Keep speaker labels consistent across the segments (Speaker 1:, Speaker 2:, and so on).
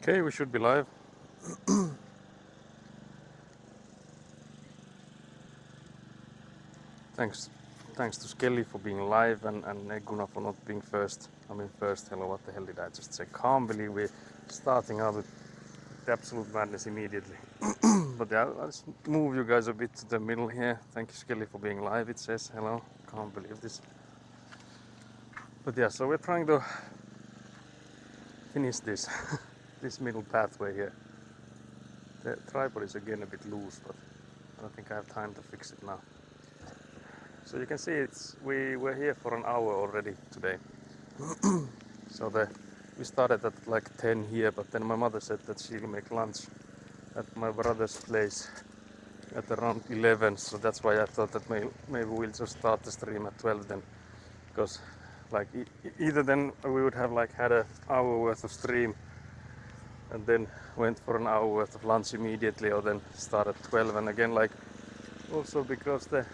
Speaker 1: Okay, we should be live. Thanks to Skelly for being live and Gunnar for not being first. I mean first, hello, what the hell did I just say? Can't believe we're starting out with the absolute madness immediately. But yeah, let's move you guys a bit to the middle here. Thank you Skelly for being live, it says, hello, can't believe this. But yeah, so we're trying to finish this, this middle pathway here. The tripod is again a bit loose, but I don't think I have time to fix it now. So you can see we were here for an hour already today. So we started at like 10 here, but then my mother said that she'll make lunch at my brother's place at around 11. So that's why I thought that maybe we'll just start the stream at 12 then, because like either then we would have like had an hour worth of stream and then went for an hour worth of lunch immediately, or then start at 12. And again, like also because the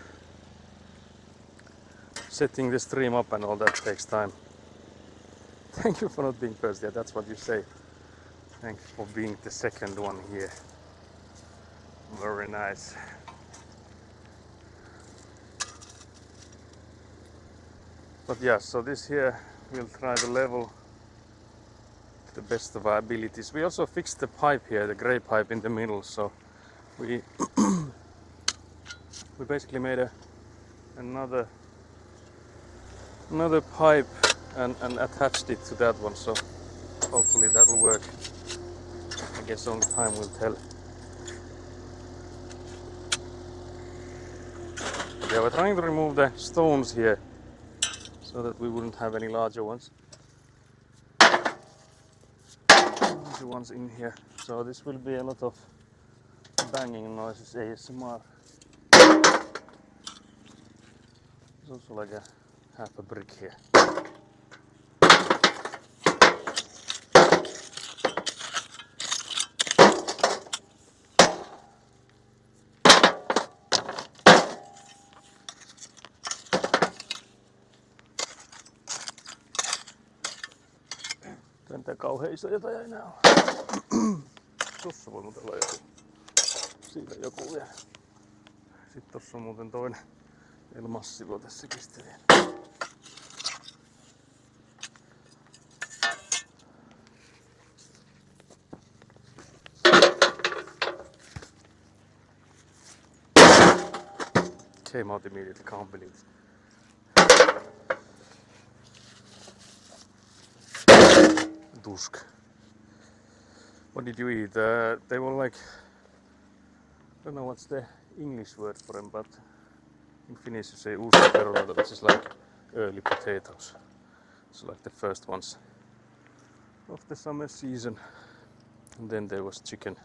Speaker 1: setting the stream up and all that takes time. Thank you for not being first. Yeah, that's what you say. Thanks for being the second one here. Very nice. But yeah, so this here we'll try to level to the best of our abilities. We also fixed the pipe here, the grey pipe in the middle. So we basically made another pipe and attached it to that one. So hopefully that'll work. I guess only time will tell. Yeah, we're trying to remove the stones here so that we wouldn't have any larger ones. Larger ones in here. So this will be a lot of banging noises, ASMR. There's also like half a brick here. Entä kauhean iso jotain enää on? Tossa voi muuten olla joku. Siitä joku vielä. Sitten tossa on muuten toinen. Meillä massivo tässä kistelee. Came out immediately, can't believe it. Tusk. What did you eat? They were like, I don't know what's the English word for them, but in Finnish you say uusia perunoita, which is like early potatoes. So like the first ones of the summer season. And then there was chicken.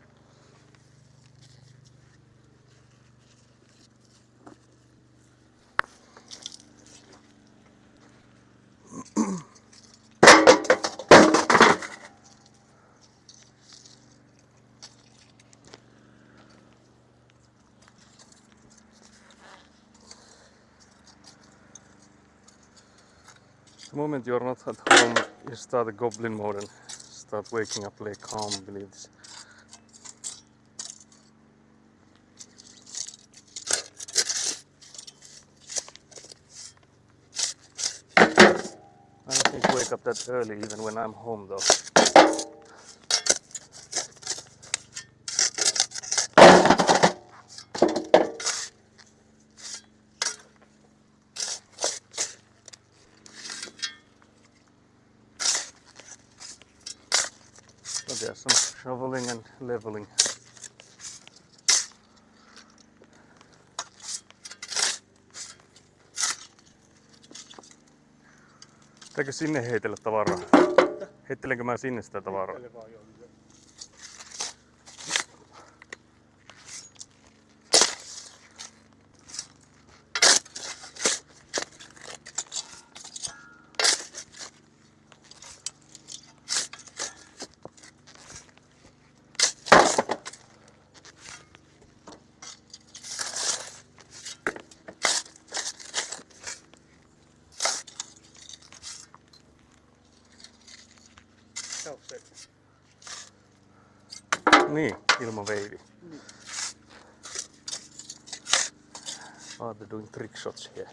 Speaker 1: The moment you're not at home, you start a goblin mode and start waking up late. Can't believe this. I don't think I wake up that early even when I'm home though. But there's some shoveling and leveling. Pitääkö sinne heitellä tavaraa? Heittelenkö mä sinne sitä tavaraa? Niin, ilmaveivi.
Speaker 2: Niin.
Speaker 1: Oh, they're doing trick shots here.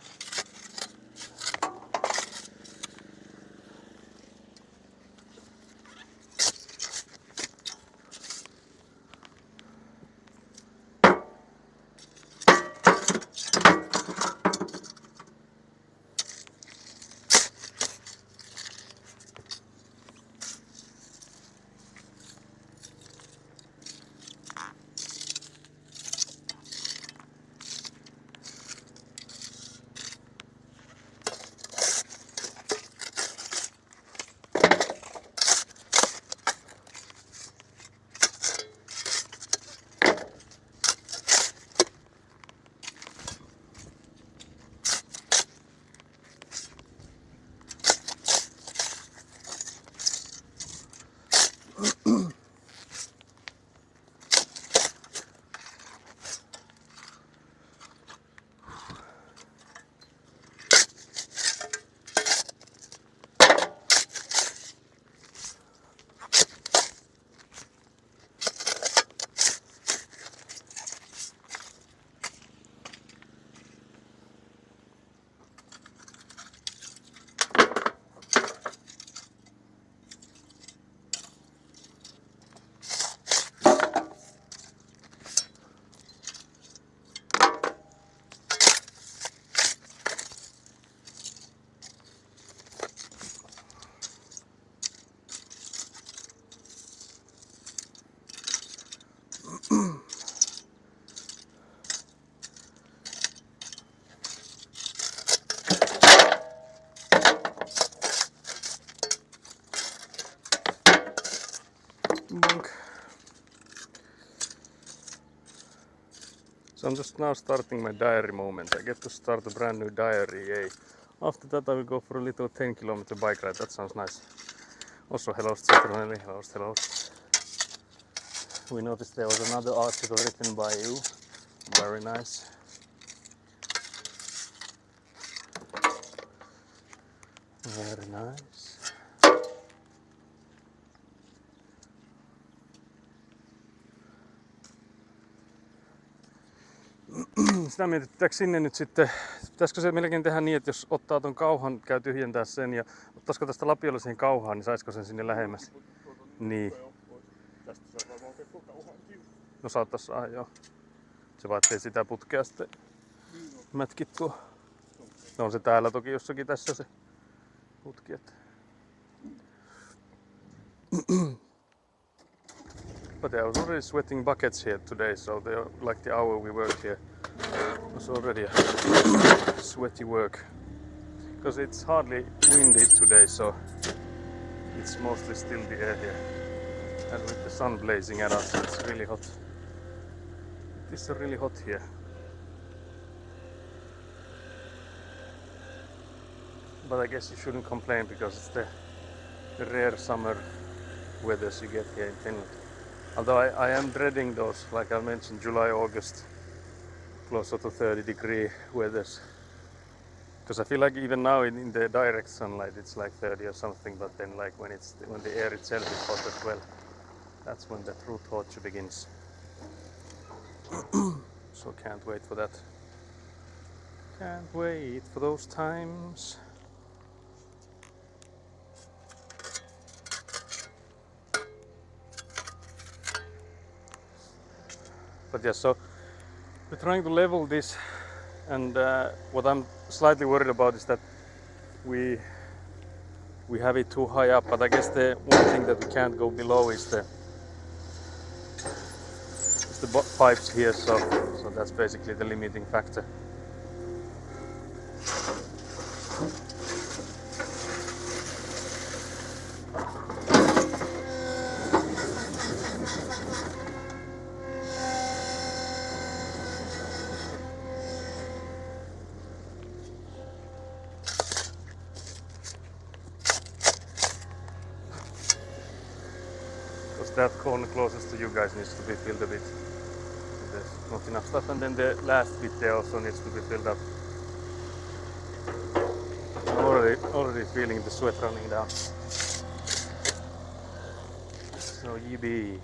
Speaker 1: Bonk. So I'm just now starting my diary moment. I get to start a brand new diary, yay. After that I will go for a little 10-kilometer bike ride, that sounds nice. Also hello Citronelli, hello. We noticed there was another article written by you, very nice. Very nice. Sitä mietit, pitääkö sinne nyt sitten, pitäisikö se melkein tehdä niin, että jos ottaa ton kauhan, käy tyhjentää sen ja ottaisiko tästä lapiolla siihen kauhaan, niin saisiko sen sinne lähemmäs? Niin.
Speaker 2: Tästä saa varmaan koko kauhankin.
Speaker 1: No saattais saada joo. Se vaan ettei sitä putkea sitten mätkit tuo. No on se täällä toki jossakin tässä se putki. But I was already sweating buckets here today, so like the hour we worked here was already a sweaty work. Because it's hardly windy today, so it's mostly still the air here. And with the sun blazing at us, it's really hot. It is really hot here. But I guess you shouldn't complain because it's the rare summer weathers you get here in Finland. Although I am dreading those, like I mentioned, July, August, closer to 30-degree weathers. Because I feel like even now in the direct sunlight it's like 30 or something, but then like when the air itself is hot as well, that's when the true torture begins. So can't wait for that. Can't wait for those times. But yeah, so we're trying to level this, and what I'm slightly worried about is that we have it too high up. But I guess the one thing that we can't go below is the pipes here. So that's basically the limiting factor. That corner closest to you guys needs to be filled a bit. There's not enough stuff, and then the last bit there also needs to be filled up. I'm already feeling the sweat running down. So yippee.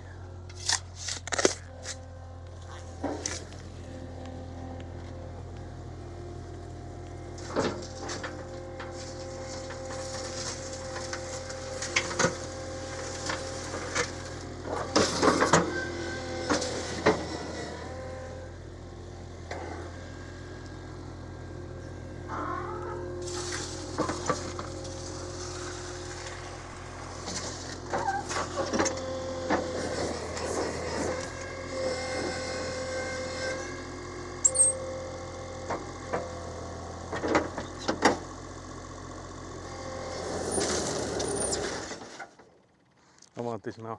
Speaker 1: want is now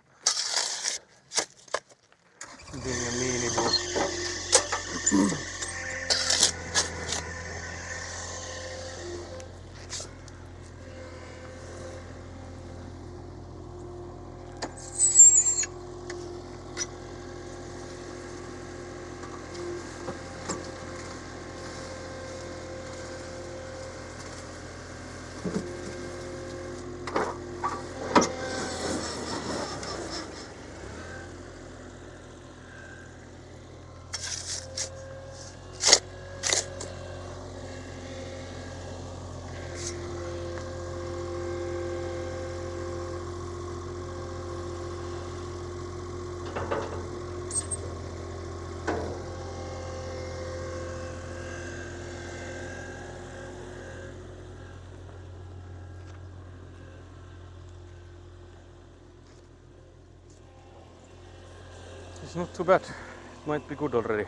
Speaker 1: doing a mini one. It's not too bad. It might be good already.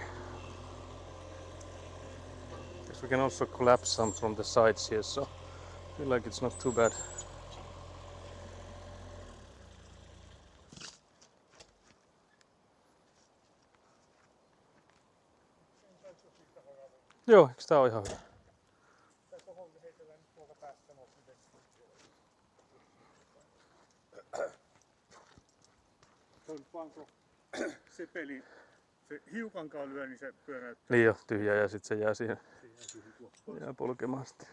Speaker 1: Guess we can also collapse some from the sides here, so I feel like it's not too bad. Joo, eikö tää oo ihan hyvä?
Speaker 2: Tuohon heitellään nyt tuolta päästä noista se on vaan kun se peli, se hiukankaan lyö, niin se pyöräyttää.
Speaker 1: Niin jo, tyhjä ja sit se jää siihen. Jää polkemaan sitten.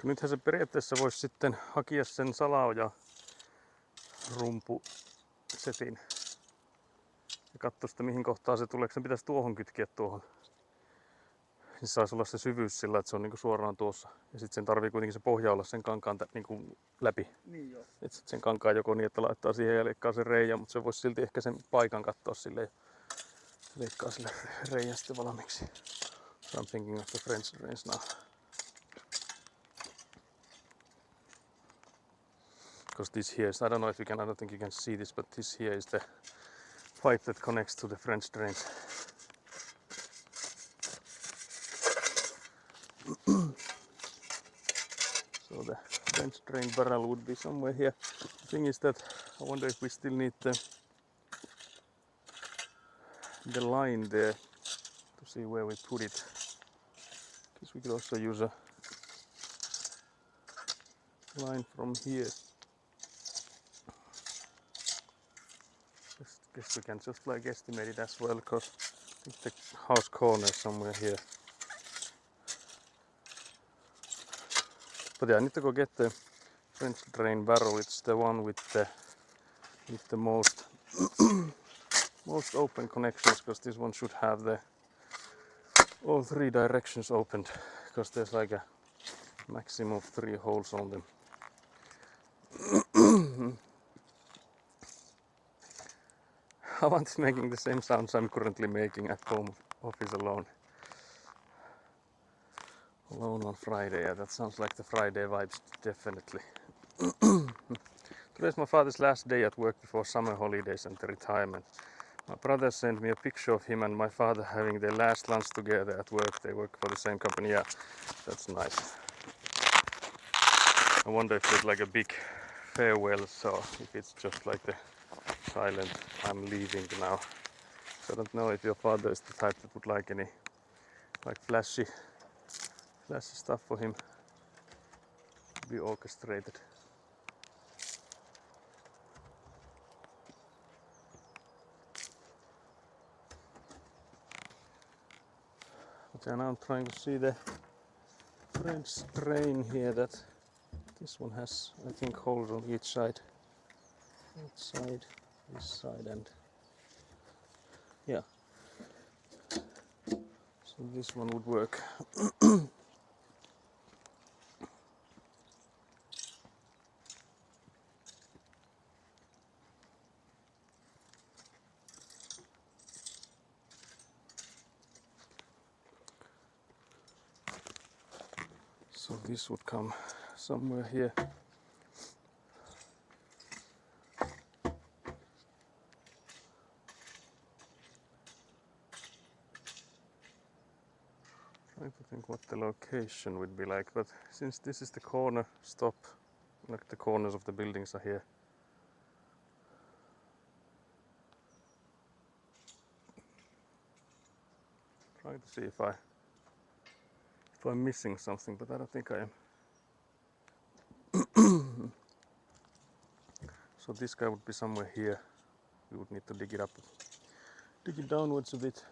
Speaker 1: Nythän se periaatteessa voisi sitten hakea sen salaoja rumpusetin ja katsoa sitä mihin kohtaan se tulee. Se pitäisi tuohon kytkeä tuohon. Niin saisi olla se syvyys sillä, että se on niinku suoraan tuossa. Ja sitten sen tarvii kuitenkin se pohja olla sen kankaan niinku läpi.
Speaker 2: Niin joo.
Speaker 1: Et sit sen kankaan joko niin, että laittaa siihen ja leikkaa sen reiän, mutta se voisi silti ehkä sen paikan katsoa sille ja leikkaa sille reijän sitten valmiiksi. So I'm thinking of the French drains now. Because this here is, I don't know if you can, I don't think you can see this, but this here is the pipe that connects to the French drains. So the French drain barrel would be somewhere here. The thing is that I wonder if we still need the line there to see where we put it. Because we could also use a line from here. Guess we can just like estimate it as well, because I think the house corner is somewhere here. But yeah, I need to go get the French drain barrel. It's the one with the most most open connections, because this one should have all three directions opened, because there's like a maximum of 3 holes on them. Avan is making the same sounds I'm currently making at home office alone. Alone on Friday, yeah, that sounds like the Friday vibes, definitely. Today's my father's last day at work before summer holidays and the retirement. My brother sent me a picture of him and my father having their last lunch together at work. They work for the same company, yeah, that's nice. I wonder if there's like a big farewell, so if it's just like the silent I'm leaving now. So I don't know if your father is the type that would like any like flashy stuff for him to be orchestrated. But yeah, now I'm trying to see the French drain here, that this one has, I think, holes on each side. Outside, this side, and yeah. So this one would work. So this would come somewhere here. Trying to think what the location would be like, but since this is the corner stop, like the corners of the buildings are here. Trying to see if I'm missing something, but I don't think I am. So this guy would be somewhere here. We would need to dig it up, dig it downwards a bit.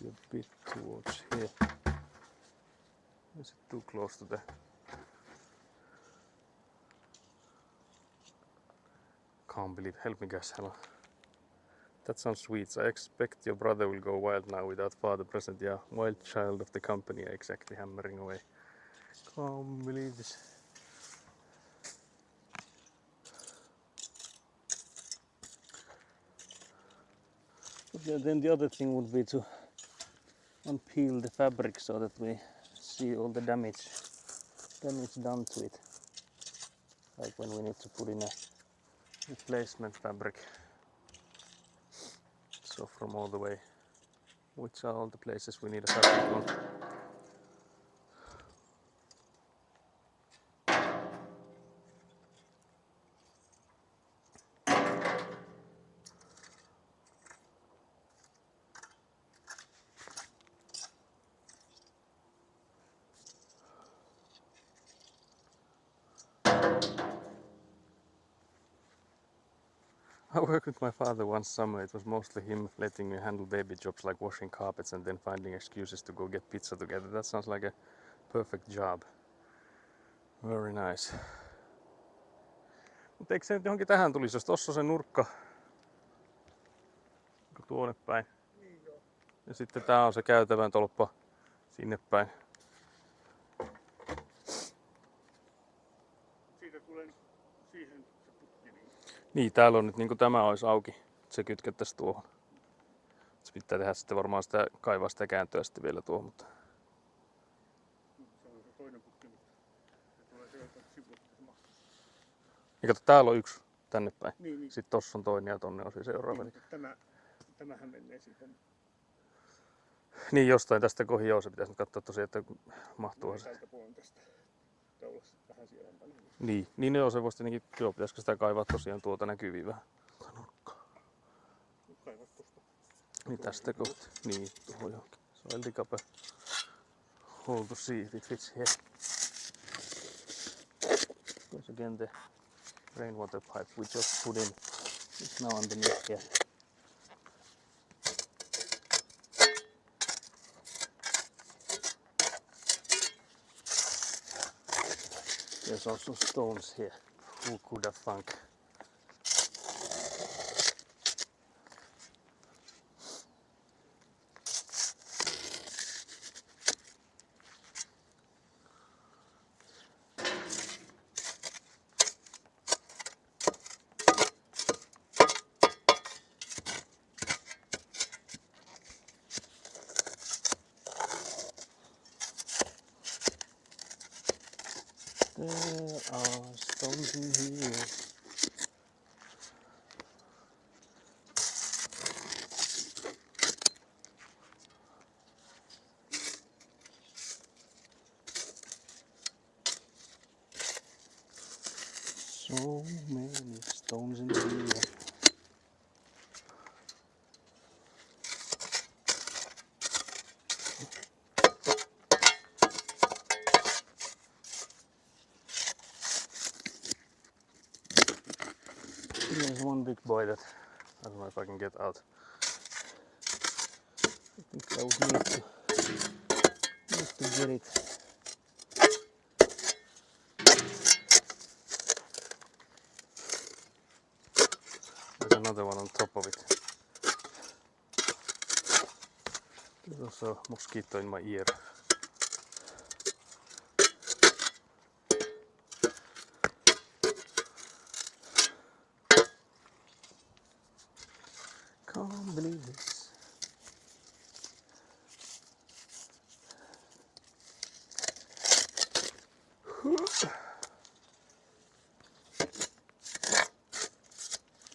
Speaker 1: Maybe a bit towards here. Is it too close to the... Can't believe, help me guys, hello. That sounds sweet. I expect your brother will go wild now without father present. Yeah, wild child of the company, exactly, hammering away. Can't believe this. But then the other thing would be to unpeel the fabric so that we see all the damage done to it. Like when we need to put in a replacement fabric. So from all the way, which are all the places we need a fabric on. I worked with my father one summer. It was mostly him letting me handle baby jobs like washing carpets and then finding excuses to go get pizza together. That sounds like a perfect job. Very nice. Mutta eikö se nyt johonkin tähän tulisi, jos tossa on se nurkka tuonne päin.
Speaker 2: Niin joo.
Speaker 1: Ja sitten tää on se käytävän tolppa sinne päin.
Speaker 2: Siitä tulee siihen se putki.
Speaker 1: Niin, täällä on nyt niinku tämä olisi auki. Se kytkettäisiin tuohon. Se pitää tehdä sitten varmaan sitä, kaivaa sitä kääntöä sitten vielä tuohon, mutta...
Speaker 2: Se on se toinen putki, mutta se tulee sieltä sivusta.
Speaker 1: Ja kato, täällä on yksi tänne päin.
Speaker 2: Niin.
Speaker 1: Sitten tossa on toinen ja tonne on se seuraava.
Speaker 2: Niin, tämähän menee siitä.
Speaker 1: Niin, jostain tästä kohi joo, se pitäisi nyt katsoa tosiaan, että mahtuu se.
Speaker 2: Tältä puolen tästä taulasta vähän siellä väliin.
Speaker 1: Niin joo, se voisi tietenkin, joo, pitäisikö sitä kaivaa tosiaan tuolta näkyviin vähän.
Speaker 2: Kaivat tosta.
Speaker 1: Niin tästä kohti, niin tuohon johonkin. So I'll dig up a hole to see if it fits here. Because again the rainwater pipe we just put in is now underneath here. There's also stones here. Who could have thunk? There are stones in here. So many stones in here. There's one big boy that I don't know if I can get out. I think I would need to get it. There's another one on top of it. There's also a mosquito in my ear. Can't believe this.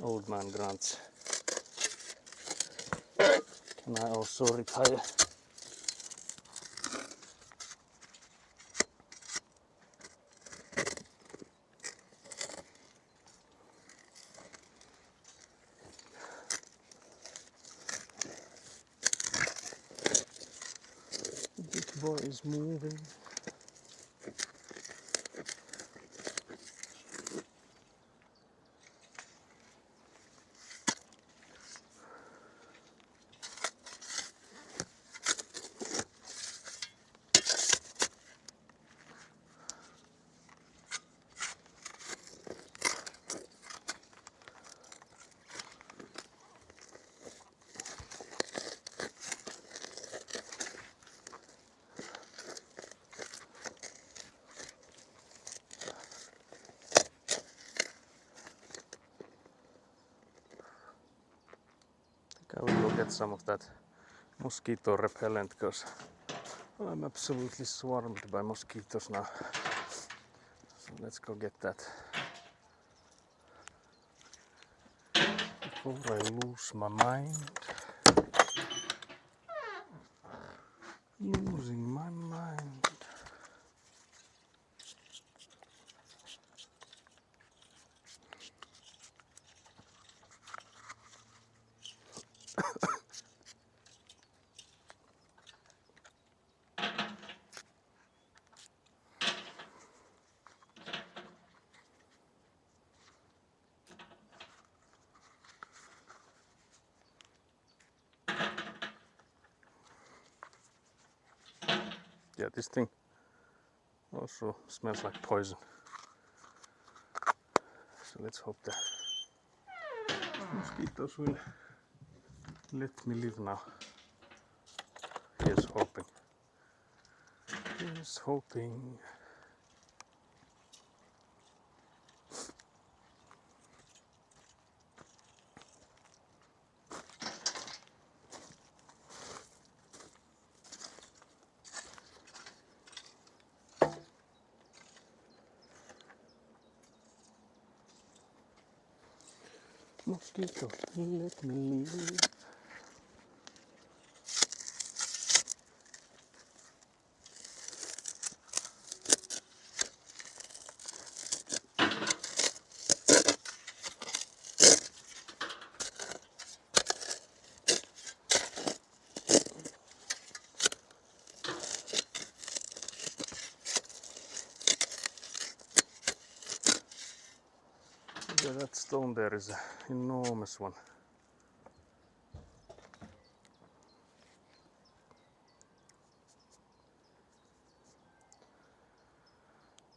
Speaker 1: Old man grunts. Can I also retire? The big boy is moving. I will go get some of that mosquito repellent because I'm absolutely swarmed by mosquitoes now. So let's go get that before I lose my mind. Losing my mind. Yeah, this thing also smells like poison. So let's hope that mosquitoes will let me live now. Here's hoping. Here's hoping. Mosquito, let me live. Yeah, that stone there is an enormous one.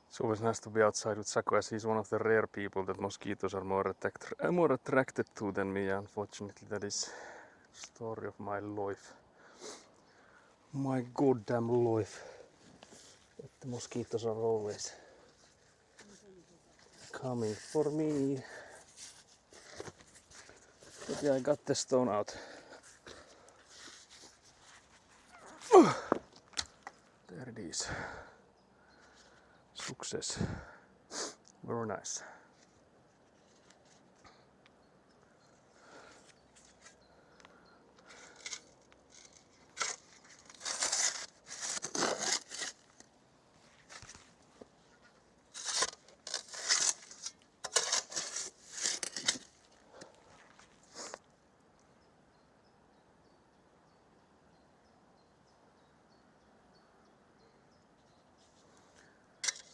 Speaker 1: It's always nice to be outside with Saku, as he's one of the rare people that mosquitoes are more attracted to than me. Unfortunately, that is the story of my life. My goddamn life. That the mosquitoes are always coming for me. But yeah, I got the stone out. There it is. Success. Very nice.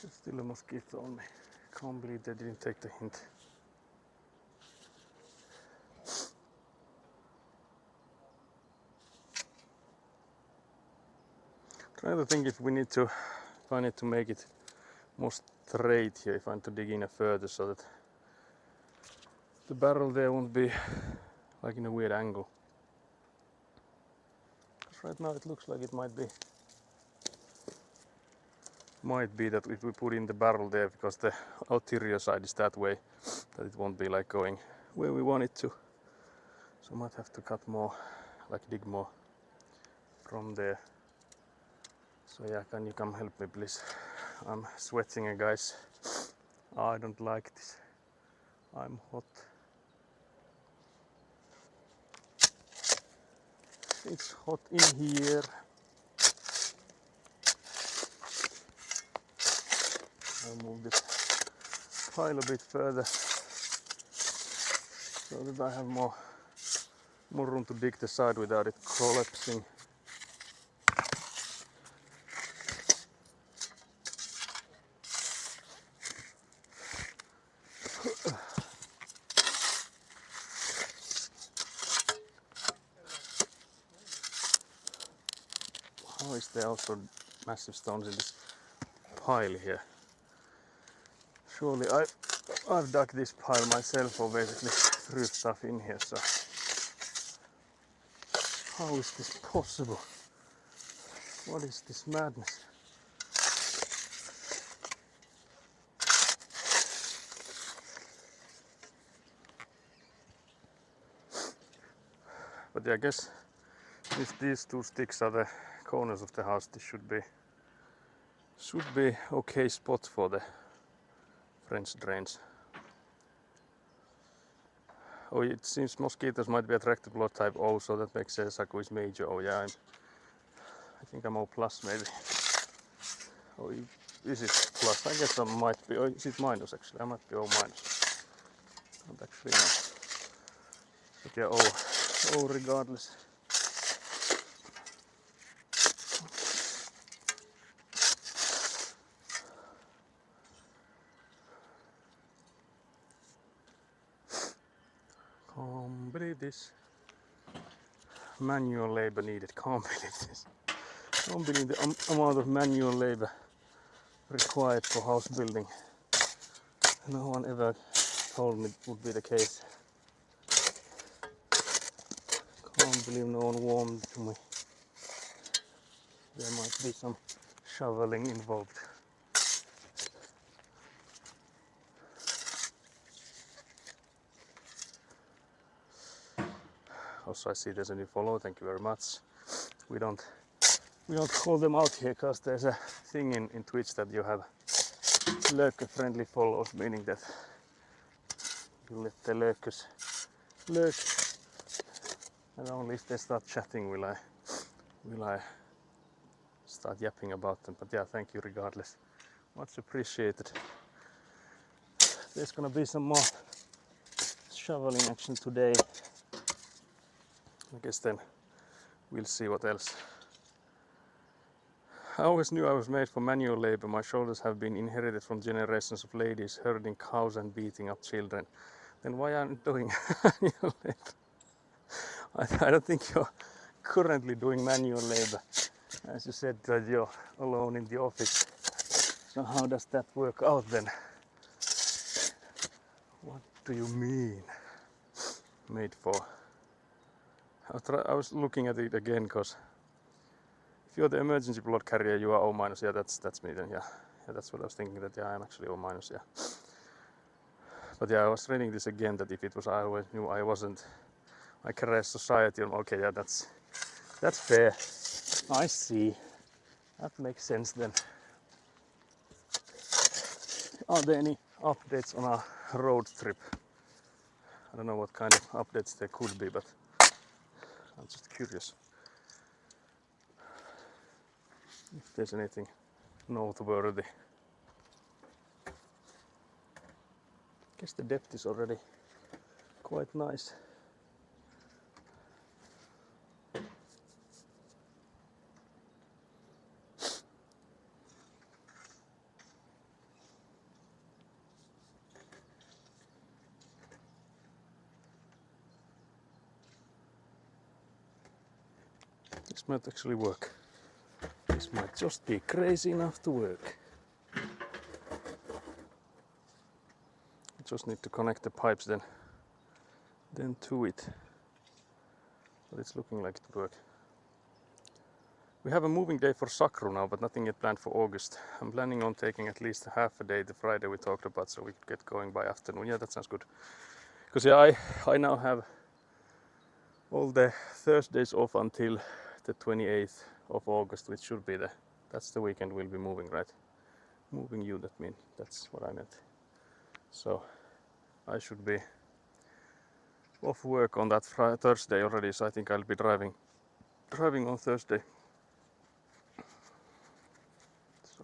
Speaker 1: There's still a mosquito on me. Can't believe they didn't take the hint. Trying to think if I need to make it more straight here, if I need to dig in further so that the barrel there won't be like in a weird angle. Because right now it looks like it might be that if we put in the barrel there, because the ulterior side is that way, that it won't be like going where we want it to. So I might have to cut more, like dig more from there. So yeah, can you come help me please? I'm sweating, guys. I don't like this. I'm hot. It's hot in here. I'll move this pile a bit further so that I have more room to dig the side without it collapsing. How is there also massive stones in this pile here? Surely I've dug this pile myself or basically threw stuff in here, so how is this possible? What is this madness? But yeah, I guess if these two sticks are the corners of the house, this should be okay spot for the French drains. Oh, it seems mosquitoes might be attracted to blood type O, so that makes sense. Saku is major. Oh yeah, I think I'm O plus maybe. Oh, is it plus? I guess I might be. Oh, is it minus actually? I might be O minus. Not actually no. But yeah, O regardless. Can't believe this. Manual labor needed. Can't believe this. Can't believe the amount of manual labor required for house building. No one ever told me it would be the case. Can't believe no one warned me. There might be some shoveling involved. Also, I see there's a new follow. Thank you very much. We don't call them out here because there's a thing in Twitch that you have lurker-friendly follows, meaning that you let the lurkers lurk, and only if they start chatting will I start yapping about them. But yeah, thank you regardless. Much appreciated. There's gonna be some more shoveling action today. I guess then we'll see what else. I always knew I was made for manual labor. My shoulders have been inherited from generations of ladies herding cows and beating up children. Then why aren't you doing manual labor? I don't think you're currently doing manual labor. As you said that you're alone in the office. So how does that work out then? What do you mean? Made for? I was looking at it again because if you're the emergency blood carrier, you are O minus. Yeah, that's me then. Yeah, that's what I was thinking. That yeah, I'm actually O minus. Yeah. But yeah, I was reading this again. That if it was I always knew I wasn't. I carry society. Okay, yeah, that's fair. I see. That makes sense then. Are there any updates on our road trip? I don't know what kind of updates there could be, but I'm just curious if there's anything noteworthy. I guess the depth is already quite nice. This might actually work. This might just be crazy enough to work. I just need to connect the pipes then to it. But it's looking like it would work. We have a moving day for Sakru now, but nothing yet planned for August. I'm planning on taking at least half a day the Friday we talked about, so we could get going by afternoon. Yeah, that sounds good. Because yeah, I now have all the Thursdays off until the 28th of August, which should be that's the weekend we'll be moving, right? Moving you, that's what I meant. So I should be off work on that Thursday already, so I think I'll be driving driving on Thursday. So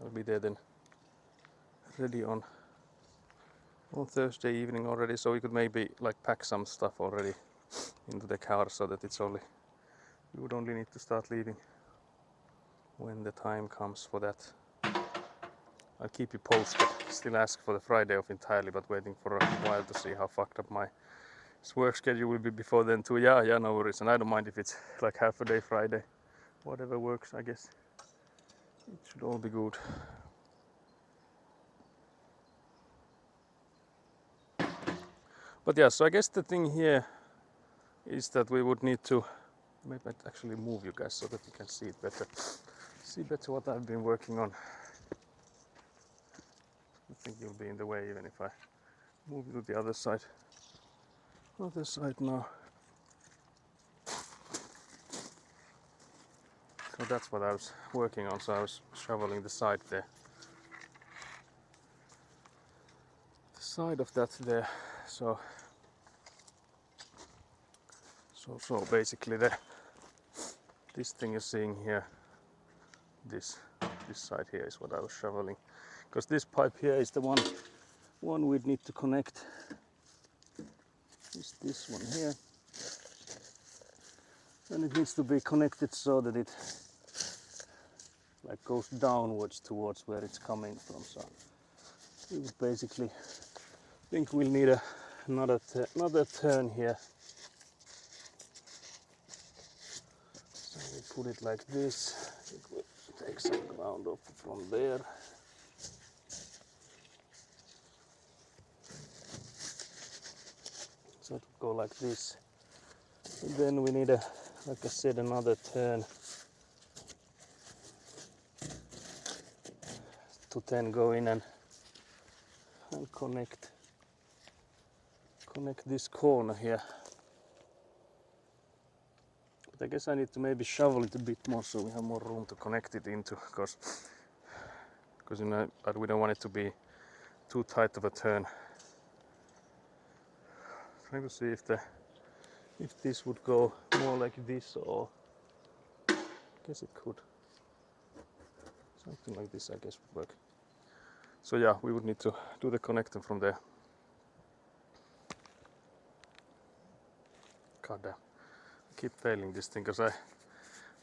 Speaker 1: I'll be there then, ready on Thursday evening already. So we could maybe like pack some stuff already into the car so that it's only, we would only need to start leaving when the time comes for that. I'll keep you posted. Still ask for the Friday off entirely, but waiting for a while to see how fucked up my work schedule will be before then too. Yeah, no worries. And I don't mind if it's like half a day Friday. Whatever works, I guess. It should all be good. But yeah, so I guess the thing here is that we would need to, maybe I'd actually move you guys so that you can see it better. See better what I've been working on. I think you'll be in the way even if I move you to the other side. Other side now. So that's what I was working on. So I was shoveling the side there. The side of that there. So basically this thing you're seeing here, this side here is what I was shoveling. Because this pipe here is the one we'd need to connect. Is this one here. And it needs to be connected so that it like goes downwards towards where it's coming from. So we would basically think we'll need another turn here. So we put it like this. It will take some ground off from there. So it will go like this. And then we need like I said, another turn to then go in and connect this corner here. But I guess I need to maybe shovel it a bit more so we have more room to connect it into, because you know we don't want it to be too tight of a turn. Trying to see if this would go more like this, or I guess it could. Something like this I guess would work. So yeah, we would need to do the connector from there. God damn. I keep failing this thing because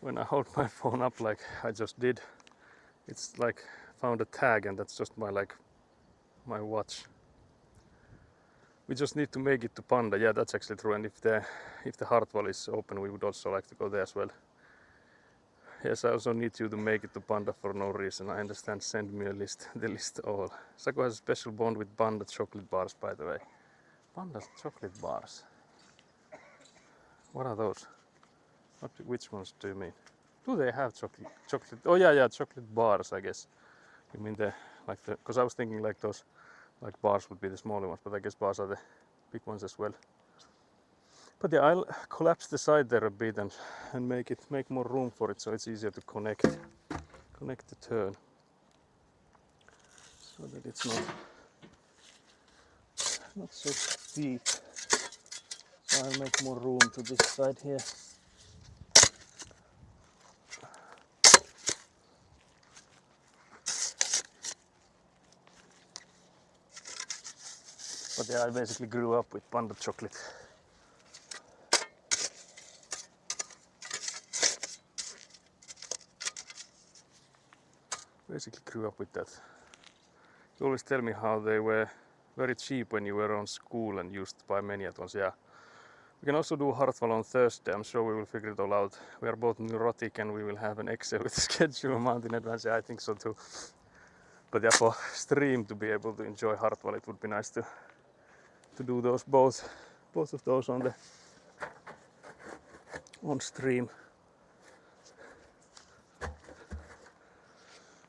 Speaker 1: when I hold my phone up like I just did, it's like found a tag and that's just my watch. We just need to make it to Panda. Yeah, that's actually true. And if the Hartwall is open, we would also like to go there as well. Yes, I also need you to make it to Panda for no reason. I understand. Send me a list. The list all. Saku has a special bond with Panda chocolate bars, by the way. Panda chocolate bars. What are those? Which ones do you mean? Do they have chocolate? Oh yeah, chocolate bars. I guess. You mean because I was thinking like those, like bars would be the smaller ones, but I guess bars are the big ones as well. But yeah, I'll collapse the side there a bit and make more room for it so it's easier to connect the turn so that it's not so steep. So I'll make more room to this side here. But yeah, I basically grew up with Panda chocolate. Basically grew up with that. You always tell me how they were very cheap when you were on school and used to buy many at once. Yeah. We can also do Hartwall on Thursday. I'm sure we will figure it all out. We are both neurotic and we will have an Excel with the schedule amount in advance. Yeah, I think so too. But yeah, for stream to be able to enjoy Hartwall, it would be nice to do those both of those on stream.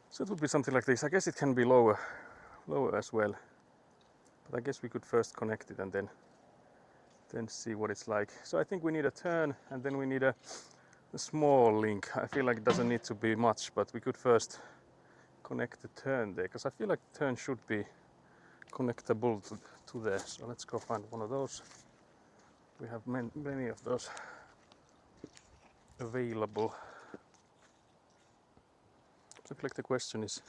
Speaker 1: So it would be something like this. I guess it can be lower as well. But I guess we could first connect it and then see what it's like. So I think we need a turn and then we need a small link. I feel like it doesn't need to be much, but we could first connect the turn there, because I feel like the turn should be connectable to there. So let's go find one of those. We have many of those. available. Looks like the question is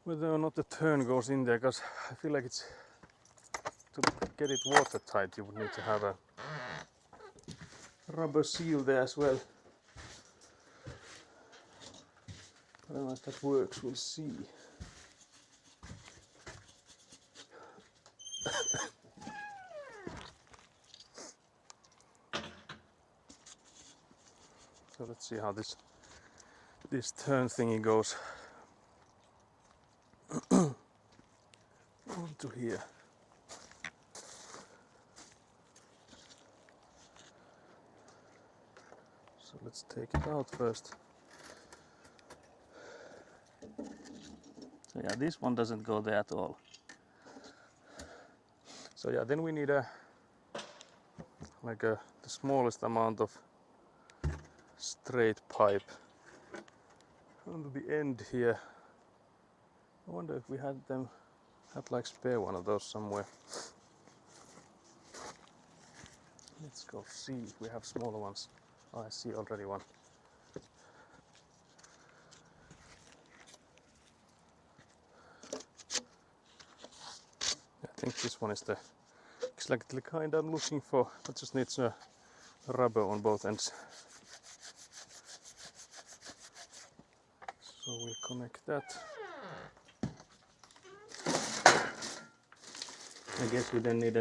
Speaker 1: whether or not the turn goes in there, because I feel like it's to get it watertight you would need to have a rubber seal there as well. I don't know if that works, we'll see. So let's see how this turn thingy goes onto here. So let's take it out first. So yeah, this one doesn't go there at all. So yeah, then we need the smallest amount of straight pipe onto the end here. I wonder if we had like spare one of those somewhere. Let's go see if we have smaller ones. Oh, I see already one. I think this one is exactly the kind I'm looking for. It just needs a rubber on both ends. So we connect that. I guess we then need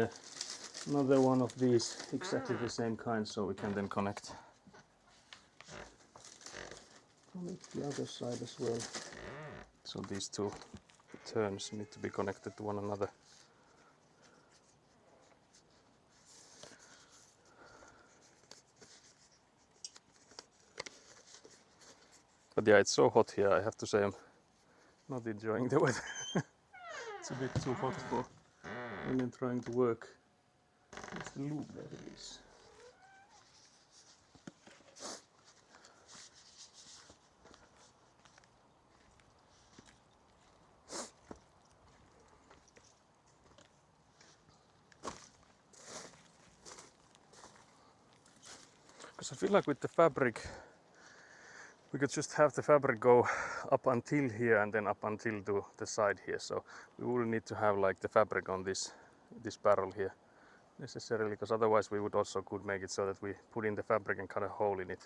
Speaker 1: another one of these, exactly the same kind, so we can then connect the other side as well. So these two turns need to be connected to one another. But yeah, it's so hot here, I have to say I'm not enjoying the weather. It's a bit too hot for even trying to work. Where's the lube? There it is. Because I feel like with the fabric, we could just have the fabric go up until here and then up until to the side here. So we will need to have like the fabric on this barrel here necessarily, because otherwise we would also could make it so that we put in the fabric and cut a hole in it.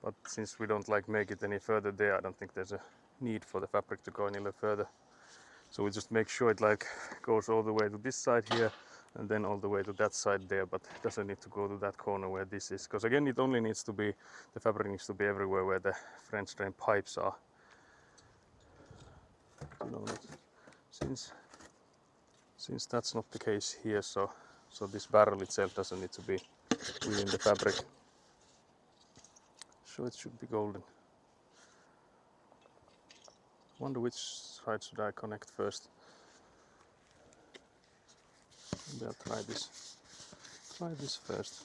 Speaker 1: But since we don't like make it any further there, I don't think there's a need for the fabric to go any further. So we just make sure it like goes all the way to this side here and then all the way to that side there, but it doesn't need to go to that corner where this is, because again it only needs to be, the fabric needs to be everywhere where the French drain pipes are. You know, since that's not the case here, so this barrel itself doesn't need to be within the fabric. So it should be golden. Wonder which side should I connect first. Maybe I'll try this. Try this first.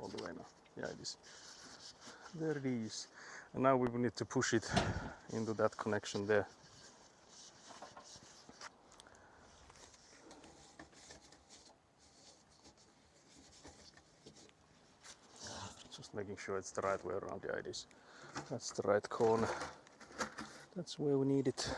Speaker 1: All the way now. Yeah, it is. There it is. And now we will need to push it into that connection there. Just making sure it's the right way around. Yeah, it is. That's the right corner. That's where we need it.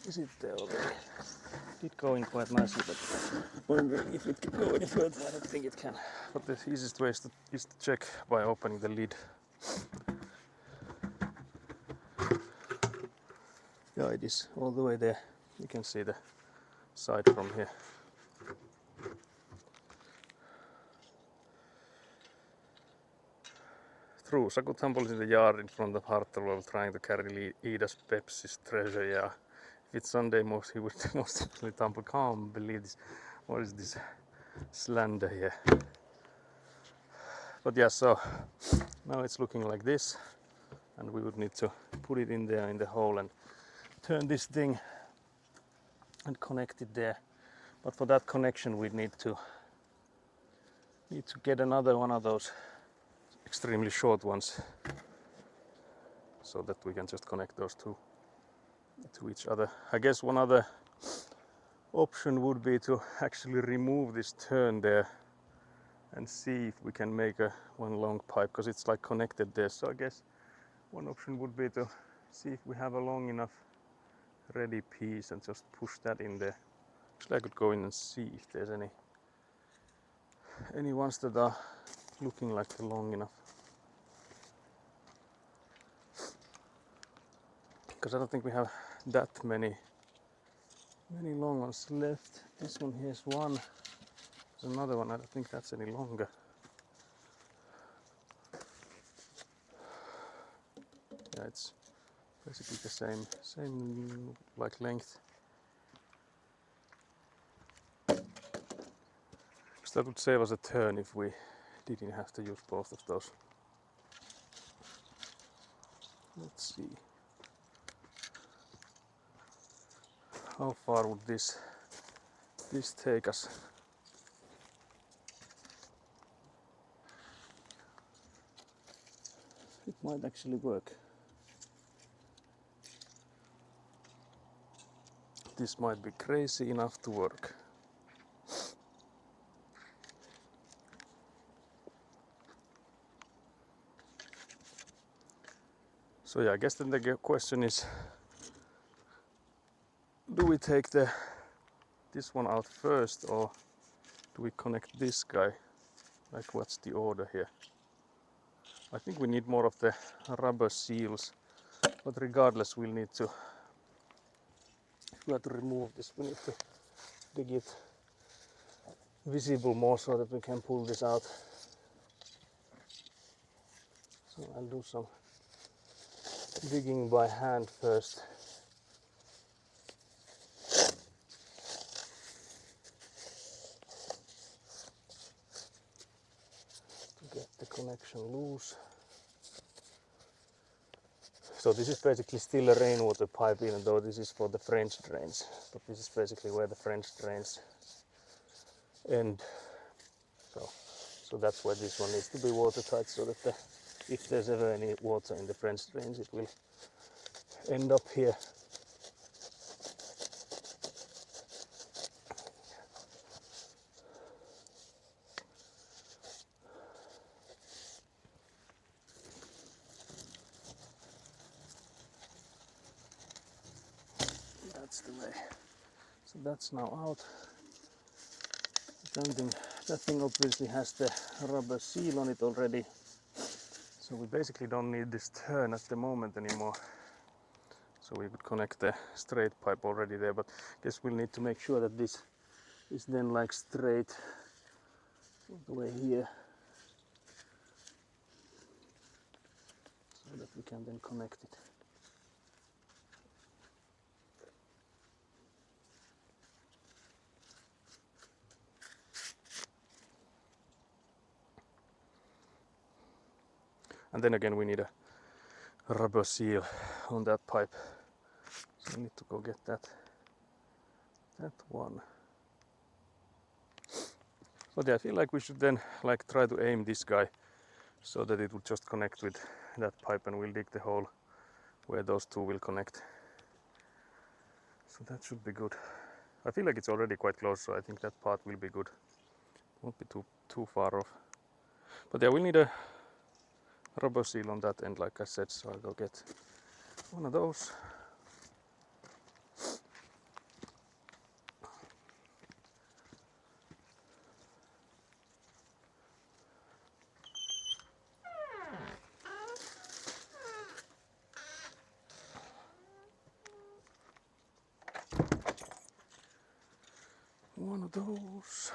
Speaker 1: Is it there already? It did go in quite nicely, but wondering if it can go any further. I don't think it can. But the easiest way is to check by opening the lid. Yeah, it is all the way there. You can see the side from here. Trusa tumbles in the yard in front of Hartel while trying to carry Ida's Pepsi's treasure. Yeah, if it's Sunday, he would most definitely tumble. Can't believe this. What is this slander here? But yeah, so now it's looking like this, and we would need to put it in there in the hole and turn this thing and connect it there. But for that connection, we need to get another one of those extremely short ones, so that we can just connect those two to each other. I guess one other option would be to actually remove this turn there and see if we can make one long pipe, because it's like connected there. So I guess one option would be to see if we have a long enough ready piece and just push that in there. Actually, I could go in and see if there's any ones that are looking like they're long enough. Because I don't think we have that many long ones left. This one here is one. There's another one. I don't think that's any longer. Yeah, it's basically the same like length. So that would save us a turn if we didn't have to use both of those. Let's see. How far would this take us? It might actually work. This might be crazy enough to work. So yeah, I guess then the question is, do we take this one out first, or do we connect this guy? Like, what's the order here? I think we need more of the rubber seals, but regardless, we'll need to, if we have to remove this, we need to dig it visible more so that we can pull this out. So I'll do some digging by hand first. To get the connection loose. So this is basically still a rainwater pipe, even though this is for the French drains. But this is basically where the French drains end. So that's why this one needs to be watertight, so that if there's ever any water in the French drains, it will end up here. That's the way. So that's now out. That thing obviously has the rubber seal on it already. So we basically don't need this turn at the moment anymore. So we could connect the straight pipe already there, but I guess we'll need to make sure that this is then like straight all the way here, so that we can then connect it. And then again we need a rubber seal on that pipe. So we need to go get that one. But yeah, I feel like we should then like try to aim this guy so that it will just connect with that pipe, and we'll dig the hole where those two will connect. So that should be good. I feel like it's already quite close, so I think that part will be good. Won't be too far off. But yeah, we'll need a rubber seal on that end, like I said, so I'll go get one of those. one of those.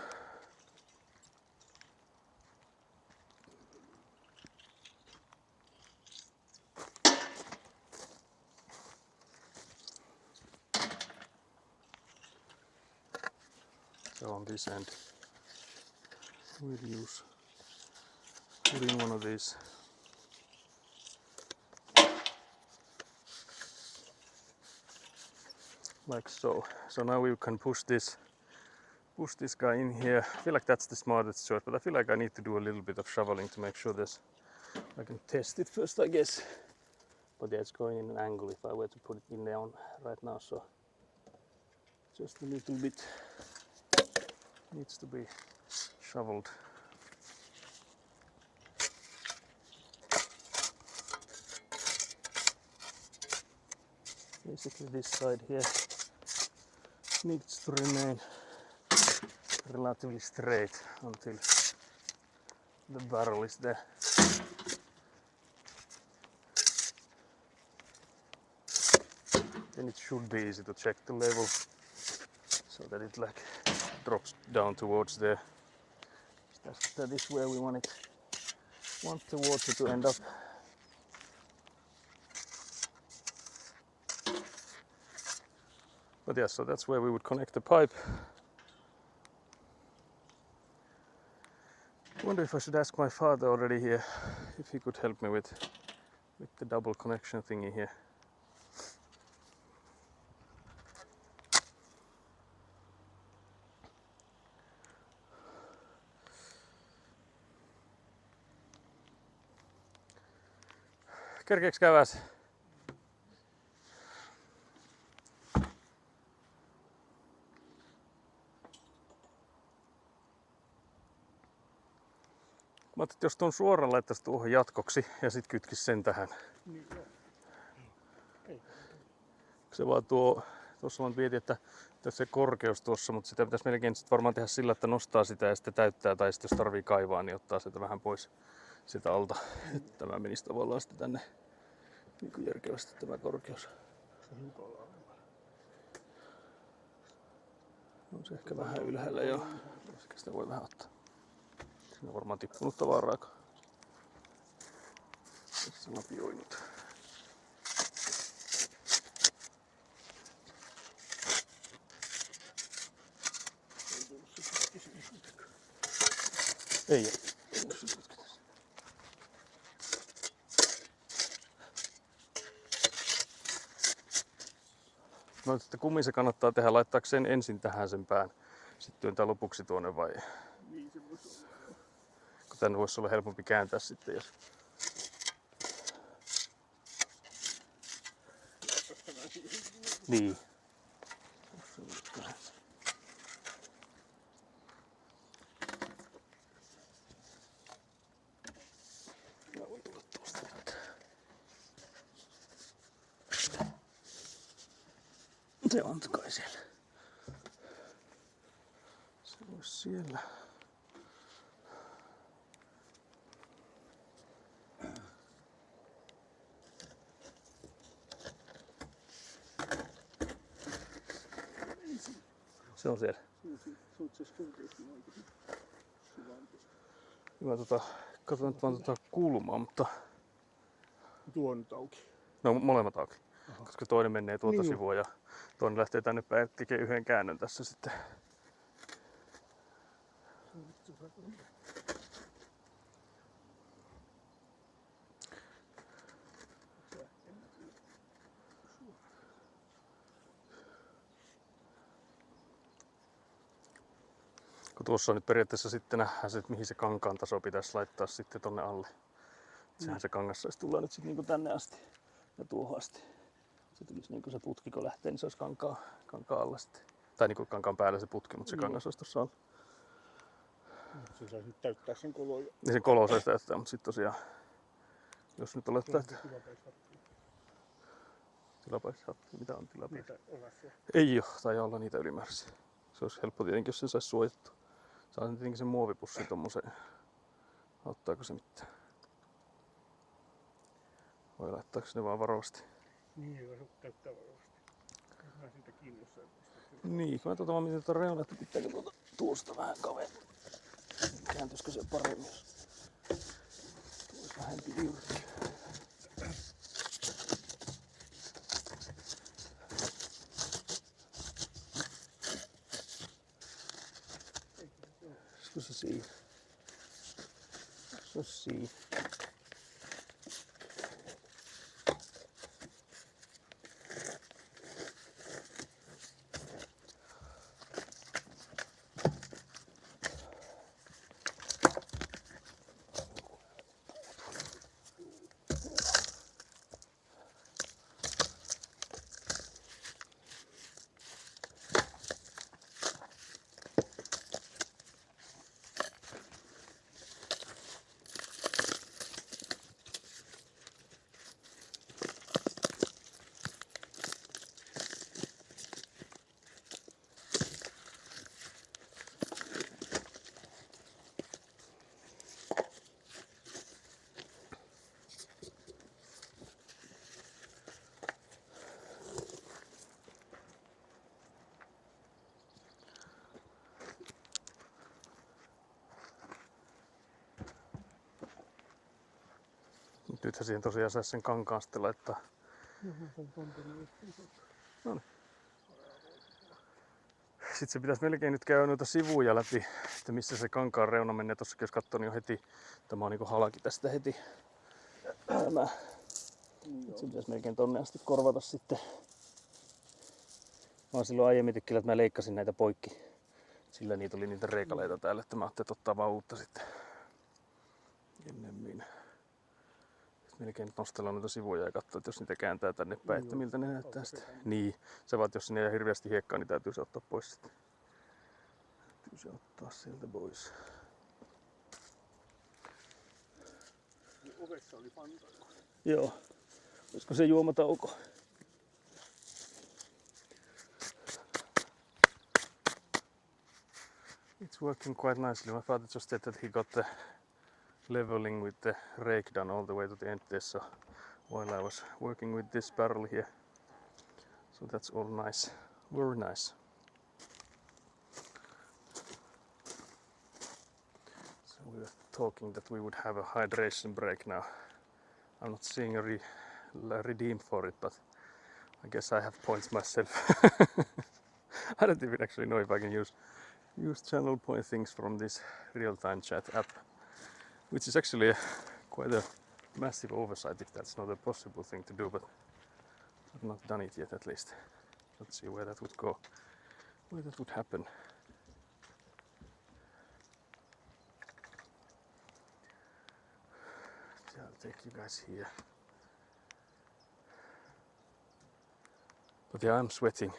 Speaker 1: So on this end, we'll put in one of these. Like so. So now we can push this guy in here. I feel like that's the smartest choice, but I feel like I need to do a little bit of shoveling to make sure this. I can test it first, I guess. But yeah, it's going in an angle if I were to put it in there right now. So just a little bit needs to be shoveled. Basically this side here needs to remain relatively straight until the barrel is there. Then it should be easy to check the level so that it like drops down towards there. That is where we want the water to end up. But yeah, so that's where we would connect the pipe. I wonder if I should ask my father already here if he could help me with the double connection thingy here. Kerkeeks käväs? Mä ajattelin, että jos ton suoraan laittaisi tuohon jatkoksi ja sit kytkisi sen tähän.
Speaker 2: Niin, joo. Ei.
Speaker 1: Se vaan tuossa mä mietin, että tässä se korkeus tuossa, mutta sitä pitäisi melkein sit varmaan tehdä sillä, että nostaa sitä ja sitten täyttää, tai sitten jos tarvii kaivaa, niin ottaa sitä vähän pois sitä alta. Tämä menisi tavallaan sitten tänne niin kuin järkevästi tämä korkeus. On se ehkä vähän ylhäällä jo. Ehkä sitä voi vähän ottaa. Siinä on varmaan tippunut tavaraa. Tässä lapioinut. Ei. No, että kummin se kannattaa tehdä, laittaako sen ensin tähän sen pään, sitten työntää lopuksi tuonne vai?
Speaker 2: Niin se voisi olla.
Speaker 1: Kun tänne voisi olla helpompi kääntää sitten, jos... Niin. Se on kai siellä. Se olisi siellä. Se on siellä. Mä katson nyt vaan kulmaa, mutta...
Speaker 2: Tuo on nyt auki.
Speaker 1: No molemmat auki.
Speaker 2: Aha.
Speaker 1: Koska toinen menee tuolta
Speaker 2: Niin
Speaker 1: sivua ja toinen lähtee tänne päin tekee yhden käännön tässä sitten. Kun tuossa on nyt periaatteessa sitten nähdään se, että mihin se kankaan taso pitäisi laittaa sitten tonne alle. Sehän se kangas saisi tulla nyt sitten niinku tänne asti ja tuohon asti. Se tulisi niinku se putki kun lähtee, niin se olisi kankaan alla sitten. Tai niinku kankaan päällä se putki, mutta se kangas olisi tuossa alla.
Speaker 2: Se saisi nyt täyttää sen kolon.
Speaker 1: Niin sen kolo saisi täyttää, mutta sitten tosiaan, jos nyt olet tilapäishattu. Mitä on tilapäishattu? Ei oo, tai olla niitä ylimääräisiä. Se olisi helppo tietenkin, jos sen saisi suojattua. Saa tietenkin sen muovipussin tommoseen. Auttaako se mitään? Vai laittaako ne vaan varovasti?
Speaker 2: Niin, ei voi käyttää varovasti. Mä siitä kiinni jossain vaiheessa.
Speaker 1: Niin, mä mä mietin tuon reunaa, että pitääkö tuosta vähän kaventaa. Kääntyisikö se paremmin, jos tulisi vähempi jyrkkä. Olisiko se siinä? Se on siinä. Nythän siihen tosiaan saisi sen kankaan sitten laittaa. No niin. Sitten se pitäisi melkein nyt käydä noita sivuja läpi, että missä se kankaan reuna menee. Tossakin jos katsoo, niin on heti, tämä on niinku halki tästä heti. Tämä. Se pitäisi melkein tonne asti korvata sitten. Mä oon silloin aiemmin tykkillä, että mä leikkasin näitä poikki. Sillä niitä oli niitä reikaleita täällä, että mä ajattelin, että ottaa vaan uutta sitten ennemmin. Melkein nostellaan noita sivuja ja katsoa, että jos niitä kääntää tänne päin, että miltä ne näyttää sitten. Niin, se vaan, jos sinne jää hirveästi hiekkaa, niin täytyy se ottaa pois sitten. Täytyy se ottaa sieltä pois.
Speaker 2: Ovessa oli Fanta.
Speaker 1: Joo. Olisiko se juomatauko? It's working quite nicely. I thought it just that he got the leveling with the rake done all the way to the end there, so while I was working with this barrel here. So that's all nice, very nice. So we were talking that we would have a hydration break now. I'm not seeing a redeem for it, but I guess I have points myself. I don't even actually know if I can use channel point things from this real-time chat app. Which is actually quite a massive oversight if that's not a possible thing to do, but I've not done it yet at least. Let's see where that would go, where that would happen. So I'll take you guys here. But yeah, I'm sweating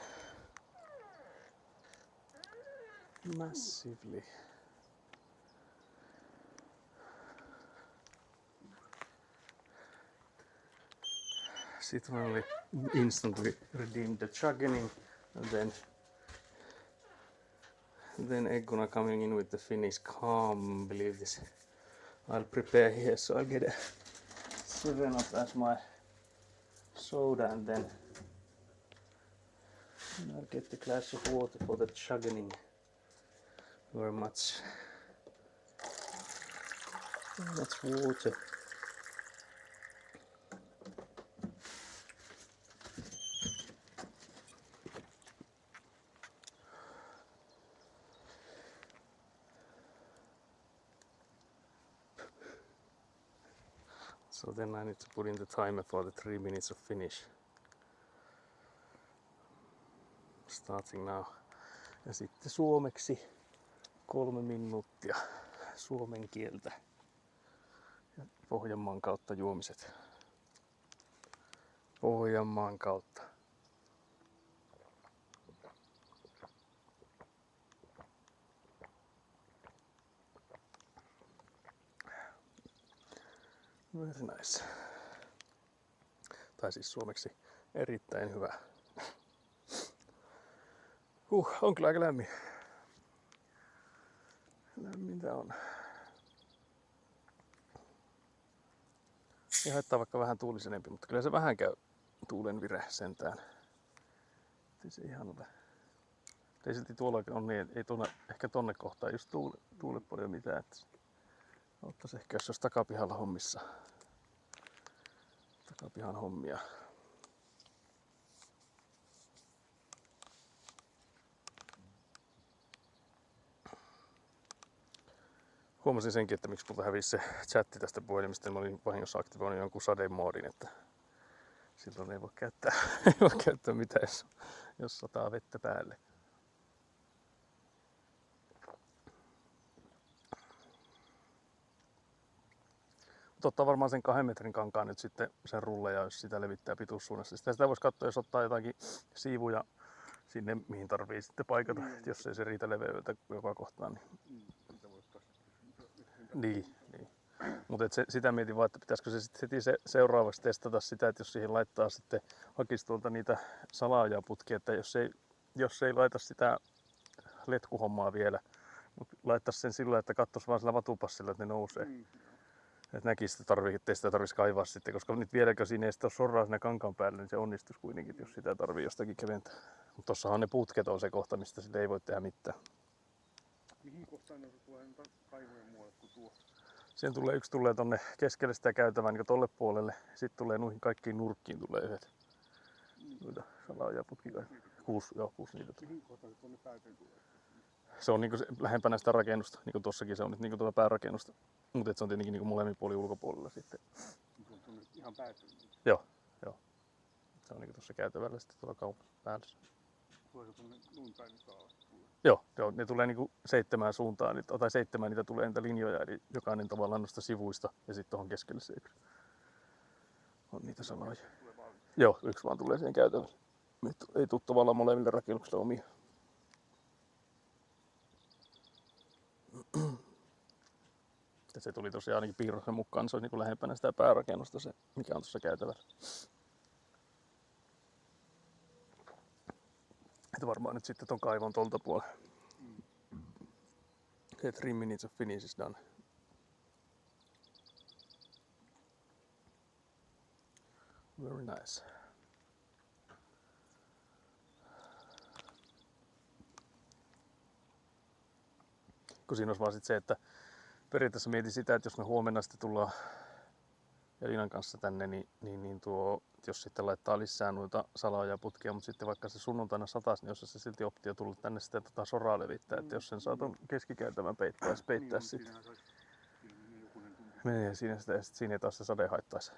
Speaker 1: massively. It only instantly redeemed the chugging, and then Egguna coming in with the Finnish calm. Believe this. I'll prepare here, so I'll get a 7-Up as my soda, and then I'll get the glass of water for the chugging. Very much water. So then I need to put in the timer for the 3 minutes of finish. Starting now. Ja sitten suomeksi 3 minuuttia suomen kieltä. Ja Pohjanmaan kautta juomiset. Pohjanmaan kautta. Very nice. Tai siis suomeksi erittäin hyvä. On kyllä aika lämmin. Lämmintä on. Ei haittaa vaikka vähän tuulisenempi, mutta kyllä se vähän käy tuulen vire sentään. Ei se ihan ole. Ei silti tuolla on niin, ei tuonne, ehkä tonne kohtaan just tuule paljon mitään. Että ottaisi ehkä jos olisi takapihalla hommissa. Takapihan hommia. Huomasin senkin, että miksi multa hävisi se chatti tästä puhelimesta. Mä olin vahingossa aktivoinut jonkun sademoodin, että silloin ei voi käyttää mitään, jos sataa vettä päälle. Ottaa varmaan sen 2 metrin kankaan nyt sitten sen rulleja, jos sitä levittää pituussuunnassa. Sitä voisi katsoa, jos ottaa jotakin siivuja sinne, mihin tarvii sitten paikata, jos ei se riitä leveydeltä joka kohtaan. Niin. Mutta sitä mietin vaan, että pitäisikö se sitten heti seuraavaksi testata sitä, että jos siihen laittaa sitten, hakisi tuolta niitä salaojaputkia, että jos ei laita sitä letkuhommaa vielä, mutta laittaisi sen sillä, että katsoisi vaan sillä vatupassilla, että ne nousee. Että näkisi, että sitä tarvitsisi kaivaa sitten, koska nyt vieläkö siinä ei sitten ole sorraa siinä kankaan päällä, niin se onnistuisi kuitenkin, jos sitä tarvii jostakin keventää. Mutta tossahan ne putket on se kohta, mistä sille ei voi tehdä mitään.
Speaker 2: Mihin kohtaan ne tulee kaivojen muualle kuin tuo?
Speaker 1: Siihen tulee yksi tonne keskelle sitä käytävää niin tolle puolelle. Sitten tulee noihin kaikkiin nurkkiin tulee yhdet. Noita salaojaputkia. 6 niitä tulee.
Speaker 2: Mihin kohtaan se tuonne päätyyn tulee?
Speaker 1: Se on niinku lähempänä sitä rakennusta, niinku tossakin se on nyt niinku tuota päärakennusta. Mutta se on tietenkin niinku molemmin puolin ulkopuolella sitten.
Speaker 2: Se on tuonne ihan päätyyn?
Speaker 1: Joo. Se on niinku tuossa käytävällä sitten tuolla kaupan päällä.
Speaker 2: Tuleeko tuonne noin päin alas?
Speaker 1: Joo, ne tulee niinku 7 suuntaan, tai 7 niitä tulee niitä linjoja, eli jokainen tavallaan noista sivuista ja sitten tuohon keskelle se yksi. On niitä sanoja. Joo, yksi vaan tulee siihen käytävälle. Nyt ei tule tavallaan molemmille rakennuksille omia. Ja se tuli tosiaan ainakin piirroksen mukaan, niin se on niin kuin lähempänä sitä päärakennusta se, mikä on tuossa käytävällä. Että varmaan nyt sitten ton kaivon tolta puolella. Okay, 3 minutes of finish is done. Very nice. Kun siinä olisi vaan sit se, että periaatteessa mietin sitä, että jos me huomenna sitten tullaan Elinan kanssa tänne, niin jos sitten laittaa lisää noita salaojaputkia, mutta sitten vaikka se sunnuntaina sataisi, niin jos se silti optio tulla tänne sitten soraa levittää, että jos sen saa ton keskikäytävän peittää sitten. Menee siinä sitä ja sitten siinä ei taas se sade haittaisi.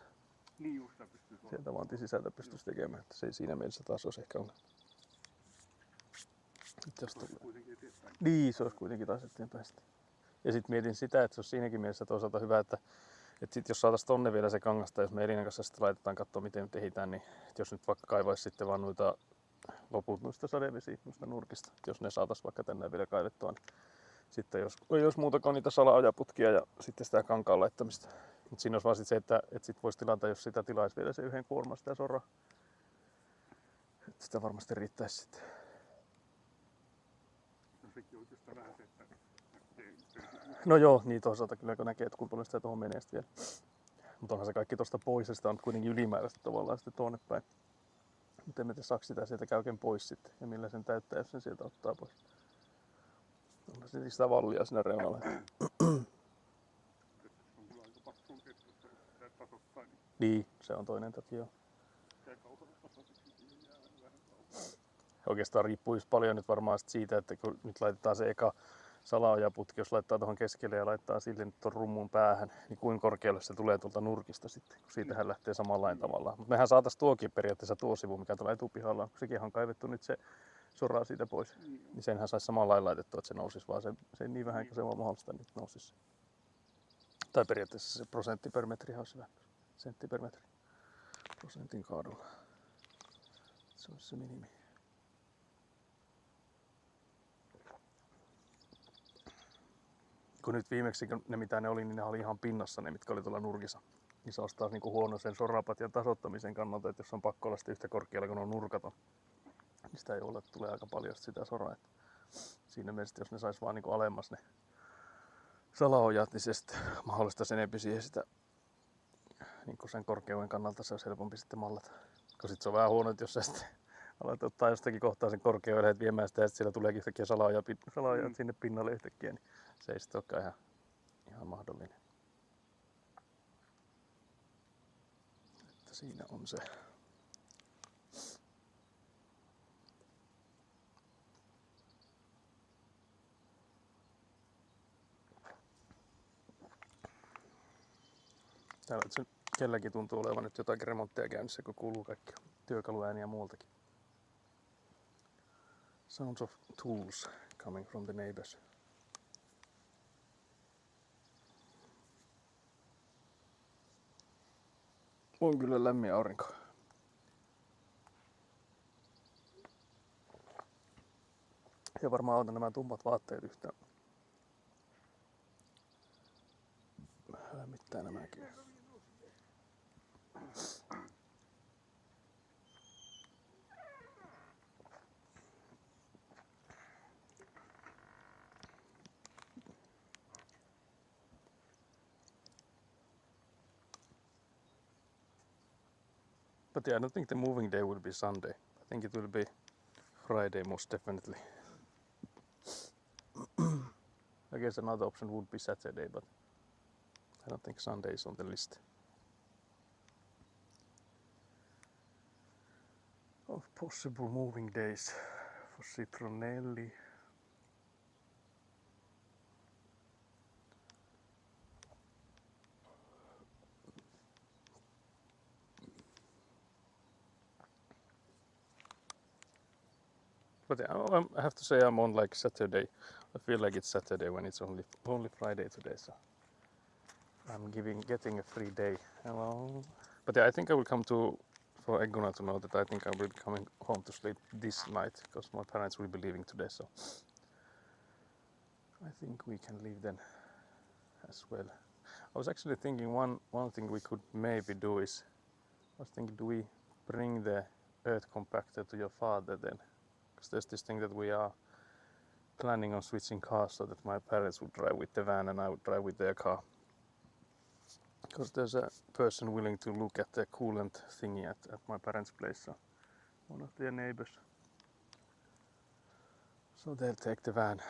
Speaker 2: Niin just sitä pystyy tuolla.
Speaker 1: Sieltä vantin sisältä pystyisi tekemään, että se ei siinä mielessä taas olisi ehkä ongelma. Niin, se olisi kuitenkin taas eteenpäin sitten. Ja sitten mietin sitä, että se olisi siinäkin mielessä toisaalta hyvä, että sit jos saataisiin tonne vielä se kangasta, jos me Elinan kanssa sitten laitetaan katsoa miten nyt ehitään, niin jos nyt vaikka kaivaisi sitten vaan noita loput noista sadevesiä, noista nurkista, jos ne saataisiin vaikka tänne vielä kaivettua, niin sitten jos muutakaan niitä salaojaputkia ja sitten sitä kankaan laittamista. Mutta siinä olisi vaan sit se, että sit voisi tilata, jos sitä tilaisi vielä se yhden kuorman sitä soraa. Sitä varmasti riittäisi sitten.
Speaker 2: No sekin on oikeastaan vähän se, että
Speaker 1: No joo, niin toisaalta kyllä kun näkee, että kuinka paljon sitä tuohon menee sitten vielä. Mutta onhan se kaikki tuosta pois ja sitä on kuitenkin ylimääräistä tavallaan sitten tuonne päin. Mutta emme tiedä, saako sitä sieltä oikein pois sitten ja millä sen täyttää, jos sen sieltä ottaa pois. Onko se sitä vallia siinä reunalla?
Speaker 2: on kyllä aika paksu on kettu, että sitä tasoittaa.
Speaker 1: Niin, se on toinen toki joo. Oikeastaan riippuu just paljon nyt varmaan siitä, että kun nyt laitetaan se eka salaojaputki, jos laittaa tuohon keskelle ja laittaa sille nyt tuon rummun päähän, niin kuinka korkealle se tulee tuolta nurkista sitten, kun siitähän lähtee samanlain tavallaan. Mutta mehän saataisiin tuokin periaatteessa tuo sivu, mikä tulee etupihalla, kun sekin on kaivettu nyt se soraa siitä pois. Niin senhän saisi samanlain laitettua, että se nousisi, vaan se niin vähän kuin se on mahdollista, niin nousisi. Tai periaatteessa se prosentti per metri olisi hyvä. Sentti per metri. Prosentin kaadulla. Se olisi se minimi. Kun nyt viimeksi ne mitä ne oli, niin ne oli ihan pinnassa ne, mitkä oli tuolla nurkissa. Niin se olisi taas niin kuin huono sen sorapatjan tasoittamisen kannalta, että jos on pakko olla yhtä korkealla kun on nurkaton, niin sitä ei ole, että tulee aika paljon sitä soraa. Että siinä mielessä, jos ne sais vaan niin kuin alemmas ne salaojat, niin se sitten mahdollistaisi enemmän siihen sitä niin kuin sen korkeuden kannalta se olisi helpompi sitten mallata. Kun sitten se on vähän huono, että jos sä sitten Alat ottaa jostakin kohtaa sen korkeuden, lähdet viemään sitä, ja siellä tuleekin yhtäkkiä salaojat sinne pinnalle yhtäkkiä, niin se ei sitten olekaan ihan mahdollinen. Että siinä on se. Täällä se kelläkin tuntuu olevan nyt jotakin remontteja käynnissä, kun kuuluu kaikki työkaluääniä muultakin. Sounds of tools coming from the neighbors. On kyllä lämmin aurinko. Ja varmaan auta nämä tummat vaatteet yhtään. Lämmittää nämäkin. But yeah, I don't think the moving day will be Sunday. I think it will be Friday most definitely. I guess another option would be Saturday, but I don't think Sunday is on the list of possible moving days for Citronelli. But yeah, I have to say I'm on like Saturday. I feel like it's Saturday when it's only Friday today, so I'm getting a free day. Hello. But yeah, I think I will come for Egguna to know that I think I will be coming home to sleep this night because my parents will be leaving today, so I think we can leave then as well. I was actually thinking one thing we could maybe do is, I was thinking, do we bring the earth compactor to your father then? Because there's this thing that we are planning on switching cars so that my parents would drive with the van and I would drive with their car. Because there's a person willing to look at the coolant thingy at my parents' place, so one of their neighbors. So they'll take the van.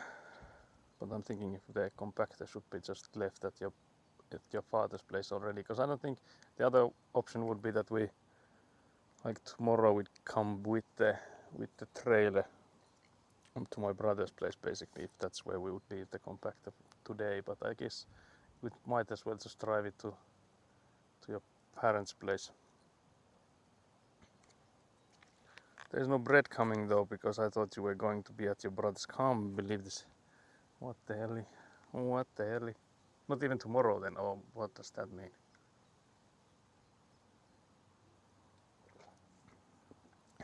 Speaker 1: But I'm thinking if the compactor should be just left at your father's place already, because I don't think the other option would be that we, like tomorrow, we'd come with the trailer to my brother's place, basically, if that's where we would leave the compactor today. But I guess we might as well just drive it to your parents' place. There's no bread coming though, because I thought you were going to be at your brother's. Can't believe this. What the hell? What the hell? Not even tomorrow then. Oh, what does that mean?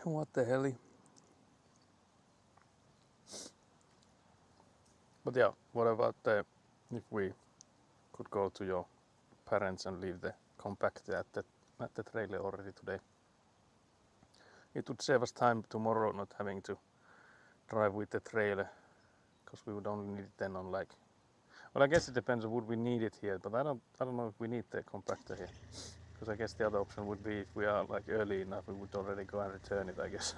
Speaker 1: What the hell? But yeah, what about if we could go to your parents and leave the compactor at the trailer already today? It would save us time tomorrow not having to drive with the trailer, because we would only need it then on like, well, I guess it depends on would we need it here, but I don't know if we need the compactor here, because I guess the other option would be if we are like early enough we would already go and return it, I guess.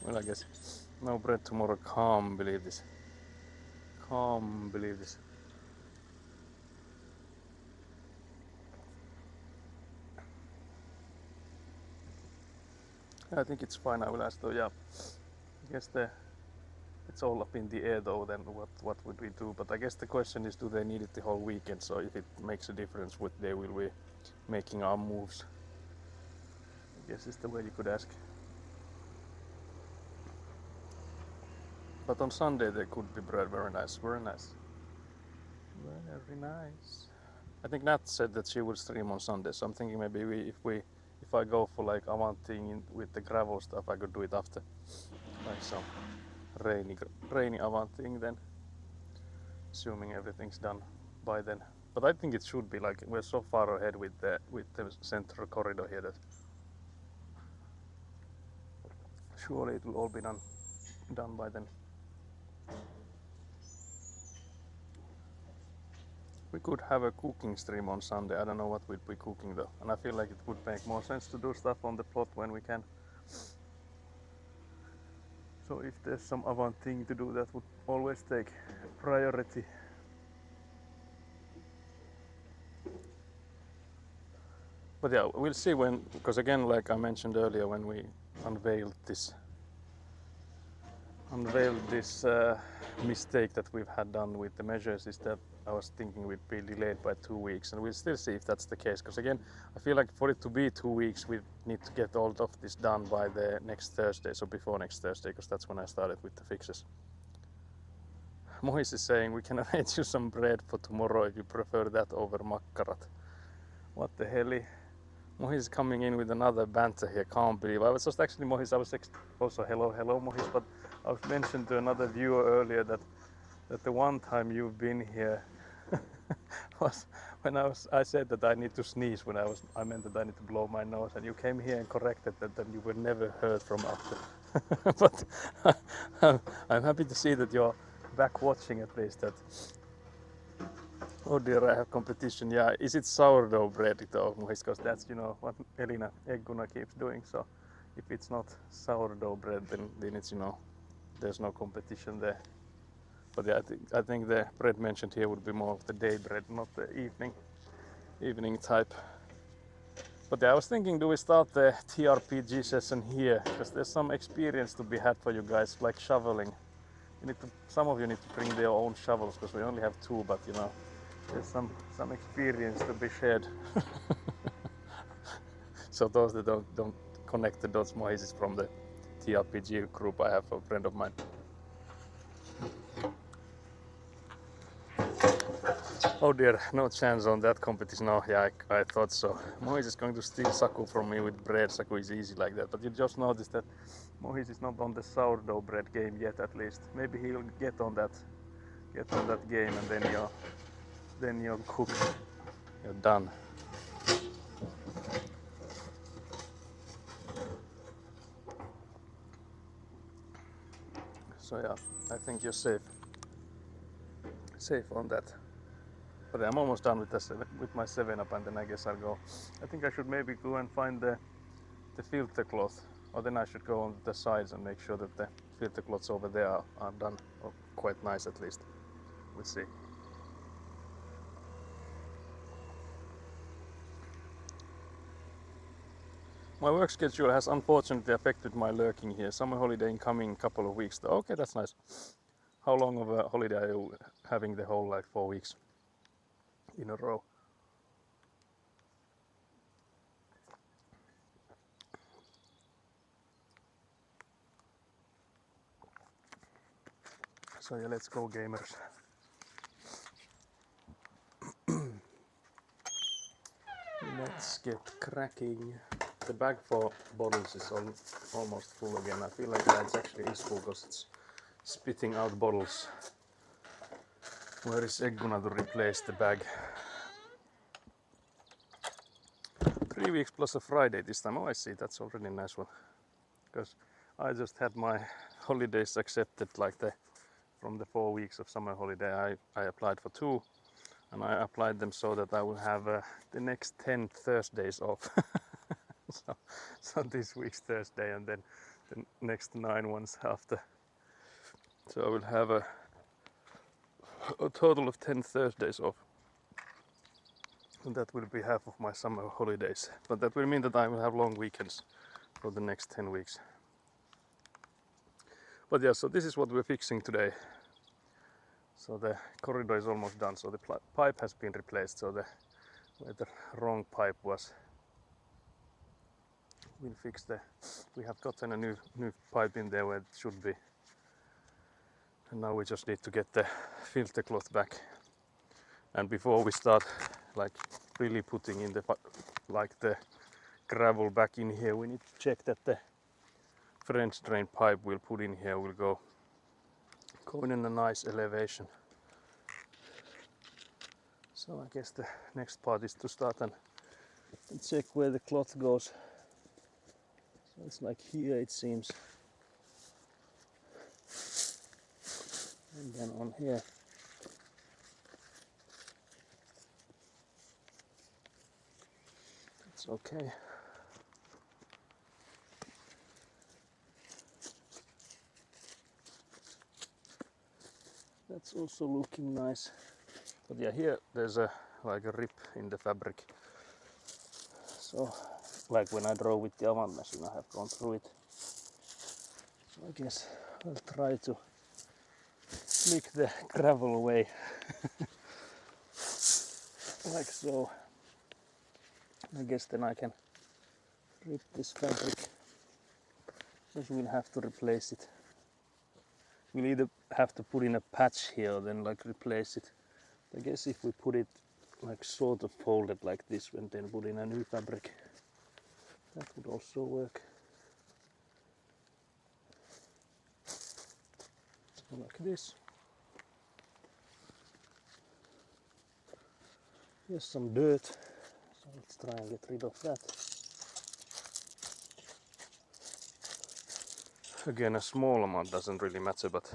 Speaker 1: Well, I guess no bread tomorrow. Can't believe this. Can't believe this. I think it's fine. I will ask though. Yeah, I guess it's all up in the air though. Then what would we do? But I guess the question is, do they need it the whole weekend? So if it makes a difference, what day will we making our moves? I guess it's the way you could ask. But on Sunday there could be bread. Very nice. Very nice. Very nice. I think Nat said that she will stream on Sunday, so I'm thinking maybe if I go for like Avanting with the gravel stuff, I could do it after like some rainy Avanting then, assuming everything's done by then. But I think it should be, like, we're so far ahead with the central corridor here that surely it will all be done by then. We could have a cooking stream on Sunday. I don't know what we'd be cooking though, and I feel like it would make more sense to do stuff on the plot when we can. So if there's some avant thing to do, that would always take priority. But yeah, we'll see when, because again, like I mentioned earlier, when we unveiled this mistake that we've had done with the measures, is that I was thinking we'd be delayed by 2 weeks, and we'll still see if that's the case. Because again, I feel like for it to be 2 weeks, we need to get all of this done by the next Thursday, so before next Thursday, because that's when I started with the fixes. Mois is saying we can arrange you some bread for tomorrow if you prefer that over makkarat. What the hell? Mohis is coming in with another banter here, can't believe. I was just actually, Mohis, I was also hello Mohis, but I was mentioned to another viewer earlier that the one time you've been here was when I said that I need to sneeze when I meant that I need to blow my nose, and you came here and corrected that you were never heard from after. But I'm happy to see that you're back watching at least. That oh dear, I have competition. Yeah, is it sourdough bread though, because that's what Elina Egguna keeps doing. So if it's not sourdough bread, then it's there's no competition there. But yeah, I think the bread mentioned here would be more of the day bread, not the evening type. But yeah, I was thinking, do we start the TRPG session here? Because there's some experience to be had for you guys, like shoveling. Some of you need to bring their own shovels, because we only have 2, but there's some experience to be shared. So those that don't connect the dots, Mohis is from the TRPG group I have, a friend of mine. Oh dear, no chance on that competition. Oh yeah, I thought so. Mohis is going to steal Saku from me with bread. Saku is easy like that, but you just noticed that Mohis is not on the sourdough bread game yet, at least. Maybe he'll get on that game, and then you're cooked. You're done. So yeah, I think you're safe on that. But I'm almost done with my 7-Up, and then I guess I'll go. I think I should maybe go and find the filter cloth, or then I should go on the sides and make sure that the filter cloths over there are done, or quite nice at least. We'll see. My work schedule has unfortunately affected my lurking here. Summer holiday in coming couple of weeks. Okay, that's nice. How long of a holiday are you having? The whole 4 weeks in a row? So yeah, let's go, gamers. Let's get cracking. The bag for bottles is almost full again. I feel like that actually is full because it's spitting out bottles. Where is Egguna to replace the bag? 3 weeks plus a Friday this time. Oh, I see. That's already a nice one. Because I just had my holidays accepted, from the 4 weeks of summer holiday. I applied for 2, and I applied them so that I will have the next 10 Thursdays off. so this week's Thursday, and then the next 9 ones after. So I will have a total of 10 Thursdays off. And that will be half of my summer holidays. But that will mean that I will have long weekends for the next 10 weeks. But yeah, so this is what we're fixing today. So the corridor is almost done. So the pipe has been replaced. So where the wrong pipe was, we'll fix we have gotten a new pipe in there where it should be. And now we just need to get the filter cloth back. And before we start really putting in the gravel back in here, we need to check that the French drain pipe we'll put in here will go in a nice elevation. So I guess the next part is to start and check where the cloth goes. So it's like here, it seems. And then on here. It's okay. That's also looking nice. But yeah, here there's a rip in the fabric. So like when I draw with the avant machine, I have gone through it. So I guess I'll try to flick the gravel away like so. I guess then I can rip this fabric, because we'll have to replace it. We'll either have to put in a patch here or then like replace it. I guess if we put it like sort of folded like this and then put in a new fabric, that would also work. So like this. Here's some dirt, so let's try and get rid of that. Again, a small amount doesn't really matter, but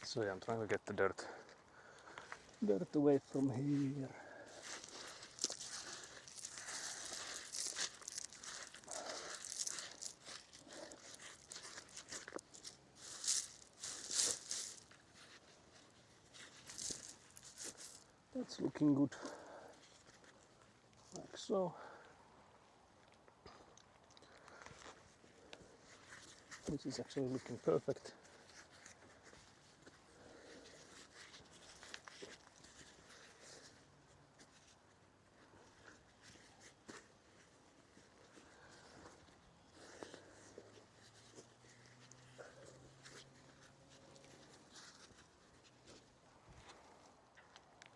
Speaker 1: so yeah, I'm trying to get the dirt away from here. That's looking good, like so. This is actually looking perfect.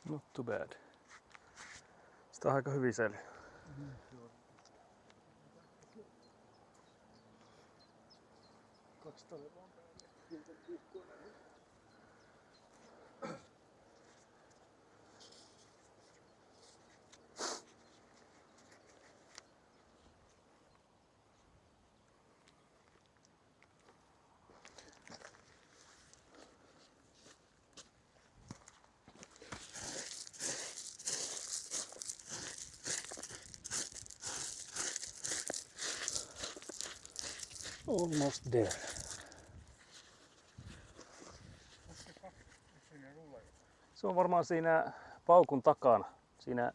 Speaker 1: Not too bad. Sitä on aika hyvin säilyy. Almost there. Se on varmaan siinä paukun takana. Siinä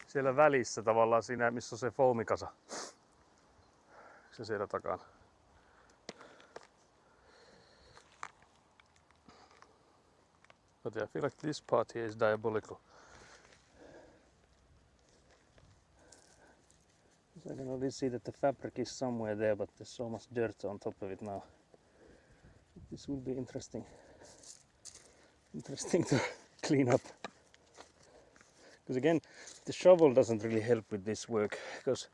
Speaker 1: siellä välissä tavallaan siinä, missä on se foamikasa. Se siellä takana. But yeah, I feel like this part here is diabolical. I can already see that the fabric is somewhere there, but there's so much dirt on top of it now. This will be interesting to clean up. Because again, the shovel doesn't really help with this work, because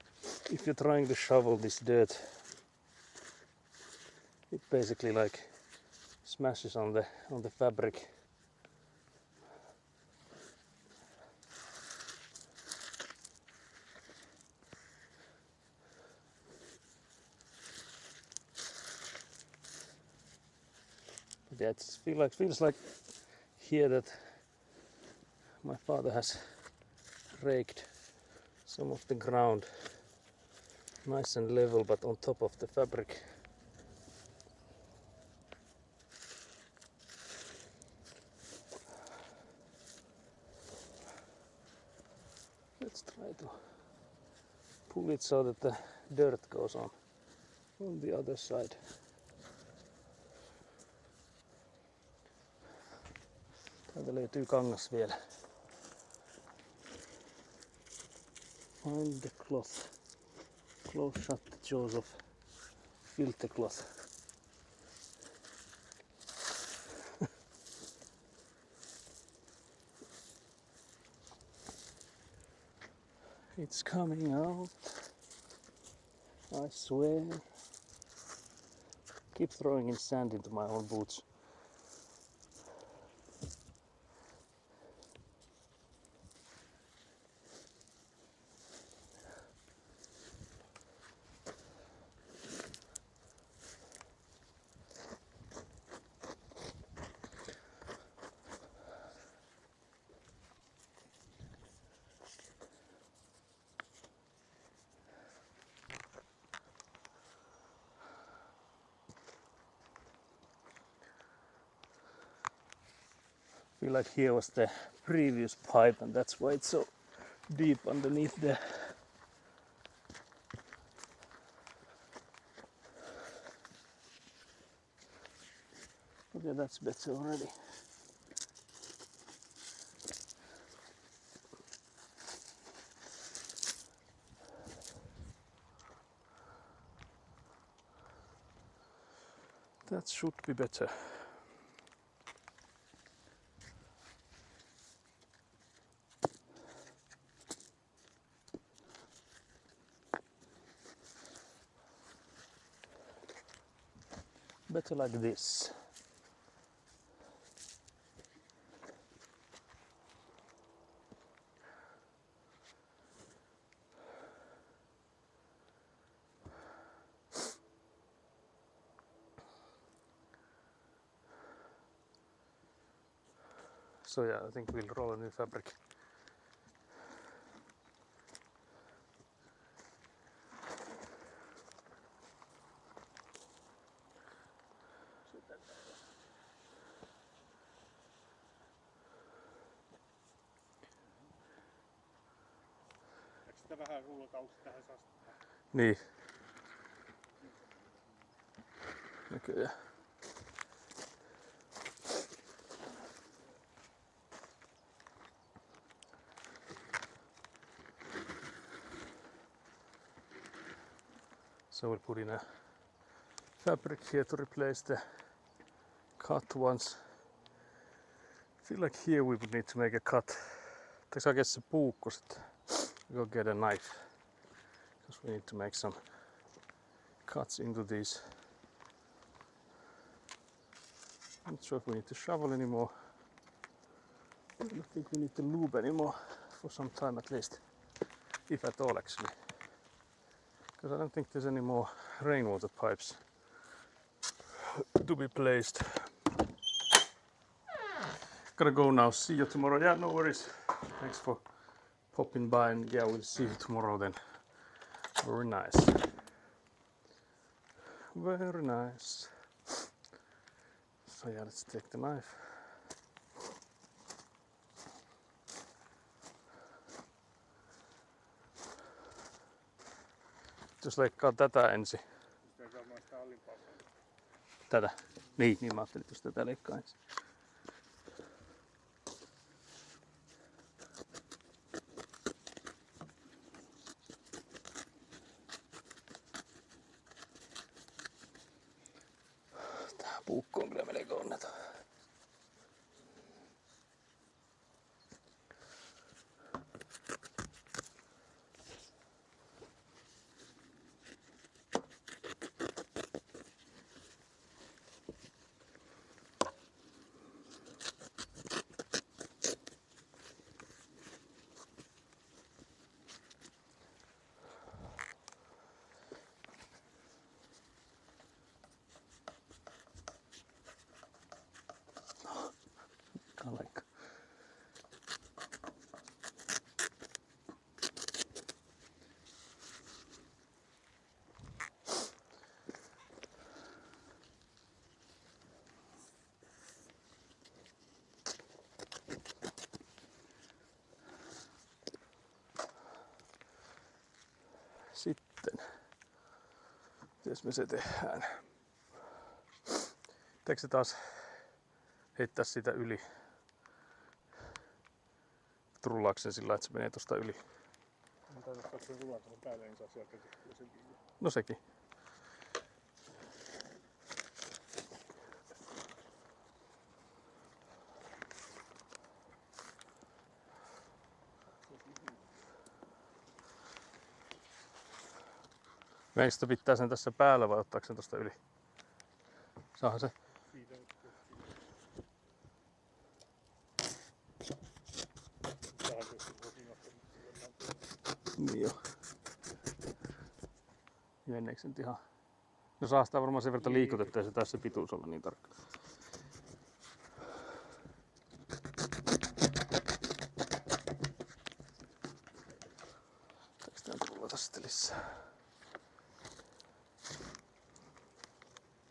Speaker 1: if you're trying to shovel this dirt, it basically like smashes on the fabric. But yeah, it feels like here that my father has raked some of the ground nice and level, but on top of the fabric. Let's try to pull it so that the dirt goes on the other side. Täältä löytyy kangas vielä. Find the cloth. Close shut the jaws of filter cloth. It's coming out. I swear. Keep throwing in sand into my own boots. I feel like here was the previous pipe and that's why it's so deep underneath there. Okay, that's better already. That should be better. Better like this. So yeah, I think we'll roll a new fabric.
Speaker 2: Sitä vähän rullakausi tähän saastaa.
Speaker 1: Niin. Näköjään. So we'll put in a fabric here to replace the cut ones. I feel like here we would need to make a cut. Takes I guess a puukko sit. Go get a knife. Because we need to make some cuts into these. I'm not sure if we need to shovel anymore. I don't think we need to lube anymore for some time at least. If at all actually. Because I don't think there's any more rainwater pipes to be placed. Gotta go now. See you tomorrow. Yeah, no worries. Thanks for popping by and yeah, we'll see you tomorrow then. Very nice. Very nice. So yeah, let's take the knife. Jos leikkaa tätä ensin. Tätä? Niin mä ajattelin, että jos tätä leikkaa ensin. Tää puukko on kyllä melko onneton. I like. Sitten, mites me se tehdään? Pitääkö se taas heittää sitä yli? Trullaako sen sillä, että se menee tosta yli?
Speaker 2: Tai nostaa sen rullaton päälle, niin saa sieltä tehtyä sen kiinni.
Speaker 1: No sekin. Meistä pitää sen tässä päällä vai ottaako sen tosta yli? Saahan se.
Speaker 2: Siitä
Speaker 1: Niin jo. Menneekö se nyt ihan? No saa sitä varmaan sen verran liikutettua ja se taisi se pituus olla niin tarkka. Pitääkö tää tullata sitten lisää?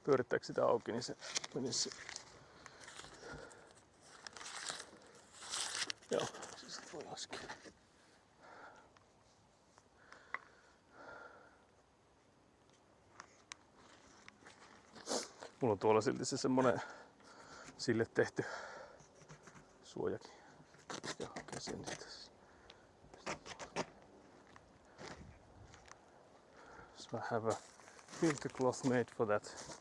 Speaker 1: Pyörittääkö sitä auki, niin se menisi. Joo, se sitten voi laskea. Mulla on tuolla silti se semmonen sille tehty suojakin. Ja hakee sen nyt tässä. So I have a filter cloth made for that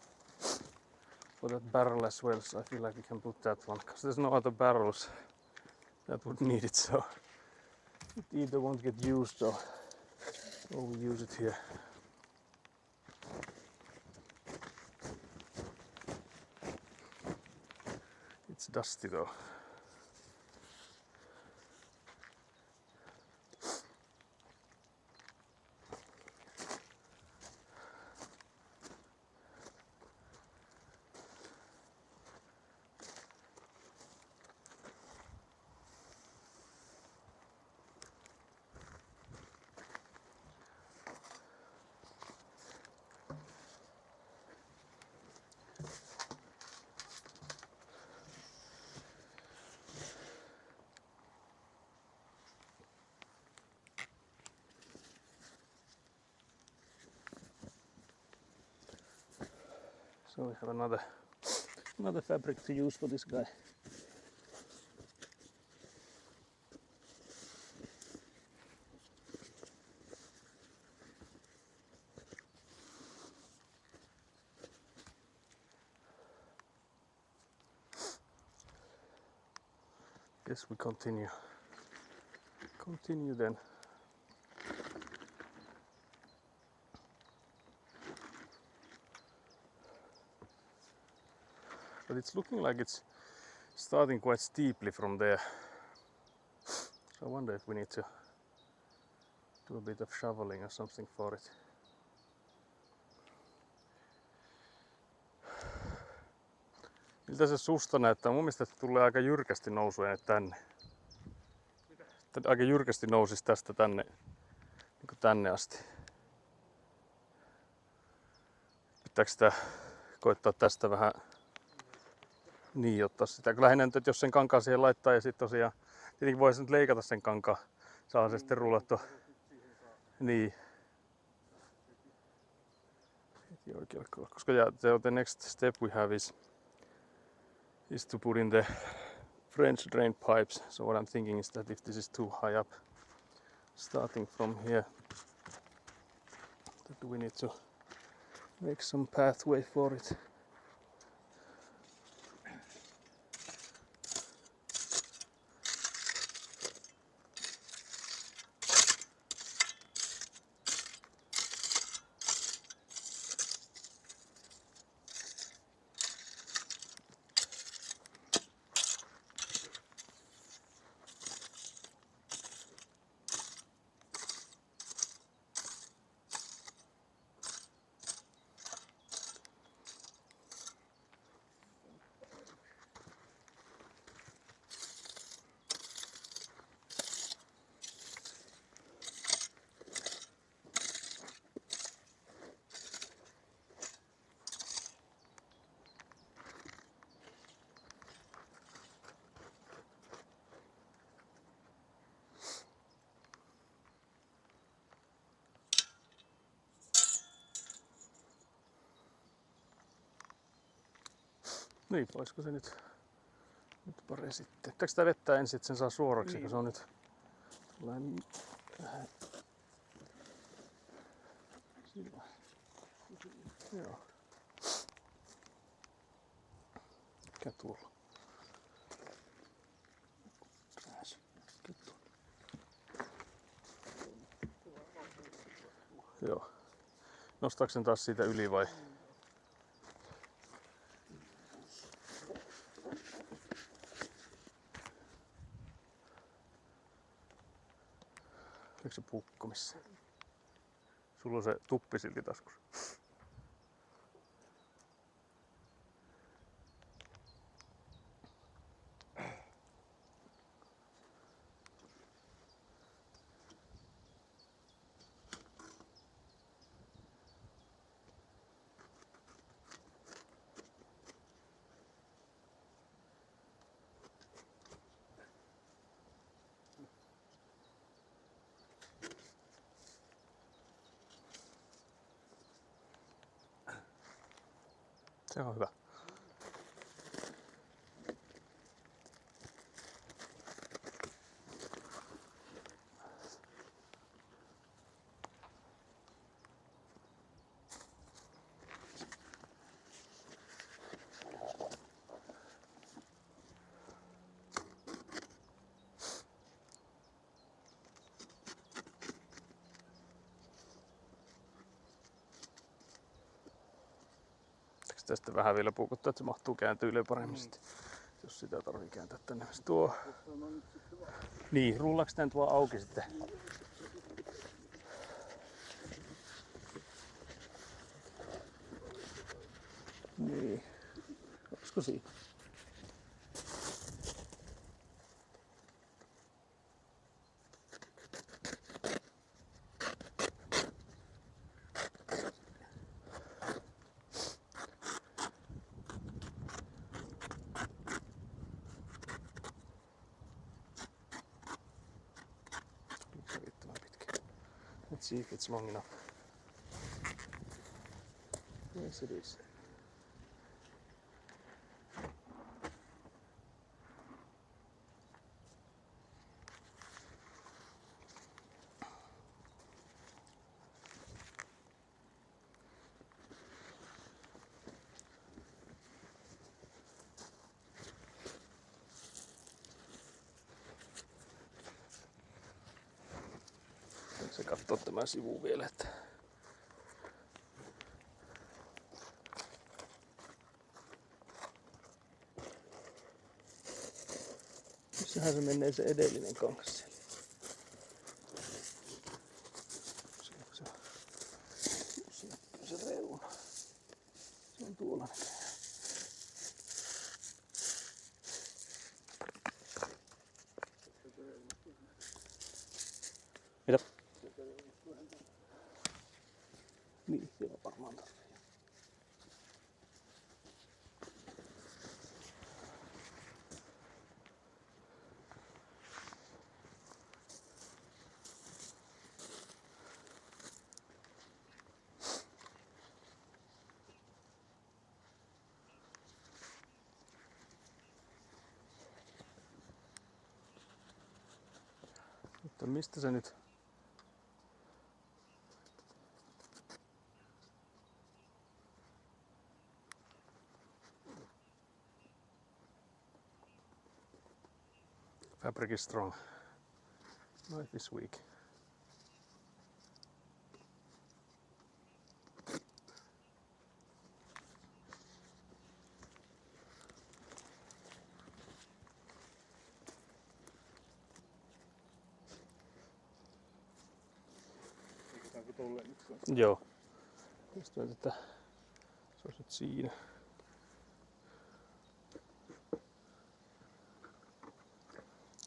Speaker 1: barrel as well, so I feel like we can put that one, because there's no other barrels that would need it, so it either won't get used or we use it here. It's dusty though. So we have another fabric to use for this guy. Guess we continue then. But it's looking like it's starting quite steeply from there. So I wonder if we need to do a bit of shoveling or something for it. Miltä se susta näyttää? Mun mielestä tulee aika jyrkästi nousua tänne. Aika jyrkästi nousisi tästä tänne, niin kuin tänne asti. Pitääkö sitä koittaa tästä vähän niin ottaa sitä? Lähinnä nyt, että jos sen kankaan siihen laittaa ja sitten tosiaan tietenkin voisi nyt leikata sen kankaan. Saa se sitten rullattua. Niin. Koska the next step we have is to put in the French drain pipes. So what I'm thinking is that if this is too high up, starting from here, that we need to make some pathway for it. Niin, olisiko se nyt pari sitten. Pitääkö sitä vettä ensin, että sen saa suoraksi, kun se on nyt Joo. Mikä tuolla? Joo. Nostaako sen taas siitä yli vai? Oliko se pukko missä? Sulla on se tuppi silti taskussa. Se on hyvä. Tästä vähän vielä puukuttaa, että se mahtuu kääntyille paremmin sitten, jos sitä tarvii kääntää tänne. Tuo... Niin, rullaaks tän tuo auki sitten? Niin. Olisiko siinä? Let's see if it's long enough. Yes, it is. Se katsoo tämä sivu vielä, että missähän se menee se edellinen kangas siellä. Se reuna. Se on tuolla näköjään. Mitä? Niin, siellä varmaan tarvii. Mutta mistä se nyt? Fabric is strong. Life is weak.
Speaker 2: Saanko tolleen nyt?
Speaker 1: Joo. Just että se olisi nyt siinä.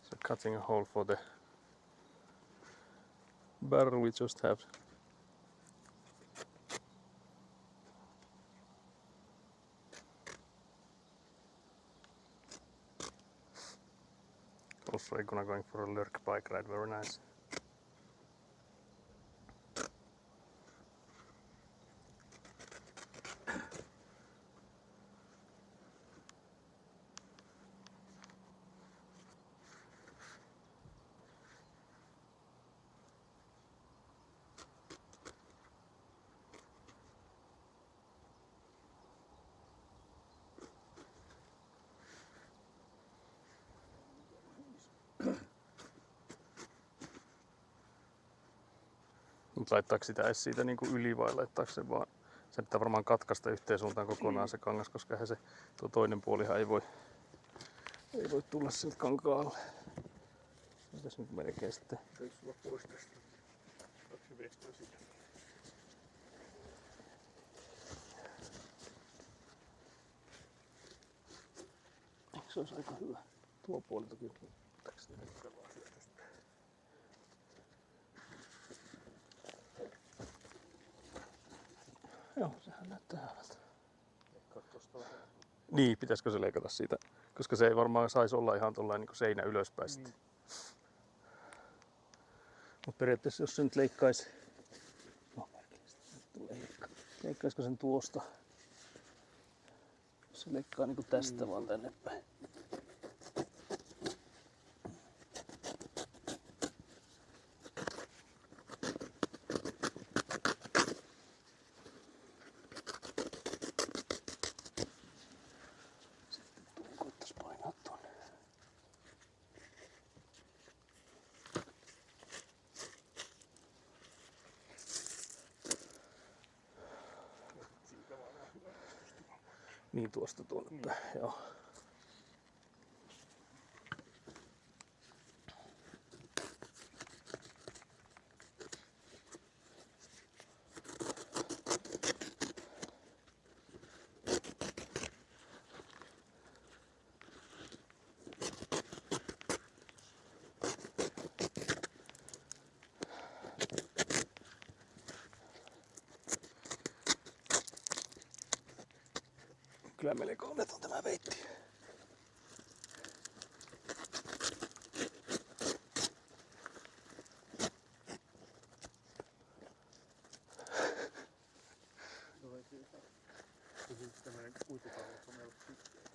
Speaker 1: So cutting a hole for the barrel we just have. Also I'm gonna going for a lurk bike ride, very nice. että laittaako sitä edes siitä niinku yli vai laittaako se vaan. Se pitää varmaan katkaista yhteen suuntaan kokonaan se kangas, koska eihän se tuo toinen puolihan ei voi tulla siltä kankaalle. Mitäs nyt melkein sitten?
Speaker 2: Eikö sulla pois tästä? Onko se vestoa siitä?
Speaker 1: Eikö se olisi aika hyvä? Tuo puoli toki. Joo, sehän näyttää hyvältä. Niin, pitäisikö se leikata siitä? Koska se ei varmaan saisi olla ihan tollain niin seinä ylöspäin sitten. Mutta periaatteessa jos se nyt leikkaisi... No, leikkaisiko sen tuosta? Jos se leikkaa niin tästä vaan tänne päin. Niin tuosta tuonne päin, joo. Kyllä melko onneton tämä veitti.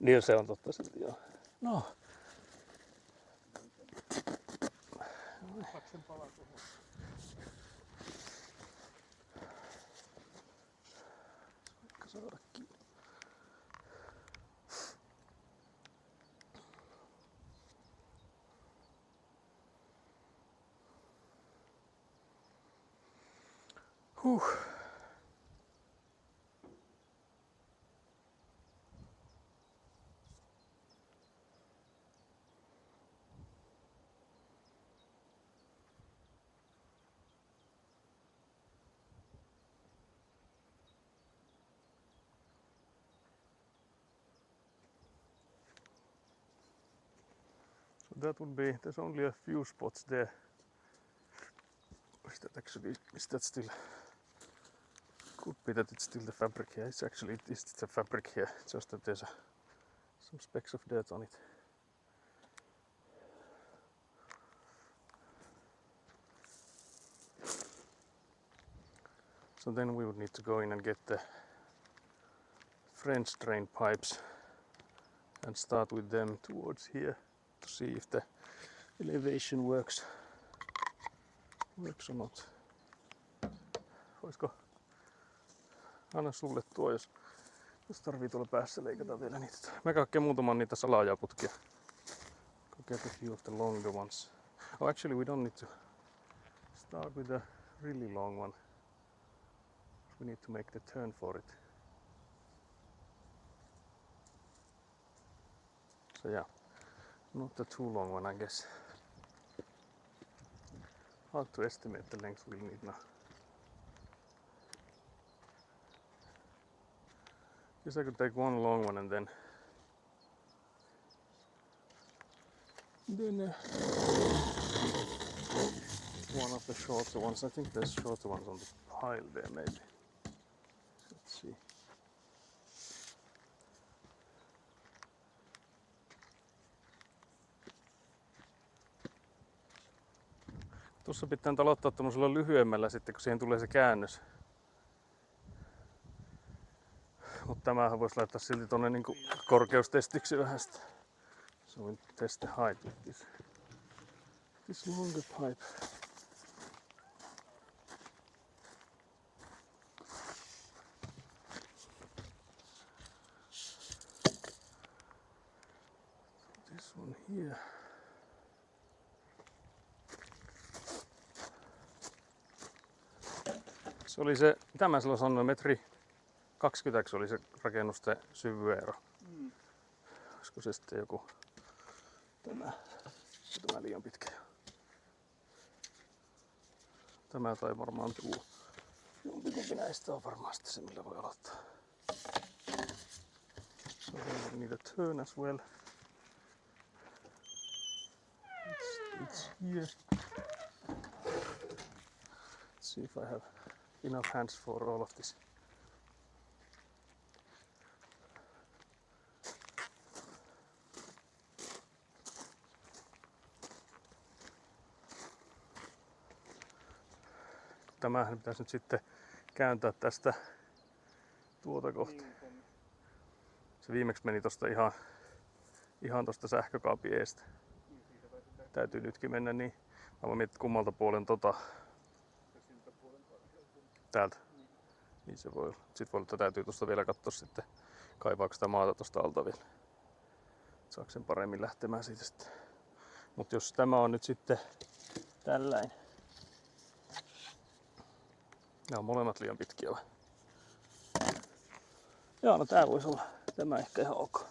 Speaker 1: Niin se on totta silti, joo. No.
Speaker 2: Sen palan tuohon.
Speaker 1: Saada kiinni. So that would be, there's only a few spots there. Is that actually, is that still, could be that it's still the fabric here. It's actually, it is the fabric here, just that there's some specks of dirt on it. So then we would need to go in and get the French drain pipes and start with them towards here to see if the elevation works or not. Voisiko anna sulle tuo, jos tarvii tuolla päässä leikata vielä niitä. Mä kaikkea muutaman niitä salajaputkia. Go get a few of the longer ones. Oh, actually we don't need to start with a really long one. We need to make the turn for it. So yeah, not a too long one, I guess. Hard to estimate the length we'll need now. Guess I could take one long one and then one of the shorter ones. I think there's shorter ones on the pile there maybe. Let's see. Tuossa pitää aloittaa tämmöisellä lyhyemmällä sitten, kun siihen tulee se käännös. Mutta tämähän voisi laittaa silti tonne niinku korkeustestiksi vähän sitä. So we'll test the height with this longer pipe. This one here. Se oli se, mitä mä silloin sanoin, metri 20 oli se rakennusten syvyero. Olisiko se sitten joku tämä liian pitkä? Tämä tai varmaan tuo. Jompikumpi näistä on varmaan sitten se, millä voi aloittaa. So we need a turn as well. It's here. Let's see if I have enough hands for all of this. Tämähän pitäisi nyt sitten kääntää tästä tuota kohti. Se viimeksi meni tosta ihan tosta sähkökaapin eestä. Täytyy nytkin mennä niin. Mä voin miettiä kummalta puolen täältä. Niin se voi olla. Sitten voi olla, että täytyy tuosta vielä katsoa sitten, kaivaako sitä maata tuosta alta vielä. Saako sen paremmin lähtemään siitä sitten. Mutta jos tämä on nyt sitten tällainen. Nämä on molemmat liian pitkiä vai? Joo, no tää voisi olla. Tämä ehkä ihan ok.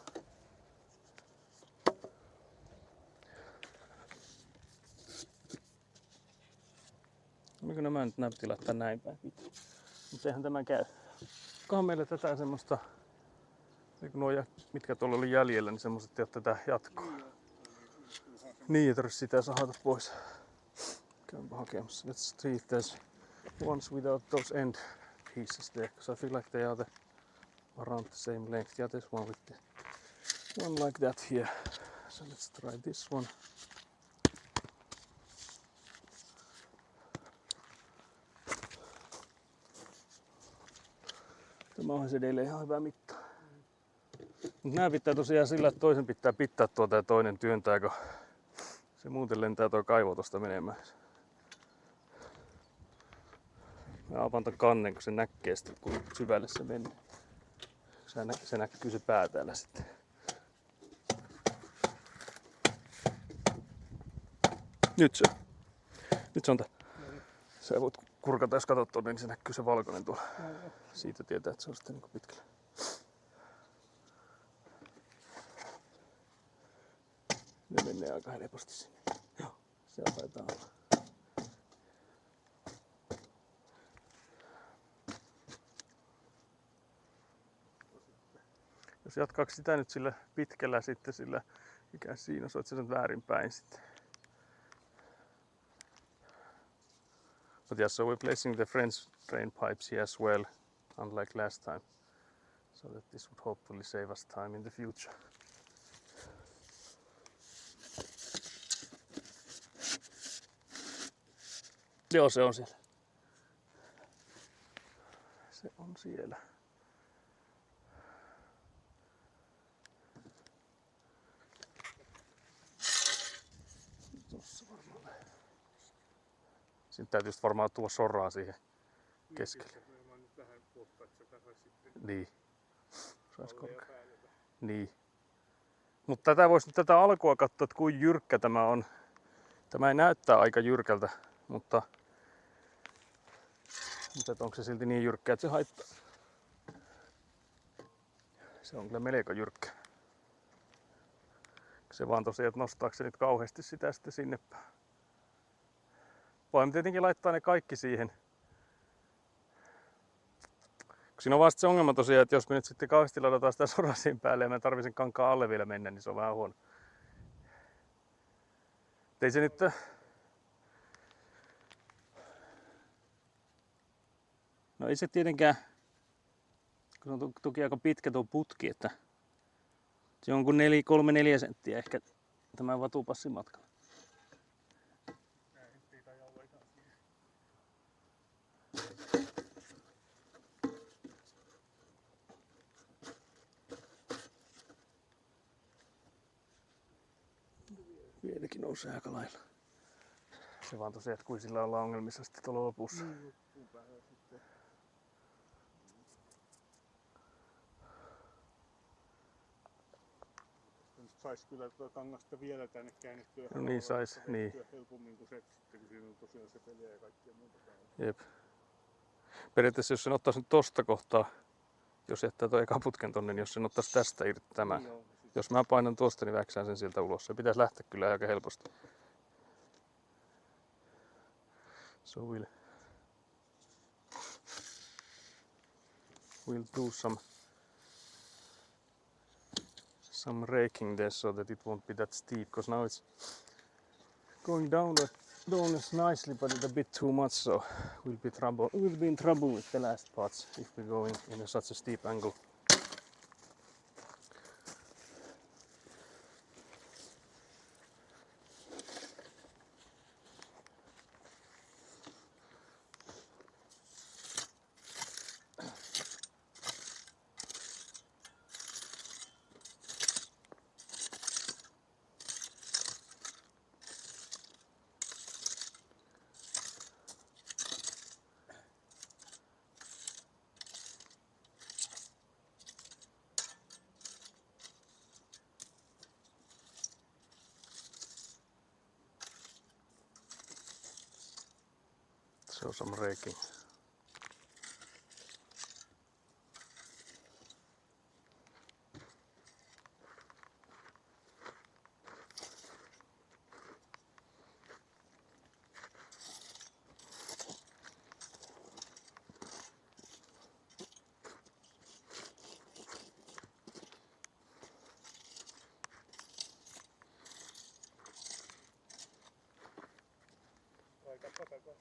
Speaker 1: Oliko nämä nyt näytti laittaa näin päin? Mutta eihän tämä käy. Onkohan meillä tätä semmoista, nuo mitkä tuolla oli jäljellä, niin semmoiset, että tätä jatkoa. Niin, ei tarvitse sitä sahata pois. Käympä hakemassa. Let's see if there's ones without those end pieces there, because I feel like they are around the same length. Yeah, there's one with one like that here. So let's try this one. Tämä on se edelleen ihan hyvä mitta. Mut nää pitää tosiaan sillä, että toisen pitää pitää tuota ja toinen työntää, kun se muuten lentää tuo kaivo tosta menemään. Mä avaan ton kannen, kun se näkee sitten, kun syvälle se menee. Se näkyy se pää täällä sitten. Nyt se on tää. Sä voit kurkata, jos katsot tuonne, niin se näkyy se valkoinen tuolla. Siitä tietää, että se on sitten niin pitkällä. Ne menee aika helposti sinne. Joo, siellä taitaa olla. Jos jatkaako sitä nyt sillä pitkällä sitten sillä, mikä siinä on, että se on väärinpäin sitten. But yeah, so we're placing the French drain pipes here as well, unlike last time, so that this would hopefully save us time in the future. Joo, se on siellä. Se on siellä. Tuossa varmaan. Siinä täytyy varmaan tulla sorraa siihen keskelle. Niin. Niin. Mutta tätä voisi nyt tätä alkua katsoa, että kuinka jyrkkä tämä on. Tämä ei näyttää aika jyrkältä, mutta onko se silti niin jyrkkä, että se haittaa? Se on kyllä melko jyrkkä. Se vaan tosiaan, että nostaako se nyt kauheasti sitä sitten sinne päin. Voimme tietenkin laittaa ne kaikki siihen. Siinä on vasta se ongelma tosiaan, että jos me nyt sitten kauheasti ladataan sitä soraa siinä päälle ja mä tarvitsen kankaan alle vielä mennä, niin se on vähän huono. Ei se nyt... No ei se tietenkään, kun se on toki aika pitkä tuo putki, että se on kuin 3-4 senttiä ehkä tämän vatupassin matkalla. Vieläkin nousee aika lailla. Se vaan tosiaan, että kuin sillä ollaan ongelmissa sitten tuolla lopussa.
Speaker 2: Saisi kyllä tuota kangasta vielä tänne käännettyä.
Speaker 1: No niin sais, niin.
Speaker 2: Helpommin kuin se, kun siinä on tosiaan se peliä ja kaikkia muuta päällä.
Speaker 1: Jep. periaatteessa jos sen ottaisi nyt tosta kohtaa, jos jättää tuo eka putken tonne, niin jos sen ottaisi tästä irti tämän.
Speaker 2: Niin on, siis
Speaker 1: Jos mä painan tuosta, niin väksään sen sieltä ulos. Se pitäisi lähteä kyllä aika helposti. So we'll do some raking there so that it won't be that steep, because now it's going down as nicely, but it's a bit too much, so we'll be in trouble with the last parts if we go in such a steep angle. So some raking.
Speaker 2: aika takaisin.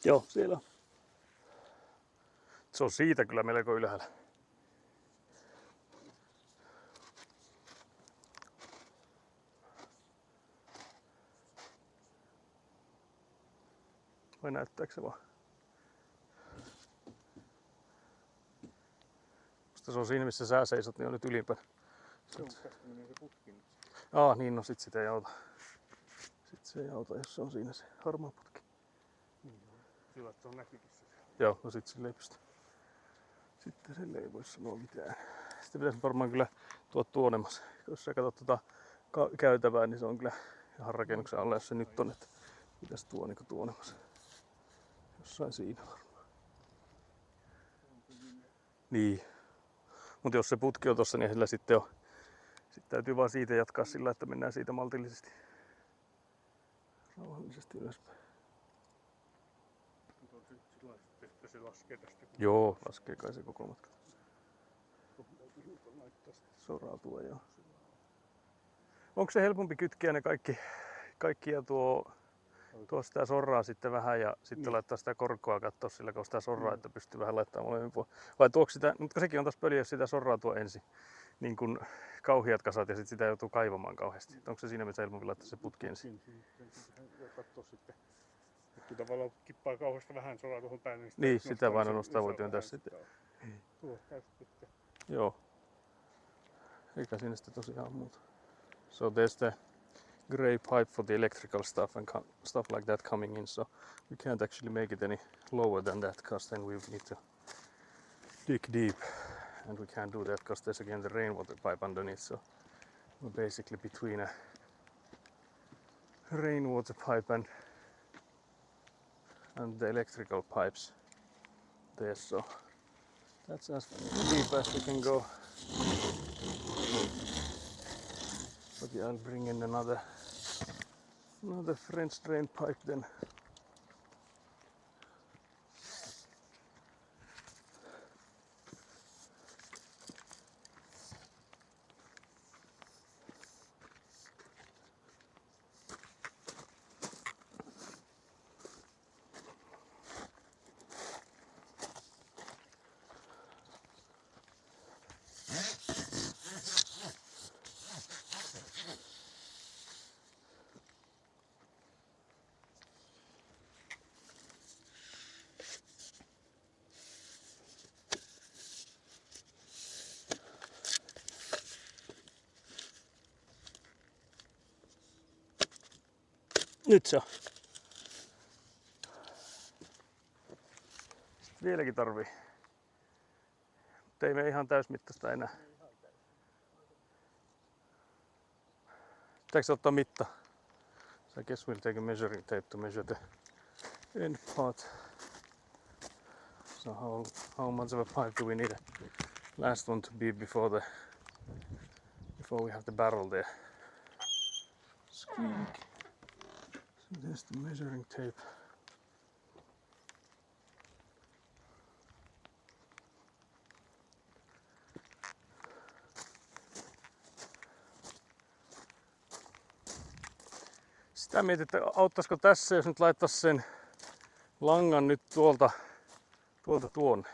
Speaker 1: Joo, siellä on. Se on siitä kyllä melko ylhäällä. Vai näyttääkö se vaan? Musta se on siinä missä sä seisot, niin on nyt ylimpänä.
Speaker 2: Se on tästä menee se putki nyt.
Speaker 1: Niin no sit sitä ei auta. Sit se ei auta, jos se on siinä se harmaa putki.
Speaker 2: Niin on. Sillä että se on näkyvissä.
Speaker 1: Joo, no sit sille ei pysty. Sitten sille ei voi sanoa mitään. Sitten pitäisi varmaan kyllä tuonemmas. Jos sä katsot tota käytävää, niin se on kyllä ihan rakennuksen alla, jos se nyt on, että pitäisi tuonemmas. Jossain siinä varmaan. Niin. Mutta jos se putki on tossa, niin sillä sitten on. Sitten täytyy vaan siitä jatkaa sillä, että mennään siitä maltillisesti. Rauhallisesti ylöspäin.
Speaker 2: Mutta on se sillä että se laskee tästä.
Speaker 1: Joo, laskee kai se koko matka.
Speaker 2: Täytyy hiukan laittaa sitä.
Speaker 1: Sorautua, joo. Onko se helpompi kytkeä ne kaikki ja tuo sitä sorraa sitten vähän ja sitten
Speaker 2: Niin.
Speaker 1: laittaa sitä korkoa katsoa sillä, kun sitä sorraa, että pystyy vähän laittamaan molemmin puolin. Vai tuoksi sitä, mutta sekin on taas pöliä, jos sitä sorraa tuo ensin. Niin kuin kauheat kasat ja sitten sitä joutuu kaivamaan kauheasti. Onko se siinä mielessä helpompi laittaa se putki ensin?
Speaker 2: Ja katsoa sitten. Että kun tavallaan kippaa kauheasti vähän soraa tuohon päälle,
Speaker 1: Niin, sitä vain nostaa, voi työntää sitten.
Speaker 2: Tuo täysin pitkä.
Speaker 1: Joo. Eikä siinä sitten tosiaan muuta. So there's the grey pipe for the electrical stuff and stuff like that coming in, so we can't actually make it any lower than that, because then we need to dig deep, and we can't do that because there's again the rainwater pipe underneath, so we're basically between a rainwater pipe and the electrical pipes there, so that's as deep as we can go. But yeah, I'll bring in another French drain pipe then. Nyt se on. Sitten vieläkin tarvii. Mutta ei me ihan täysmittaista enää. Pitääkö ottaa mitta? So I guess we'll take a measuring tape to measure the end part. So how much of a pipe do we need a last one to be before we have the barrel there? Squeak. So there's the measuring tape. Sitä mietin, että auttaisiko tässä, jos nyt laittaisi sen langan nyt tuolta tuonne.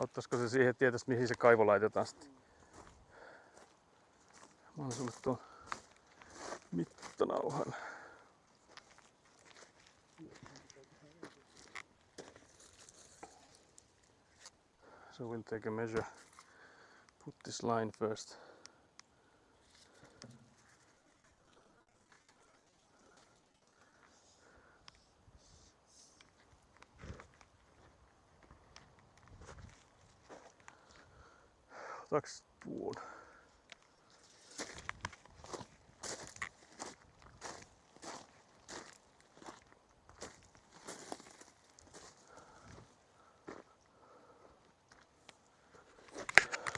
Speaker 1: Auttaisiko se siihen, että tietäisi mihin se kaivo laitetaan sitten. Mä annan sulle tuon mittanauhan. So we'll take a measure. Put this line first. Otaks tuon?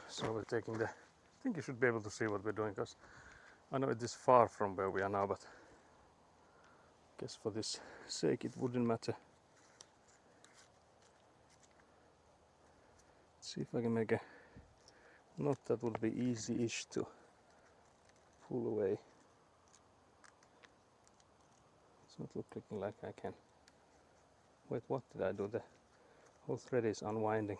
Speaker 1: So we're taking the... I think you should be able to see what we're doing, because I know it is far from where we are now, but I guess for this sake it wouldn't matter. Let's see if I can make a knot that would be easy-ish to pull away. It's not looking like I can. Wait, what did I do? The whole thread is unwinding.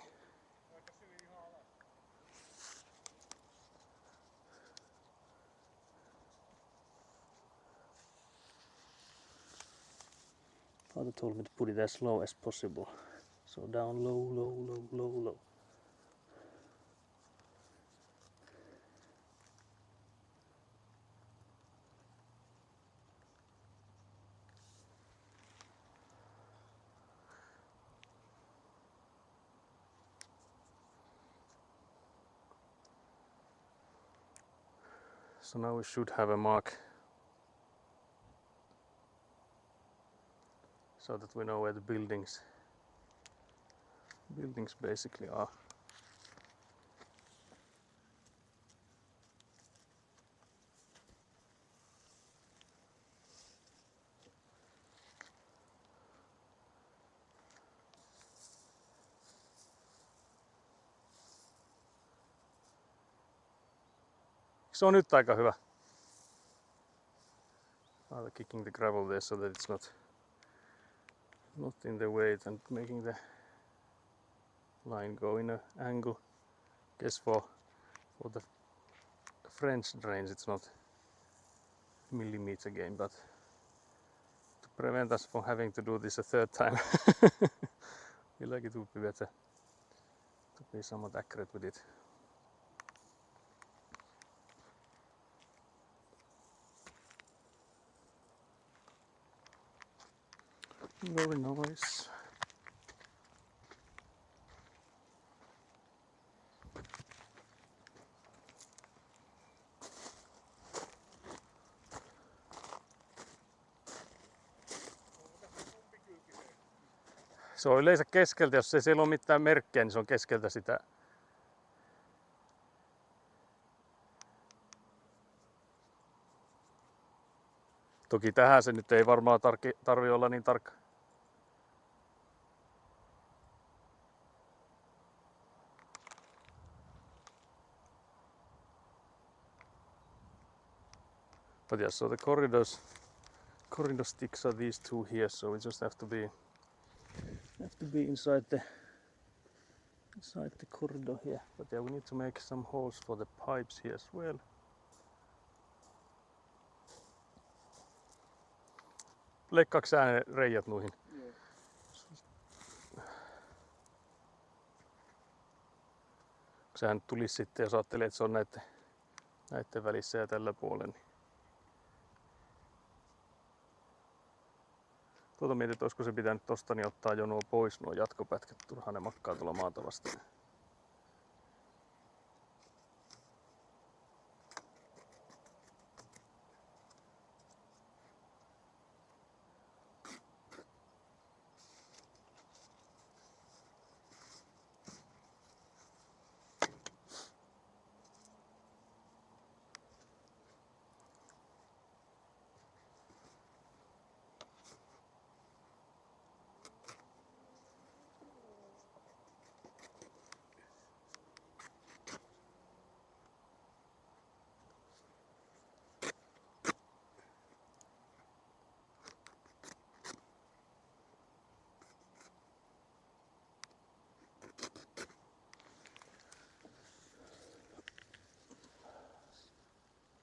Speaker 1: Father told me to put it as low as possible. So down low, low, low, low, low. So now we should have a mark so that we know where the buildings basically are. Se on nyt aika hyvä. Rather kicking the gravel there so that it's not in the way and making the line go in an angle. Guess for the French drains it's not millimeter game, but to prevent us from having to do this a third time, I feel like it would be better to be somewhat accurate with it. Very nice. Se on yleensä keskeltä, jos ei siellä ole mitään merkkejä, niin se on keskeltä sitä. Toki tähän se nyt ei varmaan tarvi olla niin tarkka. But yeah, so the corridor sticks are these two here, so we just have to be inside the corridor here. But yeah, we need to make some holes for the pipes here as well. Leikkaaks sä ne reijät noihin?
Speaker 2: Joo.
Speaker 1: Sehän tulisi sitten, jos ajattelee, että se on näiden välissä ja tällä puolella. Niin Mietin, että olisiko se pitänyt tosta niin ottaa jo nuo pois nuo jatkopätkät. Turhaan ne makkaa tuolla maata vastaan.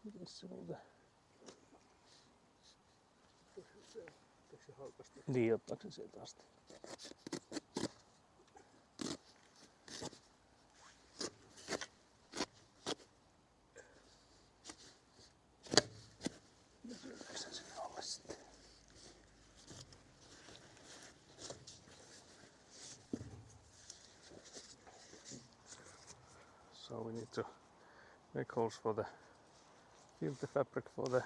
Speaker 1: Mites se muuta? Niin, ottaako se sieltä asti? So we need to make holes for the filter fabric for the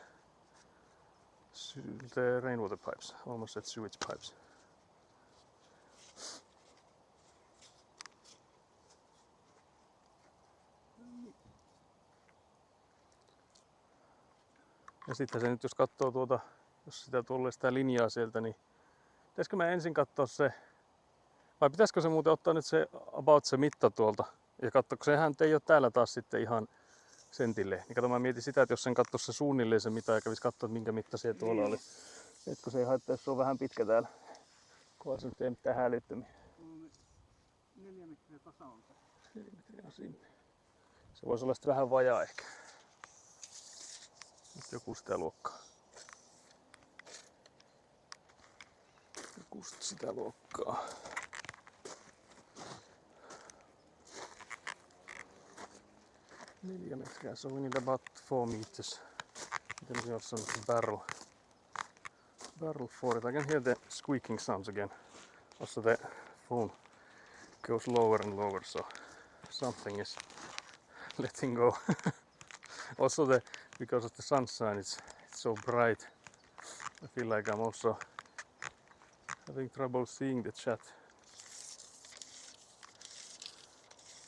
Speaker 1: rainwater pipes, almost at sewage pipes. Ja sitten se nyt jos katsoo tuota, jos sitä tulee sitä linjaa sieltä, niin pitäisikö mä ensin katsoa se, vai pitäisikö se muuten ottaa nyt se about se mitta tuolta ja katsoa, kun sehän ei ole täällä taas sitten ihan sentille. Niin kato, mä mietin sitä, että jos sen katsoisi se suunnilleen se mitä ja kävisi katsoa, minkä mitta siellä tuolla oli. Etkö se ei haittaa, jos se on vähän pitkä täällä. Kunhan se nyt ei mitään hälyttömiä.
Speaker 2: 4 metriä tasa on tässä.
Speaker 1: 4 metriä on sinne. Se voisi olla sitten vähän vajaa ehkä. Nyt joku sitä luokkaa. Joku sitä luokkaa. Neljä metriä, so we need about 4 meters. Then we also need a barrel for it. I can hear the squeaking sounds again. Also the foam goes lower and lower, so something is letting go. Also because of the sunshine, it's so bright. I feel like I'm also having trouble seeing the chat.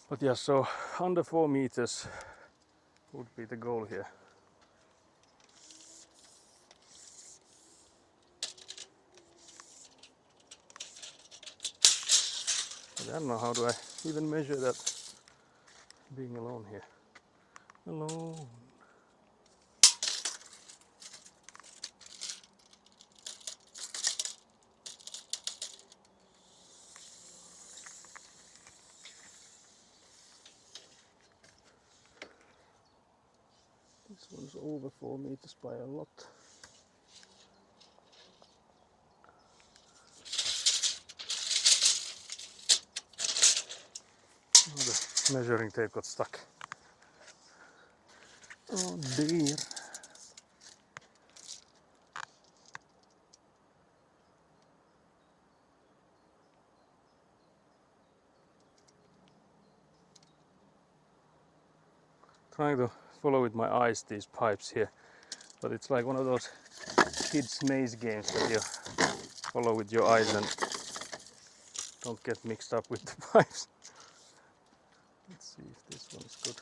Speaker 1: But yeah, so under 4 meters would be the goal here. But I don't know how do I even measure that being alone here. Alone. This one's over 4 meters by a lot. Oh, the measuring tape got stuck. Oh dear. Trying to follow with my eyes these pipes here, but it's like one of those kids maze games that you follow with your eyes and don't get mixed up with the pipes. Let's see if this one is good.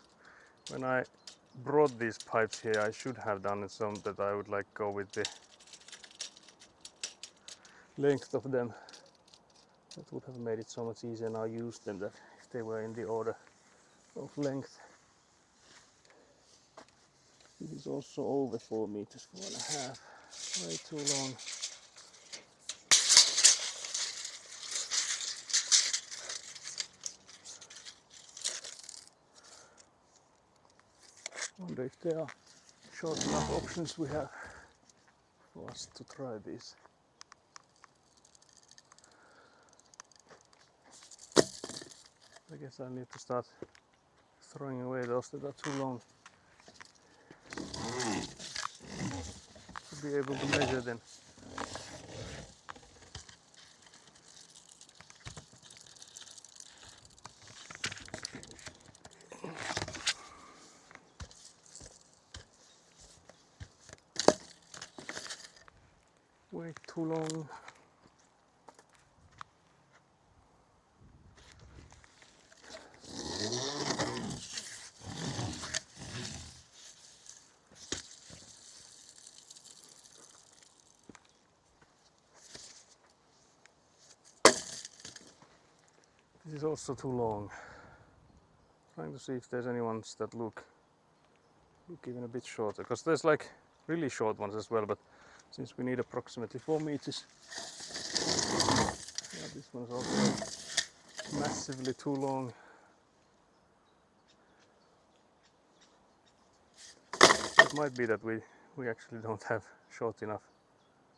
Speaker 1: When I brought these pipes here, I should have done some that I would like go with the length of them. That would have made it so much easier now use them that if they were in the order of length. This is also over 4 meters, 4.5. Way too long. Wonder if there are short enough options we have for us to try these. I guess I need to start throwing away those that are too long to be able to measure them. too long. This is also too long. Trying to see if there's any ones that look even a bit shorter, because there's like really short ones as well, but since we need approximately 4 meters, yeah, this one's also massively too long. It might be that we actually don't have short enough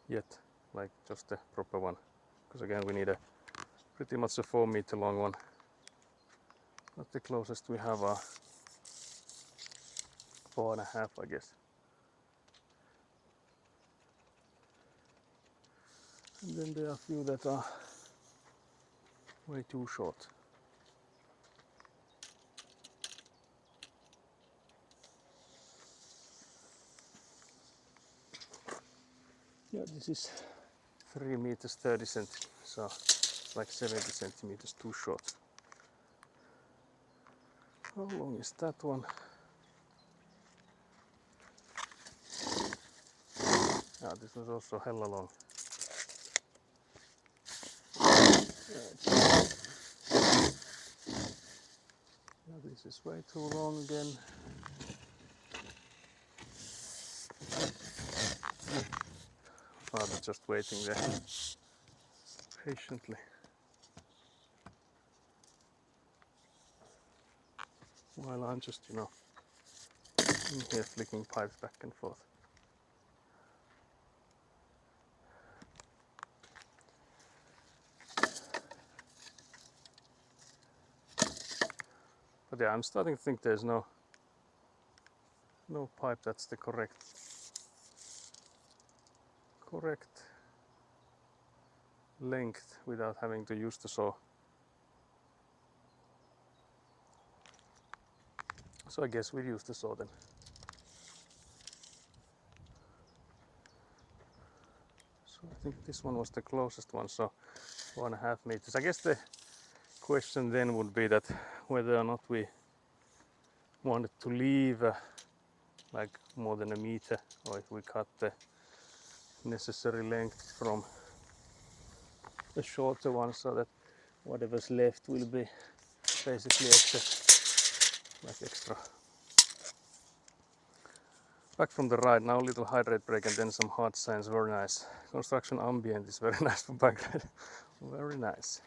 Speaker 1: yet, like just a proper one, because again we need a pretty much a 4 meter long one. But the closest we have are 4.5, I guess. And then there are a few that are way too short. Yeah, this is 3 meters 30 centimeters, so it's like 70 centimeters too short. How long is that one? Yeah, this was also hella long. Yeah, this is way too long again. Father just waiting there patiently while I'm just, in here flicking pipes back and forth. But yeah, I'm starting to think there's no pipe that's the correct length without having to use the saw. So I guess we'll use the saw then. So I think this one was the closest one, so 4.5 meters. I guess the question then would be that whether or not we wanted to leave like more than a meter, or if we cut the necessary length from the shorter one, so that whatever's left will be basically extra. Back from the ride, now a little hydrate break and then some hard signs. Very nice. Construction ambient is very nice for backride. Very nice.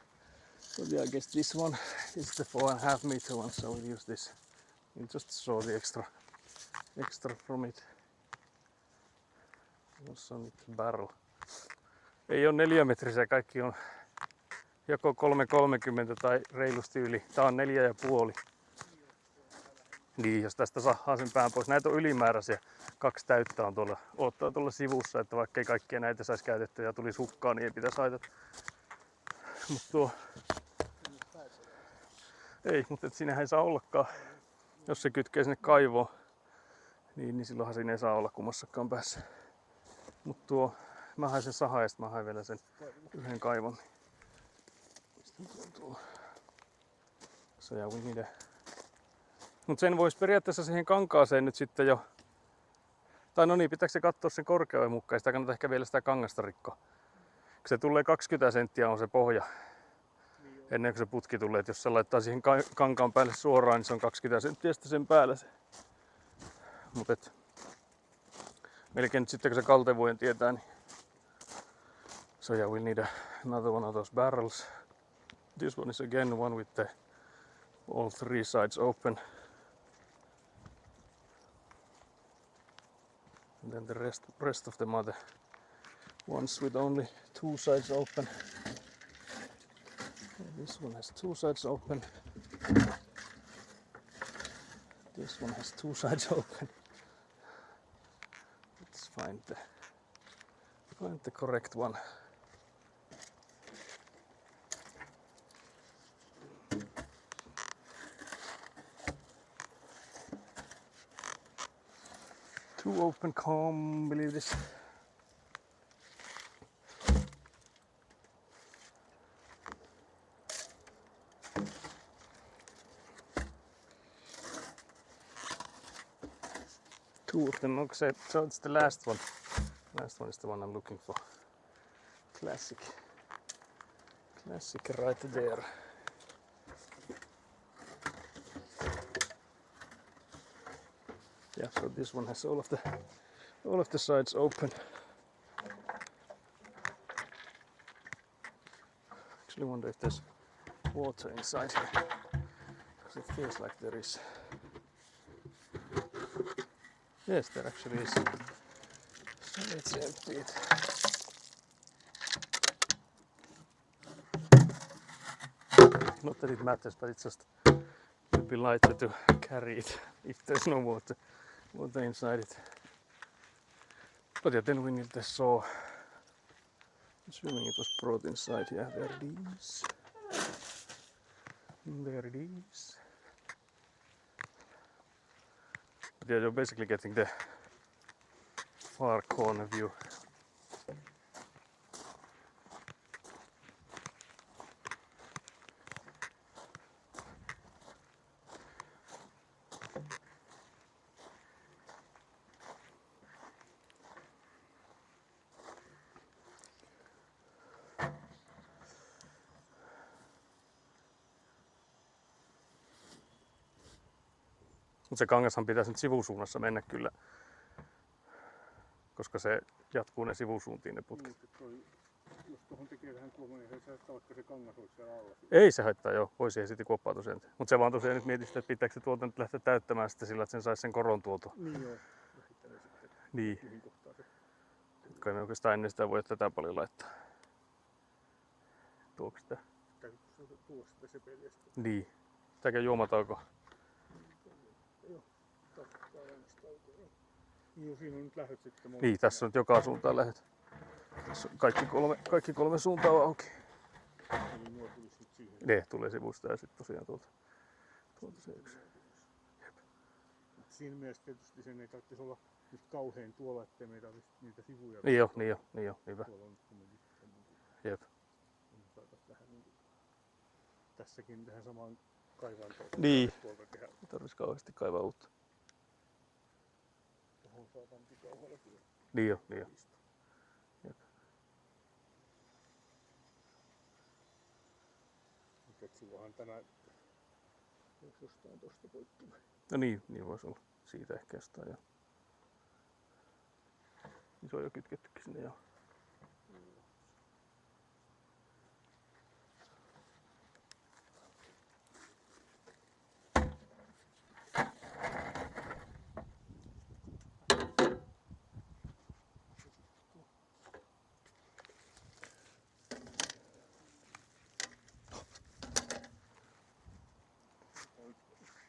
Speaker 1: But yeah, I guess this one is the 4.5 meter one, so we'll use this. We'll just saw the extra from it. Also need the barrel. Ei ole 4 metrisiä, kaikki on joko 3,30 tai reilusti yli. Tää on 4,5. Niin, jos tästä sahaa sen pään pois. Näitä on ylimääräisiä. 2 täyttä on tuolla, odottaa tuolla sivussa, että vaikka ei kaikkia näitä saisi käytettyä ja tulisi hukkaan, niin ei pitäisi haitata. Mut tuo... Ei, mutta siinähän ei saa ollakaan. Jos se kytkee sinne kaivoon, niin silloinhan siinä ei saa olla kummassakaan päässä. Mut tuo... Mä hain sen sahan ja sit mä hain vielä sen yhden kaivon. So yeah, we need a... Mut sen vois periaatteessa siihen kankaaseen nyt sitten jo... Tai no niin, pitääkö se katsoa sen korkeuden mukaan? Sitä kannattaa ehkä vielä sitä kangasta rikkoa. Kun se tulee 20 senttiä on se pohja. Ennen kuin se putki tulee. Et jos se laittaa siihen kankaan päälle suoraan, niin se on 20 senttiä sitten sen päällä se. Mut et... Melkein nyt sitten kun se kaltevuuden tietää, niin... So yeah, we'll need another one of those barrels. This one is again one with the all 3 sides open. And then the rest of them are the ones with only 2 sides open. And this one has 2 sides open. This one has 2 sides open. Let's find the correct one. Two open, can't believe this. Two of them. Okay, so it's the last one. Last one is the one I'm looking for. Classic. Classic right there. Yeah, so this one has all of the sides open. Actually wonder if there's water inside here. Because it feels like there is. Yes, there actually is. So let's empty it. Not that it matters, but it's just would be lighter to carry it if there's no water inside it. But yeah, then we need the saw. Assuming it was brought inside. Yeah, there it is. There it is. But yeah, you're basically getting the far corner view. Mutta se kangashan pitäisi nyt sivusuunnassa mennä kyllä, koska se jatkuu ne sivusuuntiin ne putket.
Speaker 2: Jos tuohon tekee vähän tuommoinen, niin se saattaa vaikka se kangas olisi siellä alla.
Speaker 1: Ei se haittaa, joo. Voi siihen sitten kuoppaa tosiaan. Mutta se vaan tosiaan nyt mietitään, että pitääkö se tuolta nyt lähteä täyttämään sitten sillä, että sen saisi sen koron tuolta.
Speaker 2: Niin joo. Sitten
Speaker 1: niin.
Speaker 2: Mihin kohtaan se.
Speaker 1: Kai me oikeastaan ennen sitä voi tätä paljon laittaa. Tuoks sitä?
Speaker 2: Täytyy tuoda sitä sepeliä sitten.
Speaker 1: Niin. Sitäkö juomatauko?
Speaker 2: Joo. Tarkoittaa valmistautua. Niin siinä on nyt lähdöt sitten.
Speaker 1: Niin, tässä on nyt joka suuntaan lähdöt. Tässä on kaikki kolme suuntaa auki.
Speaker 2: Eli nuo tulisi nyt siihen.
Speaker 1: Ne tulee sivusta ja sitten tosiaan tuolta se yksi.
Speaker 2: Siinä mielessä tietysti sen ei tarvitsisi olla nyt kauhean tuolla, ettei meitä olisi niitä sivuja.
Speaker 1: Niin jo, hyvä.
Speaker 2: Tuolla on kumminkin semmoinen.
Speaker 1: Jep.
Speaker 2: Vähän niin kuin tässäkin tähän samaan kaivantoon.
Speaker 1: Niin. Ei tarvitsisi kauheasti kaivaa uutta.
Speaker 2: Tuohon saatan pikauhalla kyllä.
Speaker 1: Niin jo. Jep.
Speaker 2: Mutta sivuahan tänään jos jostain tosta poikki.
Speaker 1: No niin voisi olla. Siitä ehkä jostain jo. Niin se on jo kytkettykin sinne jo.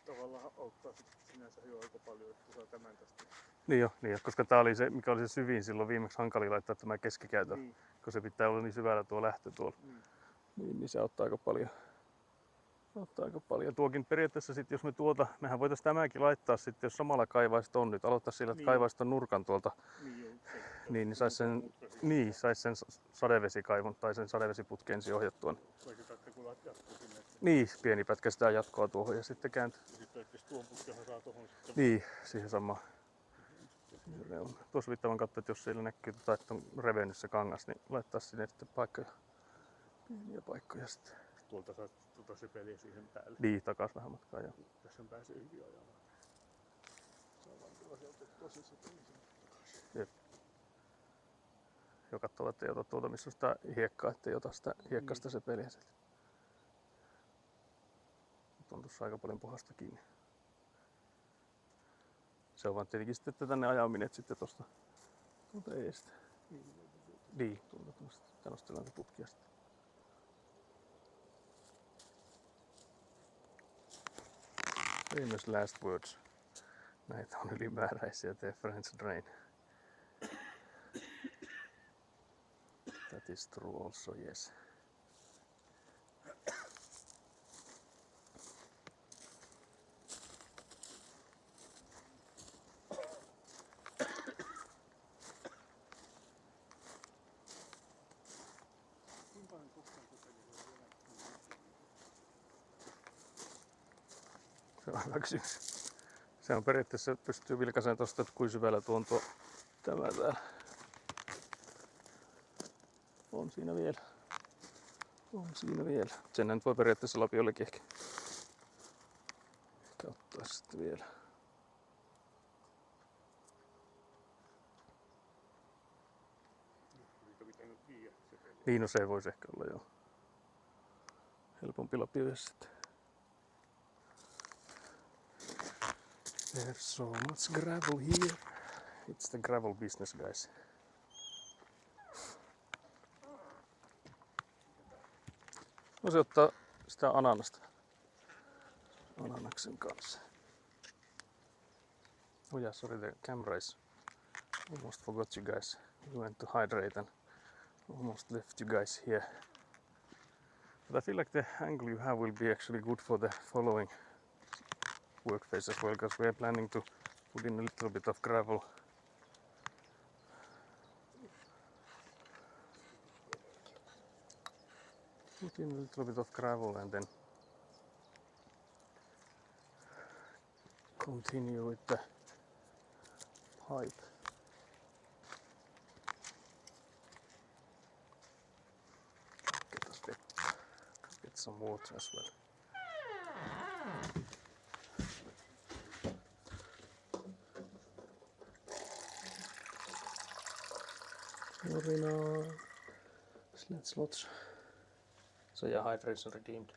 Speaker 2: Tavallaan auttaa sinänsä jo aika paljon, että saa tämän tästä.
Speaker 1: Niin jo, koska tää oli se, mikä oli se syvin silloin viimeksi hankali laittaa tämä keskikäytö.
Speaker 2: Niin.
Speaker 1: Kun se pitää olla niin syvällä tuo lähtö tuolla. Niin se auttaa aika paljon. Tuokin periaatteessa sitten, jos me mehän voitaisiin tämäkin laittaa sitten, jos samalla kaivaisit on nyt. Aloittaa sillä, että kaivaisit ton nurkan tuolta. Niin sais sen sadevesikaivon tai sen sadevesiputken ensin ohjattua. Niin, pieni pätkä sitä jatkoa tuohon ja sitten kääntyy. Niin, siihen samaan. Tuossa viittavan katsoa, että jos siellä näkyy, että on revennyt se kangas, niin laittaa sinne sitten paikkoja. Pieniä paikkoja sitten.
Speaker 2: Tuolta saat sepeliä siihen päälle.
Speaker 1: Niin, takas vähän matkaa joo.
Speaker 2: Tässä pääsee hyvin ajamaan. Saa vaan tuolla otettua se sepeli takaisin.
Speaker 1: Jep. Jo katsoo, ettei ota tuolta missä on sitä hiekkaa, ettei ota sitä hiekkasta sepeliä sieltä. On tuossa aika paljon pohjasta kiinni. Se on vaan tietenkin sitten, että tänne ajaminen sitten tosta tuolta eestä. Niin, tuolta tuosta. Tää nostellaan putkia sitten. Famous last words. Näitä on ylimääräisiä, tee French drain. That is true also, yes. Se on hyvä kysymys. Se on periaatteessa, pystyy vilkaisemaan tosta, että kuin syvällä tuo tämä täällä. On siinä vielä. On siinä vielä. Sen nyt voi periaatteessa lapiollekin ehkä ottaa sitten vielä. Niin, no se voisi ehkä olla joo. Helpompi lapio sitten. There's so much gravel here. It's the gravel business, guys. Voisi ottaa sitä ananasta. Ananaksen kanssa. Oh yeah, sorry, the camera is... Almost forgot you guys. We went to hydrate and almost left you guys here. But I feel like the angle you have will be actually good for the following work phase as well, because we are planning to put in a little bit of gravel. Put in a little bit of gravel and then continue with the pipe. Get some water as well. Urina, sled slots. So yeah, hydration redeemed.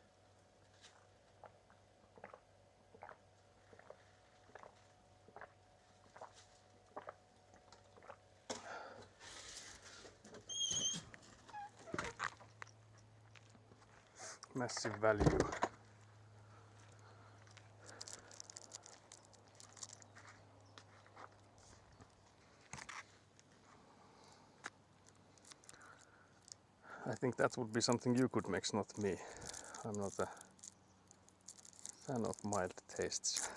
Speaker 1: Massive value. I think that would be something you could mix, not me. I'm not a fan of mild tastes.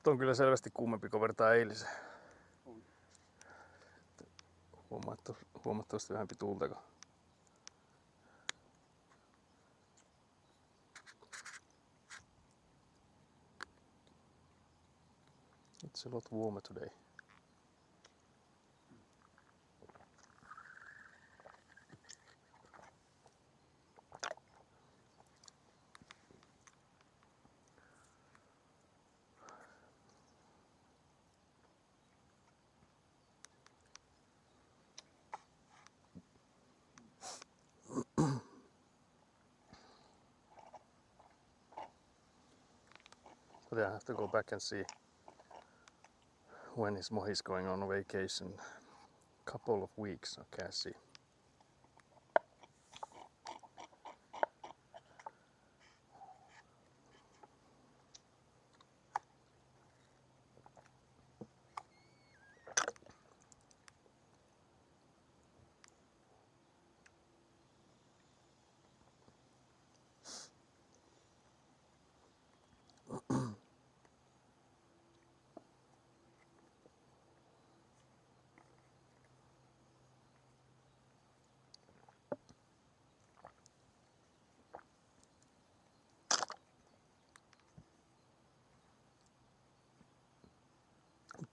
Speaker 1: On kyllä selvästi kuumempi kuin vertaa eiliseen. Huomattavasti vähempi tuultako. It's a lot warmer today. But yeah, I have to go back and see when his Mohi's going on vacation. Couple of weeks, okay, I see.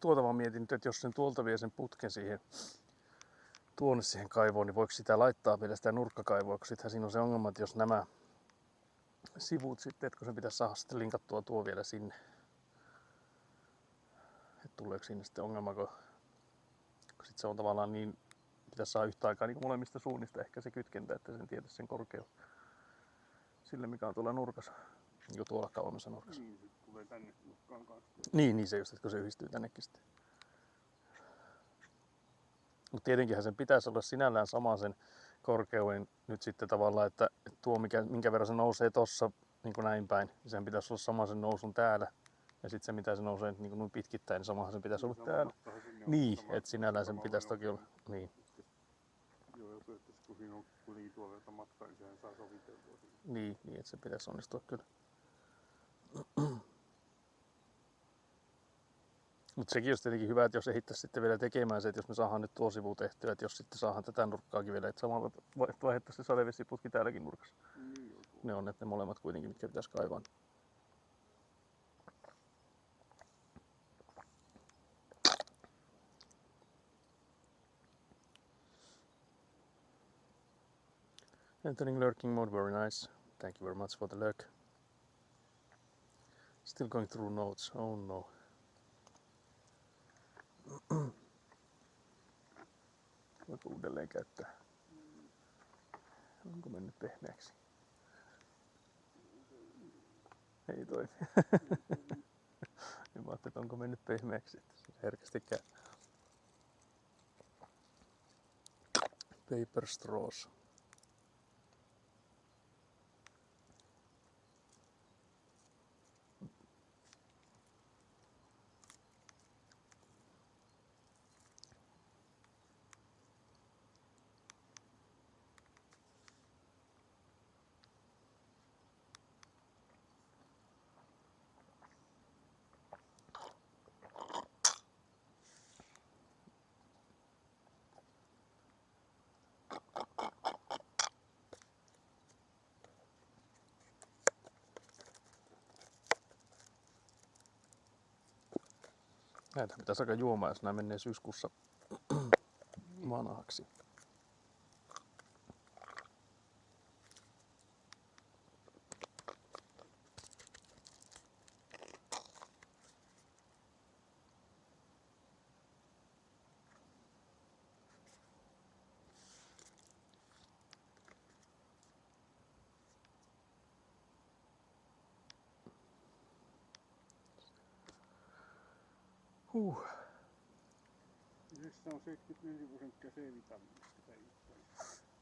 Speaker 1: Tuota vaan mietin nyt, että jos sen tuolta vie sen putken tuonne siihen kaivoon, niin voiko sitä laittaa vielä sitä nurkkakaivoa, kun sittenhän siinä on se ongelma, että jos nämä sivut sitten, että kun se pitäisi saada sitten linkattua tuo vielä sinne, että tuleeko siinä sitten ongelma, kun sitten se on tavallaan niin, pitäisi saada yhtä aikaa niin molemmista suunnista ehkä se kytkentä, että sen tietäisi sen korkeus sille, mikä on tuolla nurkassa, niin kuin tuolla kauemmassa nurkassa.
Speaker 2: Niin, se tulee tänne nurkkaan kanssa.
Speaker 1: Niin se just, että kun se yhdistyy tännekin sitten. Mutta tietenkinhän sen pitäisi olla sinällään sama sen korkeuden nyt sitten tavallaan, että tuo minkä verran se nousee tossa niin kuin näin päin, niin sen pitäisi olla sama sen nousun täällä. Ja sitten se mitä se nousee niin kuin noin pitkittäin, niin samahan sen pitäisi olla täällä. Niin, että sinällään sen pitäisi toki olla. Niin.
Speaker 2: Joo, että kun siinä on kuitenkin tuolla verran matkaa, niin sehän saa soviteltua.
Speaker 1: Niin, että se pitäisi onnistua kyllä. Mutta sekin olisi tietenkin hyvä, että jos ehittäisi sitten vielä tekemään se, että jos me saadaan nyt tuo sivu tehtyä, että jos sitten saadaan tätä nurkkaakin vielä, että samalla vaihdettaisiin se sadevesiputki täälläkin nurkassa.
Speaker 2: Niin.
Speaker 1: ne on ne molemmat kuitenkin, mitkä pitäisi kaivaa. Entering lurking mode, very nice. Thank you very much for the lurk. Still going through notes, oh no. Voiko uudelleen käyttää? Onko mennyt pehmeäksi? Ei toimi. Mä ajattelin, että onko mennyt pehmeäksi, että se herkästi käy. Paper straws. Näitä pitäisi aika juomaan, jos nämä menee syyskuussa vanhaksi.
Speaker 2: Yhdessä on 74% C-vitamiinista päivittäin.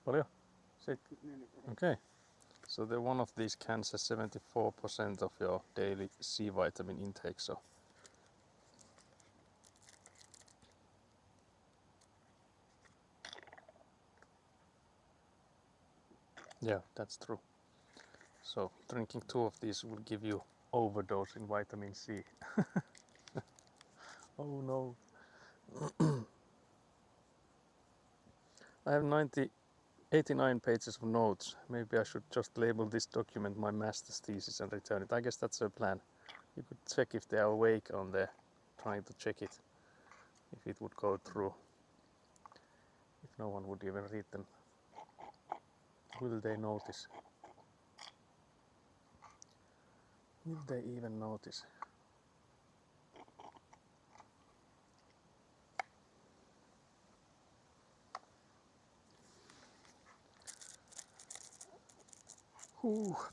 Speaker 1: Paljon?
Speaker 2: 74%.
Speaker 1: Okay. So one of these cans has 74% of your daily C vitamin intake. So yeah, that's true. So drinking 2 of these will give you overdose in vitamin C. Oh no. I have 89 pages of notes. Maybe I should just label this document my master's thesis and return it. I guess that's a plan. You could check if they are awake on there, trying to check it, if it would go through. If no one would even read them. Will they notice? Will they even notice?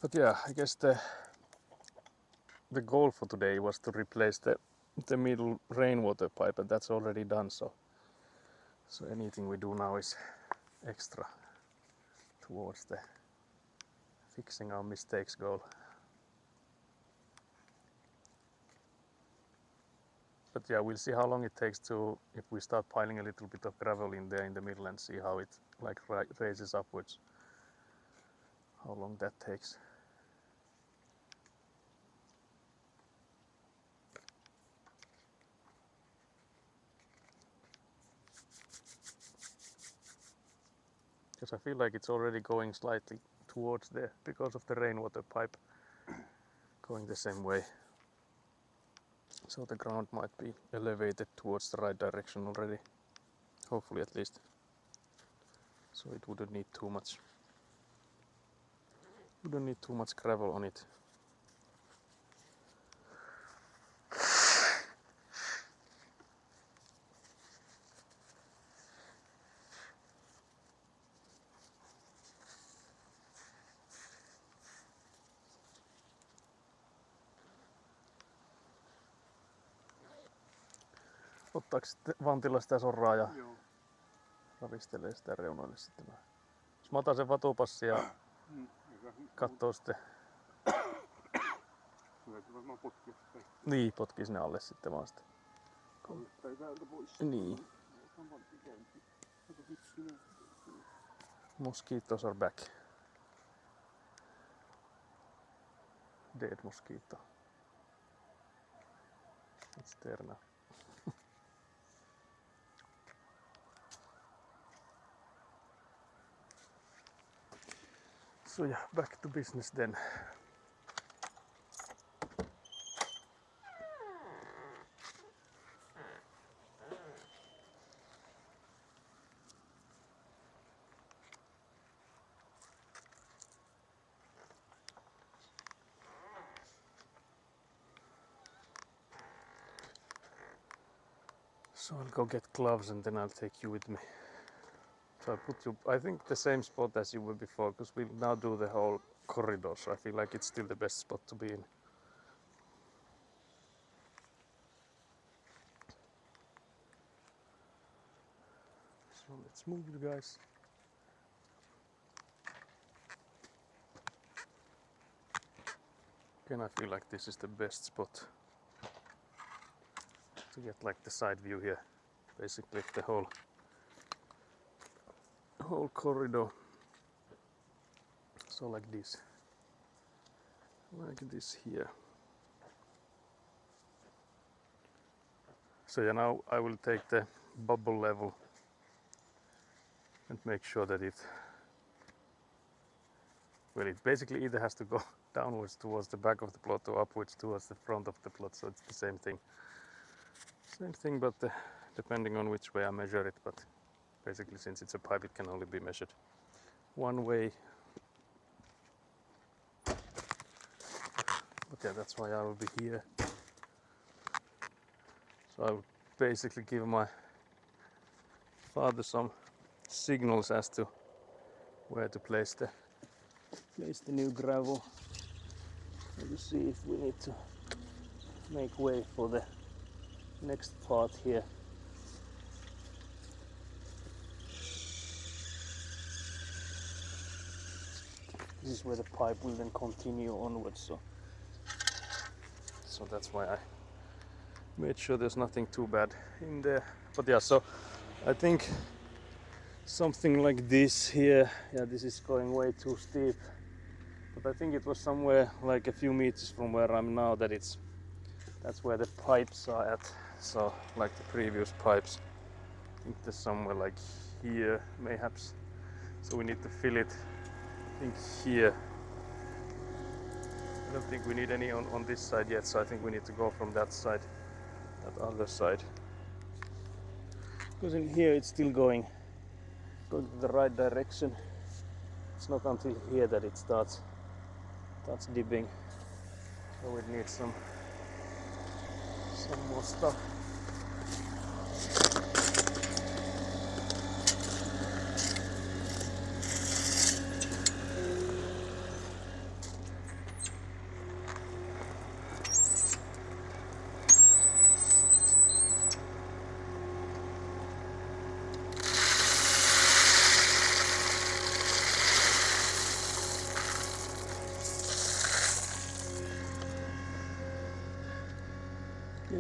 Speaker 1: But yeah, I guess the goal for today was to replace the middle rainwater pipe, and that's already done. So anything we do now is extra towards the fixing our mistakes goal. But yeah, we'll see how long it takes to, if we start piling a little bit of gravel in there in the middle and see how it like raises upwards. How long that takes. Because I feel like it's already going slightly towards there because of the rainwater pipe going the same way. So the ground might be elevated towards the right direction already. Hopefully at least. So it wouldn't need too much. Wouldn't need too much gravel on it. Ottaako sitten vantilla sitä sorraa ja ravistelee sitä reunoille sitten vähän? Jos mä otan sen vatupassin ja katsoo sitten. Niin, potkii sinne alle sitten vaan sitä. Niin. Mosquitoes are back. Dead mosquito. It's there now. So yeah, back to business then. So I'll go get gloves and then I'll take you with me. So I put you, I think the same spot as you were before, because we'll now do the whole corridor, so I feel like it's still the best spot to be in. So let's move you guys. Again, I feel like this is the best spot to get like the side view here. Basically the whole corridor. So like this here. So yeah, now I will take the bubble level and make sure that it basically either has to go downwards towards the back of the plot or upwards towards the front of the plot, so it's the same thing. Same thing, but depending on which way I measure it, but basically since it's a pipe it can only be measured one way. But yeah, that's why I will be here. So I will basically give my father some signals as to where to place the new gravel. To see if we need to make way for the next part here. This is where the pipe will then continue onwards, so that's why I made sure there's nothing too bad in there. But yeah, so I think something like this here, yeah, this is going way too steep, but I think it was somewhere like a few meters from where I'm now that's where the pipes are at. So like the previous pipes, I think there's somewhere like here mayhaps, so we need to fill it, I think here. I don't think we need any on this side yet, so I think we need to go from that side, that other side, because in here it's still going to the right direction. It's not until here that it starts dipping, so we need some more stuff.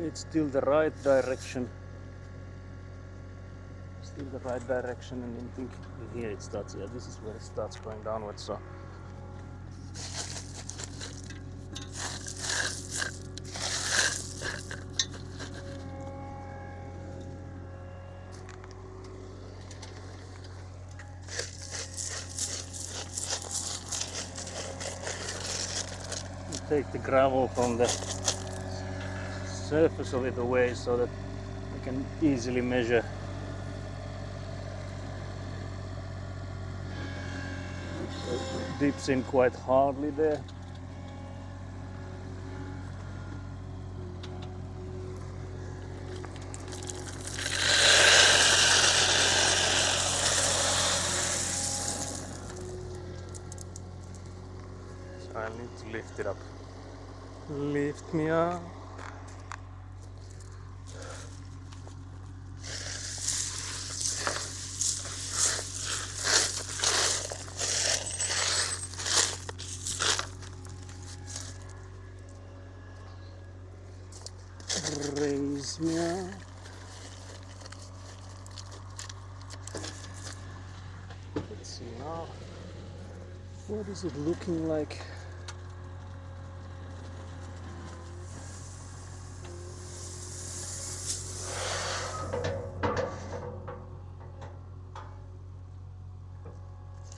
Speaker 1: It's still the right direction. Still the right direction, and I think here it starts. Yeah, this is where it starts going downwards. So take the gravel from the surface of it away so that I can easily measure. So it dips in quite hardly there. So I need to lift it up. Lift me up. Raise me up. Let's see now. What is it looking like?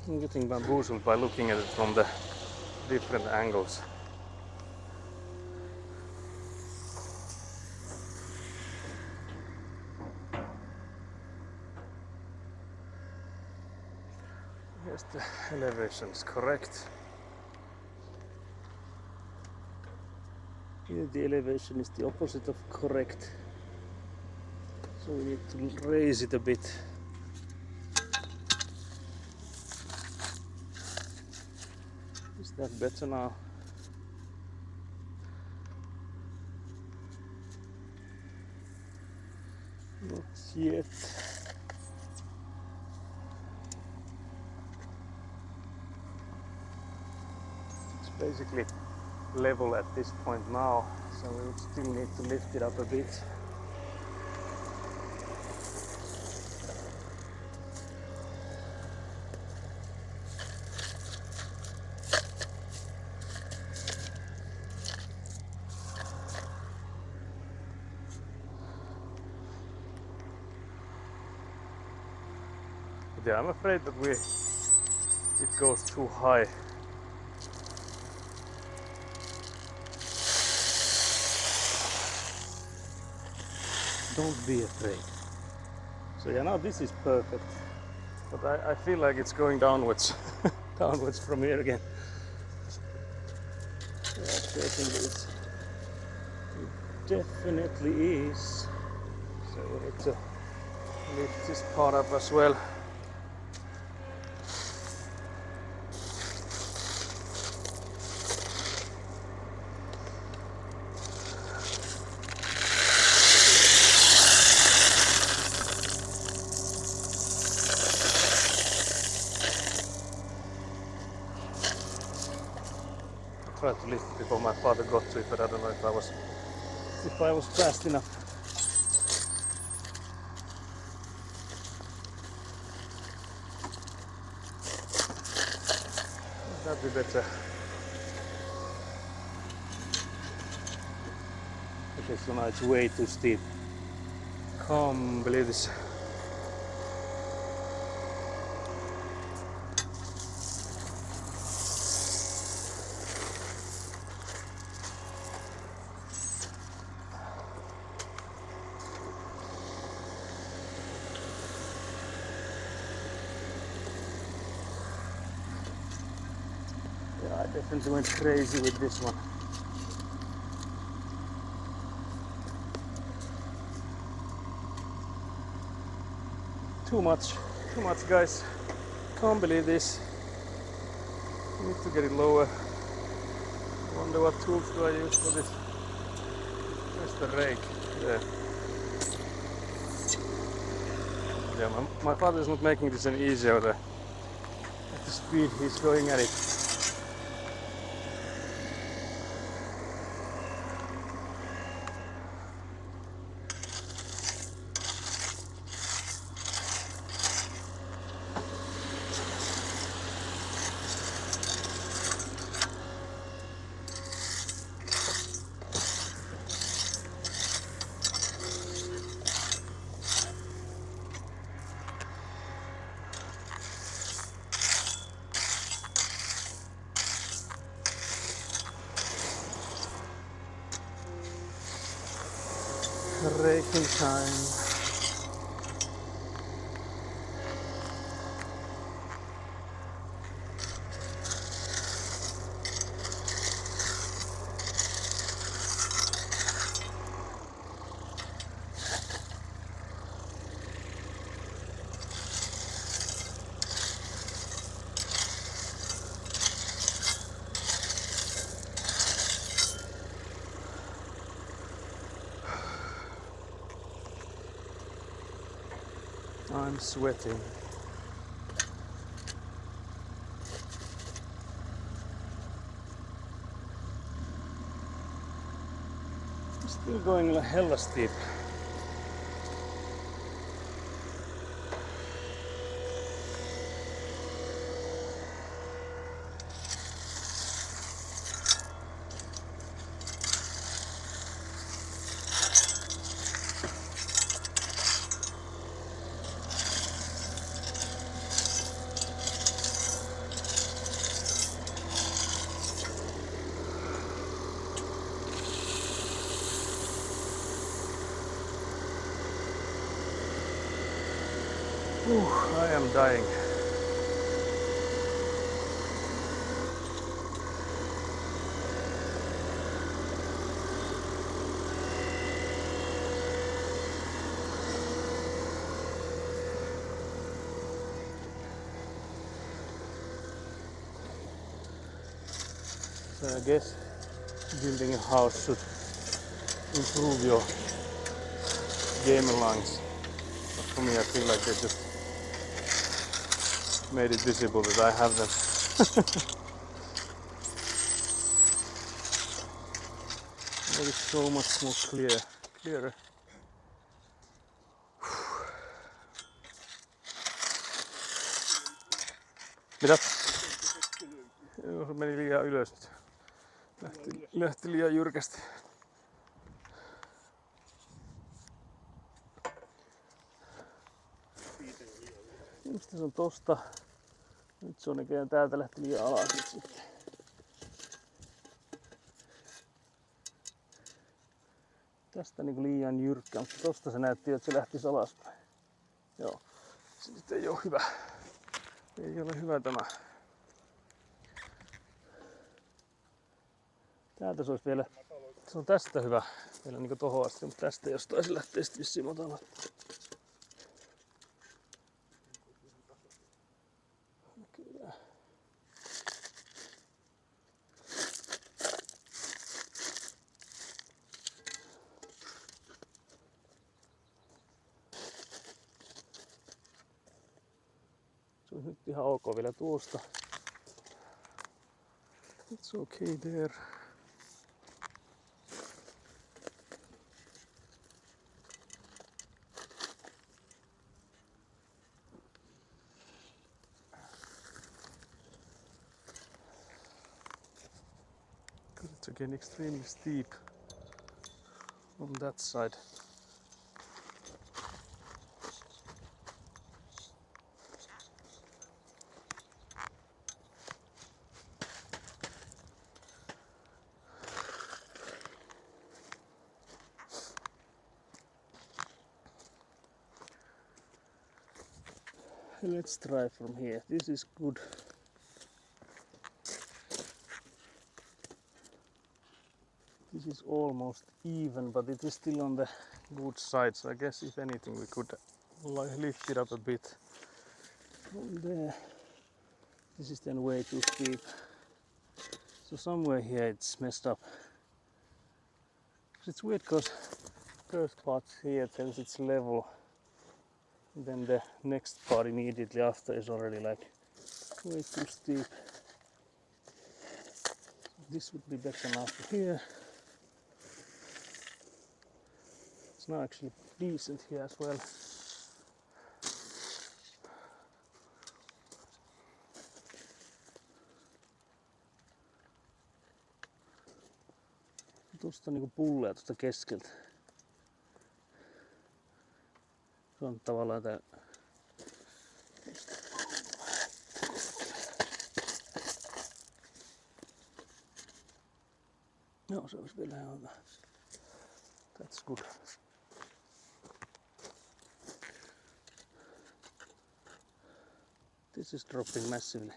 Speaker 1: I'm getting bamboozled by looking at it from the different angles. Yes, the elevation is correct. Here the elevation is the opposite of correct. So we need to raise it a bit. Is that better now? Not yet. It's basically level at this point now, so we would still need to lift it up a bit. But yeah, I'm afraid that it goes too high. Don't be afraid. So yeah, now this is perfect. But I feel like it's going downwards, downwards from here again. Yeah, it definitely is. So we need to lift this part up as well. I tried to lift it before my father got to it, but I don't know if I was fast enough. That'd be better. Okay, so now it's way too steep. Can't believe this. Yeah, I definitely went crazy with this one. Too much, guys. Can't believe this. Need to get it lower. Wonder what tools do I use for this? Where's the rake? There. Yeah, my father's not making this any easier at the speed he's going at it. Raking time. I'm sweating. Still going hella steep. I am dying. So I guess building a house should improve your game lungs. But for me, I feel like they just made it visible that I have them. Maybe so much more clearer. Mitä? Joo, se meni liian ylös nyt. Lähti liian jyrkästi. Mistä se on tosta? Nyt se on näköjään täältä lähti liian alas nyt sitten. Tästä niinku liian jyrkkä, mutta tosta se näytti, että se lähtisi alaspäin. Joo, se nyt ei oo hyvä. Ei ole hyvä tämä. Täältä se olisi vielä, se on tästä hyvä vielä niinku tohon asti, mutta tästä jostain se lähtee sitten vissiin matala. Kyllä. Se on nyt ihan ok vielä tuosta. It's okay there. It's again extremely steep on that side. Let's try from here. This is good. This is almost even, but it is still on the good side. So I guess if anything we could lift it up a bit from there. This is then way too steep. So somewhere here it's messed up. It's weird because first part here tells it's level. Then the next part immediately after is already like way too steep. This would be better now for here. It's now actually decent here as well. Tuosta niinku pulleaa tuosta keskeltä. Se on tavallaan tää. Joo, se olisi vielä ihan hyvä. That's good. This is dropping massively.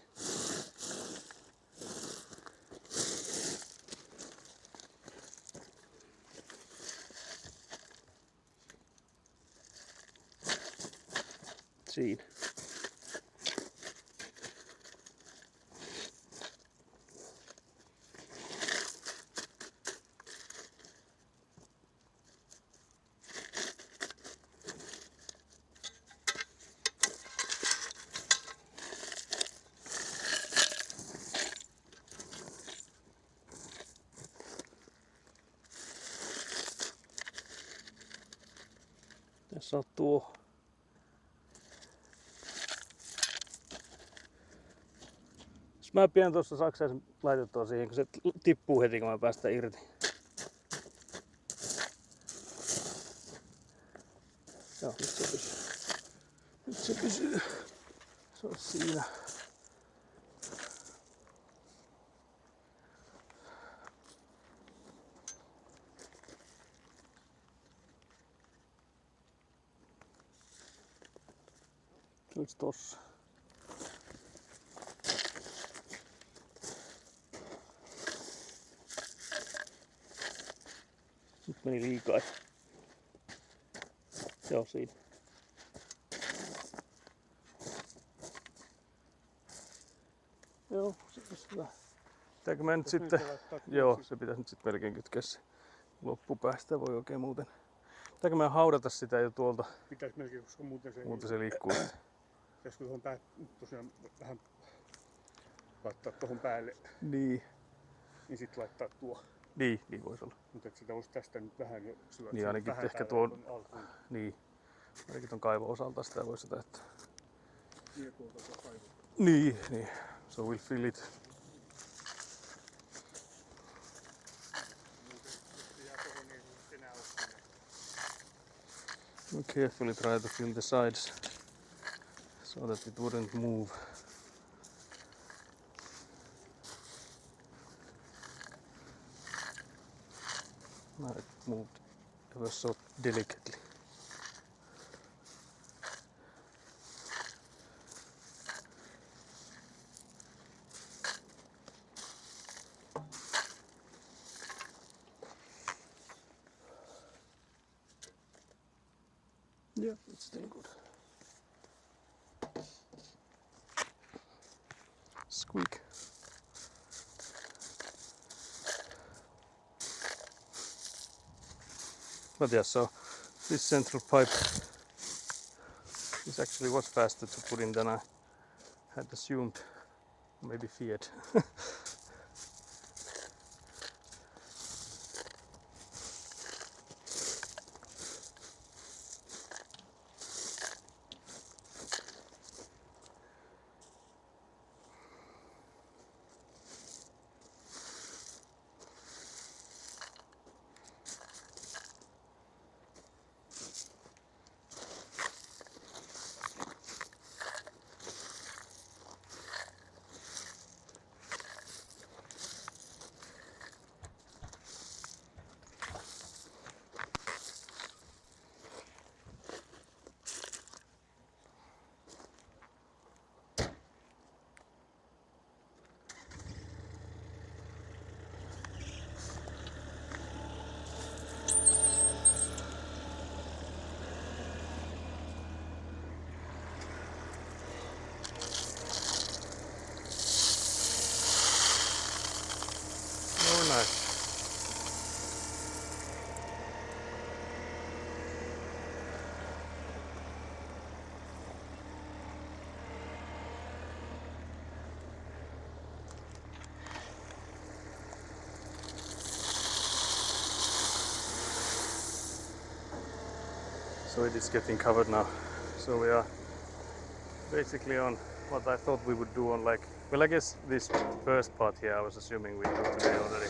Speaker 1: Siinä. Tässä on tuo. Jos mä pidän tuossa saksaisen laitettua siihen, kun se tippuu heti kun mä päästän irti. Joo, nyt se pysyy. Nyt se pysyy. Se on siinä. Se olisi tossa. Nyt meni liikaa. Joo, siinä. Joo, se olisi hyvä. Pitääkö mä nyt sitten... Joo, se pitäisi nyt sitten melkein kytkeä se loppupäästä. Voi oikein muuten. Pitääkö mä haudata sitä jo tuolta?
Speaker 2: Pitäisi melkein, koska muuten
Speaker 1: se liikkuu.
Speaker 2: Pitäisikö tuohon tosiaan vähän laittaa tuohon päälle.
Speaker 1: Niin.
Speaker 2: Niin sit laittaa tuo.
Speaker 1: Niin voisi olla.
Speaker 2: Mutta et sitä voisi tästä nyt vähän jo syödä.
Speaker 1: Niin ainakin ehkä tuon... Niin. Ainakin tuon kaivo-osalta sitä voisi täyttää.
Speaker 2: Ja tuolta tuo kaivo.
Speaker 1: Niin. So we'll fill it. We carefully try to fill the sides so that it wouldn't move. Now it moved ever so delicately. Yeah, it's still good. Squeak. But yeah, so this central pipe, this actually was faster to put in than I had assumed, maybe feared. Oh, nice. So it is getting covered now. So we are basically on what I thought we would do on like, well, I guess this first part here I was assuming we'd do today already.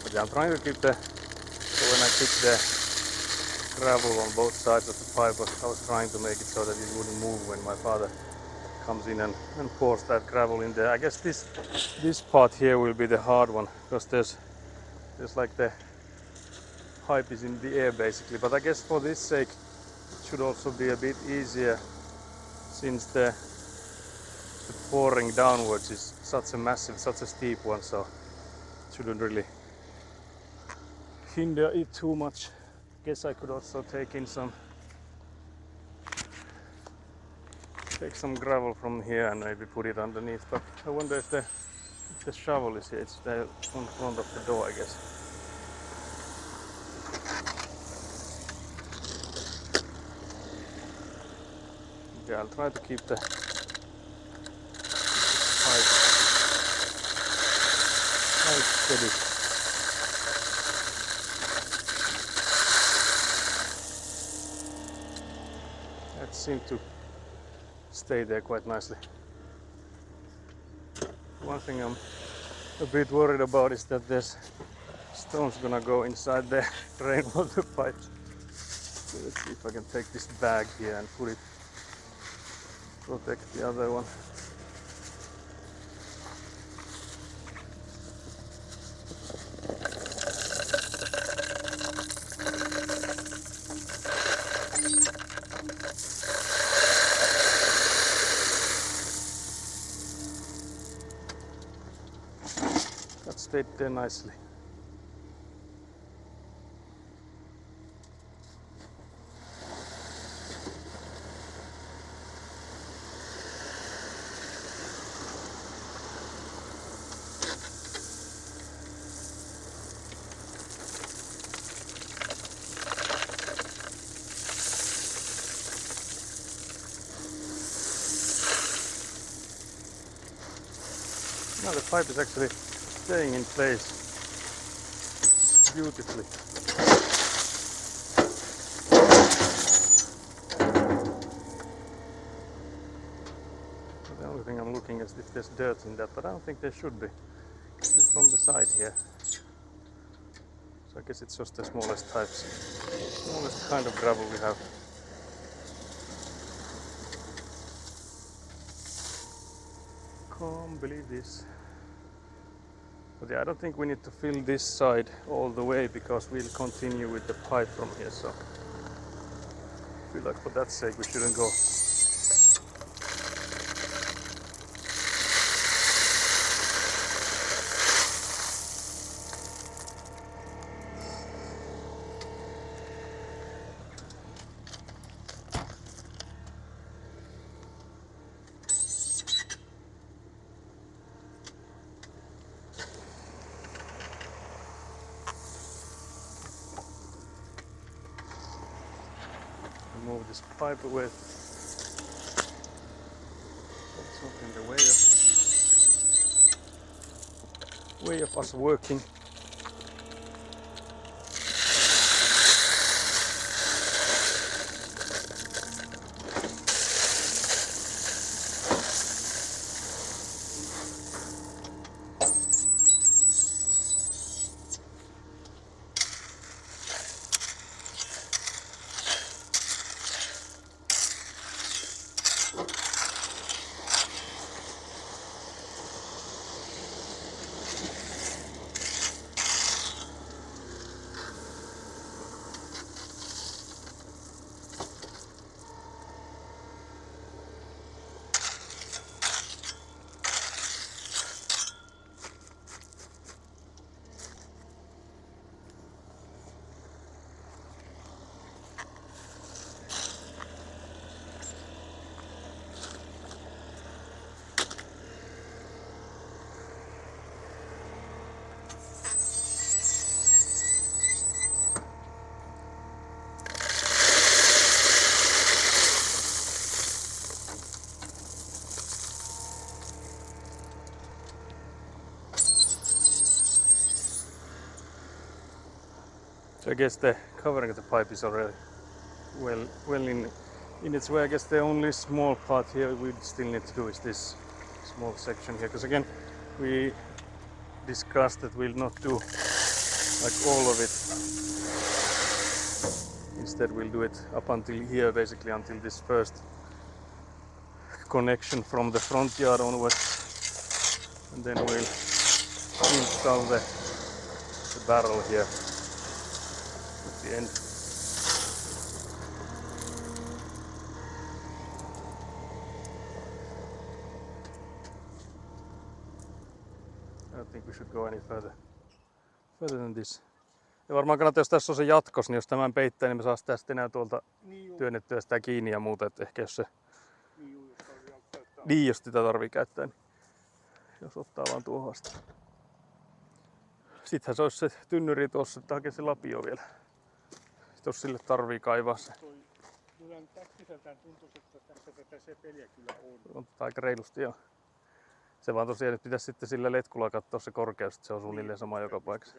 Speaker 1: But yeah, I'm trying to keep the, so when I pick the gravel on both sides of the pipe, I was trying to make it so that it wouldn't move when my father comes in and pours that gravel in there. I guess this part here will be the hard one because there's like the pipe is in the air basically, but I guess for this sake it should also be a bit easier since the pouring downwards is such a steep one, so it shouldn't really hinder it too much. Guess I could also take some gravel from here and maybe put it underneath, but I wonder if the shovel is here. It's there on front of the door, I guess. Yeah, I'll try to keep the pipe steady. That seemed to stay there quite nicely. One thing I'm a bit worried about is that there's stones gonna go inside the rainwater pipes. So let's see if I can take this bag here and put it, protect the other one. That stayed there nicely. Now the pipe is actually staying in place beautifully. The only thing I'm looking is if there's dirt in that, but I don't think there should be. It's from the side here. So I guess it's just the smallest types, smallest kind of gravel we have. Can't believe this. But yeah, I don't think we need to fill this side all the way because we'll continue with the pipe from here. So I feel like for that sake we shouldn't go. Move this pipe away. That's not in the way of us working. So I guess the covering of the pipe is already well in its way. I guess the only small part here we still need to do is this small section here, because again we discussed that we'll not do like all of it. Instead we'll do it up until here, basically until this first connection from the front yard onwards, and then we'll install the barrel here at the end. I don't think we should go any further than this. Ja varmaan kannattaa, jos tässä on se jatkos, niin jos tämän peittää, niin me saa sitä sitten enää tuolta työnnettyä sitä kiinni ja muuta. Että ehkä jos se... Niin, jos sitä tarvii käyttää, niin jos ottaa vaan tuohon asti. Sittenhän se olisi se tynnyri tuossa, että hakee se lapio vielä. Sitten jos sille tarvii kaivaa se.
Speaker 2: Kyllä taktiseltään tuntuisi, että tässä tätä sepeliä kyllä on.
Speaker 1: On aika reilusti joo. Se vaan tosiaan nyt pitäisi sitten sillä letkulla katsoa se korkeus, että se on suunnilleen sama joka paikassa.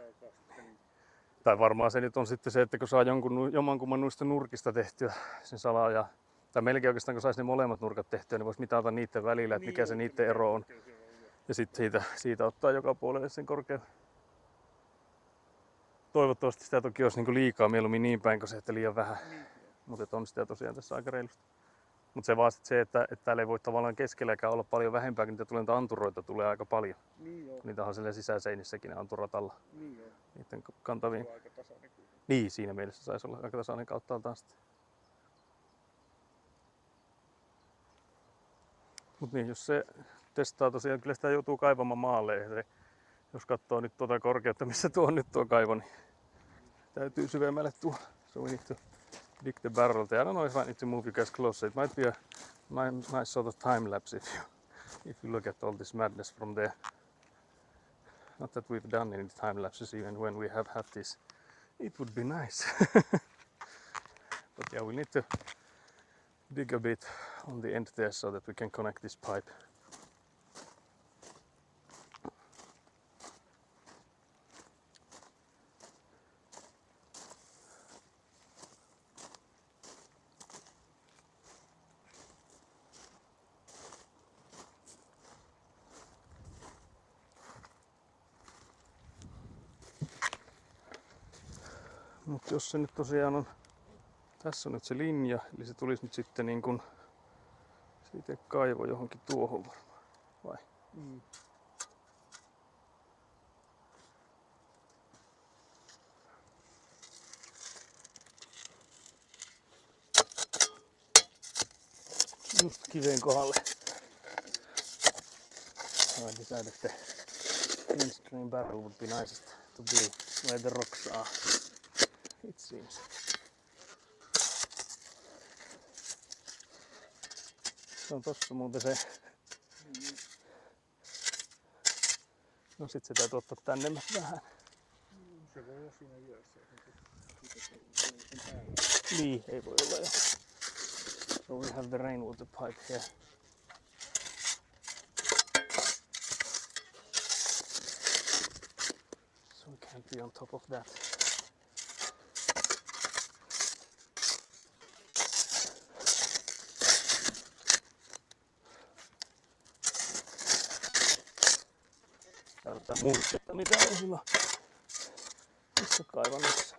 Speaker 1: Tai varmaan se nyt on sitten se, että kun saa jommankumman noista nurkista tehtyä sen salaa, tai melkein oikeastaan kun saisi ne molemmat nurkat tehtyä, niin voisi mitata niiden välillä, että mikä se niiden ero on. Ja sitten siitä ottaa joka puolelle sen korkeuden. Toivottavasti sitä toki olisi niinku liikaa, mieluummin niin päin kuin se, että liian vähän.
Speaker 2: Niin,
Speaker 1: Mutta on sitä tosiaan tässä aika reilusti. Mutta se vaan se, että täällä ei voi tavallaan keskelläkään olla paljon vähempää, kun niitä tulee niitä anturoita tulee aika paljon.
Speaker 2: niin joo.
Speaker 1: Niitä on siellä sisäseinissäkin ne anturat alla.
Speaker 2: Niin joo.
Speaker 1: Niiden kantaviin.
Speaker 2: Se on aika tasainen kyllä.
Speaker 1: Niin, siinä mielessä saisi olla aika tasainen kauttaaltaan sitten. Mut niin, jos se testaa tosiaan, kyllä sitä joutuu kaivamaan maalle. Eli jos katsoo nyt tuota korkeutta, missä tuo on nyt tuo kaivo, niin täytyy syvemmälle tuo. So we need to dig the barrel there. I don't know if I need to move you guys closer. It might be a nice sort of time lapse if you look at all this madness from there. Not that we've done any time lapses even when we have had this. It would be nice. But yeah, we need to dig a bit on the end there so that we can connect this pipe. Mutta jos se nyt tosiaan on, tässä on nyt se linja, eli se tulisi nyt sitten niin kuin siitä kaivo johonkin tuohon varmaan, vai?
Speaker 2: Mm.
Speaker 1: Just kiveen kohdalle. I decided the in-stream barrel would be nicest to be where the rocks are, it seems. Se on tossa muuten se. No sit se täytyy ottaa tänne vähän.
Speaker 2: Se voi olla siinä ylössä.
Speaker 1: Niin, ei voi olla jo. So we have the rainwater pipe here. So we can't be on top of that. Katsotaan muistetta mitä on hyvä. Missä kaivannassa?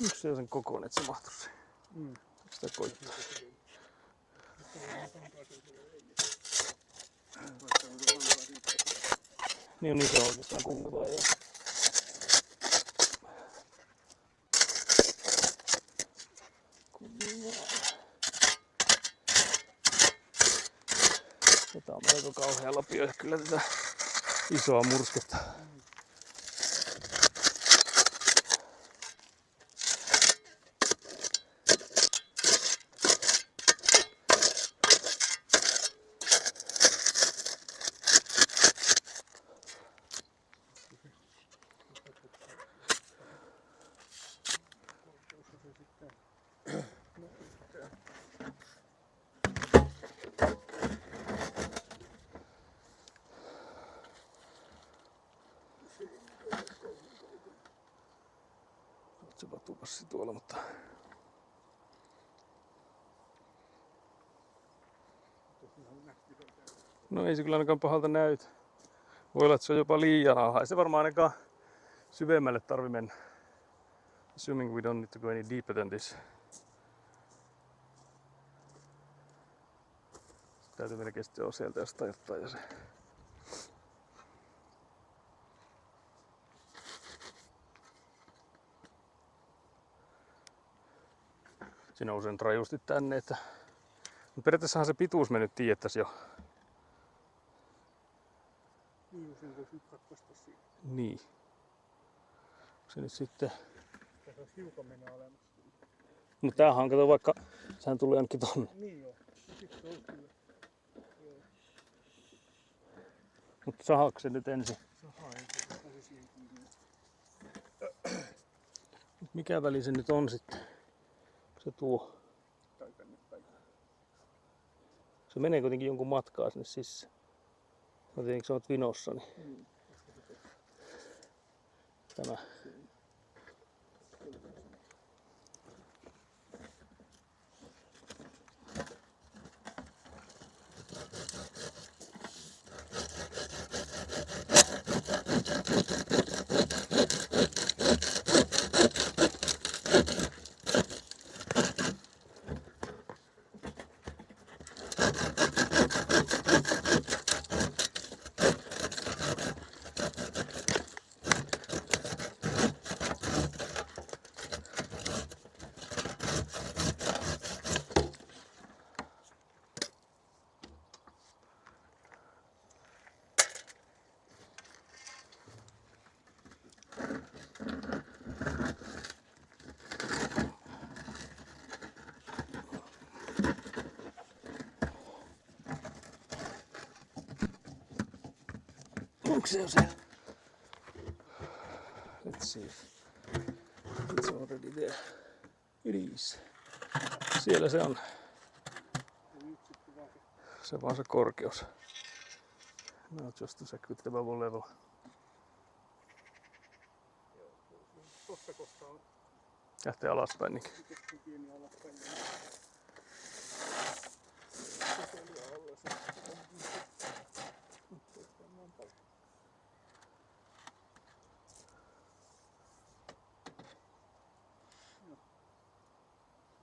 Speaker 1: Yksi se on sen kokoinen, että se mahtuisi siihen. Sitä koittaa. Niin on iso oikeastaan kummivaa jo. Tätä on melko kauhea lapio kyllä tätä isoa mursketta. Se vatupassi tuolla, mutta no ei se kyllä ainakaan pahalta näytä. Voi olla, että se on jopa liian alhaalla. Ei se varmaan ainakaan syvemmälle tarvi mennä. Assuming we don't need to go any deeper than this. Täytyy melkein sitten olla sieltä jostain ottaa ja se. Se nousee nyt rajusti tänne, että periaatteessahan se pituus me nyt tiedettäisiin jo.
Speaker 2: Niin, sen voisi nyt katkaista siitä.
Speaker 1: Niin. Se nyt sitten.
Speaker 2: Tässä olisi hiukan mennä alemmas.
Speaker 1: No tämähän on, kato vaikka, sehän tulee ainakin tonne.
Speaker 2: Niin joo. Sitten se on kyllä. Joo.
Speaker 1: Mutta sahaako se nyt ensin?
Speaker 2: Sahaa ensin. Pääsi siihen kiinni.
Speaker 1: Mikä väli se nyt on sitten? Se tuo.
Speaker 2: Tai tänne päin.
Speaker 1: Se menee kuitenkin jonkun matkaa sinne sisään. Mä tiedän, kun sä oot vinossa, niin tämä. Onko se jo siellä? Let's see. It's already there. It is. Siellä se on. Se vaan se korkeus. Not just a acceptable level.
Speaker 2: Tossa kohtaa on
Speaker 1: Lähtee alaspäin niin.
Speaker 2: pieni alaspäin.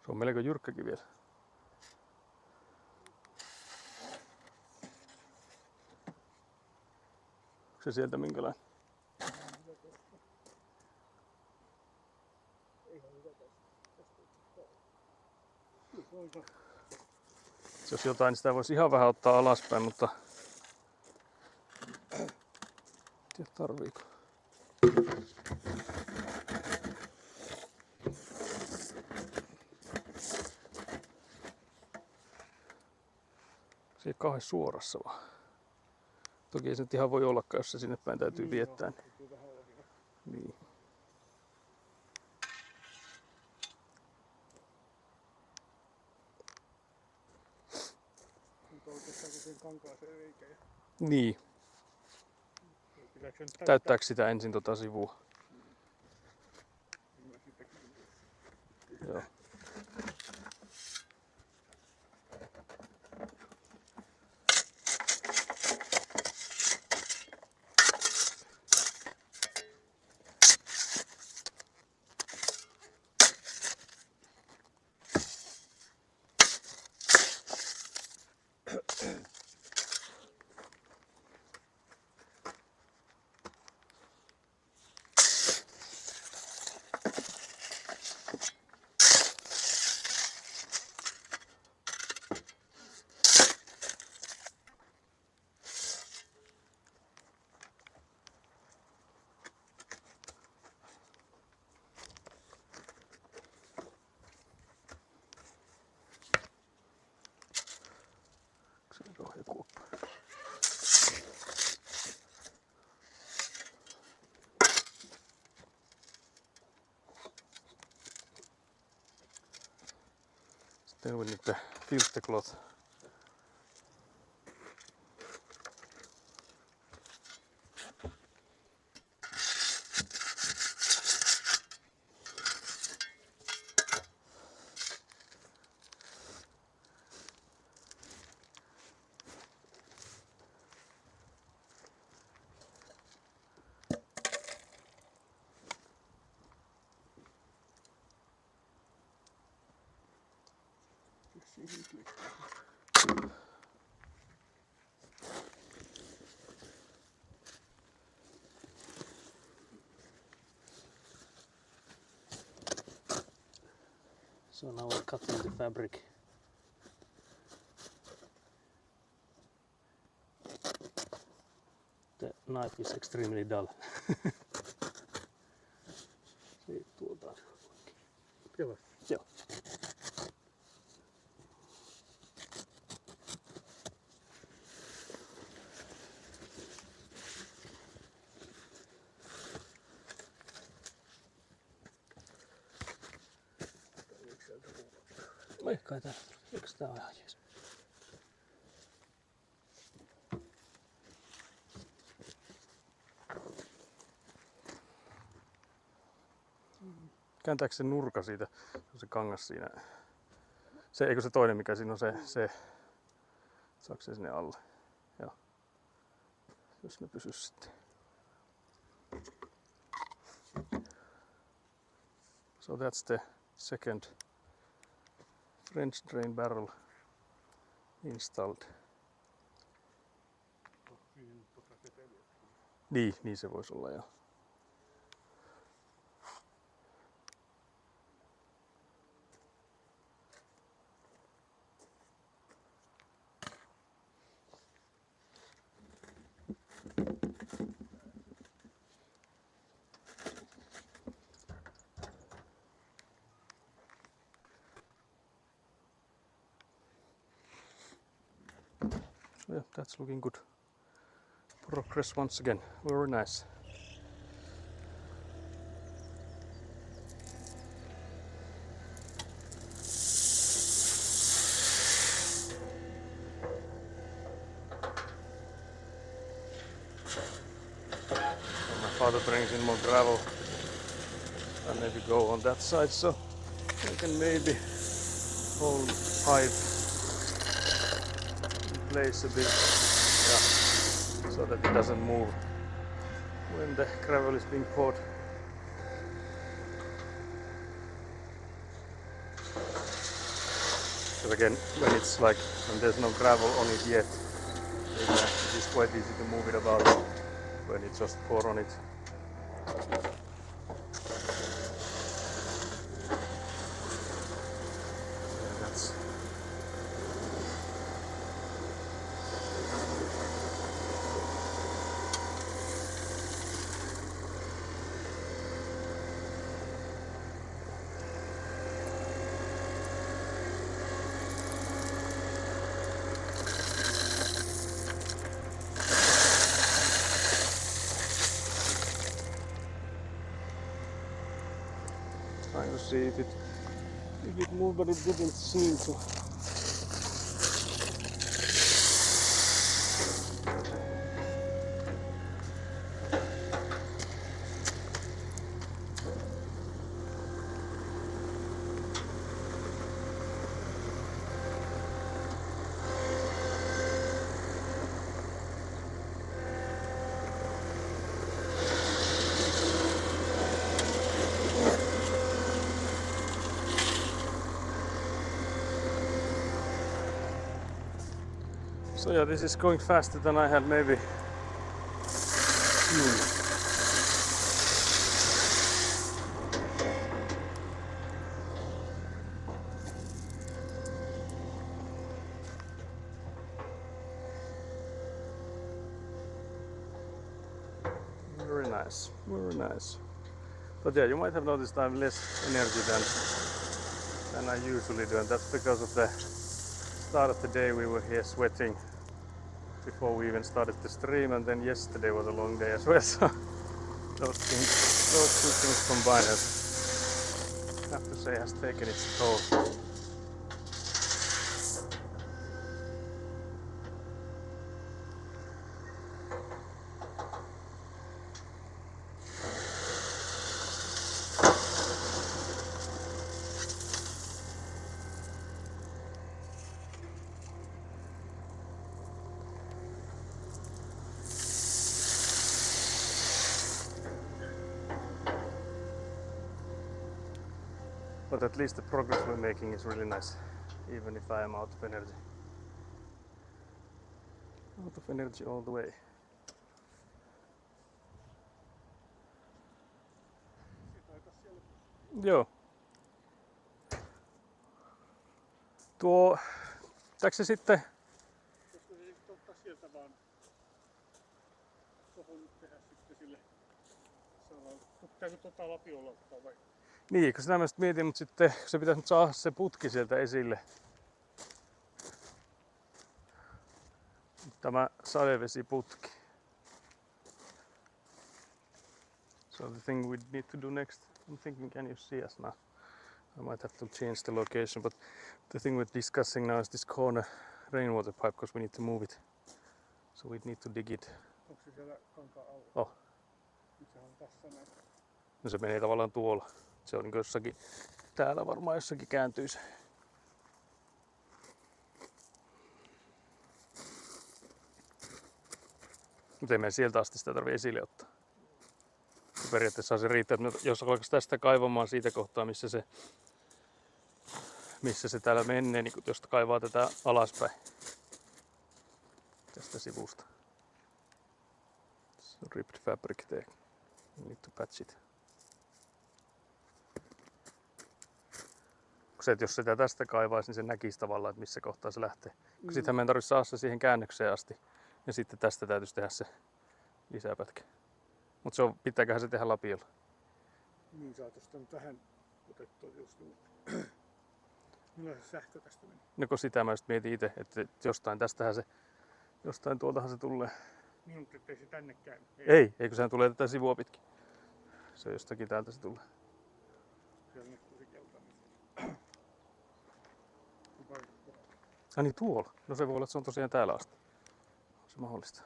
Speaker 1: Se on melko jyrkkäkin vielä. Onko se sieltä minkälainen? Jos jotain, niin sitä voisi ihan vähän ottaa alaspäin, mutta en tiedä tarviiko. Se ei kauhean suorassa vaan. Toki ei se nyt ihan voi ollakaan, jos se sinne päin täytyy viettää. Niin. Niin. Täyttääkö sitä ensin tota sivua? Joo. Then we need the filter cloth. So now we're cutting the fabric. The knife is extremely dull. Se tuolta.
Speaker 2: Joo.
Speaker 1: Joo. Ehkä tää. Eikö tää ole ihan jees? Kääntääkö se nurka siitä, se kangas siinä? Se, eikö se toinen mikä siinä on se saako se sinne alle? Joo. Jos ne pysyis sitten. So that's the second French drain barrel installed. Niin se voisi olla joo. So yeah, that's looking good. Progress once again, very nice. My father brings in more gravel and maybe go on that side, so I can maybe hold pipe in place a bit, yeah, so that it doesn't move when the gravel is being poured. Because again, when there's no gravel on it yet, it is quite easy to move it about when you just pour on it. Trying to see if it moved, but it didn't seem to. So yeah, this is going faster than I had maybe assumed. Very nice, very nice. But yeah, you might have noticed I have less energy than I usually do, and that's because of the start of the day we were here sweating before we even started the stream, and then yesterday was a long day as well, so those two things combined, I have to say, has taken its toll. But at least the progress we're making is really nice, even if I am out of energy. Out of energy all the way. Joo. Pitääkö se sitten?
Speaker 2: Koska se sitten ottaa sieltä vaan tohon tehdä sitten sille saadaan. Pitääkö lapiolla ottaa vai?
Speaker 1: Niin, kun sitä mä mietin, mutta sitten se pitäisi nyt saada se putki sieltä esille. Tämä sadevesiputki. So the thing we need to do next, I'm thinking, can you see us now? I might have to change the location, but the thing we're discussing now is this corner rainwater pipe, because we need to move it. So we need to dig it.
Speaker 2: Onko se siellä kankaan alla?
Speaker 1: Oh.
Speaker 2: Nyt se on tässä näin.
Speaker 1: No se menee tavallaan tuolla. Se on niin jossakin, täällä varmaan jossakin kääntyisi. Mutta ei meidän sieltä asti sitä tarvitse esille ottaa. Periaatteessa se riittää, että jos alkaisi tästä kaivamaan siitä kohtaa, missä se täällä menee, niin josta kaivaa tätä alaspäin. Tästä sivusta. Se on ripped fabric there. You need to patch it. Se, että jos sitä tästä kaivaisi, niin se näkisi tavallaan, että missä kohtaa se lähtee. Sittenhän meidän tarvitsisi saada se siihen käännökseen asti. Ja sitten tästä täytyisi tehdä se lisäpätkä. Mutta se on, pitääköhän se tehdä lapiolla?
Speaker 2: Niin, saataisiin tämän tähän otettua just. Millä se sähkö tästä meni?
Speaker 1: No kun sitä mä just mietin itse, että jostain tuoltahan se tulee.
Speaker 2: Niin, mutta ettei se tänne käynyt.
Speaker 1: Eikö sehän tulee tätä sivua pitkin? Se jostakin täältä se tulee.
Speaker 2: Siellä näkyy se keltainen.
Speaker 1: Niin tuolla. No se voi olla, että se on tosiaan täällä asti. On se mahdollista.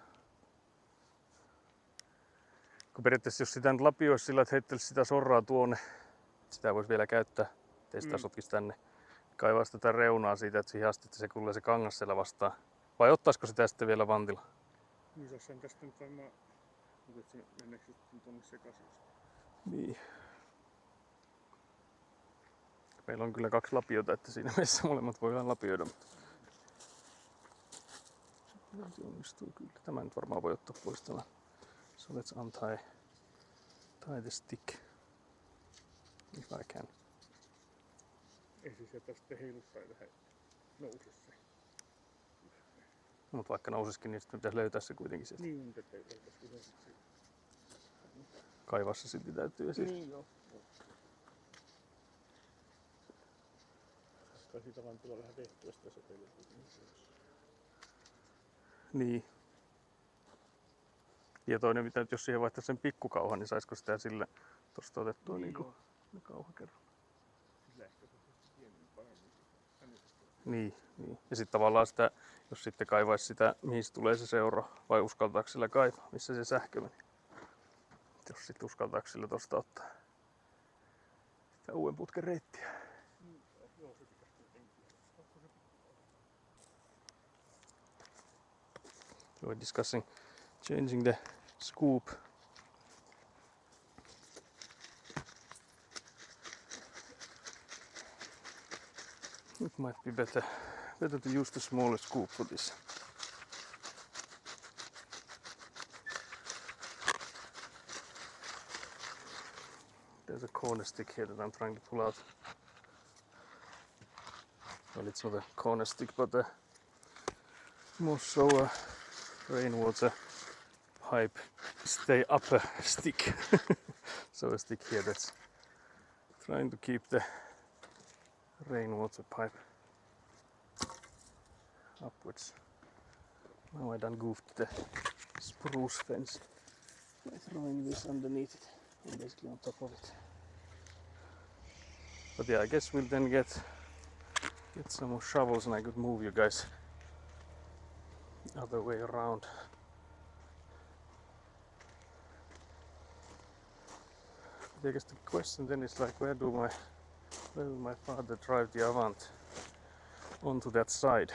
Speaker 1: Kun periaatteessa jos sitä nyt lapioisi sillä, että heittelisi sitä sorraa tuonne, sitä voisi vielä käyttää, ettei sitä sotkisi tänne. Kaivaa tätä reunaa siitä, että siihen asti, että se kuulee se kangas siellä vastaan. Vai ottaisiko sitä sitten vielä vantilla?
Speaker 2: Niin jos sen tästä nyt varmaan, mutta et se meneekö sitten tuonne sekaisin.
Speaker 1: Niin. Meillä on kyllä 2 lapiota, että siinä mielessä molemmat voidaan lapioida. Se onnistuu kyllä. Tämä nyt varmaan voi ottaa pois tämän. So let's untie the stick. If I can.
Speaker 2: Ei siis jätä sitten heilussa ei tähän nouse se.
Speaker 1: No, mutta vaikka nousisikin, niin sitten pitäisi löytää se kuitenkin sieltä.
Speaker 2: Niin, mutta ei löytäisi yhdessä.
Speaker 1: Kaivaa se silti täytyy esiin.
Speaker 2: Niin joo. Kai siitä vaan tulla vähän tehtyä sitä sotelua.
Speaker 1: Niin. Ja toinen, mitä nyt jos siihen vaihtaisi sen pikkukauhan, niin saisiko sitä sillä tosta otettua niin kuin kauha kerran.
Speaker 2: Sillä ehkä se on pienen paremmin.
Speaker 1: Niin. Ja sitten tavallaan sitä, jos sitten kaivaisi sitä, mihin se tulee se seura, vai uskaltaako sillä kaivaa, missä se sähkö meni. Jos sitten uskaltaako sillä tosta ottaa sitä uuden putken reittiä.
Speaker 2: Joo, se pitäisi kuitenkin.
Speaker 1: We're discussing changing the scoop. It might be better to use the smaller scoop for this. There's a corner stick here that I'm trying to pull out. Well, it's not a corner stick, but more so a rainwater pipe stay upper stick. So a stick here that's trying to keep the rainwater pipe upwards. Now I done goofed the spruce fence by throwing this underneath it and basically on top of it. But yeah, I guess we'll then get some more shovels and I could move you guys the other way around. But I guess the question then is like, where will my father drive the Avant onto that side?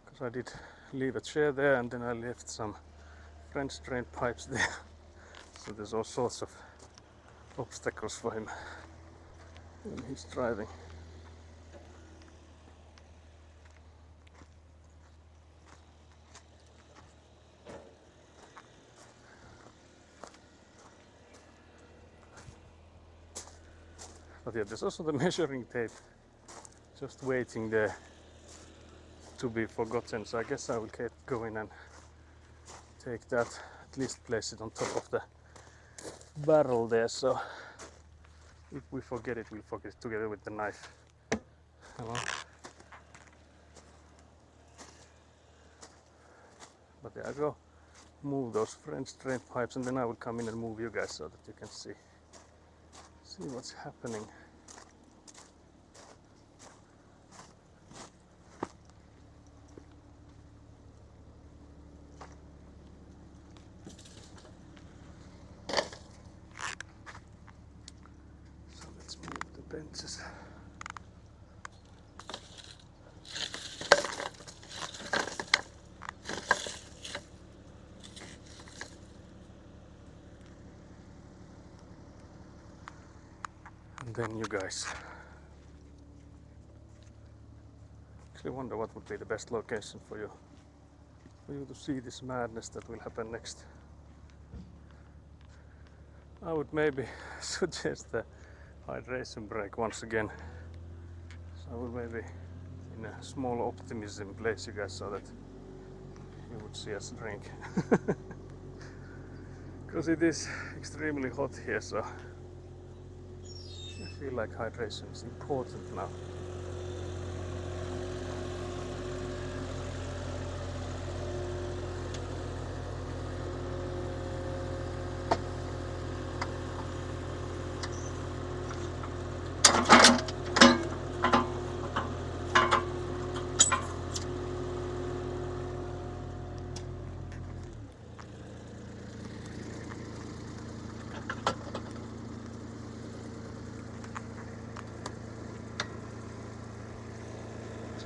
Speaker 1: Because I did leave a chair there and then I left some French drain pipes there. So there's all sorts of obstacles for him when he's driving. But yeah, there's also the measuring tape just waiting there to be forgotten. So I guess I will go in and take that, at least place it on top of the barrel there. So if we forget it, we'll forget it together with the knife. Hello? But there I go. Move those French drain pipes and then I will come in and move you guys so that you can see what's happening. So let's move the benches. And then you guys. Actually wonder what would be the best location for you to see this madness that will happen next. I would maybe suggest the hydration break once again. So I would maybe in a small optimism place you guys so that you would see us drink. Because it is extremely hot here, so I feel like hydration is important now.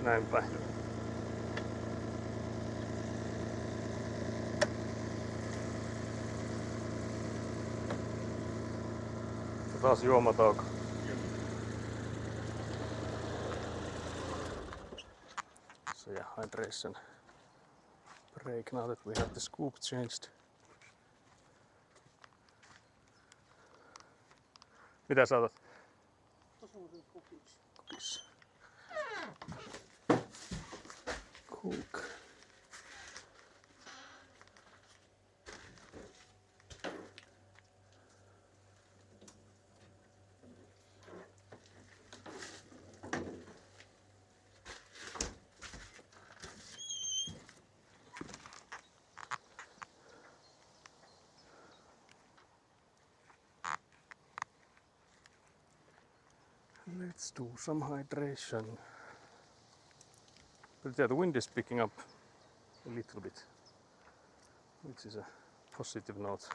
Speaker 1: näin päin? Taas juomatauko. So yeah, hydration break now that we have the scoop changed. Mitä sä otat?
Speaker 2: Tuossa on se cookies.
Speaker 1: Cookies. Cook. Let's do some hydration. But yeah, the wind is picking up a little bit, which is a positive note.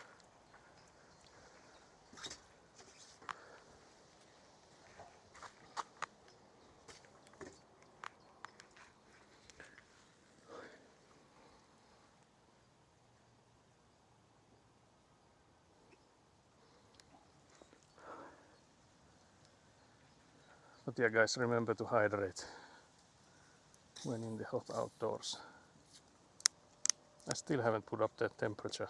Speaker 1: But yeah guys, remember to hydrate when in the hot outdoors. I still haven't put up the temperature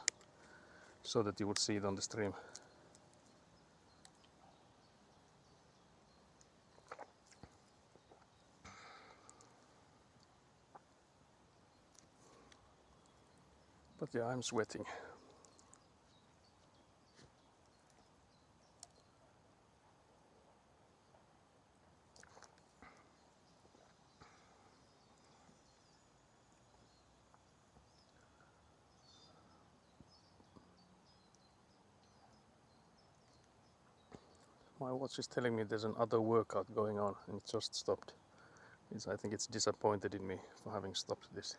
Speaker 1: so that you would see it on the stream. But yeah, I'm sweating. My watch is telling me there's another workout going on and it just stopped. I think it's disappointed in me for having stopped this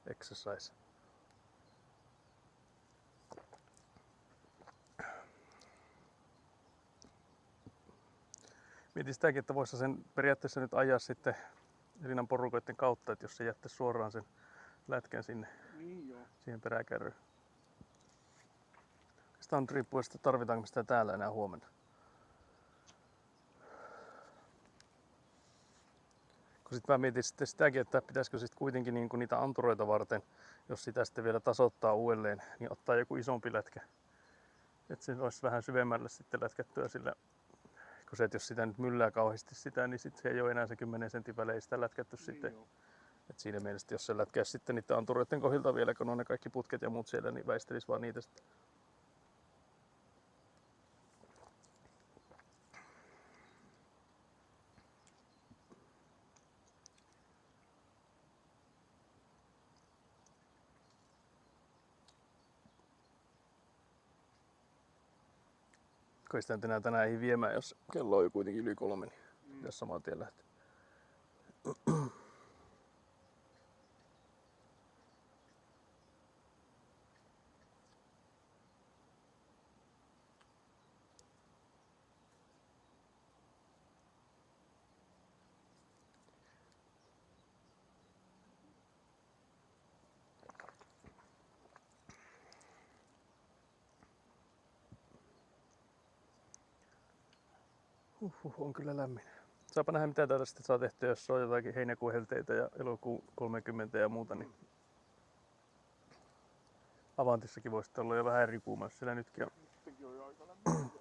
Speaker 1: exercise. Mietin sitäkin, että voisi sen periaatteessa nyt ajaa sitten Elinan porukoiden kautta, että jos se jättäisi suoraan sen lätkän sinne
Speaker 2: Niin joo.
Speaker 1: siihen peräkärryyn. Sitä on riippuen sitä, tarvitaanko sitä täällä enää huomenna. Kun sit mä mietin sitten sitäkin, että pitäisikö sitten kuitenkin niin kuin niitä anturoita varten, jos sitä sitten vielä tasoittaa uudelleen, niin ottaa joku isompi lätkä. Että se olisi vähän syvemmälle sitten lätkättyä sillä. Kun se, että jos sitä nyt myllää kauheasti sitä, niin sitten se ei ole enää se 10 sentin välein sitä lätkätty niin sitten. Et siinä mielessä, jos se lätkäisi sitten niiden anturoiden kohdilta vielä, kun on ne kaikki putket ja muut siellä, niin väistelisi vaan niitä sitten. Kun sitä nyt enää tänään ei viemään, jos kello on jo kuitenkin yli 3, niin pitäisi saman tien lähteä. On kyllä lämmin. Saapa nähdä mitä täältä sitten saa tehtyä, jos on jotakin heinäkuun helteitä ja elokuun 30 ja muuta, niin Avantissakin voisi olla jo vähän eri kuuma, jos siellä nytkin on.
Speaker 2: Nytkin on jo aika lämmin.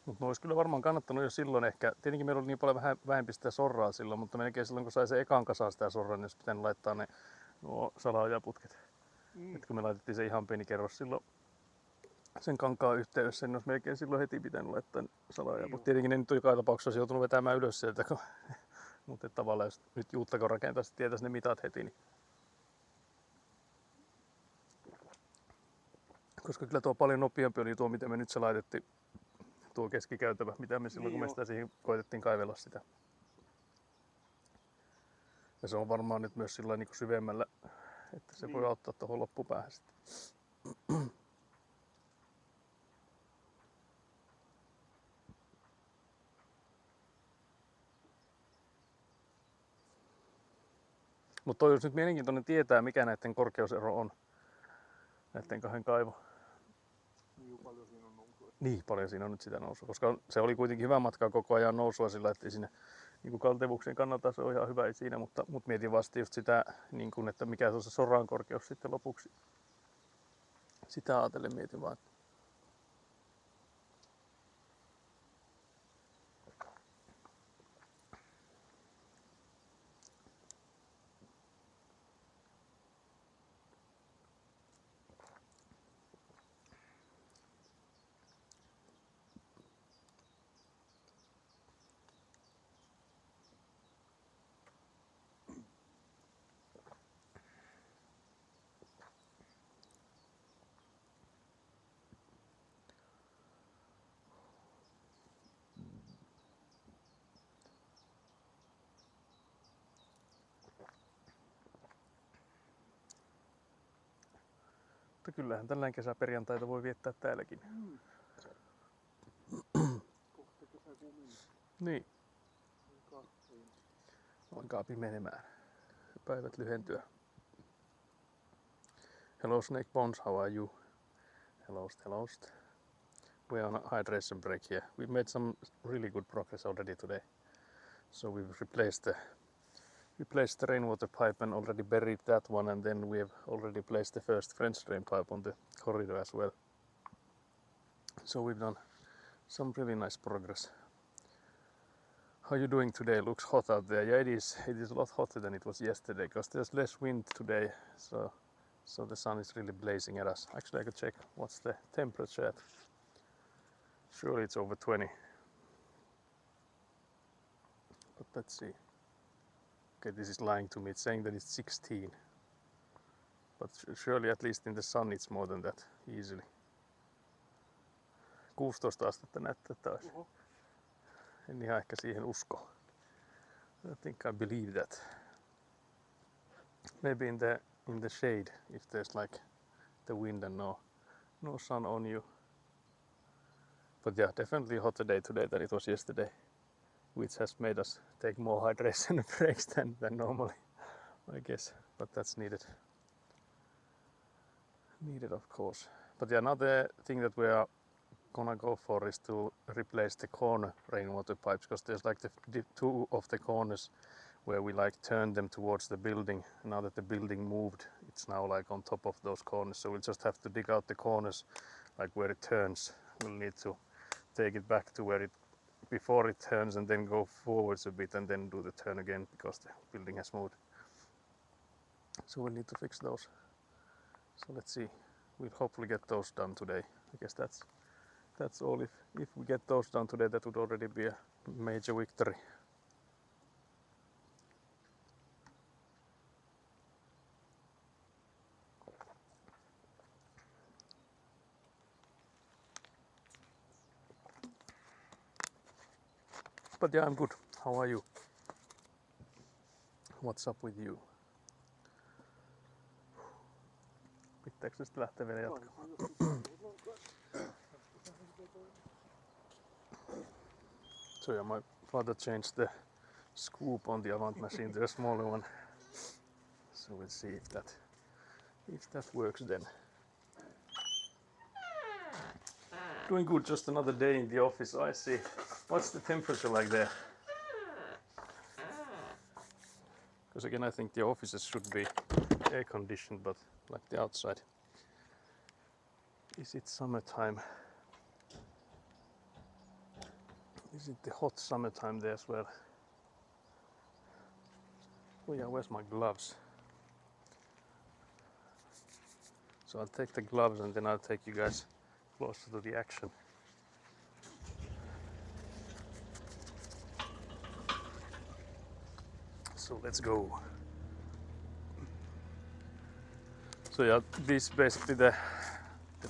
Speaker 1: Mutta olisi kyllä varmaan kannattanut jo silloin ehkä. Tietenkin meillä oli niin paljon vähempi sitä sorraa silloin, mutta melkein silloin kun sai se ekan kasaan sitä sorraa, niin olisi pitänyt laittaa ne nuo salaojaputket. Et kun me laitettiin se ihan pieni kerros silloin sen kankaan yhteydessä, niin olisi melkein silloin heti pitänyt laittaa salaojaputket. Tietenkin ne nyt joka tapauksessa olisi joutunut vetämään ylös sieltä, kun Mutta tavallaan jos nyt uutta rakentaisi, tietäisi ne mitat heti, niin koska kyllä tuo paljon nopeampi oli tuo, mitä me nyt se laitettiin, tuo keskikäytävä, mitä me silloin,
Speaker 2: Niin
Speaker 1: kun me sitä siihen koitettiin kaivella sitä. Ja se on varmaan nyt myös sillä niin kuin syvemmällä, että se voi auttaa tuohon loppupäähän sitten. Mutta toi olisi nyt mielenkiintoinen tietää, mikä näiden korkeusero on. Näiden kahden kaivo.
Speaker 2: Niin paljon siinä on nousua.
Speaker 1: Niin paljon siinä on nyt sitä nousua, koska se oli kuitenkin hyvä matka koko ajan nousua sillä, että siinä niin kaltevuuksien kannalta se on ihan hyvä siinä, mutta mietin vasta just sitä, niin kuin, että mikä se on se soran korkeus sitten lopuksi. Sitä ajatellen mietin vaan. Mutta kyllähän tällainen kesäperjantaita voi viettää täälläkin.
Speaker 2: Kohta kesäkuu mennä.
Speaker 1: Niin. Alkaa pimenemään. Päivät lyhentyä. Hello Snake Bones, how are you? Hello. We are on a hydration break here. We made some really good progress already today. So we've replaced the rainwater pipe and already buried that one, and then we have already placed the first French drain pipe on the corridor as well. So we've done some really nice progress. How are you doing today? Looks hot out there. Yeah, it is a lot hotter than it was yesterday because there's less wind today, so the sun is really blazing at us. Actually, I could check what's the temperature at. Surely it's over 20. But let's see. Okay, this is lying to me. It's saying that it's 16. But surely at least in the sun it's more than that easily. 16 astetta näyttää taas. En ihan ehkä siihen usko. I think I believe that. Maybe in the shade, if there's like the wind and no sun on you. But yeah, definitely a hotter day today than it was yesterday, which has made us take more hydration breaks than normally, I guess. But that's needed. Needed, of course. But yeah, now the thing that we are gonna go for is to replace the corner rainwater pipes, because there's like the two of the corners where we like turned them towards the building. Now that the building moved, it's now like on top of those corners, so we'll just have to dig out the corners, like where it turns. We'll need to take it back to where it before it turns and then go forwards a bit and then do the turn again because the building has moved. So we'll need to fix those. So let's see. We'll hopefully get those done today. I guess that's all. If we get those done today, that would already be a major victory. But yeah, I'm good. How are you? What's up with you? Pitääkö se sitten lähteä vielä jatkamaan? So yeah, my father changed the scoop on the Avant machine to a smaller one. So we'll see if that works then. Doing good, just another day in the office. I see. What's the temperature like there? Because again, I think the offices should be air conditioned, but like the outside. Is it summertime? Is it the hot summertime there as well? Oh yeah, where's my gloves? So I'll take the gloves and then I'll take you guys closer to the action. So let's go. So yeah, this basically the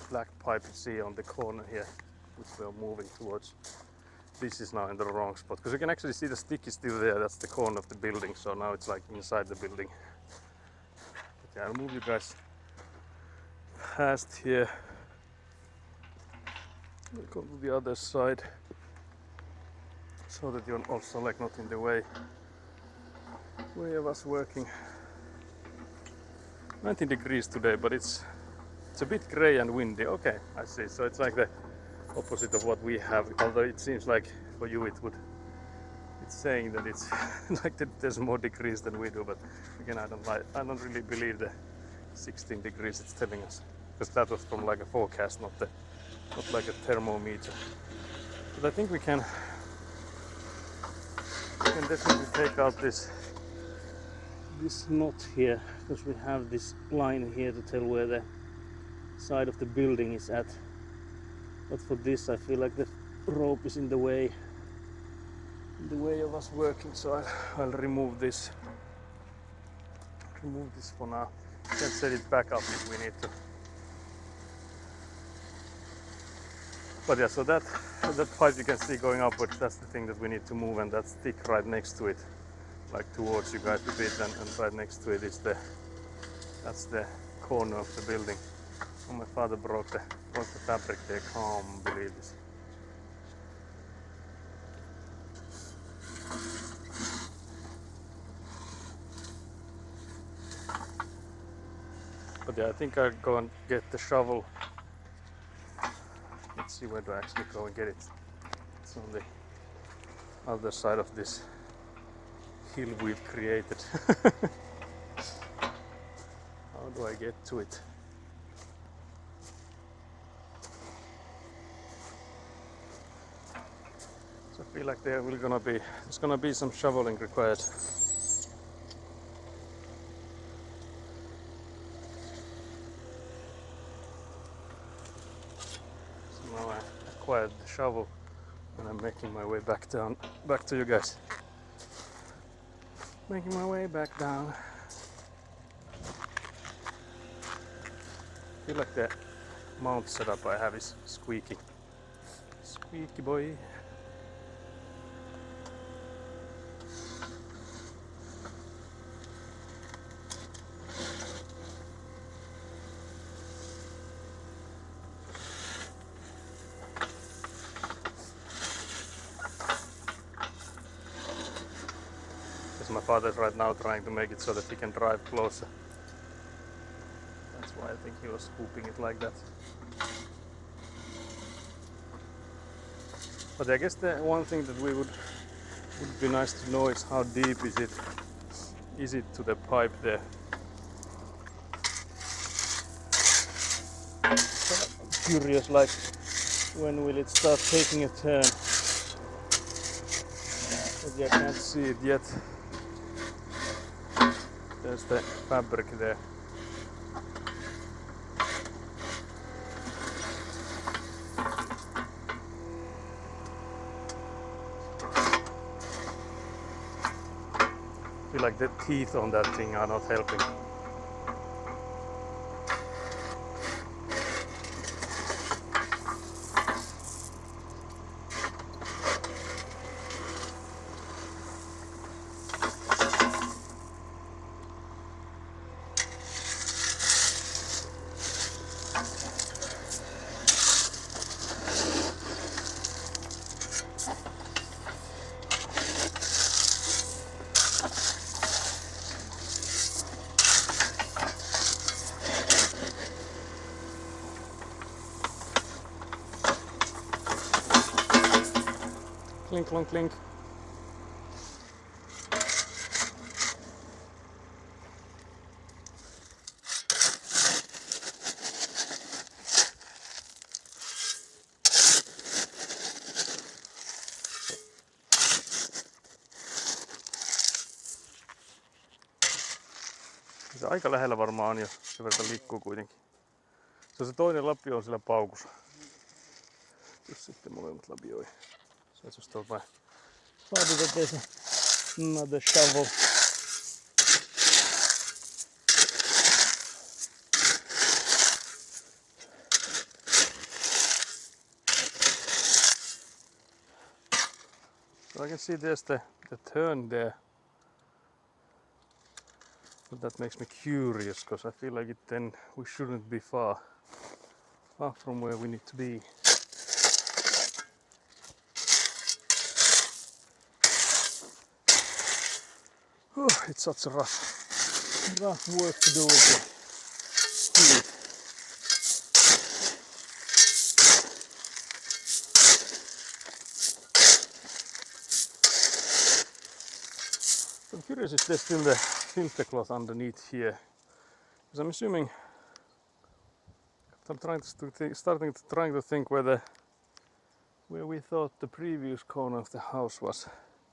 Speaker 1: black pipe you see on the corner here, which we are moving towards. This is now in the wrong spot because you can actually see the stick is still there. That's the corner of the building. So now it's like inside the building. But yeah, I'll move you guys past here. We'll go to the other side so that you're also like not in the way of us working. 19 degrees today, but it's a bit gray and windy. Okay, I see. So it's like the opposite of what we have, although it seems like for you it's saying that it's like that there's more degrees than we do, but again I don't really believe the 16 degrees it's telling us, because that was from like a forecast, not like a thermometer. But I think we can definitely take out this knot here, because we have this line here to tell where the side of the building is at. But for this I feel like the rope is in the way of us working, so I'll remove this for now. Can set it back up if we need to. But yeah, so that pipe you can see going upwards, that's the thing that we need to move, and that stick right next to it, like towards you guys a bit, and right next to it is that's the corner of the building. Oh, my father broke the fabric there. Can't believe this. But yeah, I think I'll go and get the shovel. Let's see where to actually go and get it. It's on the other side of this hill we've created. How do I get to it? So I feel like there's gonna be some shoveling required. Now I acquired the shovel and I'm making my way back to you guys. Making my way back down. I feel like the mount setup I have is squeaky. Squeaky boy. My father's right now trying to make it so that he can drive closer. That's why I think he was scooping it like that. But I guess the one thing that would be nice to know is how deep is it to the pipe there. So I'm curious, like, when will it start taking a turn? But I can't see it yet. There's the fabric there. I feel like the teeth on that thing are not helping. Clink, clunk, clink. Se aika lähellä varmaan on jo, sen verran liikkuu kuitenkin. Se toinen lapio on siellä paukussa. Jos sitten molemmat lapioi. So I just thought, why do that? There's another shovel So I can see there's the turn there. But that makes me curious because I feel like then we shouldn't be far from where we need to be. Oh, it's such a rough work to do with the heat. I'm curious if there's still the filter cloth underneath here. Because I'm assuming, I'm trying to think where we thought the previous corner of the house was.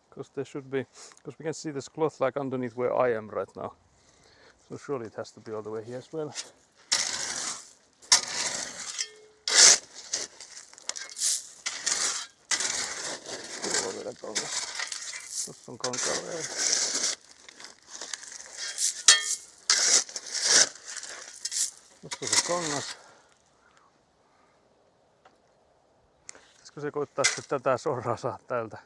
Speaker 1: Because there should be, because we can see this cloth like underneath where I am right now. So surely it has to be all the way here as well. Tuossa on kankareja. Tuossa se kangas. Pitäisikö se koittaa sitten tätä sorraa saa täältä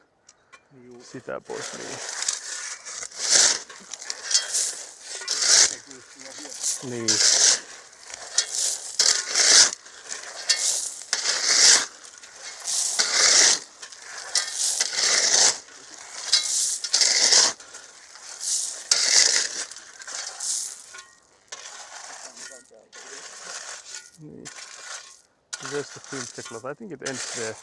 Speaker 1: sitä pois? Niin. Niin. There's the filter cloth. I think it ends there.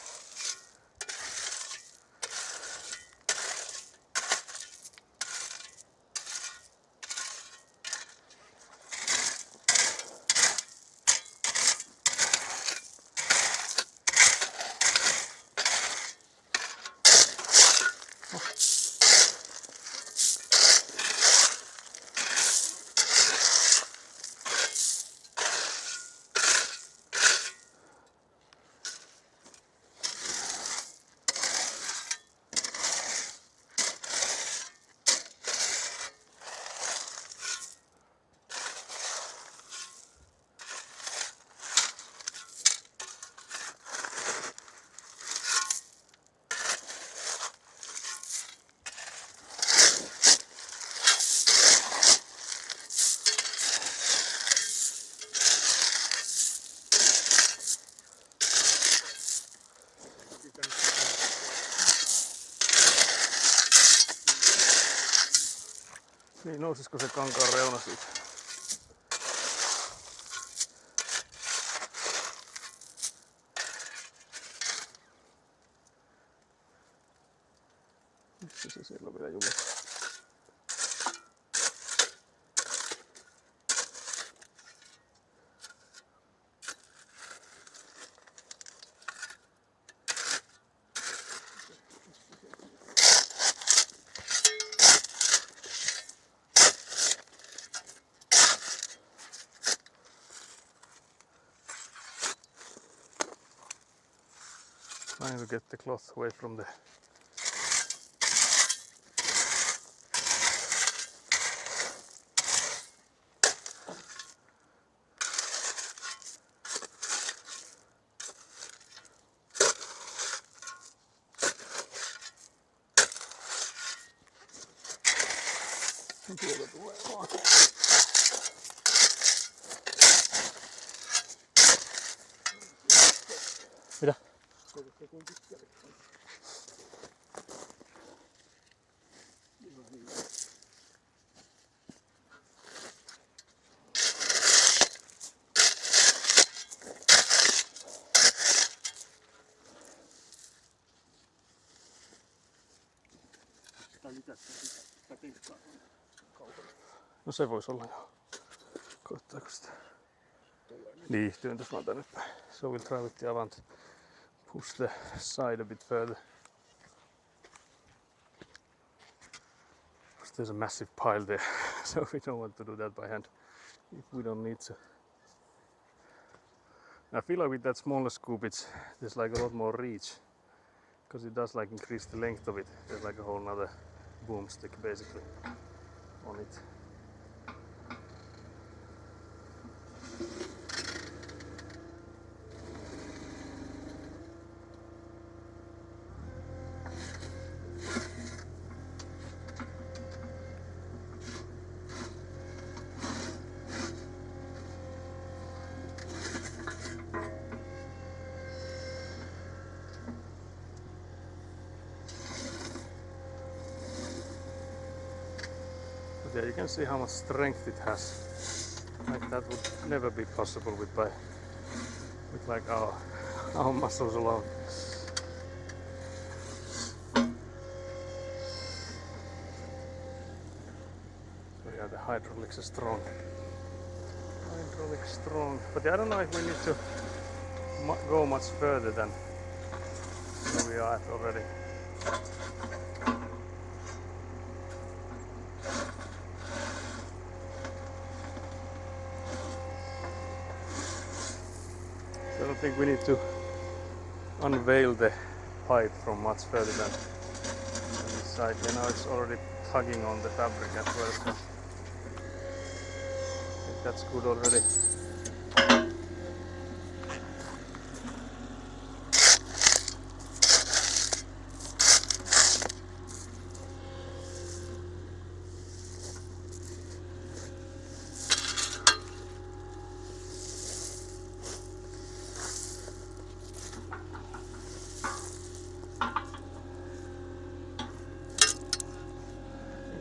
Speaker 1: Niin, nousisiko se kankaan reuna siitä? Missä se siellä on vielä jumissa? Trying to get the cloth away from the tuolta tulee vaan. Mitä? No se voisi olla joo. Koittaako sitä? Niin, työntäis vaan tänne päin. So we'll try with the avant. Push the side a bit further. There's a massive pile there, so we don't want to do that by hand if we don't need to. I feel like with that smaller scoop there's like a lot more reach because it does like increase the length of it. There's like a whole nother boomstick basically on it. yeah, you can see how much strength it has. Like that would never be possible with like our muscles alone. So yeah, the hydraulics are strong. Hydraulics strong, but I don't know if we need to go much further than where we are at already. So I don't think we need to unveil the pipe from much further than this side. You know, it's already tugging on the fabric as well, so I think that's good already.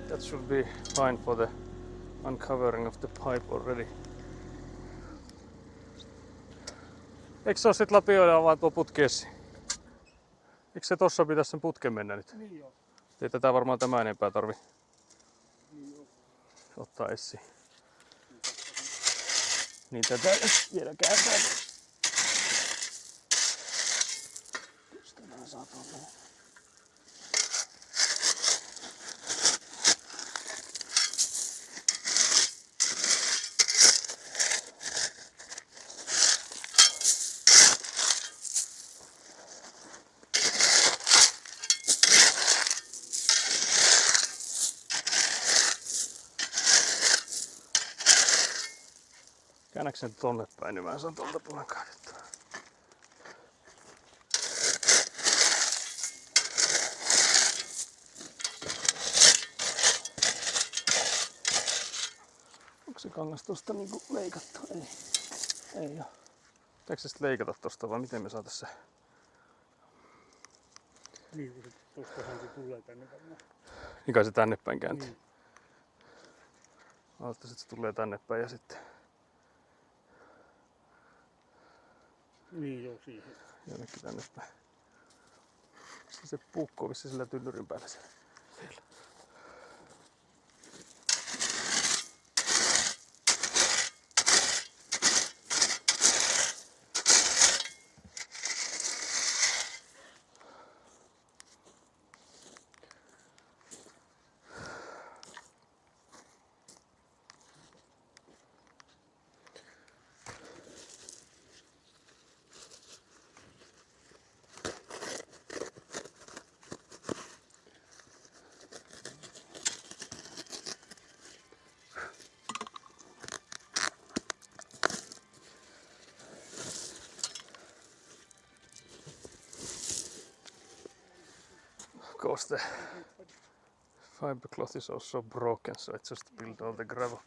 Speaker 1: That should be fine for the uncovering of the pipe already. Eikö se oo sit lapioida vaan tuo putkeessi? Eikö se tossa pitäisi sen putken mennä nyt?
Speaker 2: Niin joo.
Speaker 1: Ei tätä varmaan tämä enempää tarvi
Speaker 2: Niin joo.
Speaker 1: ottaa esiin. Niin tätä vielä kääntää. Just tänään saataan mennä. Käännäks sen tonne päin, niin mä saan tuolta puolen kaadettua. Onko se kangas tosta niinku leikattu? Ei. Ei oo. Pitääkö se sit leikata tosta vai miten me saatais se?
Speaker 2: Niin, kun se tostahan se tulee tänne varmaan.
Speaker 1: Niin kai se tänne päin kääntyy.
Speaker 2: Niin.
Speaker 1: Aloittais, että se tulee tänne päin ja sitten
Speaker 2: Niin joo, siihen.
Speaker 1: jonnekin tänne päin. Se puukkoo vissi sillä tynnyrin päällä siellä. Of course the fiber cloth is also broken, so it just built all the gravel.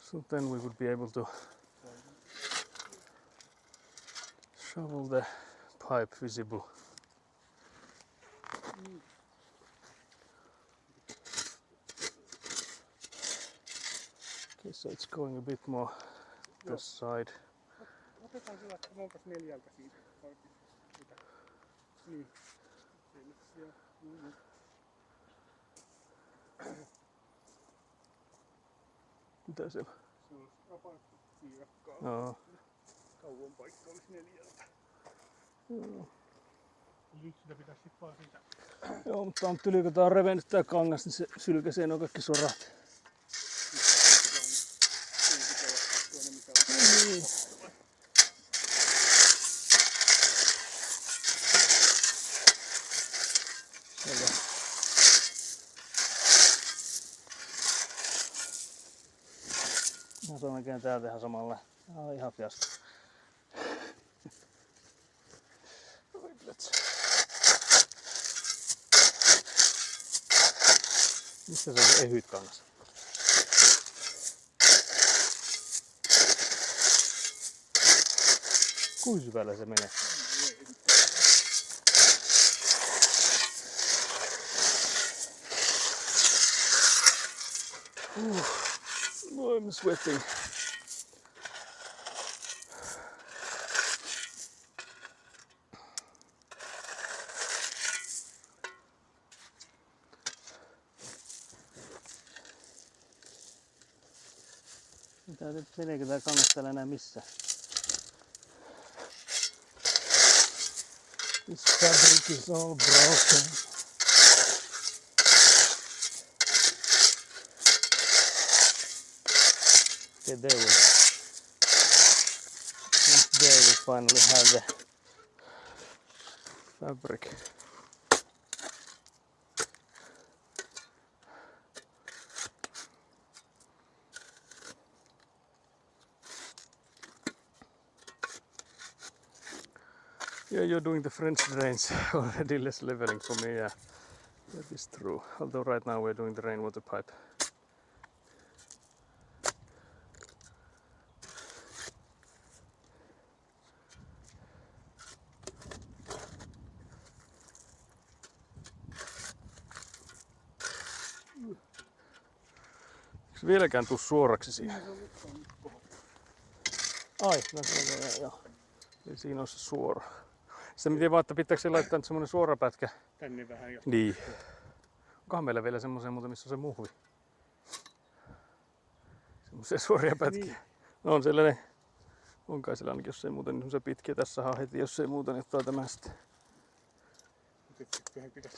Speaker 1: So then we would be able to shovel the pipe visible. Okay, so it's going a bit more this side.
Speaker 2: Otetaan sillä, että montas neljältä siitä. Mitä? Niin.
Speaker 1: Mitä siellä?
Speaker 2: Se on rapattu piirakkaa.
Speaker 1: Joo.
Speaker 2: Kauan paikka olisi neljältä.
Speaker 1: Joo.
Speaker 2: Nyt sitä pitäisi sit vaan siitä.
Speaker 1: Joo, mutta Antti yli kun tää on revennyt tää kangas, niin se sylkäsee nuo kaikki sorat. Niin. Selvä. Mä saan oikein täällä tehdä samalla. Tää on ihan fiasko. Missä se on se ehyt kangas? Kuinka syvällä se menee? Oh, I'm sweating. Mitä nyt meneekö tää kangas täällä enää missään? This fabric is all broken. Okay, there we finally have the fabric. Yeah, you're doing the French drains already, less leveling for me, yeah. That is true. Although right now we're doing the rainwater pipe. Eikö vieläkään tuu suoraksi siihen? Ai, no joo. Eli siinä on se suora. Sitten mietin vaan, että pitääkö se laittaa nyt semmonen suora pätkä.
Speaker 2: Tänne vähän jo.
Speaker 1: Niin. Onkohan meillä vielä semmosia muuta, missä on se muhvi? Semmosia suoria pätkiä. Niin. No on siellä ne. On kai siellä ainakin, jos ei muuta, niin semmosia pitkiä. Tässä saa heti, jos ei muuta, niin ottaa tämä sitten.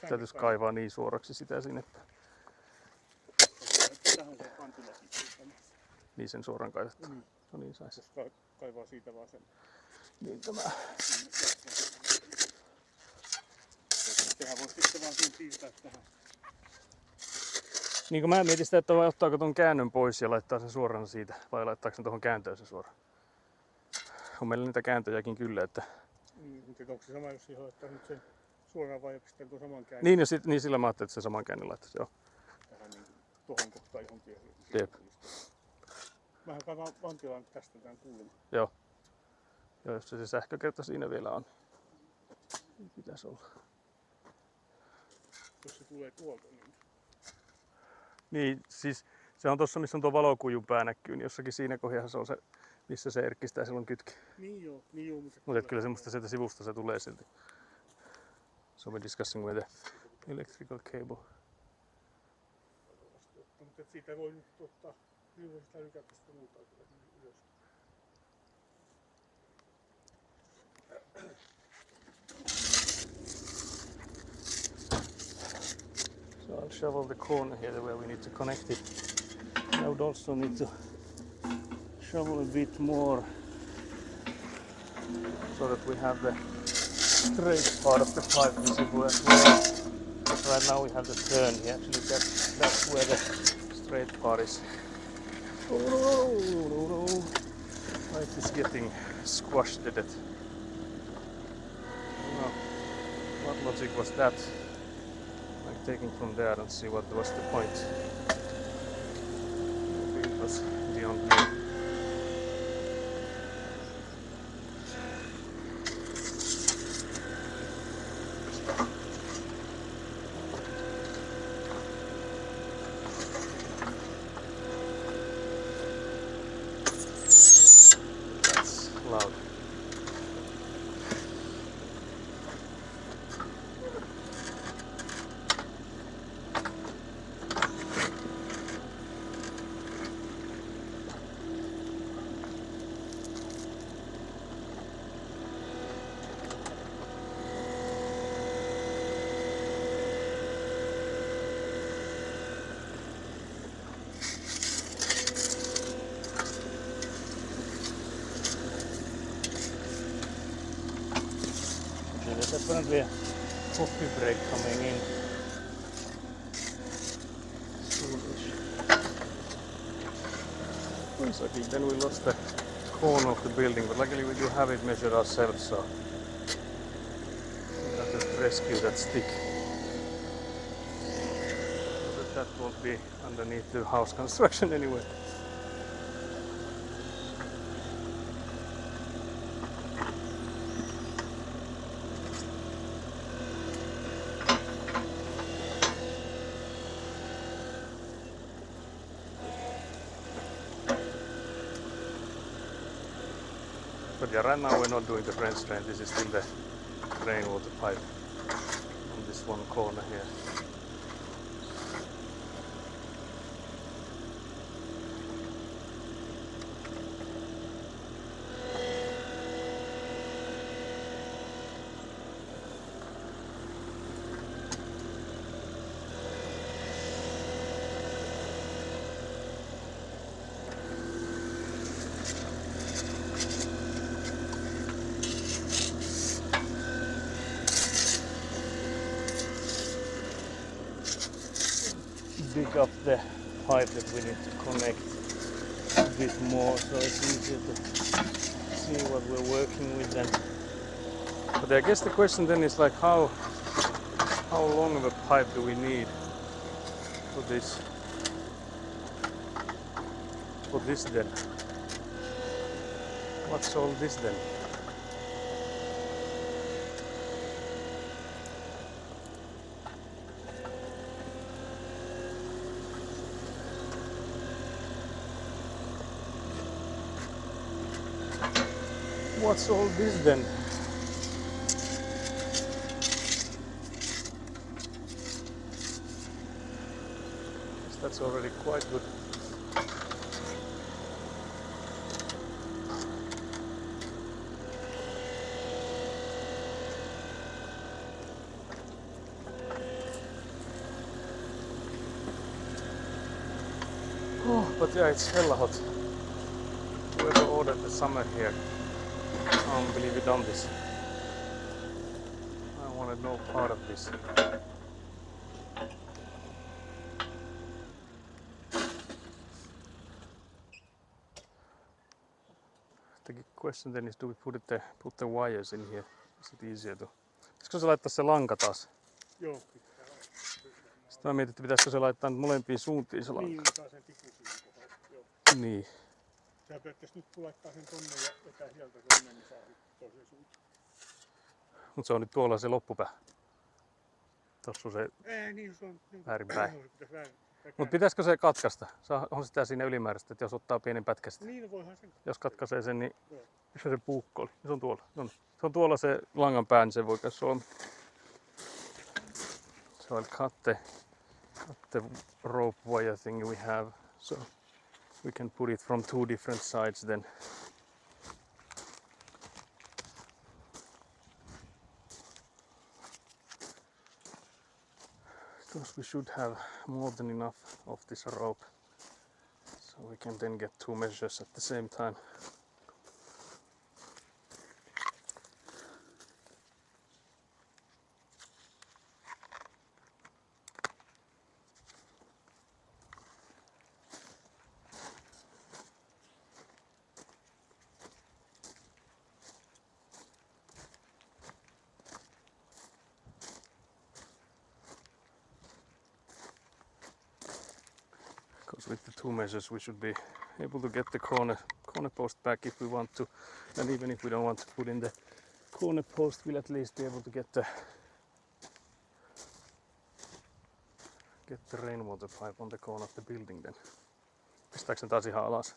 Speaker 1: Täytyisi kaivaa niin suoraksi sitä sinne. Niin sen suoran kaivettu.
Speaker 2: Niin.
Speaker 1: No niin sais.
Speaker 2: Koska kaivaa siitä vaan sen.
Speaker 1: Niin tämä.
Speaker 2: Sehän voi sitten vaan siinä piirtää tähän.
Speaker 1: Niin kuin mä mietin sitä, että vai ottaako ton käännön pois ja laittaa sen suorana siitä. Vai laittaako sen tuohon kääntöön sen suoraan. On meillä niitä kääntöjäkin kyllä, että...
Speaker 2: Mutta onko se sama, jos siihen laittaa nyt sen suoraan vai pistää tuon saman käännin?
Speaker 1: Niin, niin sillä mä ajattelin, että se saman käännin laittaisi, joo.
Speaker 2: Tähän niin tuohon kohtaan johonkin.
Speaker 1: Jep.
Speaker 2: Mähän kaivaan vantilaan tästä tämän kulman.
Speaker 1: Joo. Joo, jos se sähkökerta siinä vielä on. Niin pitäisi olla.
Speaker 2: Jos se tulee tuolta niin...
Speaker 1: Niin, siis se on tossa missä on tuo valokujun pää näkyy, niin jossakin siinä kohdassa se on se, missä se erkkistää silloin kytki.
Speaker 2: Niin joo,
Speaker 1: Mutta kyllä semmoista sieltä sivusta se tulee silti. So we're discussing with the electrical cable.
Speaker 2: Mutta siitä voi nyt ottaa, niin voi sitä lykätä sitä muuta ylös.
Speaker 1: So I'll shovel the corner here where we need to connect it. I would also need to shovel a bit more so that we have the straight part of the pipe visible as well. But right now we have the turn here. Actually that's where the straight part is. Oh no. Pipe is getting squashed to death. Oh, what logic was that? Like taking from there, I don't see what was the point. Maybe it was beyond me. That's loud. There's definitely a coffee break coming in soonish. Once I think then we lost the corner of the building, but luckily we do have it measured ourselves, so we can just rescue that stick. So that won't be underneath the house construction anyway. But yeah, right now we're not doing the French drain. This is still the rainwater pipe on this one corner here. Dig up the pipe that we need to connect a bit more so it's easier to see what we're working with then. But I guess the question then is like how long of a pipe do we need for this then? What's all this then? What's all this then? That's already quite good. Oh, but yeah, it's hella hot. Whoever ordered the summer here, I can't believe you done this. I wanted no part of this. The question then is, do we put the wires in here? Is it easier to... Pitäisikö se laittaa se lanka taas?
Speaker 2: Joo, pitää laittaa.
Speaker 1: Sitten mä mietin, että pitäisikö se laittaa nyt molempiin suuntiin se lanka.
Speaker 2: Niin, saa sen tikun siihen kohdalla. Joo.
Speaker 1: Niin.
Speaker 2: Sä periaatteessa nyt kun laittaa sen tonne ja vetää sieltä tonne, niin saa toiseen suuntaan.
Speaker 1: Mut se on nyt tuolla se loppupää. Tossa on se
Speaker 2: Niin, se on
Speaker 1: väärinpäin.
Speaker 2: pitäisi
Speaker 1: Mut pitäisikö se katkaista? On sitä siinä ylimääräistä, että jos ottaa pienen pätkästä.
Speaker 2: Niin, voihan sen.
Speaker 1: Jos katkaisee sen, niin
Speaker 2: Joo.
Speaker 1: missä se puukko oli? Se on tuolla. Se on tuolla se langan pää, niin se voi käydä solmi. So I'll cut the rope wire thing we have, so we can put it from two different sides then. Because we should have more than enough of this rope, so we can then get two measures at the same time. Because with the two measures we should be able to get the corner post back if we want to, and even if we don't want to put in the corner post, we'll at least be able to get the rainwater pipe on the corner of the building then. Pistääkö sen taas ihan alas?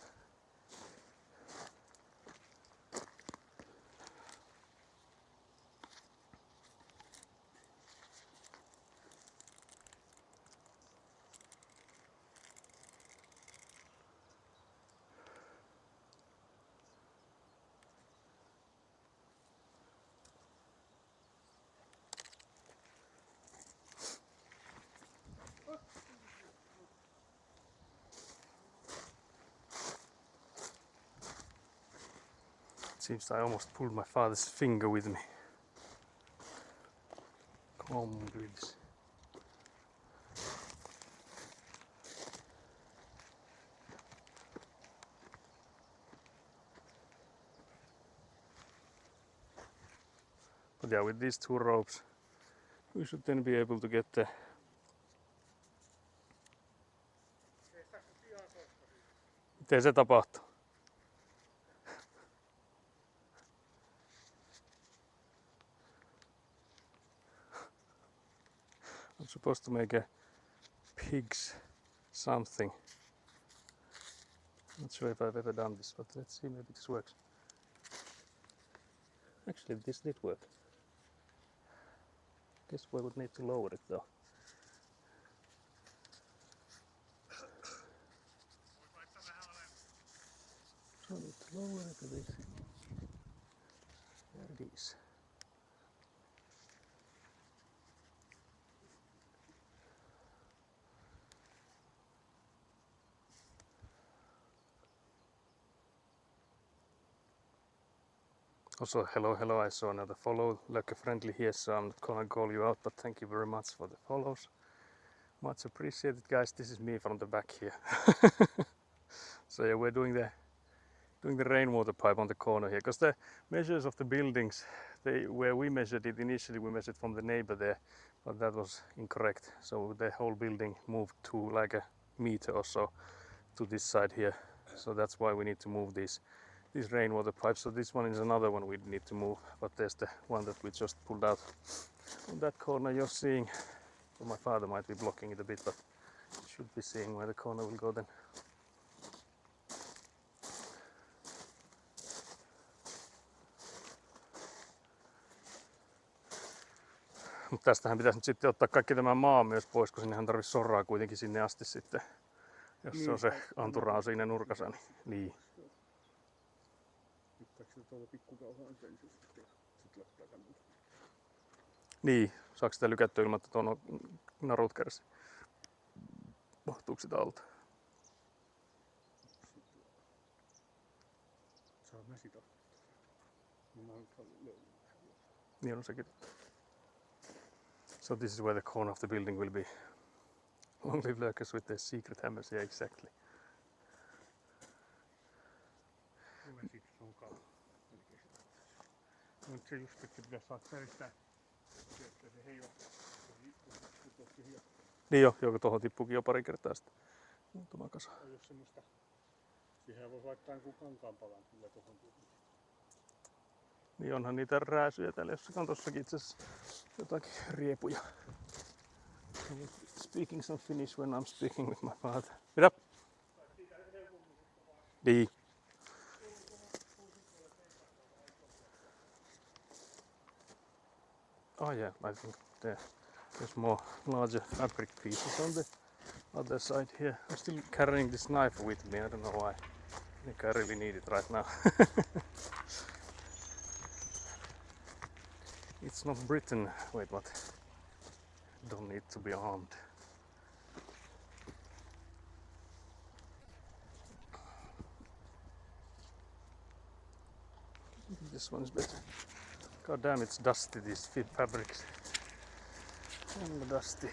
Speaker 1: Seems I almost pulled my father's finger with me. Come on, dudes. But yeah, with these two ropes, we should then be able to get the... Miten se tapahtuu? I'm supposed to make a pig's something. Not sure if I've ever done this, but let's see, maybe this works. Actually, this did work. Guess we would need to lower it though. So I need to lower it a bit. There it is. Also, hello, I saw another follow, like a friendly here, so I'm not gonna call you out, but thank you very much for the follows. Much appreciated, guys. This is me from the back here. So yeah, we're doing the rainwater pipe on the corner here, because the measures of the buildings, where we measured it initially, we measured from the neighbor there, but that was incorrect. So the whole building moved to like a meter or so to this side here. So that's why we need to move these rainwater pipes. So this one is another one we need to move, but there's the one that we just pulled out. On that corner you're seeing, well, my father might be blocking it a bit, but you should be seeing where the corner will go then. Mutta tästähän pitäisi nyt sitten ottaa kaikki tämä maa myös pois, kun sinnehän tarvitsisi sorraa kuitenkin sinne asti sitten. Jos niin, se on se antura on siinä nurkassa, niin. Niin, saako sitä lykättyä ilman, että tuon narut kärsii? Mahtuuko sitä alta? Niin on sekin. So this is where the corner of the building will be. Long live lurkers with their secret hammers, yeah, exactly.
Speaker 2: Mutta se just, että pitäisi saada peristää, että se heijastaa.
Speaker 1: Niin jo, joka tuohon tippuukin jo pari kertaa sitten. Muutama kasa.
Speaker 2: Jos semmoista, siihen voi laittaa joku kankaanpalan kyllä tuohon.
Speaker 1: Niin onhan niitä rääsyjä täällä, jossakin on tossakin itse asiassa jotakin riepuja. Speaking some Finnish when I'm speaking with my father. Mitä? Niin. Oh yeah, I think there's more larger fabric pieces on the other side here. I'm still carrying this knife with me, I don't know why. I think I really need it right now. It's not Britain, wait what? Don't need to be armed. This one's better. God damn, it's dusty, these fabrics. And dusty.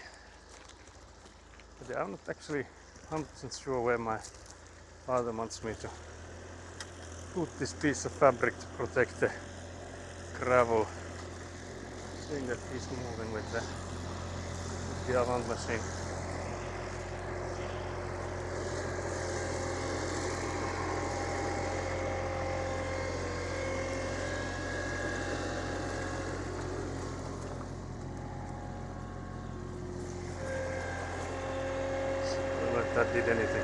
Speaker 1: But yeah, I'm not actually 100% sure where my father wants me to put this piece of fabric to protect the gravel. Seeing that he's moving with the avant machine. That did anything.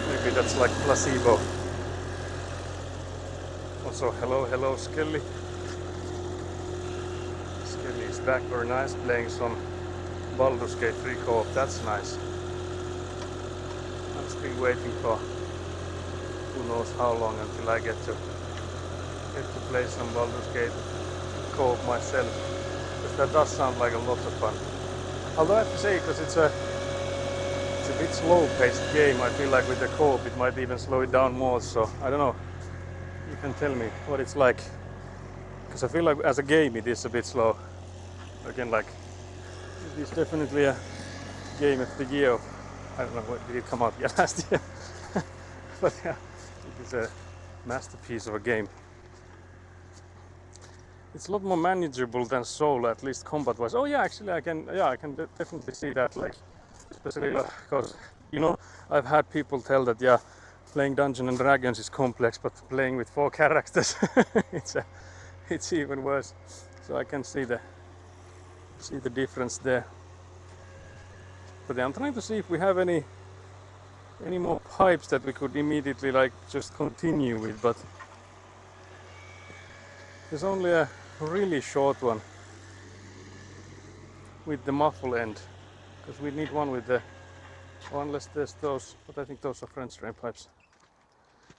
Speaker 1: Maybe that's like placebo. Also, hello Skelly. Skelly is back, very nice, playing some Baldur's Gate 3 co-op, that's nice. I'm still waiting for who knows how long until I get to play some Baldur's Gate co-op myself, because that does sound like a lot of fun. Although I have to say, because it's a bit slow-paced game, I feel like with the co-op it might even slow it down more. So I don't know. You can tell me what it's like, because I feel like as a game it is a bit slow. Again, like it is definitely a game of the year. I don't know, what did it come out last year? But yeah. It's a masterpiece of a game. It's a lot more manageable than Solo, at least combat-wise. Oh yeah, actually I can definitely see that. Like, especially because I've had people tell that playing Dungeons and Dragons is complex, but playing with 4 characters, it's even worse. So I can see the difference there. But I'm trying to see if we have any more pipes that we could immediately like just continue with, but there's only a really short one with the muffle end, because we need one with the, or unless there's those, but I think those are French drain pipes.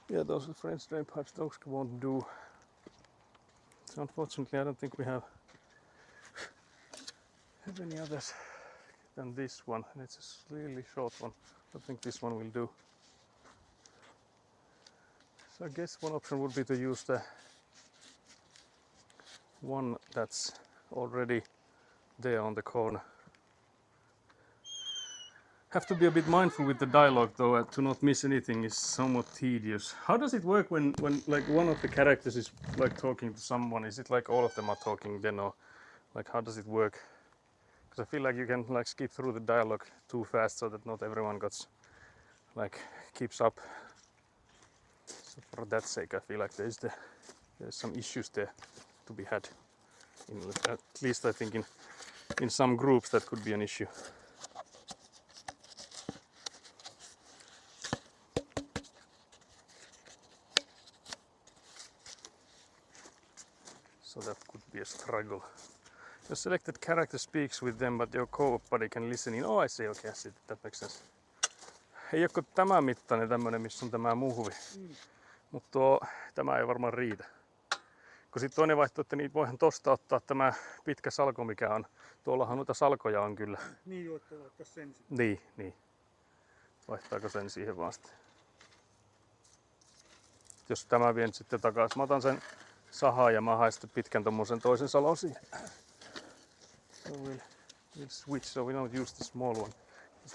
Speaker 1: Yeah, those are French drain pipes, those won't do. So unfortunately I don't think we have any others than this one, and it's a really short one. I think this one will do. So I guess one option would be to use the one that's already there on the corner. Have to be a bit mindful with the dialogue though, to not miss anything is somewhat tedious. How does it work when like one of the characters is like talking to someone? Is it like all of them are talking then, or like how does it work? Because I feel like you can like skip through the dialogue too fast so that not everyone gets like keeps up. So for that sake I feel like there's some issues there to be had. At least I think in some groups that could be an issue. So that could be a struggle. The selected character speaks with them, but your co-op buddy can listen in. Oh, I see, okay, I see, that makes sense. Ei ole tämä mittainen tämmönen, missä on tämä muhvi. Mutta tämä ei varmaan riitä. Kun sit toinen vaihtoehto, että niitä voihan tosta ottaa tämä pitkä salko, mikä on. Tuollahan noita salkoja on kyllä.
Speaker 2: Niin, voitte laittaa sen sitten.
Speaker 1: Niin. Vaihtaako sen siihen vaan sitten? Jos tämä vien sitten takaisin. Mä otan sen sahaan ja mä haen sitten pitkän tommosen toisen salon siihen. So we'll switch, so we don't use the small one.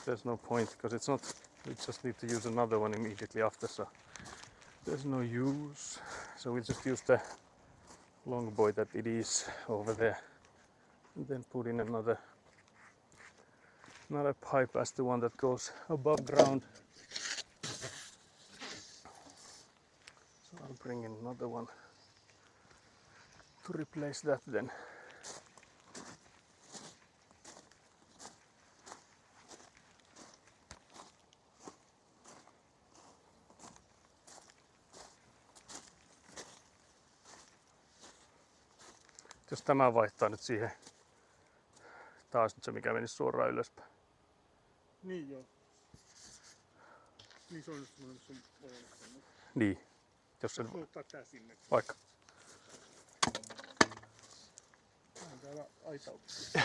Speaker 1: There's no point, because it's not, we just need to use another one immediately after, so there's no use. So we'll just use the long boy that it is over there. And then put in another pipe as the one that goes above ground. So I'll bring in another one to replace that then. Jos tämä vaihtaa nyt siihen taas nyt se mikä meni suoraan ylöspäin.
Speaker 2: Niin joo. Niin se on just semmoinen, missä on olemassa.
Speaker 1: Niin. Jos sen
Speaker 2: Muuttaa tää sinne.
Speaker 1: vaikka.
Speaker 2: Tää on täällä aitauksia.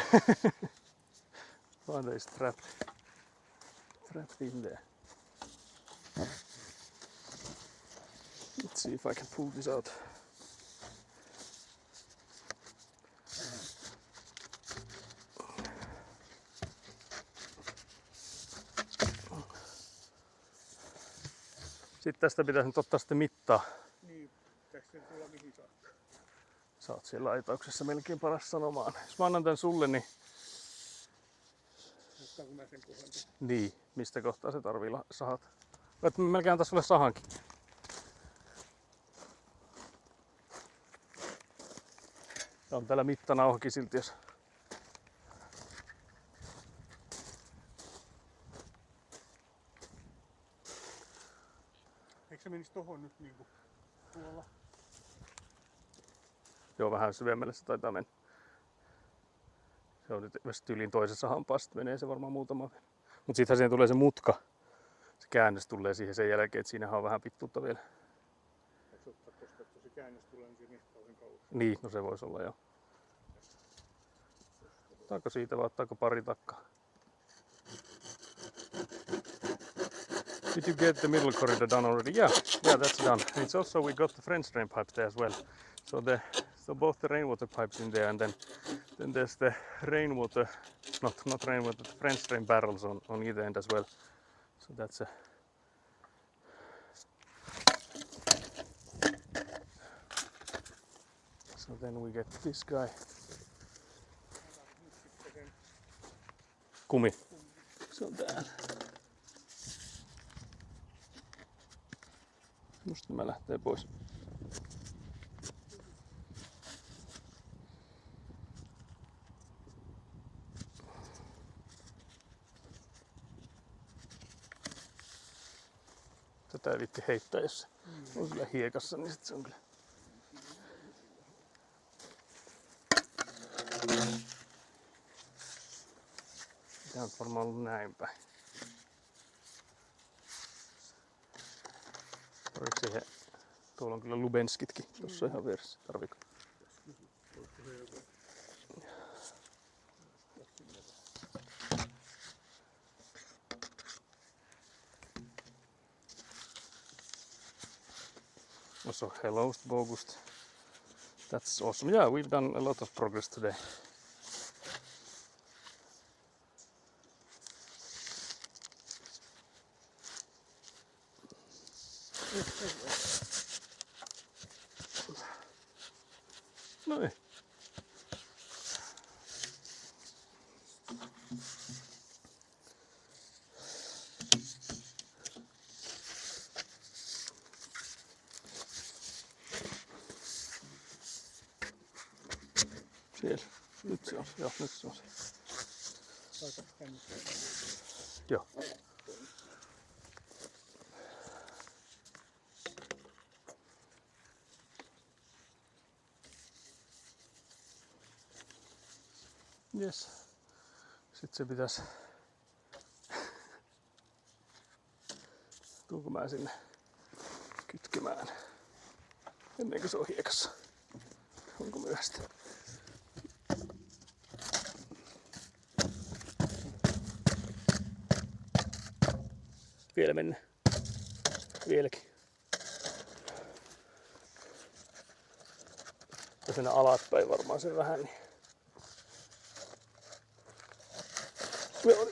Speaker 1: Find is trapped in there. Let's see if I can pull this out. Sitten tästä pitäisi nyt ottaa sitten mittaa.
Speaker 2: Niin, pitäis sen tulla mihin saakka?
Speaker 1: Sä oot siellä aitauksessa melkein paras sanomaan. Jos mä annan tän sulle, niin...
Speaker 2: Otetaanko mä sen kohdan?
Speaker 1: Niin, mistä kohtaa se tarvii sahat? Voit melkein antaa sulle sahankin. On täällä mittanauhakin silti, jos...
Speaker 2: Eikö se menisi tohon nyt niinku tuolla?
Speaker 1: Joo, vähän syvemmälle se taitaa mennä. Se on nyt tyyliin toisessa hampaassa, menee se varmaan muutama. Mut sittenhän siihen tulee se mutka. Se käännös tulee siihen sen jälkeen, että siinähän on vähän pittuutta vielä.
Speaker 2: Eikö ottaa tosta, että se käännös tulee, niin se niin kauhean kauas?
Speaker 1: Niin, no se voisi olla joo. Ottaako siitä vai ottaako pari takkaa? Did you get the middle corridor done already? Yeah, that's done. It's also, we got the French drain pipes there as well. So both the rainwater pipes in there, and then there's the rainwater, not rainwater, the French drain barrels on either end as well. So that's a... So then we get this guy. Kumi. Se on täällä. Musta nämä lähtee pois. sitä ei viitti heittää, jos se on sillä hiekassa, niin sit se on kyllä. Tää on varmaan ollut näin päin. Oliko siihen? Tuolla on kyllä Lubenskitkin tossa ihan vieressä. Tarviiko? Also, hello August. That's awesome. Yeah, we've done a lot of progress today. No niin. Siellä. Nyt se on. Joo, nyt se on se. Joo. Yes. Sitten se pitäisi... Tuunko mä sinne kytkemään? Ennen kuin se on hiekassa. Onko myöhäistä? Vielä mennä. Vieläkin. Ja sinne alaspäin varmaan sen vähän niin. Joo.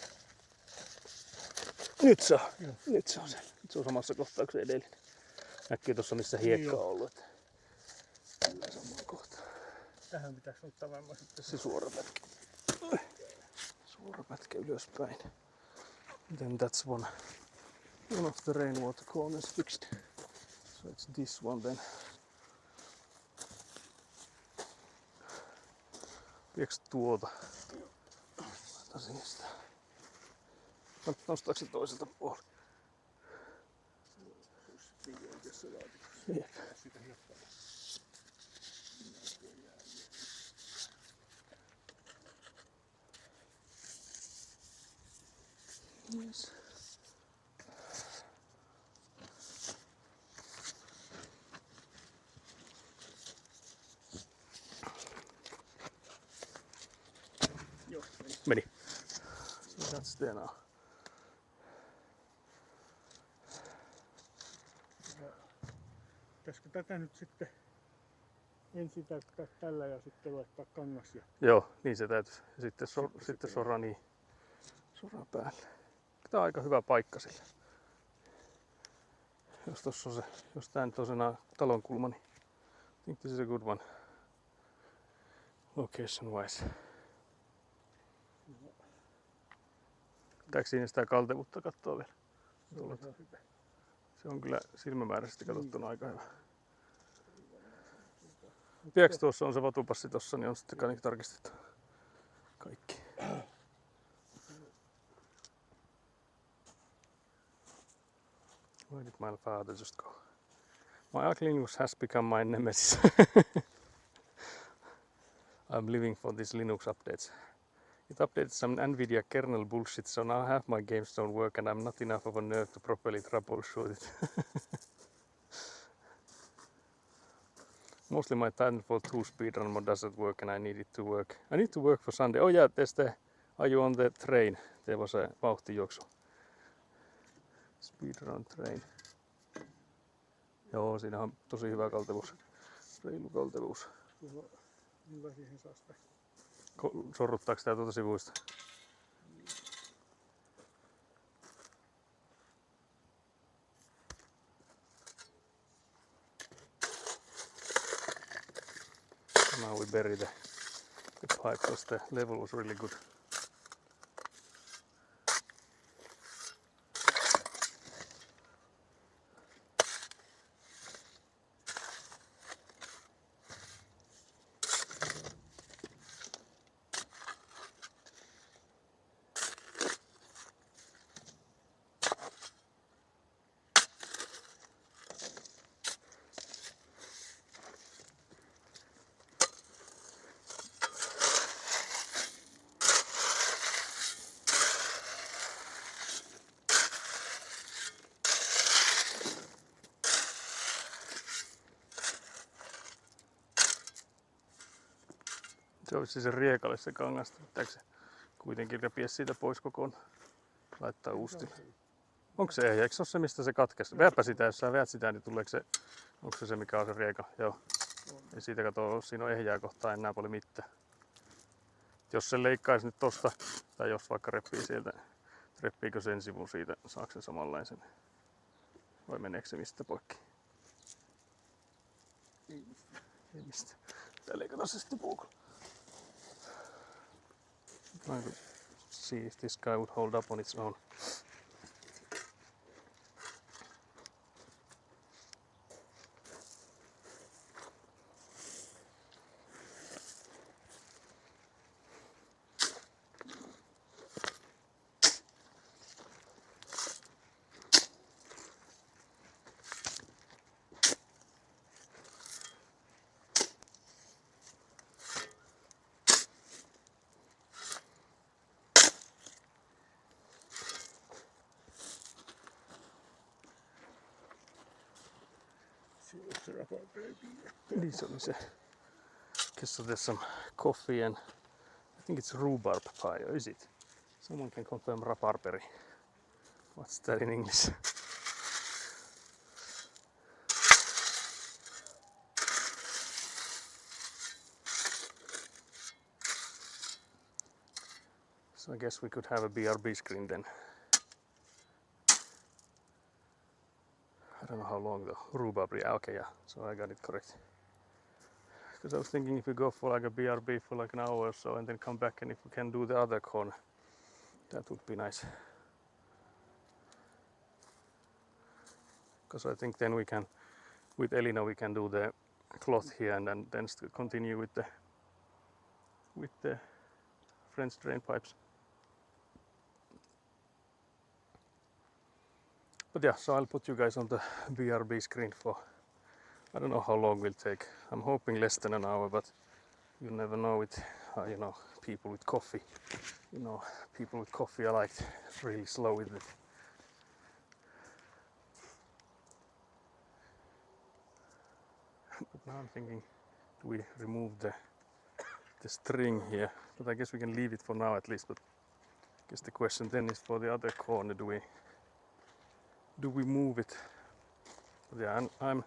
Speaker 1: Nyt se on. Nyt se on se. Nyt se on samassa kohtaa kuin se edellinen. Näkyy tuossa missä hiekka on ollut. Kyllä samaa kohtaa.
Speaker 2: Tähän pitäisi ottaa varmaan sitten
Speaker 1: Se suora pätkä. Suora pätkä ylöspäin. Then that's one of the rainwater corners fixed. So it's this one then. Vieks tuota? Laitan sitä. Nostaako se toiselta puolelta? Yes. Meni. So that's there now.
Speaker 2: Pitäisikö tätä nyt sitten ensin täyttää tällä ja sitten laittaa kangas?
Speaker 1: Joo, niin se täytyy. Ja sitten sora niin. Sora päälle. Tää on aika hyvä paikka sillä. Jos tossa on se, jos tää nyt on se talon kulma, niin I think this is a good one. Location wise. Pitääkö siinä sitä kaltevuutta katsoa vielä? Se on kyllä silmämääräisesti katsottuna aika hyvä. Tiedätkö tuossa on se vatupassi tossa, niin on sitten kaikki tarkistettu. Kaikki. Where did my father just go? My ugly Linux has become my nemesis. I'm living for these Linux updates. It updated some Nvidia kernel bullshit, so now half my games don't work and I'm not enough of a nerd to properly troubleshoot it. Mostly my Titanfall 2 speedrun mod doesn't work and I need it to work. I need to work for Sunday. Oh yeah, there's the... Are you on the train? There was a vauhtijuoksu. Speedrun train. Joo, siinä on tosi hyvä kaltevuus. Reilu kaltevuus.
Speaker 2: Millä siihen saa sitä?
Speaker 1: Sorruttaako tää tuota sivuista? Now we bury the pipe because the level was really good. Joo, siis se riekalle se kangasta. Pitääkö se kuitenkin repiä siitä pois kokonaan? Laittaa uusti. Onko se ehjä? Eikö se ole se, mistä se katkesi? Veäpä sitä, jos sä veät sitä, niin tuleeko se... Onko se mikä on se rieka? Joo. Ja siitä katsoo, siinä on ehjää kohtaa enää paljon mitään. Jos se leikkaisi nyt tosta, tai jos vaikka repii sieltä, reppiikö sen sivun siitä, saako se samanlaisen? Vai meneekö se mistä poikki? Ei mistä. Pitää leikata se sitten puukolla. I could see if this guy would hold up on its own. This one is okay, so there's some coffee and I think it's rhubarb pie, or is it? Someone can confirm raparperi. What's that in English? So I guess we could have a BRB screen then. I don't know how long though. Rhubarb, yeah, okay, yeah. So I got it correct. Because I was thinking if we go for like a BRB for like an hour or so and then come back, and if we can do the other corner, that would be nice. Because I think then we can, with Elina, we can do the cloth here and then continue with the French drain pipes. But yeah, so I'll put you guys on the BRB screen for, I don't know how long it will take. I'm hoping less than an hour, but you never know with, you know, people with coffee. You know, people with coffee are like really slow with it. But now I'm thinking, do we remove the string here? But I guess we can leave it for now at least. But I guess the question then is for the other corner, do we move it? But yeah, I'm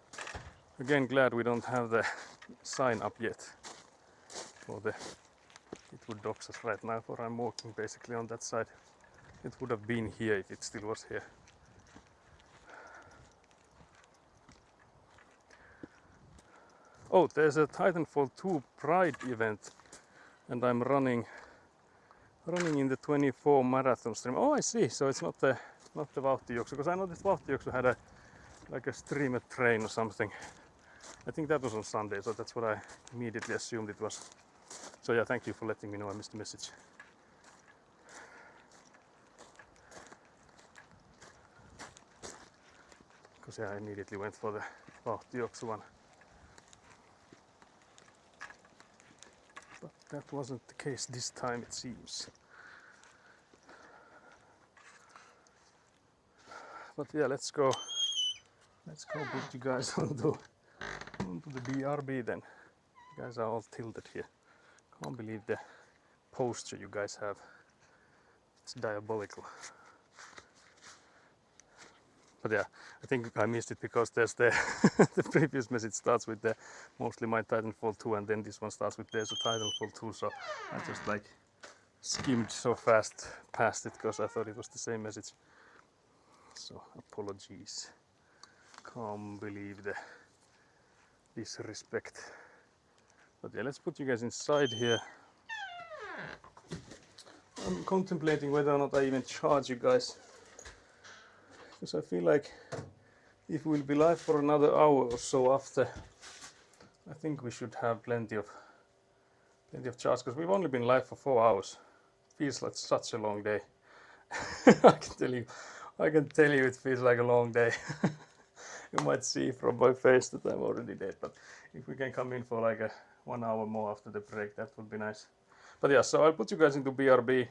Speaker 1: again glad we don't have the sign up yet for the, it would dox us right now, for I'm walking basically on that side. It would have been here if it still was here. Oh, there's a Titanfall 2 Pride event and I'm running in the 24 marathon stream. Oh, I see, so it's not the Vauhtijuoksu, because I noticed Vauhtijuoksu had like a streamer train or something. I think that was on Sunday, so that's what I immediately assumed it was. So yeah, thank you for letting me know. I missed the message. Because yeah, I immediately went for the Vauhtijuoksu one. But that wasn't the case this time, it seems. But yeah, let's go put you guys onto the BRB then. You guys are all tilted here. Can't believe the posture you guys have. It's diabolical. But yeah, I think I missed it because there's the the previous message starts with the mostly my Titanfall 2, and then this one starts with there's a Titanfall 2, so I just like skimmed so fast past it because I thought it was the same message. So apologies. Can't believe the disrespect. But yeah, let's put you guys inside here. I'm contemplating whether or not I even charge you guys, because I feel like if we'll be live for another hour or so after, I think we should have plenty of charge, because we've only been live for 4 hours. It feels like such a long day. I can tell you it feels like a long day. You might see from my face that I'm already dead, but if we can come in for like 1 hour more after the break, that would be nice. But yeah, so I'll put you guys into BRB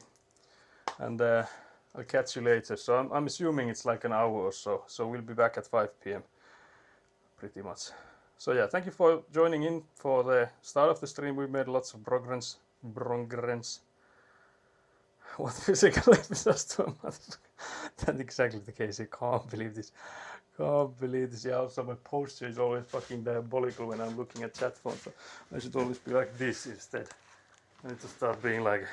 Speaker 1: and I'll catch you later. So I'm assuming it's like an hour or so. So we'll be back at 5 p.m. pretty much. So yeah, thank you for joining in for the start of the stream. We made lots of progress Brongrens. What physical episodes to a motherfucker? That's exactly the case. I can't believe this. Can't believe this. Yeah, also my posture is always fucking diabolical when I'm looking at chat phone. So I should always be like this instead. I need to start being like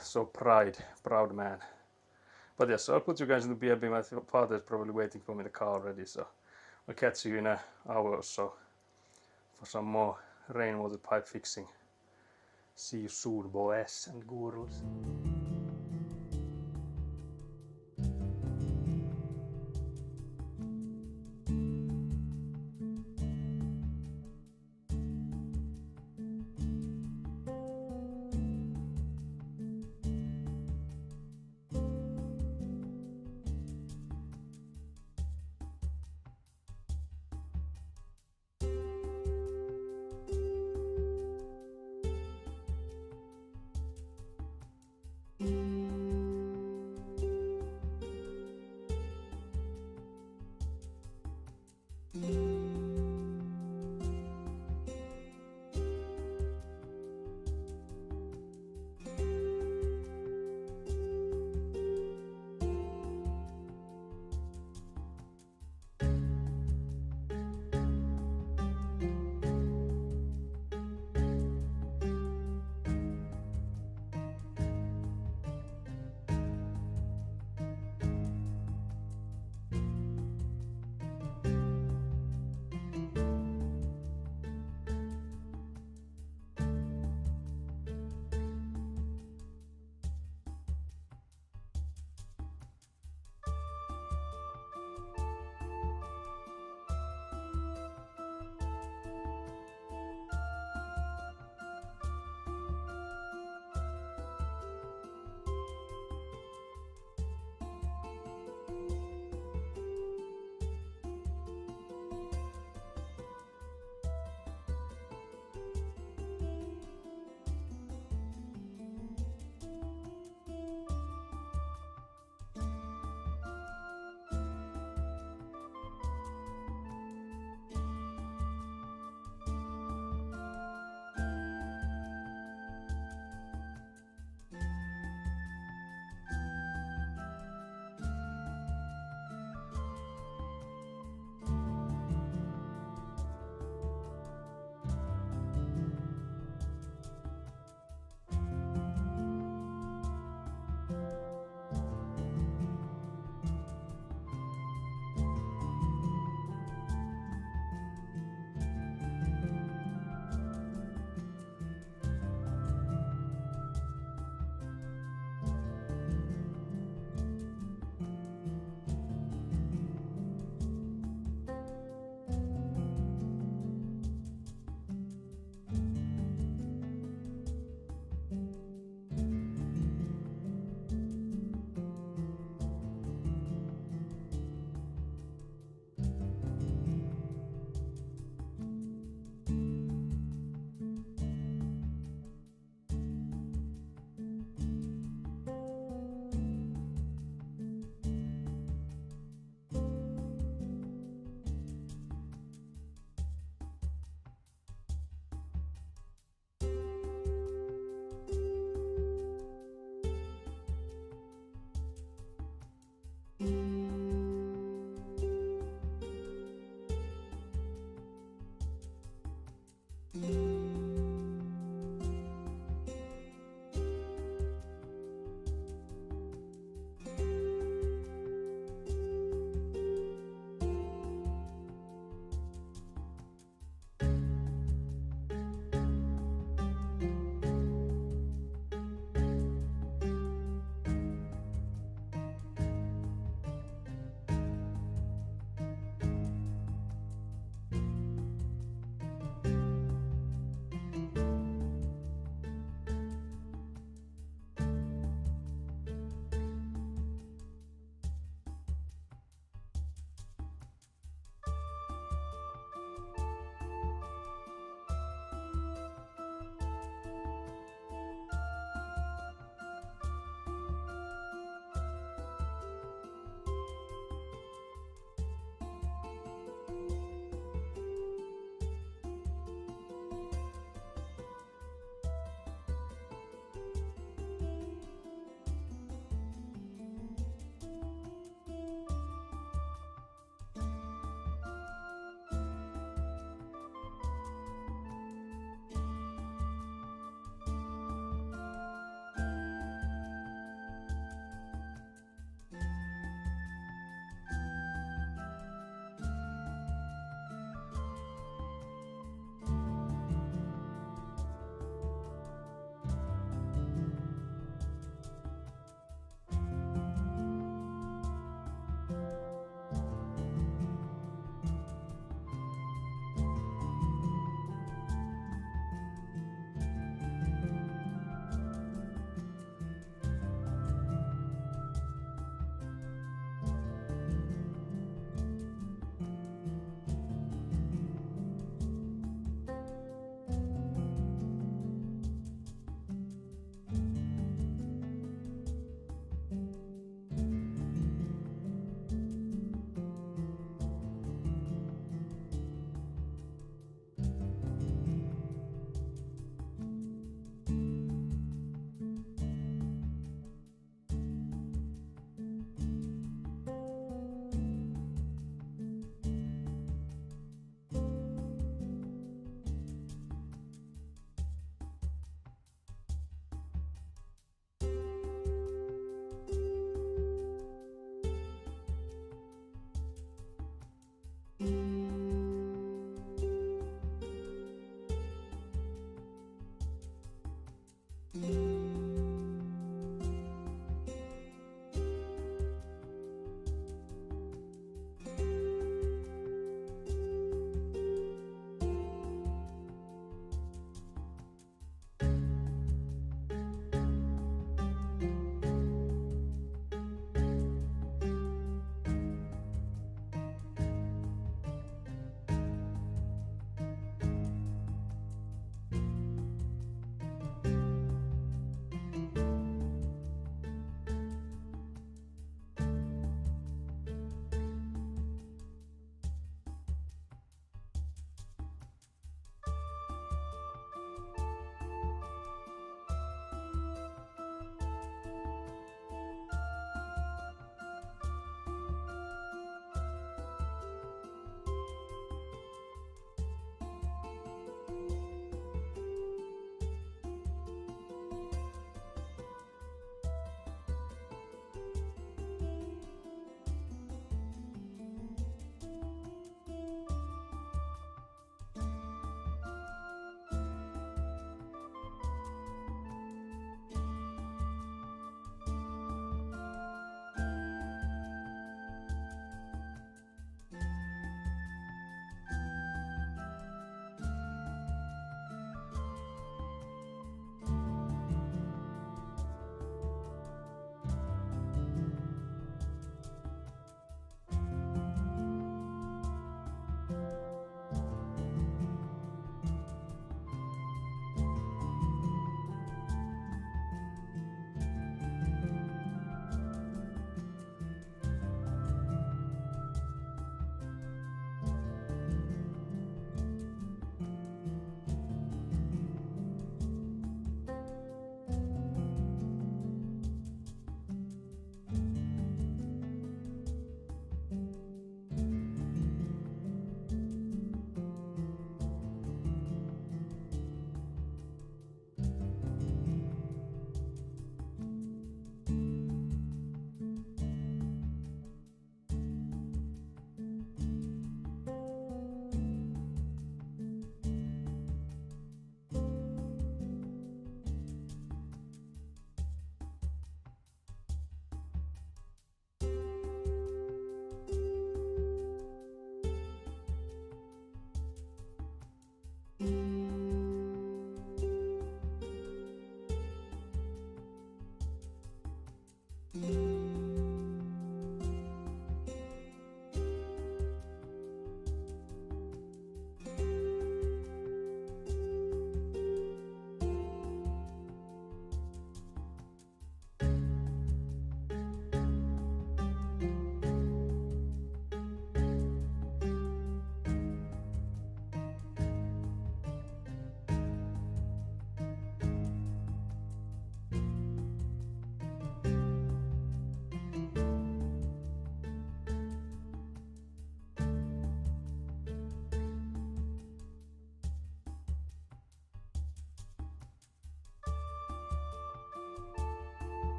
Speaker 1: so proud man. But yes, so I'll put you guys in the BNB. My father is probably waiting for me in the car already. So I'll catch you in an hour or so for some more rainwater pipe fixing. See you soon, boys and girls.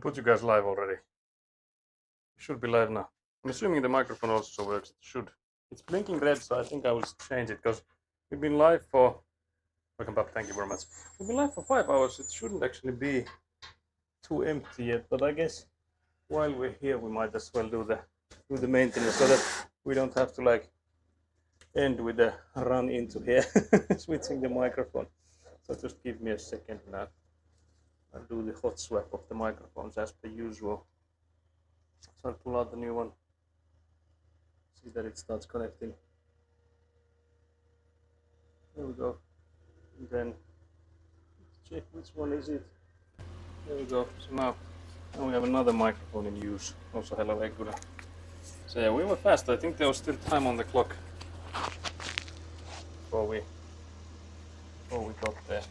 Speaker 1: put you guys live already. It should be live now. I'm assuming the microphone also works. It should. It's blinking red, so I think I will change it because we've been live for. Welcome back. Thank you very much. We've been live for 5 hours. It shouldn't actually be too empty yet, but I guess while we're here, we might as well do the maintenance so that we don't have to like end with a run into here switching the microphone. So just give me a second now. I'll do the hot swap of the microphones as per usual. So I'll pull out the new one. See that it starts connecting. There we go. And then check which one is it. There we go. So now we have another microphone in use. Also hello Egura. So yeah, we were fast. I think there was still time on the clock before we got there.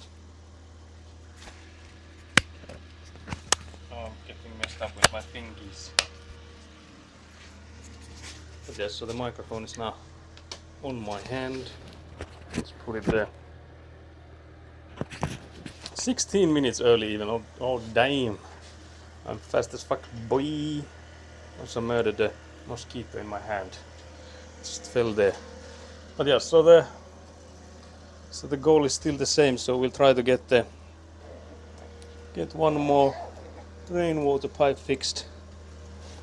Speaker 1: Oh, I'm getting messed up with my fingies. But yes, so the microphone is now on my hand. Let's put it there. 16 minutes early even. Oh damn. I'm fast as fuck, boy. Also murdered a mosquito in my hand. Just fell there. But yeah, so the goal is still the same. So we'll try to get one more rainwater pipe fixed,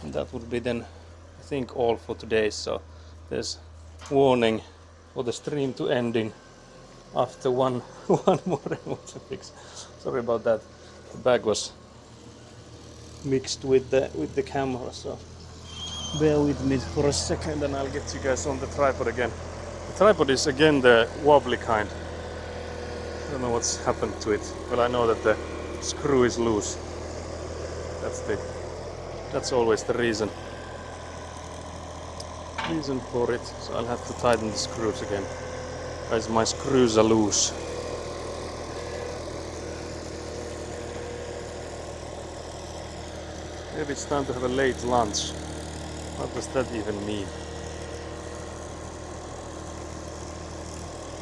Speaker 1: and that would be then I think all for today. So there's warning for the stream to ending after one more rainwater fix. Sorry about that. The bag was mixed with the camera, so bear with me for a second and I'll get you guys on the tripod again. The tripod is again the wobbly kind. I don't know what's happened to it. Well, I know that the screw is loose. That's always the reason for it. So I'll have to tighten the screws again. Guys, my screws are loose. Maybe it's time to have a late lunch. What does that even mean?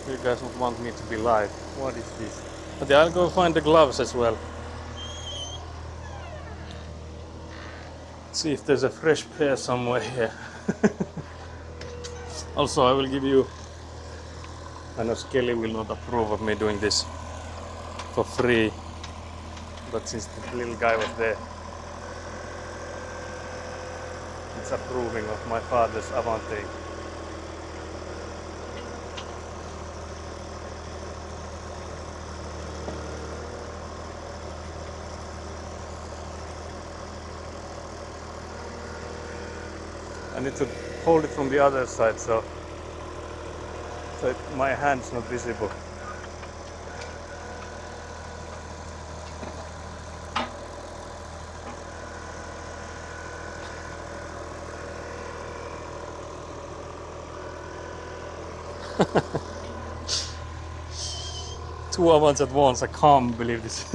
Speaker 1: You guys don't want me to be live. What is this? But yeah, I'll go find the gloves as well. See if there's a fresh pair somewhere here. Also, I will give you. I know Skelly will not approve of me doing this for free, but since the little guy was there, it's approving of my father's Avante. I need to hold it from the other side so my hand's not visible. Two ovens at once, I can't believe this.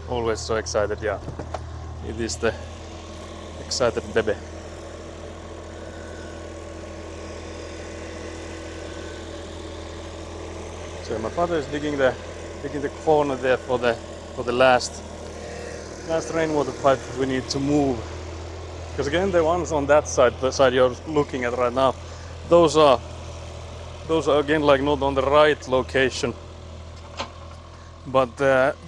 Speaker 1: Always so excited, yeah. It is the excited baby. So my father is digging the corner there for the last rainwater pipe that we need to move. Because again, the ones on that side, the side you're looking at right now, those are again like not on the right location. But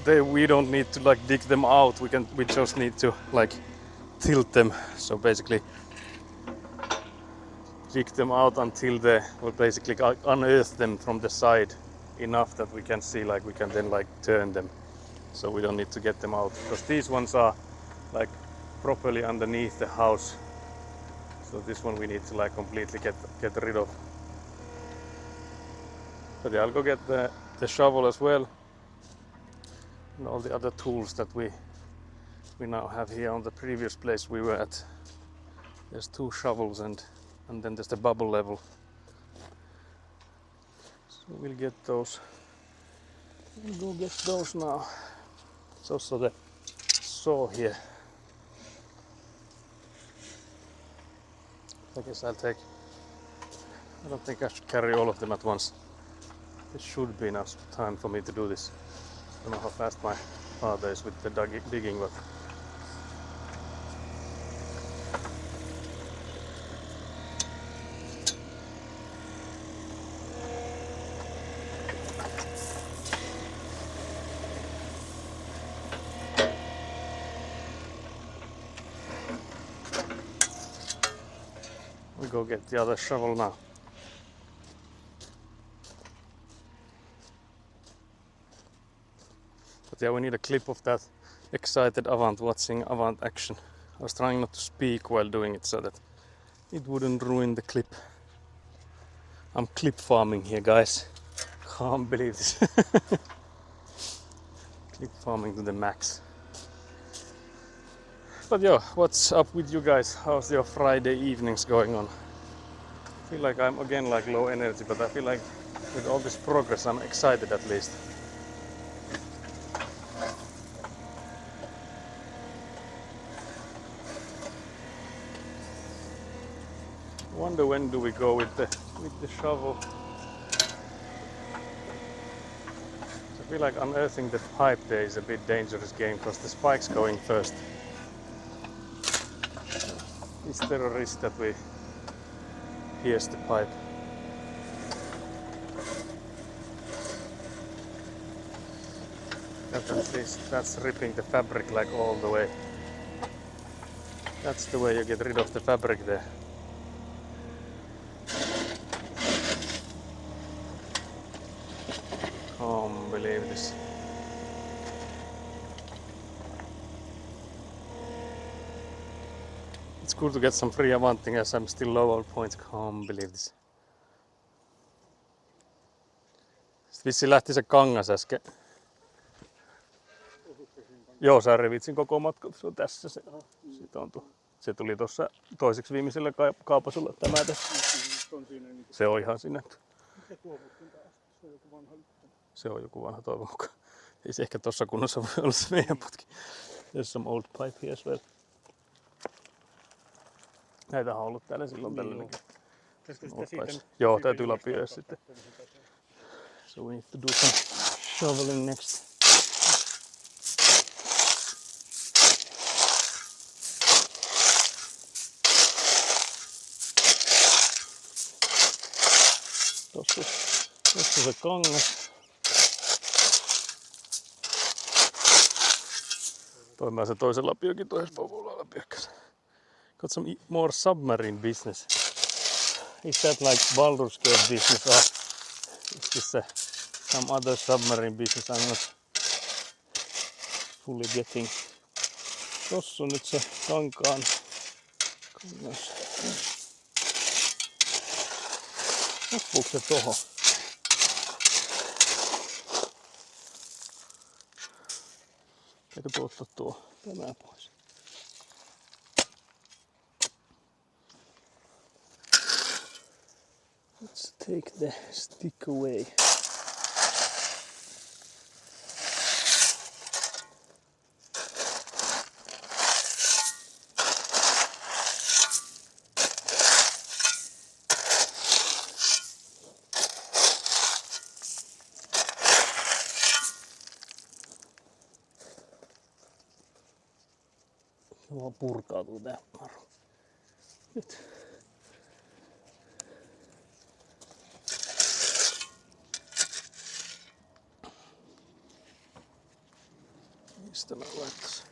Speaker 1: we don't need to like dig them out. We just need to like tilt them. So basically dig them out until we'll basically unearth them from the side enough that we can see, like we can then like turn them. So we don't need to get them out because these ones are like properly underneath the house. So this one we need to like completely get rid of. But yeah, I'll go get the shovel as well. And all the other tools that we now have here on the previous place we were at. There's 2 shovels and then there's the bubble level. So we'll get those. We'll go get those now. It's also the saw here. I guess I don't think I should carry all of them at once. There should be enough time for me to do this. don't know how fast my father is with the digging, but we go get the other shovel now. But yeah, we need a clip of that excited Avant watching Avant action. I was trying not to speak while doing it so that it wouldn't ruin the clip. I'm clip farming here, guys. Can't believe this. Clip farming to the max. But yo, what's up with you guys? How's your Friday evenings going on? I feel like I'm again like low energy, but I feel like with all this progress I'm excited at least. I wonder when do we go with the shovel. I feel like unearthing the pipe there is a bit dangerous game because the spike's going first. Is there a risk that we pierce the pipe? That's ripping the fabric like all the way. That's the way you get rid of the fabric there. Can't believe this. It's cool to get some free Avanting as I'm still low on points. Can't believe this. Sitten vissiin lähti se kangas äsken. Joo, sä revitsin koko matka. Se on tässä se. Se tuli tuossa toiseksi viimeisellä kaapasulla tämä tässä. Se on ihan sinne. Se on joku vanha toivon mukaan. Ei se ehkä tossa kunnossa voi olla se meidän putki. There's some old pipe here as well. Näitä on ollut täällä silloin tällöinkin. Joo, täytyy lapioida sitten. So we need to do some shoveling next. Tossa se kangas. Toimii se toisen lapiokin toisessa povulla lapiokassa. Got some more submarine business. Is that like Baldur's Gate business or is this some other submarine business I'm not fully getting? Tossa on nyt se kangas. Loppuuko se tohon? Eikö tuosta tämä pois? Let's take the stick away. Se vaan purkautuu tää naru. Nyt. Mistä mä laittaisin?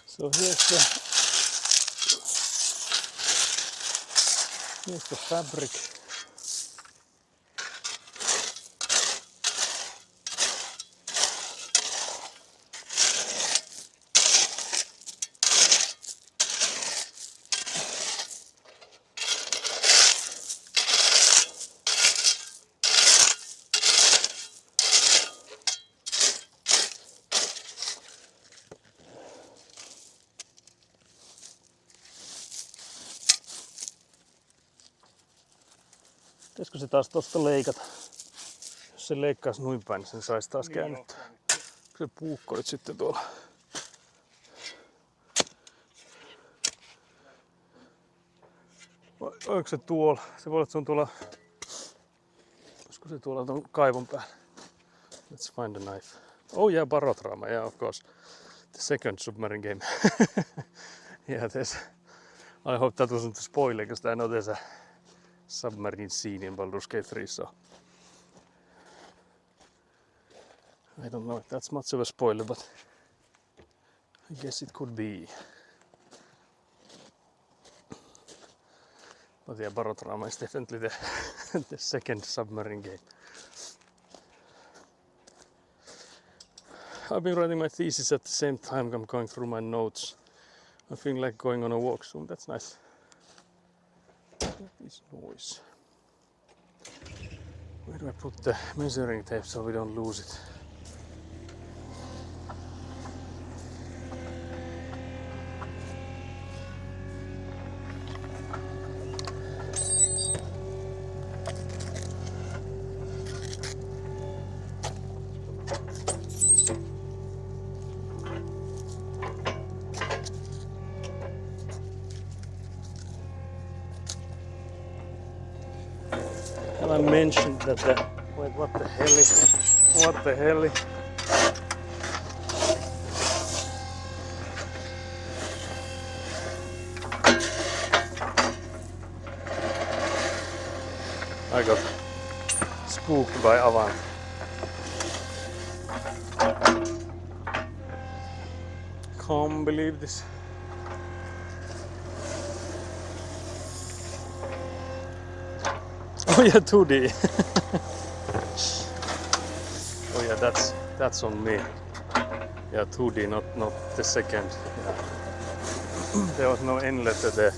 Speaker 1: So here's the fabric. Pitäisikö se taas tosta leikata? Jos se leikkaisi noin päin, niin sen saisi taas
Speaker 2: Niin
Speaker 1: käännettyä. Se puukko nyt sitten tuolla. Vai onko se tuolla? Se voi olla, että se on tuolla. Olisiko se tuolla tuon kaivon päällä? Let's find a knife. Oh yeah, barotrauma. Yeah, of course. The second submarine game. Yeah, there's. I hope that wasn't a spoiler, because I know there's a submarine scene in Baldur's Gate 3, so I don't know if that's much of a spoiler, but I guess it could be. But yeah, barotrauma is definitely the second submarine game. I've been writing my thesis at the same time I'm going through my notes. I feel like going on a walk soon. That's nice. What is noise? Where do I put the measuring tape so we don't lose it? Have I mentioned that the... Wait, what the hell is... What the hell is... I got spooked by Avant. Can't believe this. Oh yeah, 2D. Oh yeah, that's on me. Yeah, 2D, not the second. Yeah. There was no N letter there.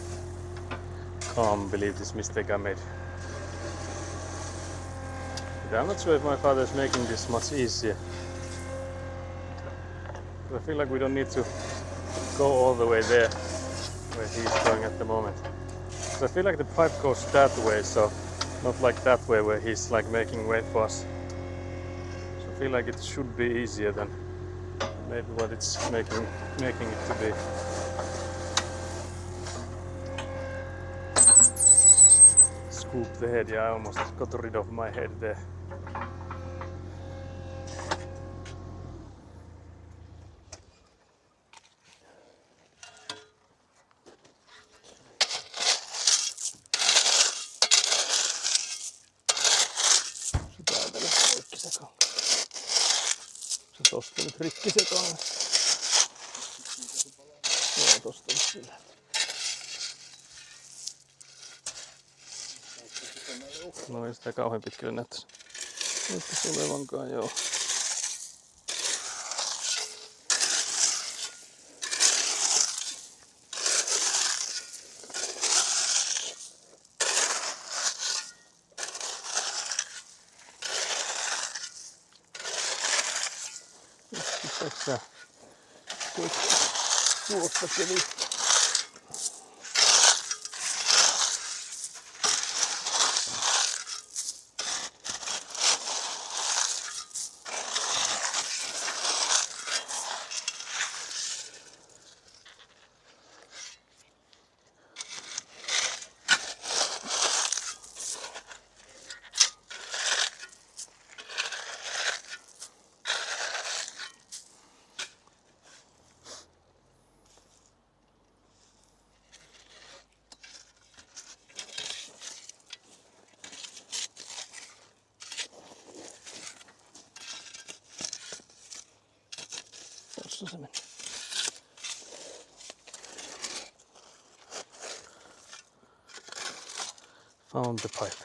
Speaker 1: Can't believe this mistake I made. But I'm not sure if my father is making this much easier. I feel like we don't need to go all the way there where he's going at the moment. So I feel like the pipe goes that way, so not like that way where he's like making way for us. So I feel like it should be easier than maybe what it's making it to be. Scoop the head, yeah, I almost got rid of my head there. Se tosta nyt rikki se kangas. Joo, tosta sillä. No ei sitä kauhean pitkälle näyttäisi. Näyttäisi olevankaan, joo. Tässä tuosta kävi. Tossa se meni. Found the pipe.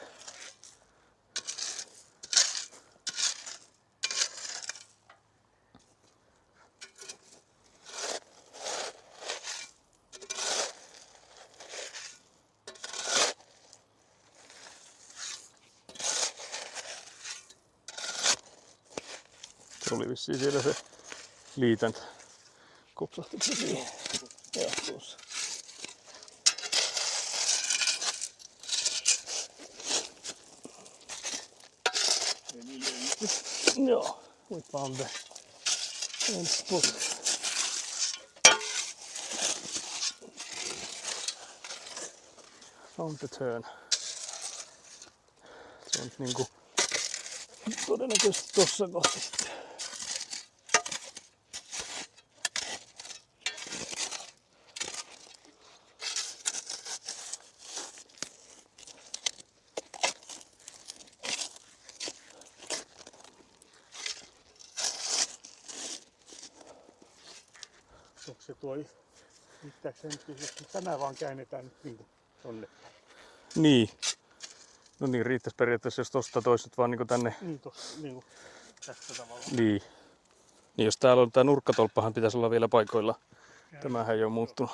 Speaker 1: Se oli vissiin siellä se liitäntä. Kopsahtiko se siihen? Joo, tuossa. No, we found the same spot. Found the turn. Se on niinku todennäköisesti tossa kohti sitten.
Speaker 2: Onko se tuo riittääkö se nyt, jos tämä vaan käännetään nyt niinku tonne?
Speaker 1: Niin. No niin, riittäisi periaatteessa, jos tosta toiset vaan niinku tänne.
Speaker 2: Niin tossa, niinku tästä tavalla.
Speaker 1: Niin. Niin jos täällä on tää nurkkatolppahan pitäisi olla vielä paikoilla. Tämähän ei oo muuttunut.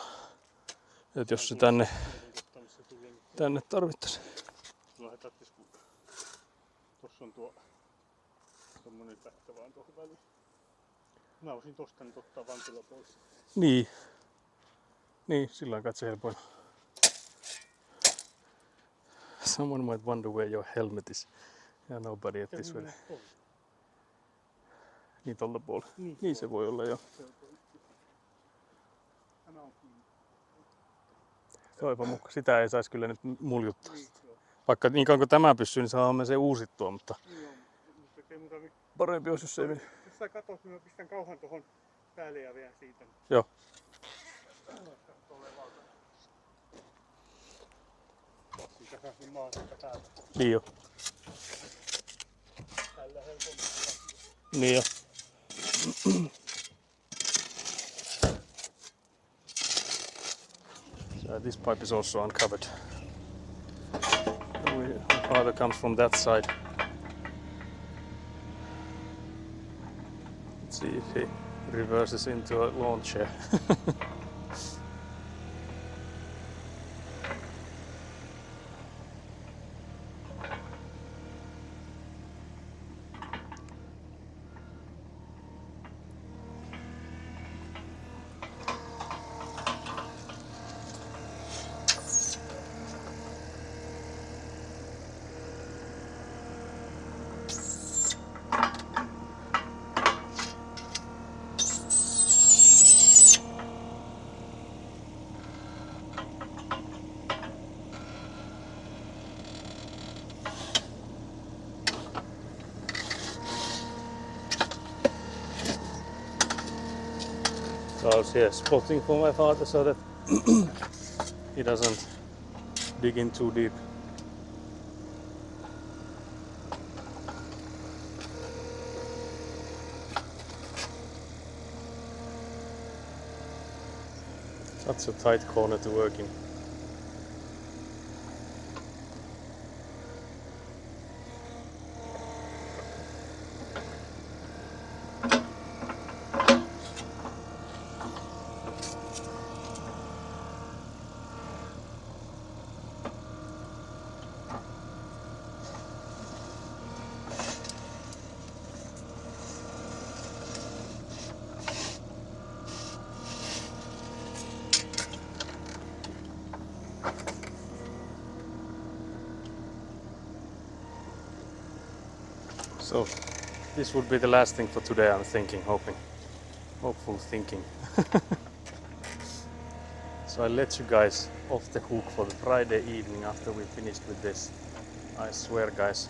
Speaker 1: Et jos se tänne tarvittaisi.
Speaker 2: Silloinhan tarvitsisi, kun tossa on tuo tommonen pätkä vaan tuohon väliin. Mä voisin tosta nyt ottaa vantilla pois.
Speaker 1: Niin. Niin, sillä on katse helpoin. Someone might wonder where your helmet is. Yeah, nobody at this way. Niin tolta puolella. Niin se voi olla jo. Toivon mukaan. Sitä ei saisi kyllä nyt muljuttaa. Vaikka niin kauan kuin tämä pysyy, niin saamme se uusittua, mutta parempi olisi, jos ei mene.
Speaker 2: Jos sä katot, niin mä pistän kauhan tuohon päälle ja vielä siitä.
Speaker 1: Joo.
Speaker 2: Siitä saa sen maan siitä päältä.
Speaker 1: Niin jo.
Speaker 2: Tällä helpommin.
Speaker 1: Niin jo. So this pipe is also uncovered. My father comes from that side. Let's see if he reverses into a lawn chair. So I was here spotting for my father so that he doesn't dig in too deep. Such a tight corner to work in. So this would be the last thing for today, I'm thinking, hopeful thinking. So I'll let you guys off the hook for the Friday evening after we finished with this. I swear, guys.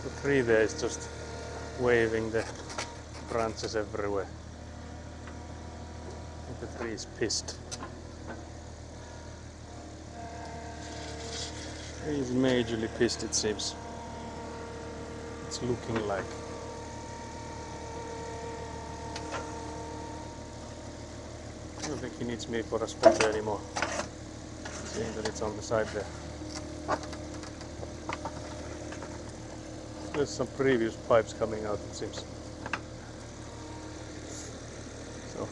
Speaker 1: The tree there is just waving the branches everywhere. And the tree is pissed. The tree is majorly pissed, it seems. It's looking like. I don't think he needs me for a spotter anymore. Seeing that it's on the side there. There's some previous pipes coming out, it seems. So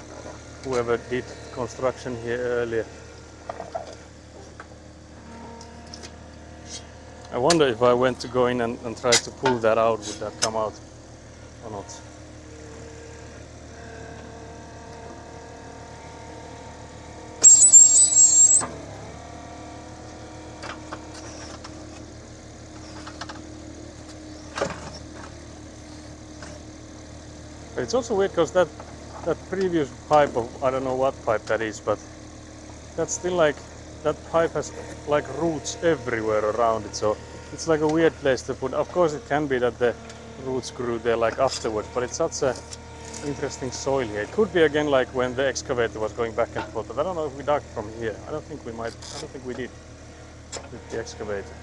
Speaker 1: whoever did construction here earlier. I wonder if I went to go in and try to pull that out, would that come out or not? But it's also weird because that previous pipe of, I don't know what pipe that is, but that's still like, that pipe has like roots everywhere around it, so it's like a weird place to put. Of course it can be that the roots grew there like afterwards, but it's such a interesting soil here. It could be again like when the excavator was going back and forth, but I don't know if we dug from here. I don't think we did with the excavator.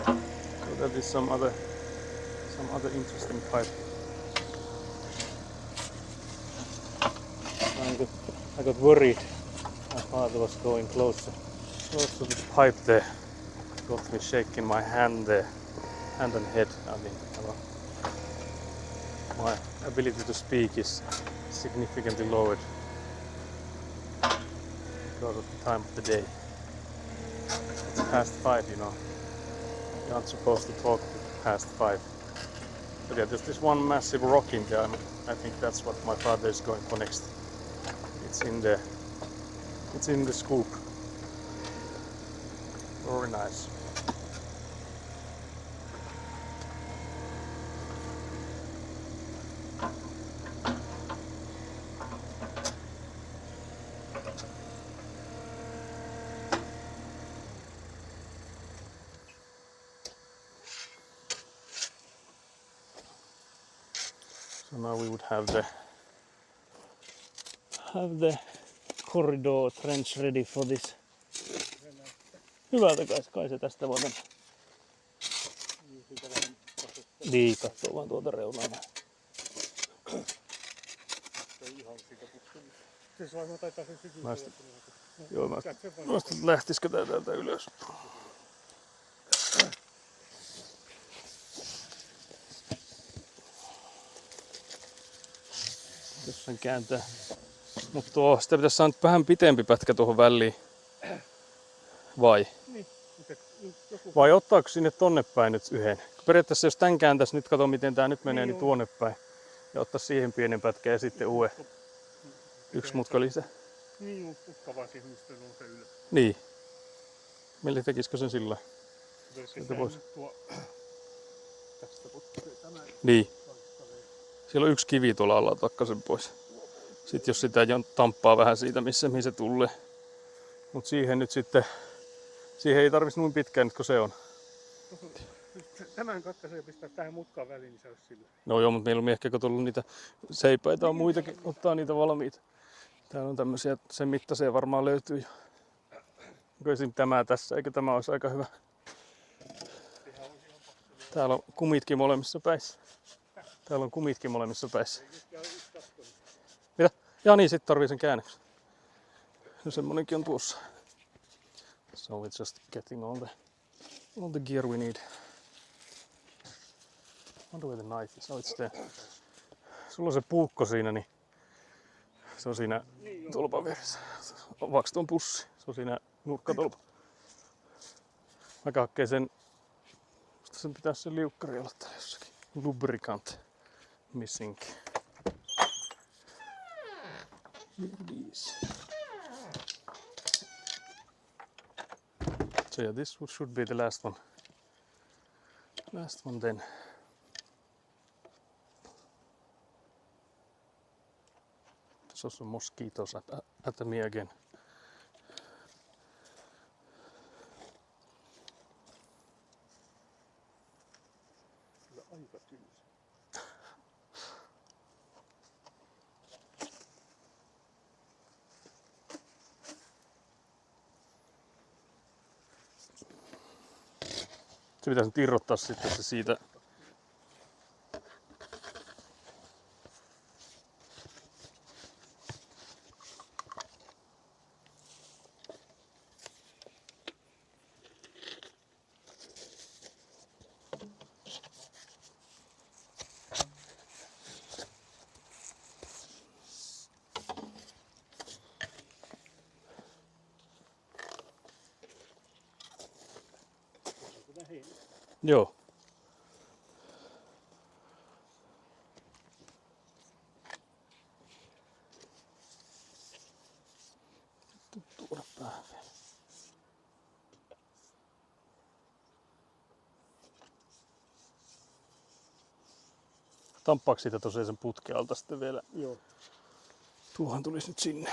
Speaker 1: So that is some other interesting pipe. I got worried. My father was going close to the pipe there. Got me shaking my hand there, hand and head. I mean, my ability to speak is significantly lowered because of the time of the day. It's past 5, you know. You're not supposed to talk past 5. But yeah, there's this one massive rock in there. I think that's what my father is going for next. It's in the scoop. Very nice. So now we would have the corridor trench ready for this. Hyvältä kai se tästä voidaan. Niin, katsoo vaan tuolta reunaa. Joo, mä lähtisikö tää täältä ylös? Jos sen kääntää. Mutta sitä pitäisi saada vähän pitempi pätkä tuohon väliin. Vai?
Speaker 2: Niin.
Speaker 1: Vai ottaako sinne tonne päin nyt yhden? Periaatteessa jos tän kääntäisi, nyt kato miten tää nyt menee, niin tuonne päin. Ja ottaa siihen pienen pätkän ja sitten uuden. Yksi mutka lisää.
Speaker 2: Niin, ukka vaan siihen, mistä nousee ylös.
Speaker 1: Niin. Millä tekisikö sen sillä? Niin. Siellä on yksi kivi tuolla alla, otakka sen pois. Sitten jos sitä tamppaa vähän siitä, mihin se tulee. Mut siihen nyt sitten, siihen ei tarvitsisi noin pitkään nyt kun se on.
Speaker 2: Tämän katkaisee ja pistää tähän mutkaan väliin, niin se olisi sillä.
Speaker 1: No joo, mutta meillä on ehkä tullut niitä seipäitä on muitakin, ottaa niitä valmiita. Täällä on tämmösiä, sen mittaisia varmaan löytyy jo. Onko esim. Tämä tässä, eikö tämä olisi aika hyvä? Täällä on kumitkin molemmissa päissä. Täällä on kumitkin molemmissa päissä. Mitä? Ja niin, sit tarvii sen käännöksen. No semmonenkin on tuossa. So it's just getting all the gear we need. Wonder where the knife is. Oh, it's there. Sulla on se puukko siinä, niin se on siinä tolpan vieressä. Vaks tuon pussi. Se on siinä nurkkatolpa. Mä hakkeen sen. Musta sen pitäisi se liukkari olla täällä jossakin. Lubricant missing. So yeah, this should be the last one. Last one then. There's also mosquitoes at me again.
Speaker 2: Aika tylsä.
Speaker 1: Se pitäisi nyt irrottaa sitten se siitä. Joo. Tuoda päähän vielä. Tamppaako siitä tosiaan sen putken alta sitten vielä?
Speaker 2: Joo.
Speaker 1: Tuohan tulisi nyt sinne.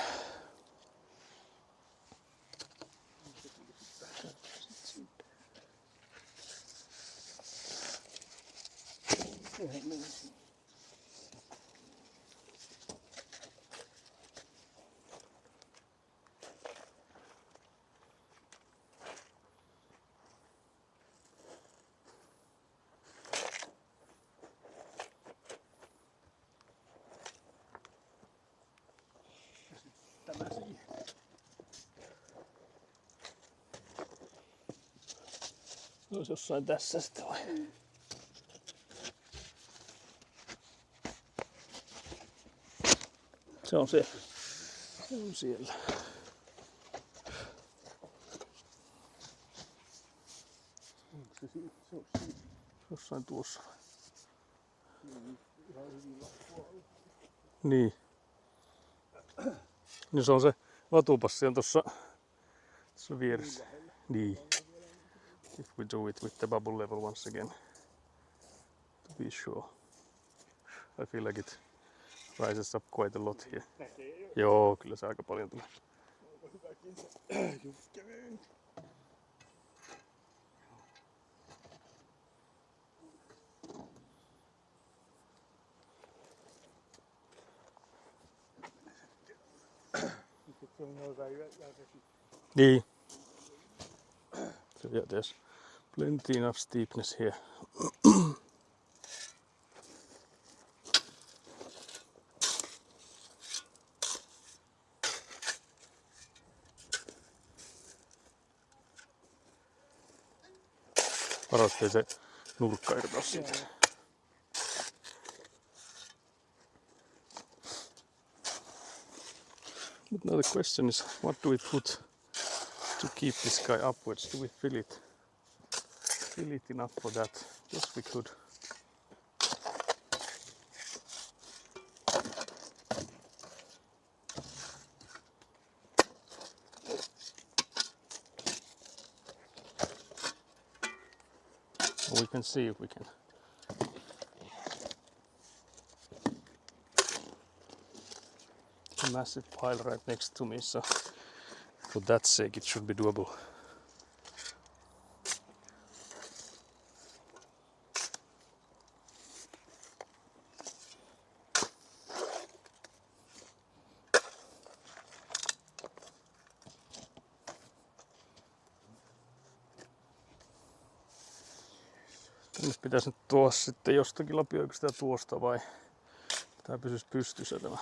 Speaker 2: Tämä siihen.
Speaker 1: Olisi jossain tässä sitten vai? Se on se. Se on siellä.
Speaker 2: Onko se siinä? Se on siinä.
Speaker 1: Jossain tuossa.
Speaker 2: Ihan hyvin lappua.
Speaker 1: Niin. Niin se on se vatupassi on tossa vieressä. Niin. If we do it with the bubble level once again. To be sure. I feel like it rises up quite a lot here.
Speaker 2: Näkee jo.
Speaker 1: Joo, kyllä se aika paljon tulee.
Speaker 2: Onko hyväkin se jukkeleen? Se on noin jälkeen.
Speaker 1: Niin. So yeah, there's plenty enough steepness here. Varoittei se nurkka irtoa siitä. But now the question is, what do we put to keep this guy upwards? Do we fill it enough for that? Yes, we could. We can see if we can. A massive pile right next to me, so for that sake it should be doable. Tänne pitäisi nyt tuoda sitten jostakin lapioiko sitä tuosta vai tää pysyisi pystyssä tämä.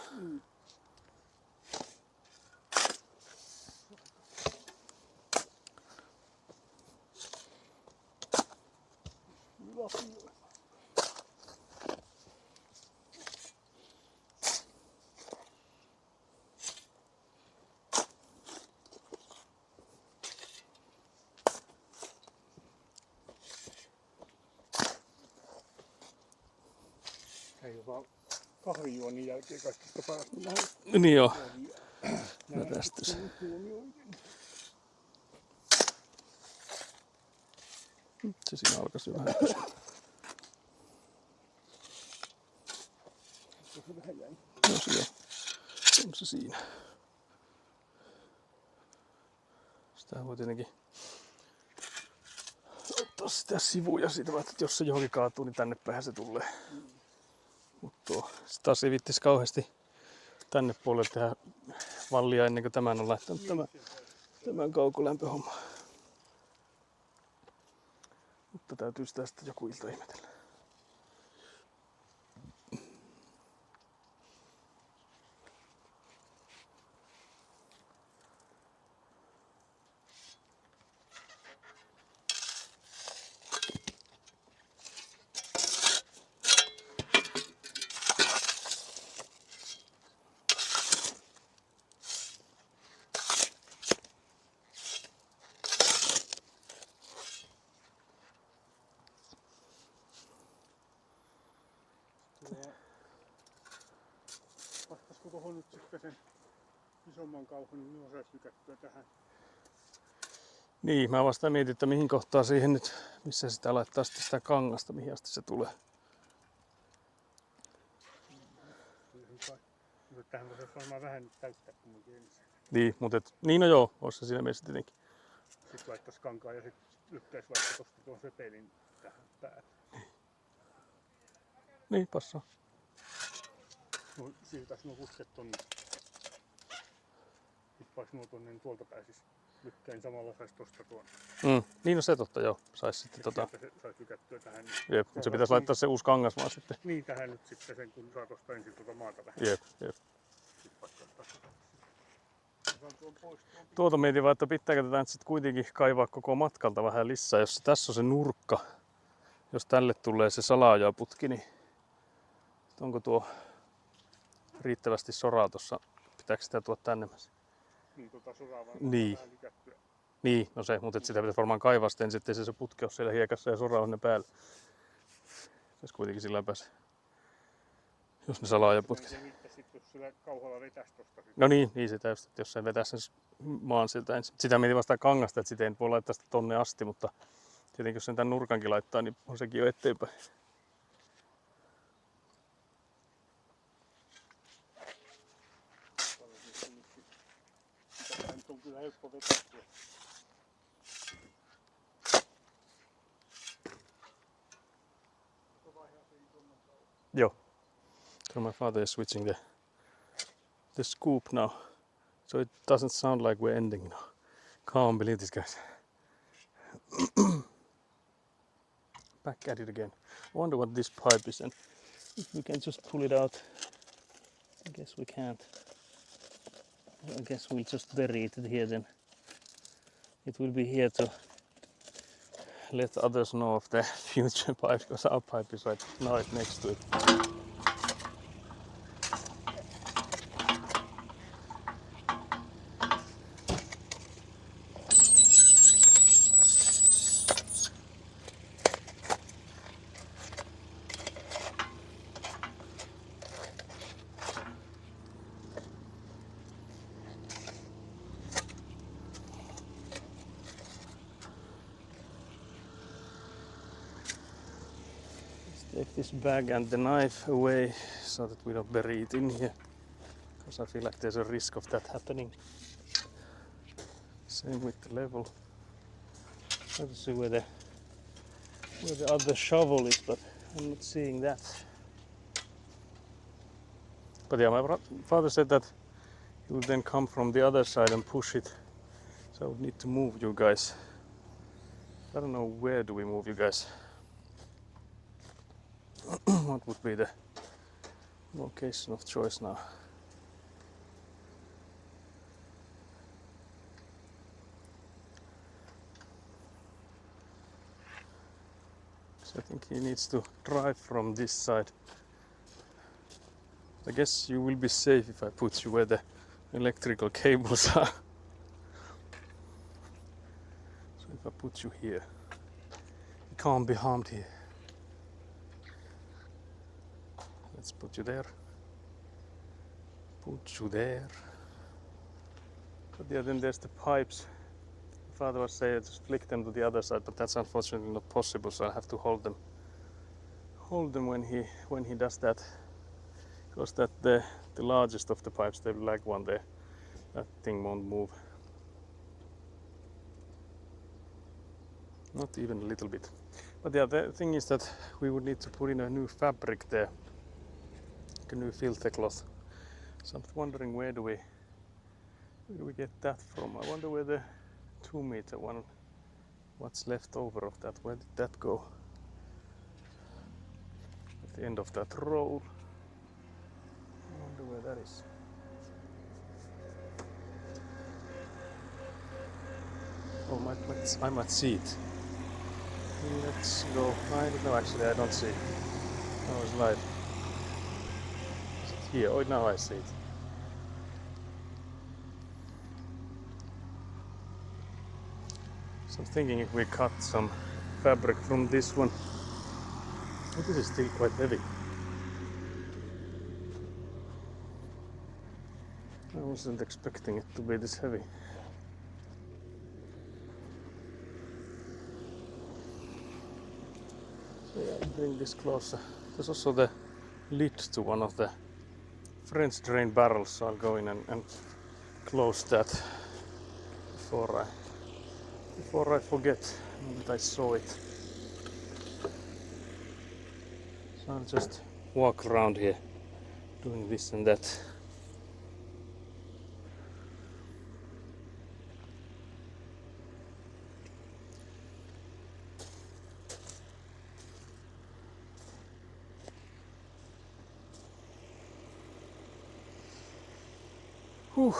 Speaker 2: Ei vaan kahvijuonnin jälkeen kaikista päästä nähdä.
Speaker 1: Niin joo. Tästä se. Se siinä alkaisi vähän pysyä. No se joo. On se siinä. Sitä voi tietenkin ottaa sitä sivuja siitä, että jos se johonkin kaatuu, niin tänne päähän se tulee. Mutta sit taas ei viittisi kauheasti tänne puolelle tehdä vallia ennen kuin tämän on laittanut tämän kaukolämpöhomman. Mutta täytyy sitä sitten joku ilta ihmetellä.
Speaker 2: Olisiko tohon nyt sitten sen isomman kauhun, niin ne osaisi lykättyä tähän?
Speaker 1: Niin, mä vasta mietin, että mihin kohtaan siihen nyt, missä sitä laittaa sitten sitä kangasta, mihin asti se tulee.
Speaker 2: Tähän voisi varmaan vähän nyt täyttää, kun mun kielissä.
Speaker 1: Niin, mutta niin no joo, olisi se siinä mielessä tietenkin.
Speaker 2: Sitten laittaisi kankaa ja sitten lykkäisi vaikka tosta tuon sepelin tähän päälle.
Speaker 1: Niin, passaa.
Speaker 2: No, siirtäis nuo pusket tonne. Hippais nuo tonne, niin tuolta pääsis lykkäin samalla sais tosta tuon.
Speaker 1: Niin no se totta joo, sais sitten
Speaker 2: Se sais lykättyä tähän.
Speaker 1: Jep, mutta se pitäisi laittaa se uusi kangas vaan sitten.
Speaker 2: Niin tähän nyt sitten sen, kun saa tosta ensin maata vähän.
Speaker 1: Jep. Tuota mietin vaan, että pitääkö tätä nyt sitten kuitenkin kaivaa koko matkalta vähän lisää. Jos tässä on se nurkka, jos tälle tulee se salaojaputki, niin onko tuo riittävästi soraa tuossa? Pitääkö sitä tuoda tänne?
Speaker 2: Niin, soraa vaan
Speaker 1: niin.
Speaker 2: Vähän lykättyä.
Speaker 1: Niin, no se, mutta sitä pitäisi varmaan kaivaa sitten se putki on siellä hiekassa ja sora on ne päällä. Se kuitenkin sillä pääsee. Jos ne salaojaputki.
Speaker 2: Jos sillä kauhalla vetäisi tosta.
Speaker 1: No niin sitä just, että jos se vetäisi sen maan siltä ensin. Sitä mietin vasta kangasta, että sitä ei voi laittaa sitä tonne asti, mutta tietenkin jos sen tän nurkankin laittaa, niin on sekin jo eteenpäin.
Speaker 2: Tämä nyt on kyllä helppo vetästyä.
Speaker 1: Joo. So my father is switching the scoop now. So it doesn't sound like we're ending now. Can't believe this, guys. Back at it again. I wonder what this pipe is, and if we can just pull it out. I guess we can't. I guess we'll just bury it here then. It will be here to let others know of the future pipe, because our pipe is right next to it. Take this bag and the knife away so that we don't bury it in here, because I feel like there's a risk of that happening. Same with the level. Let's see where the other shovel is, but I'm not seeing that. But yeah, my father said that he would then come from the other side and push it. So I would need to move you guys. I don't know, where do we move you guys? What would be the location of choice now? So I think he needs to drive from this side. I guess you will be safe if I put you where the electrical cables are. So if I put you here, you can't be harmed here. Let's put you there. Put you there. But yeah, then there's the pipes. Father was saying just flick them to the other side, but that's unfortunately not possible, so I have to hold them when he does that. Because the largest of the pipes, the black one there, that thing won't move. Not even a little bit. But yeah, the thing is that we would need to put in a new fabric there. A new filter cloth. So I'm wondering where do we get that from? I wonder where the 2 meter one, what's left over of that, where did that go? At the end of that roll. I wonder where that is. Oh, I might see it. Let's go. I don't know, actually I don't see it. I was live. Here, oh now I see it. So I'm thinking if we cut some fabric from this one. Oh, this is still quite heavy. I wasn't expecting it to be this heavy. So yeah, bring this closer. There's also the lid to one of the French drain barrels, so I'll go in and close that before I forget that I saw it. So I'll just walk around here doing this and that. Whew.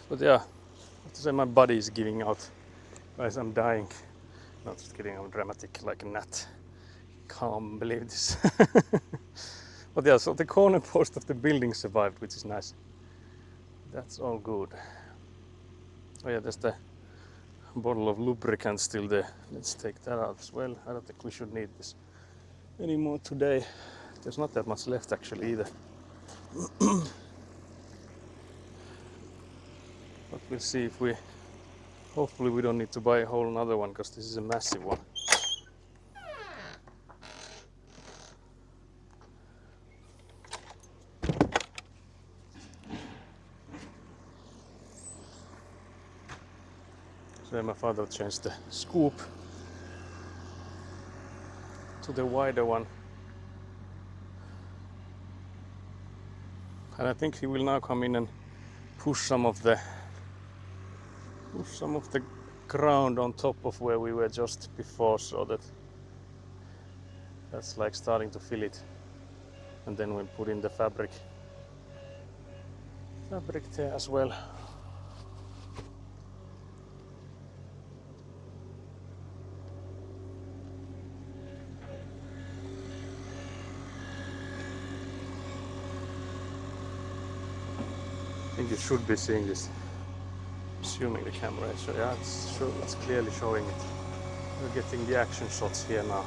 Speaker 1: But yeah, I have to say my body is giving out. Guys, I'm dying. Not just kidding, I'm dramatic like a gnat. Can't believe this. But yeah, so the corner post of the building survived, which is nice. That's all good. Oh yeah, there's the bottle of lubricant still there. Let's take that out as well. I don't think we should need this anymore today. There's not that much left actually either. But we'll see if we... Hopefully we don't need to buy a whole another one, because this is a massive one. So then my father changed the scoop to the wider one. And I think he will now come in and push some of the ground on top of where we were just before, so that that's like starting to fill it. And then we'll put in the fabric there as well. I think you should be seeing this. Assuming the camera is, so yeah, it's clearly showing it. We're getting the action shots here now.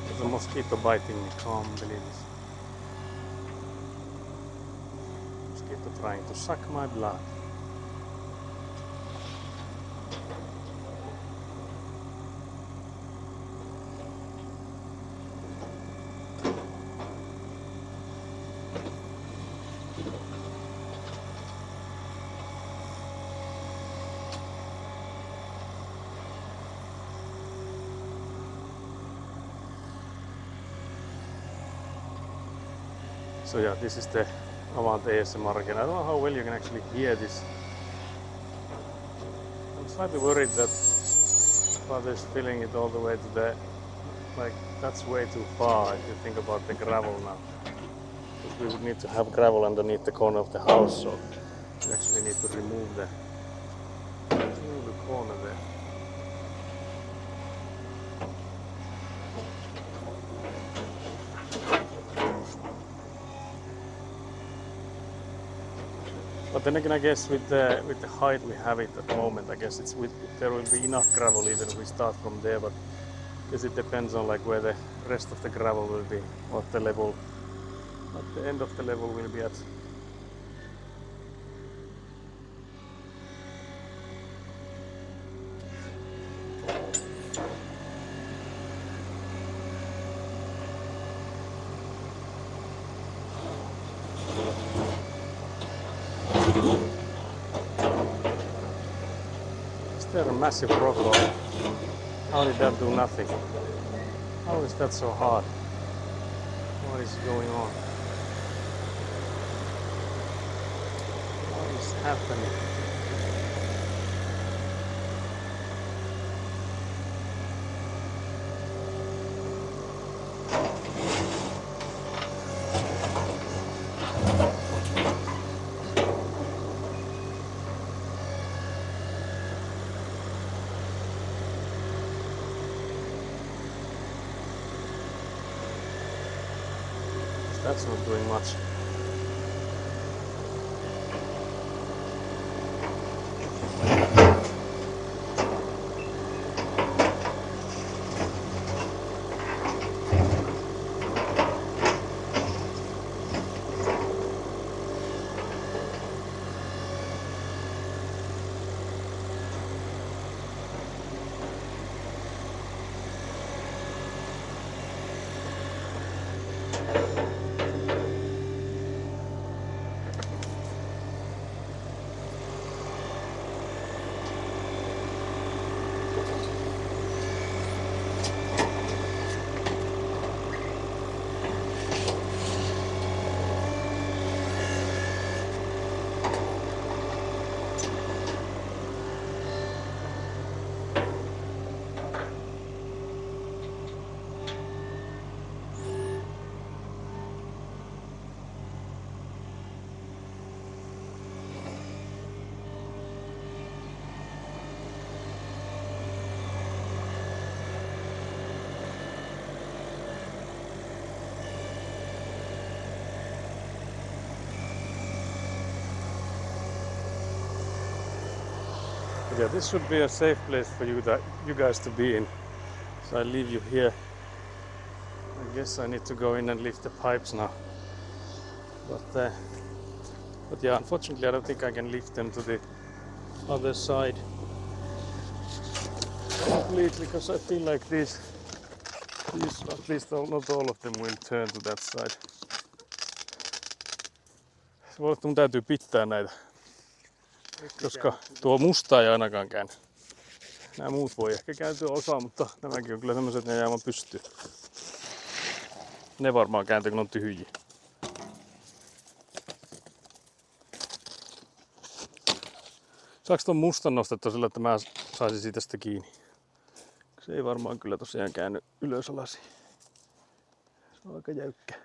Speaker 1: There's a mosquito biting me, can't believe this. Mosquito trying to suck my blood. So yeah, this is the Avant ASMR again. I don't know how well you can actually hear this. I'm slightly worried that father's filling it all the way to the... Like, that's way too far if you think about the gravel now. Because we would need to have gravel underneath the corner of the house, so we actually need to remove the corner there. But then again, I guess with the height we have it at the moment, I guess there will be enough gravel even if we start from there. But I guess it depends on like where the rest of the gravel will be, what the level, what the end of the level will be at. Is there a massive rock or how did that do nothing? How is that so hard? What is going on? What is happening? That's not doing much. Yeah, this should be a safe place for you guys to be in. So I leave you here. I guess I need to go in and lift the pipes now. But yeah, unfortunately I don't think I can lift them to the other side completely, because I feel like these at least not all of them will turn to that side. Mun täytyy pitää näitä, koska tuo musta ei ainakaan käänny. Nämä muut voi ehkä kääntyä osa, mutta nämäkin on kyllä semmoset, että ne jää vaan pystyyn. Ne varmaan kääntyy, kun on tyhjiä. Saaks ton mustan nostettua sillä, että mä saisin siitä sitä kiinni? Se ei varmaan kyllä tosiaan käänny ylös alasi. Se on aika jäykkä.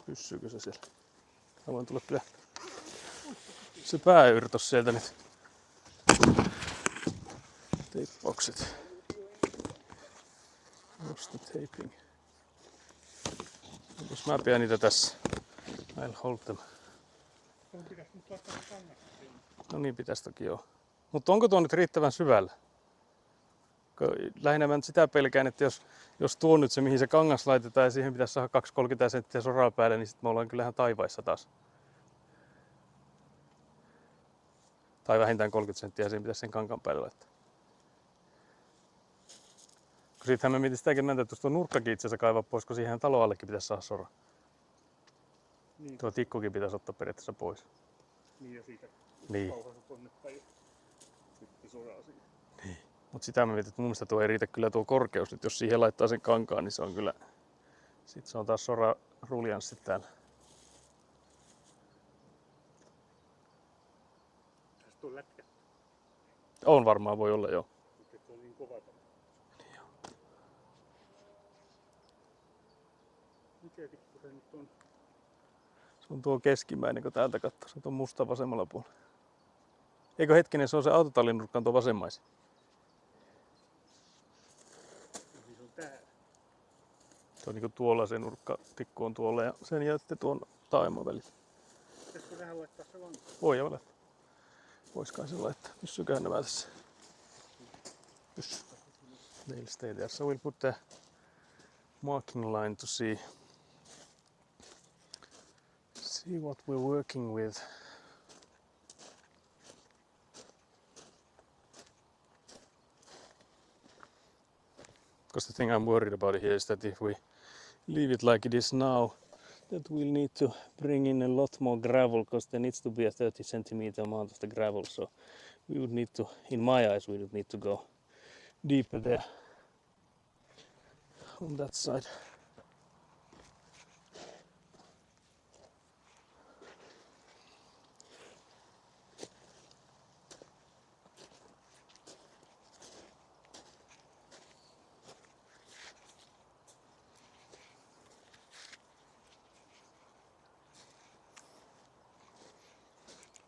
Speaker 1: Pyssyykö se siellä? Mä voin tulla kyllä. Se pää yrtos sieltä nyt. Teippaukset. What's the taping? Jos mä pidän niitä tässä. I'll hold them. No niin pitäis toki joo. Mutta onko tuo nyt riittävän syvällä? Lähinnä mä sitä pelkään, että jos tuo nyt se mihin se kangas laitetaan ja siihen pitäisi saada 2-30 senttiä soraa päälle, niin sit me ollaan kyllähän taivaissa taas. Tai vähintään 30 senttiä siihen pitäisi sen kankaan päälle laittaa. Siitähän mä mietin sitäkin näitä, että tuo nurkkakin itse asiassa kaivaa pois, kun siihen talon allekin pitäisi saada sora. Niin. Tuo tikkukin pitäisi ottaa periaatteessa pois.
Speaker 2: Niin ja siitä
Speaker 1: niin.
Speaker 2: Pauhaisu tonne päin. Sitten soraa siihen.
Speaker 1: Niin. Mut sitä mä mietin, että mun mielestä tuo ei riitä kyllä tuo korkeus. Nyt jos siihen laittaa sen kankaan, niin se on kyllä... Sitten se on taas sora ruljanssi täällä.
Speaker 2: Tässä tuo lätkä.
Speaker 1: On varmaan, voi olla joo.
Speaker 2: Mutta se on niin kova tämä.
Speaker 1: Niin joo.
Speaker 2: Mikä tikku se nyt on?
Speaker 1: Se on tuo keskimmäinen, kun täältä katsoo. Se on tuo musta vasemmalla puolella. Eikö hetkinen, se on se autotallin nurkkaan tuo vasemmaisin.
Speaker 2: Niin se on täällä.
Speaker 1: Se on niinku tuolla se nurkkatikku on tuolla ja sen ja sitten tuon taaimman välissä.
Speaker 2: Pitäisikö tähän laittaa se lanka?
Speaker 1: Voi olla. Voiskaan se laittaa. Pyssyköhän nämä tässä? Pyssy. They'll stay there. So we'll put the marking line to see what we're working with. Because the thing I'm worried about here is that if we leave it like it is now, that we'll need to bring in a lot more gravel, because there needs to be a 30 centimeter amount of the gravel. So we would need to, in my eyes, we would need to go deeper there on that side.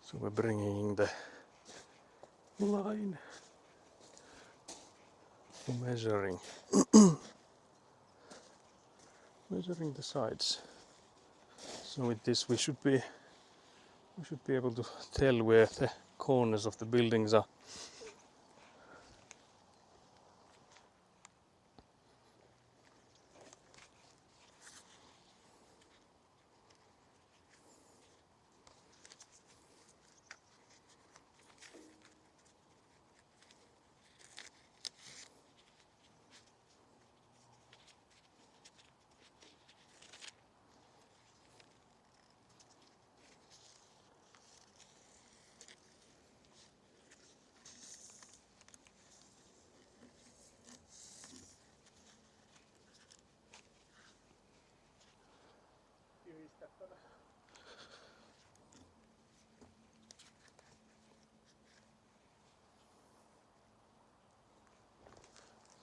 Speaker 1: So we're bringing the line measuring measuring the sides. So with this we should be able to tell where the corners of the buildings are.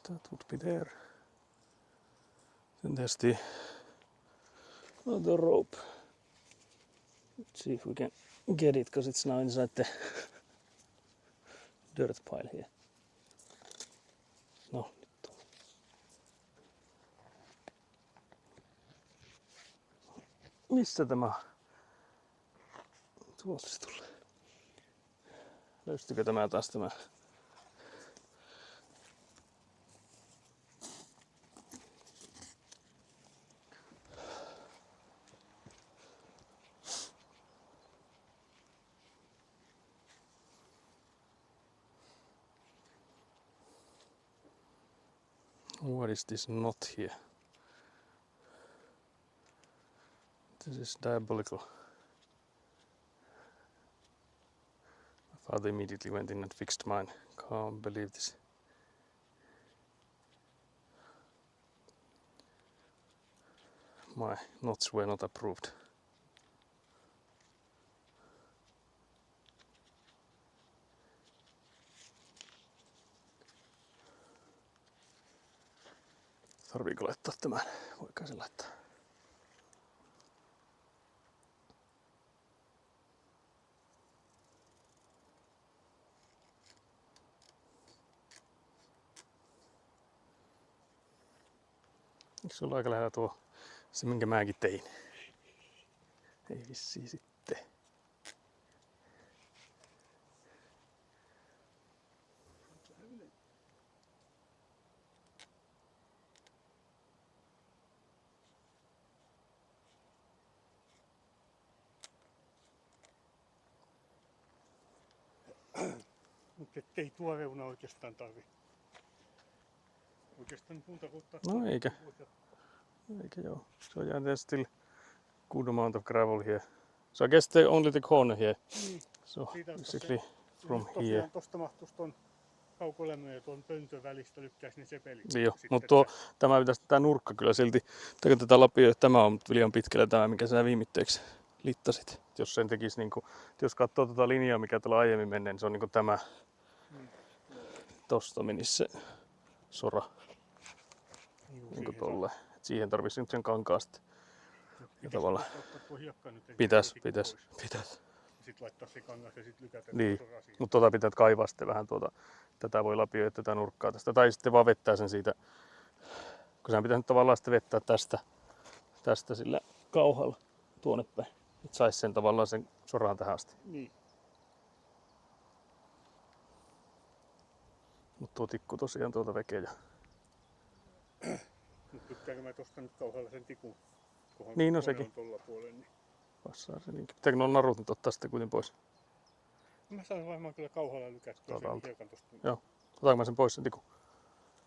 Speaker 1: That would be there. Then there's the other rope. Let's see if we can get it, because it's now inside the dirt pile here. No. Missä tämä? Tuolta se tulee. Löystikö tämä taas tämä? What is this knot here? This is diabolical. My father immediately went in and fixed mine. Can't believe this. My knots were not approved. Tarviiko laittaa tämän? Voikaan se laittaa. Eikö sulla aika lähellä tuo se, minkä mäkin tein? Ei vissiin sitten.
Speaker 2: Mutta ettei tuo reuna oikeastaan tarvi. Oikeastaan muuta kuin ottaa.
Speaker 1: No eikä. Eikä joo. So yeah, there's still good amount of gravel here. So I guess only the corner here. So basically from here.
Speaker 2: Tosta mahtuisi ton kaukolämmön ja tuon pöntön välistä lykkäisi ne sepelit.
Speaker 1: Joo, mutta tämä pitäisi tämä nurkka kyllä silti. Tätä lapio, tämä on liian pitkällä tämä, mikä sä viimitteeksi littasit. Jos sen tekisi niinku, jos katsoo tuota linjaa, mikä tuolla aiemmin menneen, niin se on niinku tämä. Tosta menisi se sora. Niinku tolle. Siihen tarvitsisi nyt sen kankaasta. Ja tavallaan pitäis.
Speaker 2: Sitten laittaa se kangas ja sitten lykätä
Speaker 1: niin. Mutta tuota pitää kaivaa sitten vähän tuota. Tätä voi lapioida tätä nurkkaa tästä. Tai sitten vaan vettää sen siitä. Kun sehän pitää nyt tavallaan sitten vettää tästä sillä kauhalla tuonne päin. Että saisi sen tavallaan sen soran tähän asti.
Speaker 2: Niin.
Speaker 1: Mutta tuo tikku tosiaan tuota vekee jo.
Speaker 2: Mutta pitääkö mä tosta nyt kauhalla sen tikun?
Speaker 1: Niin no sekin.
Speaker 2: Niin.
Speaker 1: Passaa se niinkin. Pitääkö nuo narut nyt ottaa sitten kuitenkin pois?
Speaker 2: Mä saan varmaan kyllä kauhalla lykättyä sen hiekan tosta.
Speaker 1: Joo. Otanko mä sen pois sen tikun?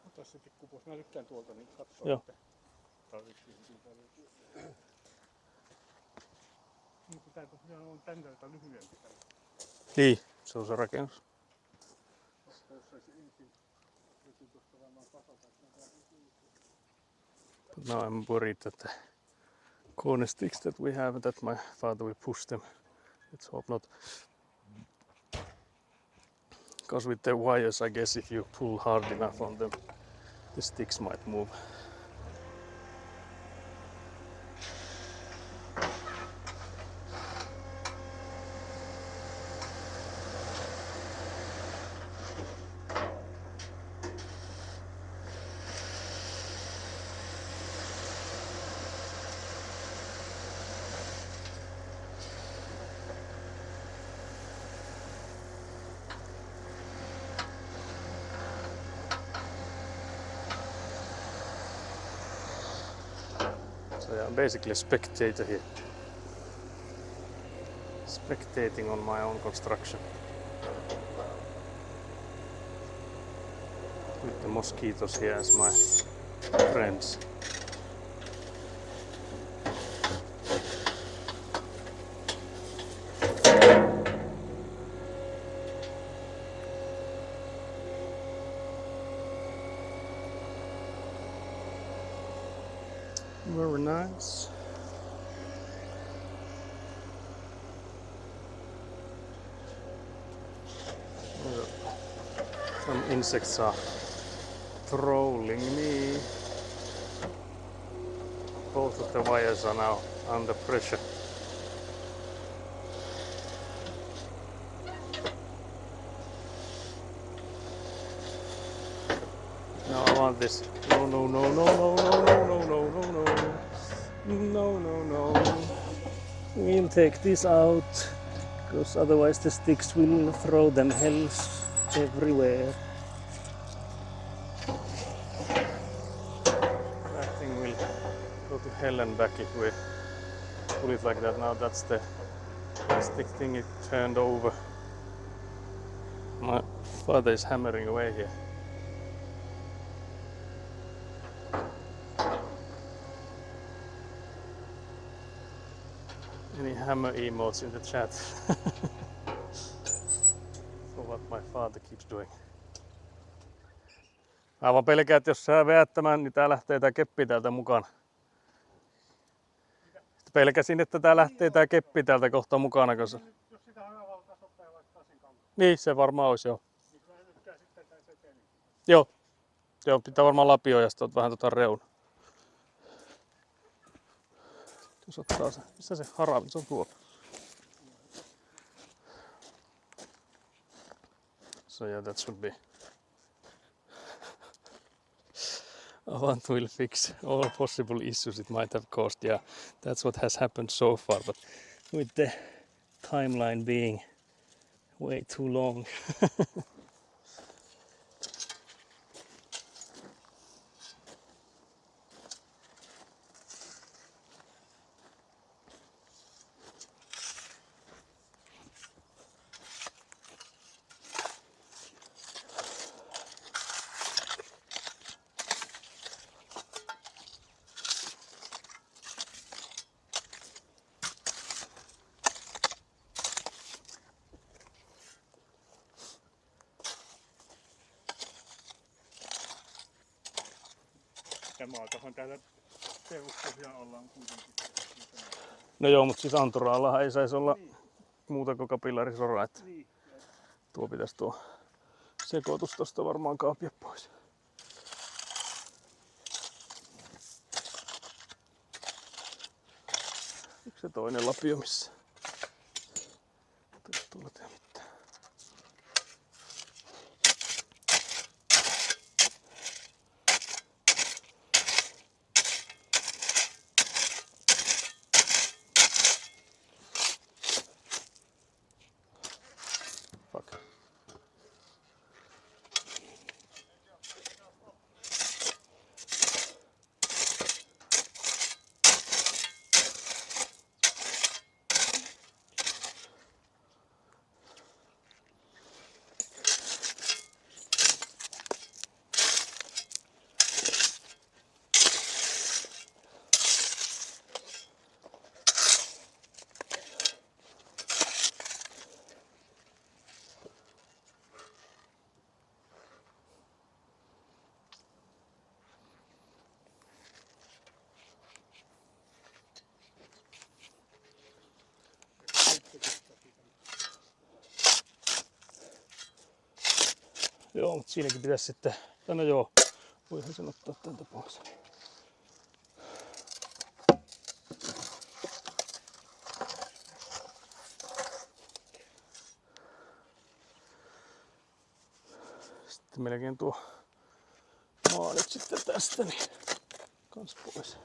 Speaker 2: Ota se tikku pois. Mä lykkään tuolta niin katsoo,
Speaker 1: joo.
Speaker 2: Että tarvitsisi siitä löytyä. Niin tää tosiaan on tän verta lyhyempi.
Speaker 1: Niin, se on se rakennus. But now I'm worried that the corner sticks that we have, that my father will push them. Let's hope not. Because with the wires, I guess if you pull hard enough on them, the sticks might move. So yeah, I'm basically a spectator here. Spectating on my own construction. With the mosquitoes here as my friends. Very nice. Some insects are trolling me. Both of the wires are now under pressure. Now I want this. No, no, no, no, no, no, no, no, no, no, no. No, no, no. We'll take this out, because otherwise the sticks will throw them hells everywhere. That thing will go to hell and back if we pull it like that. Now that's the plastic thing, it turned over. My father is hammering away here. Any hammer emotes in the chat for what my father keeps doing. Aivan pelkää, että jos sä veät tämän, niin tää lähtee tää keppi täältä mukana. Pelkäsin, että tää lähtee tää keppi täältä kohta mukana. Jos
Speaker 2: sitä hanavalta sopea laittaa sen kanssa.
Speaker 1: Niin, se varmaan olisi joo.
Speaker 2: Niin kyllä nyt käsittää tää seteli.
Speaker 1: Joo. Joo, pitää varmaan lapioida sitä vähän reuna. Jos ottaa se. Missä se haravi? Se on tuolla. So yeah, that should be. Avant will fix all possible issues it might have caused. Yeah, that's what has happened so far. But with the timeline being way too long.
Speaker 2: Ja maatahan täällä peruspohjaan ollaan kuitenkin.
Speaker 1: No joo, mutta siis anturaallahan ei saisi olla muuta kuin kapillarisora.
Speaker 2: Niin.
Speaker 1: Tuo pitäisi tuo sekoitus tosta varmaan kaapia pois. Yksi se toinen lapio missä? Tuolla tee mitään. Fuck. Joo, mutta siinäkin pitäisi sitten, no joo, voihan sen ottaa tältä pois. Sitten melkein tuo maa nyt sitten tästä, niin kans pois.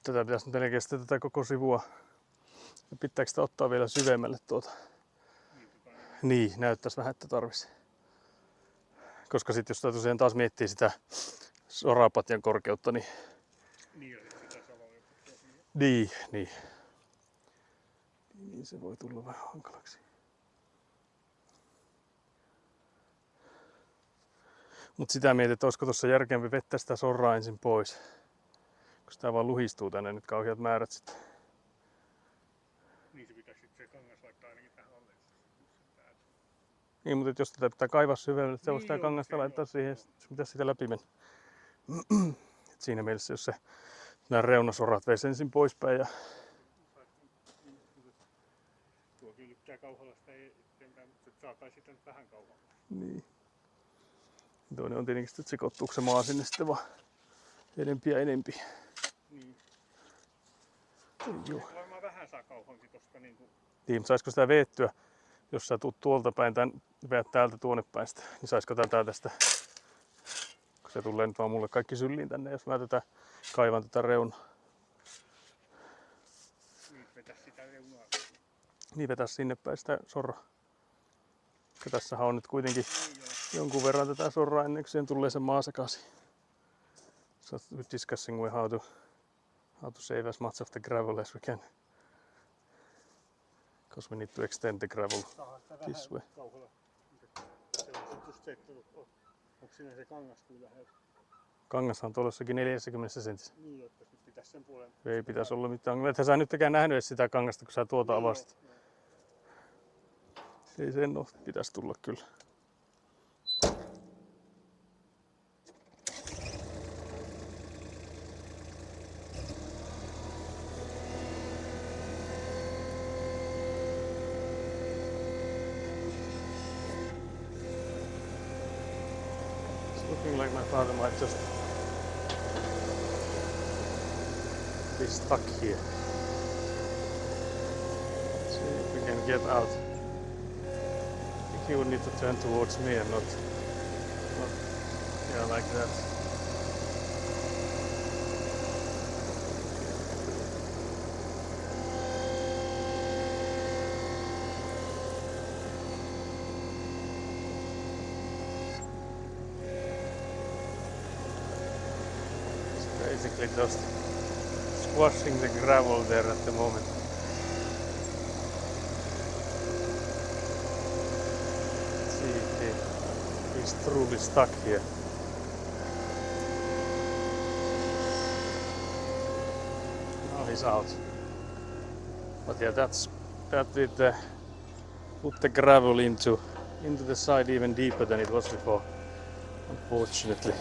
Speaker 1: Tätä pitäisi nyt melkein tätä koko sivua. Ja pitääkö sitä ottaa vielä syvemmälle tuota? Niin, näyttäisi vähän, että tarvisi. Koska sit jos tosiaan taas miettii sitä sorapatjan korkeutta, niin... Niin se voi tulla vähän hankalaksi. Mut sitä mietin, että olisiko tuossa järkeämpi vetää sitä sorraa ensin pois. Koska tää vaan luhistuu tänne nyt kauheat määrät sitten.
Speaker 2: Niin se pitäisi sitten se kangas laittaa ainakin tähän alle.
Speaker 1: Niin, mutta jos tätä pitää kaivaa syvemmälle, se on sitä kangasta laittaa siihen, se pitäisi sitä läpi mennä. Et siinä mielessä, jos se nämä reunasorat veisi ensin poispäin ja...
Speaker 2: Tuo kyllyttää Kauhalasta eteenpäin, mutta saataisiin sitä nyt vähän kauemmin.
Speaker 1: Niin. Toinen on tietenkin sitten, että sekoittuuko se maa sinne sitten vaan enempi ja enempi.
Speaker 2: Niin.
Speaker 1: Joo.
Speaker 2: Varmaan vähän saa kauhankin tosta niinku...
Speaker 1: Niin, saisiko sitä veettyä, jos sä tuut tuolta päin, veät täältä tuonne päin sitä, niin saisiko tästä, kun se tulee nyt vaan mulle kaikki sylliin tänne, jos mä kaivan tätä reunaa.
Speaker 2: Niin, vetäis sitä reunaa.
Speaker 1: Niin, vetäis sinne päin sitä sorraa. Tässähän on nyt kuitenkin jonkun verran tätä sorraa ennen kuin siihen tulee se maa sekaisin. So we're discussing with how to save as much of the gravel as we can. Because we need to extend the gravel this way.
Speaker 2: Se on just se, että onko siinä se kangas kuin lähellä?
Speaker 1: Kangashan on tuollassakin 40 sentissä.
Speaker 2: Niin, että nyt pitäisi sen puolen.
Speaker 1: Ei pitäisi olla mitään. Ethän sä nytkään nähnyt edes sitä kangasta, kun sä tuota avasit. Ei sen ole, pitäisi tulla kyllä. Looking like my father might just be stuck here. Let's see if we can get out. I think he would need to turn towards me and not yeah, like that. Basically just squashing the gravel there at the moment. Let's see if he's truly stuck here. Now he's out. But yeah, that did put the gravel into the side even deeper than it was before, unfortunately.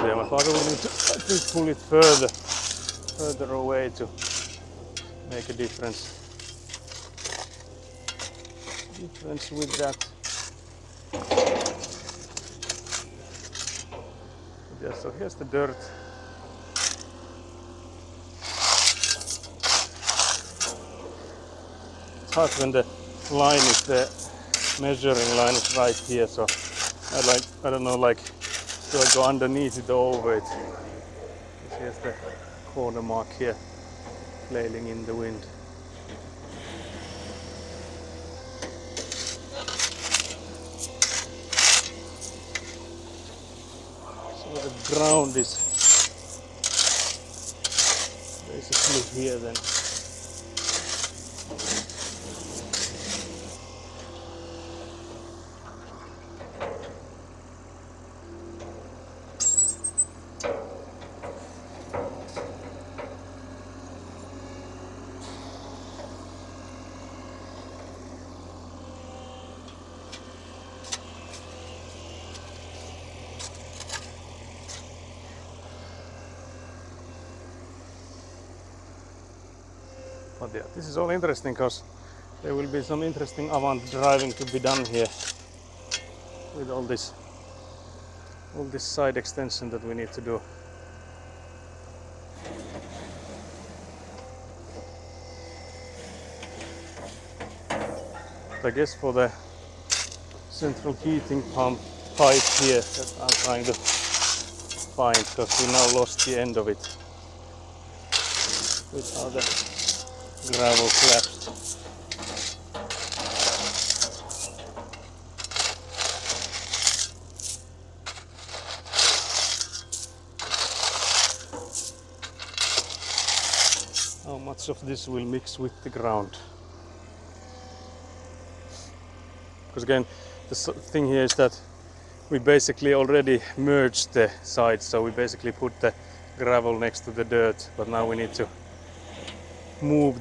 Speaker 1: Yeah, my father will need to, I think, pull it further away to make a difference with that. Yeah, so here's the dirt. It's hard when the line is the measuring line is right here, so I don't know, like, do I go underneath it or over it? Here's the corner mark here, flailing in the wind. So the ground is basically here then. But yeah, this is all interesting because there will be some interesting avant driving to be done here with all this side extension that we need to do. I guess for the central heating pump pipe here that I'm trying to find, because we now lost the end of it with other gravel collapsed. How much of this will mix with the ground? Because again, the thing here is that we basically already merged the sides, so we basically put the gravel next to the dirt, but now we need to move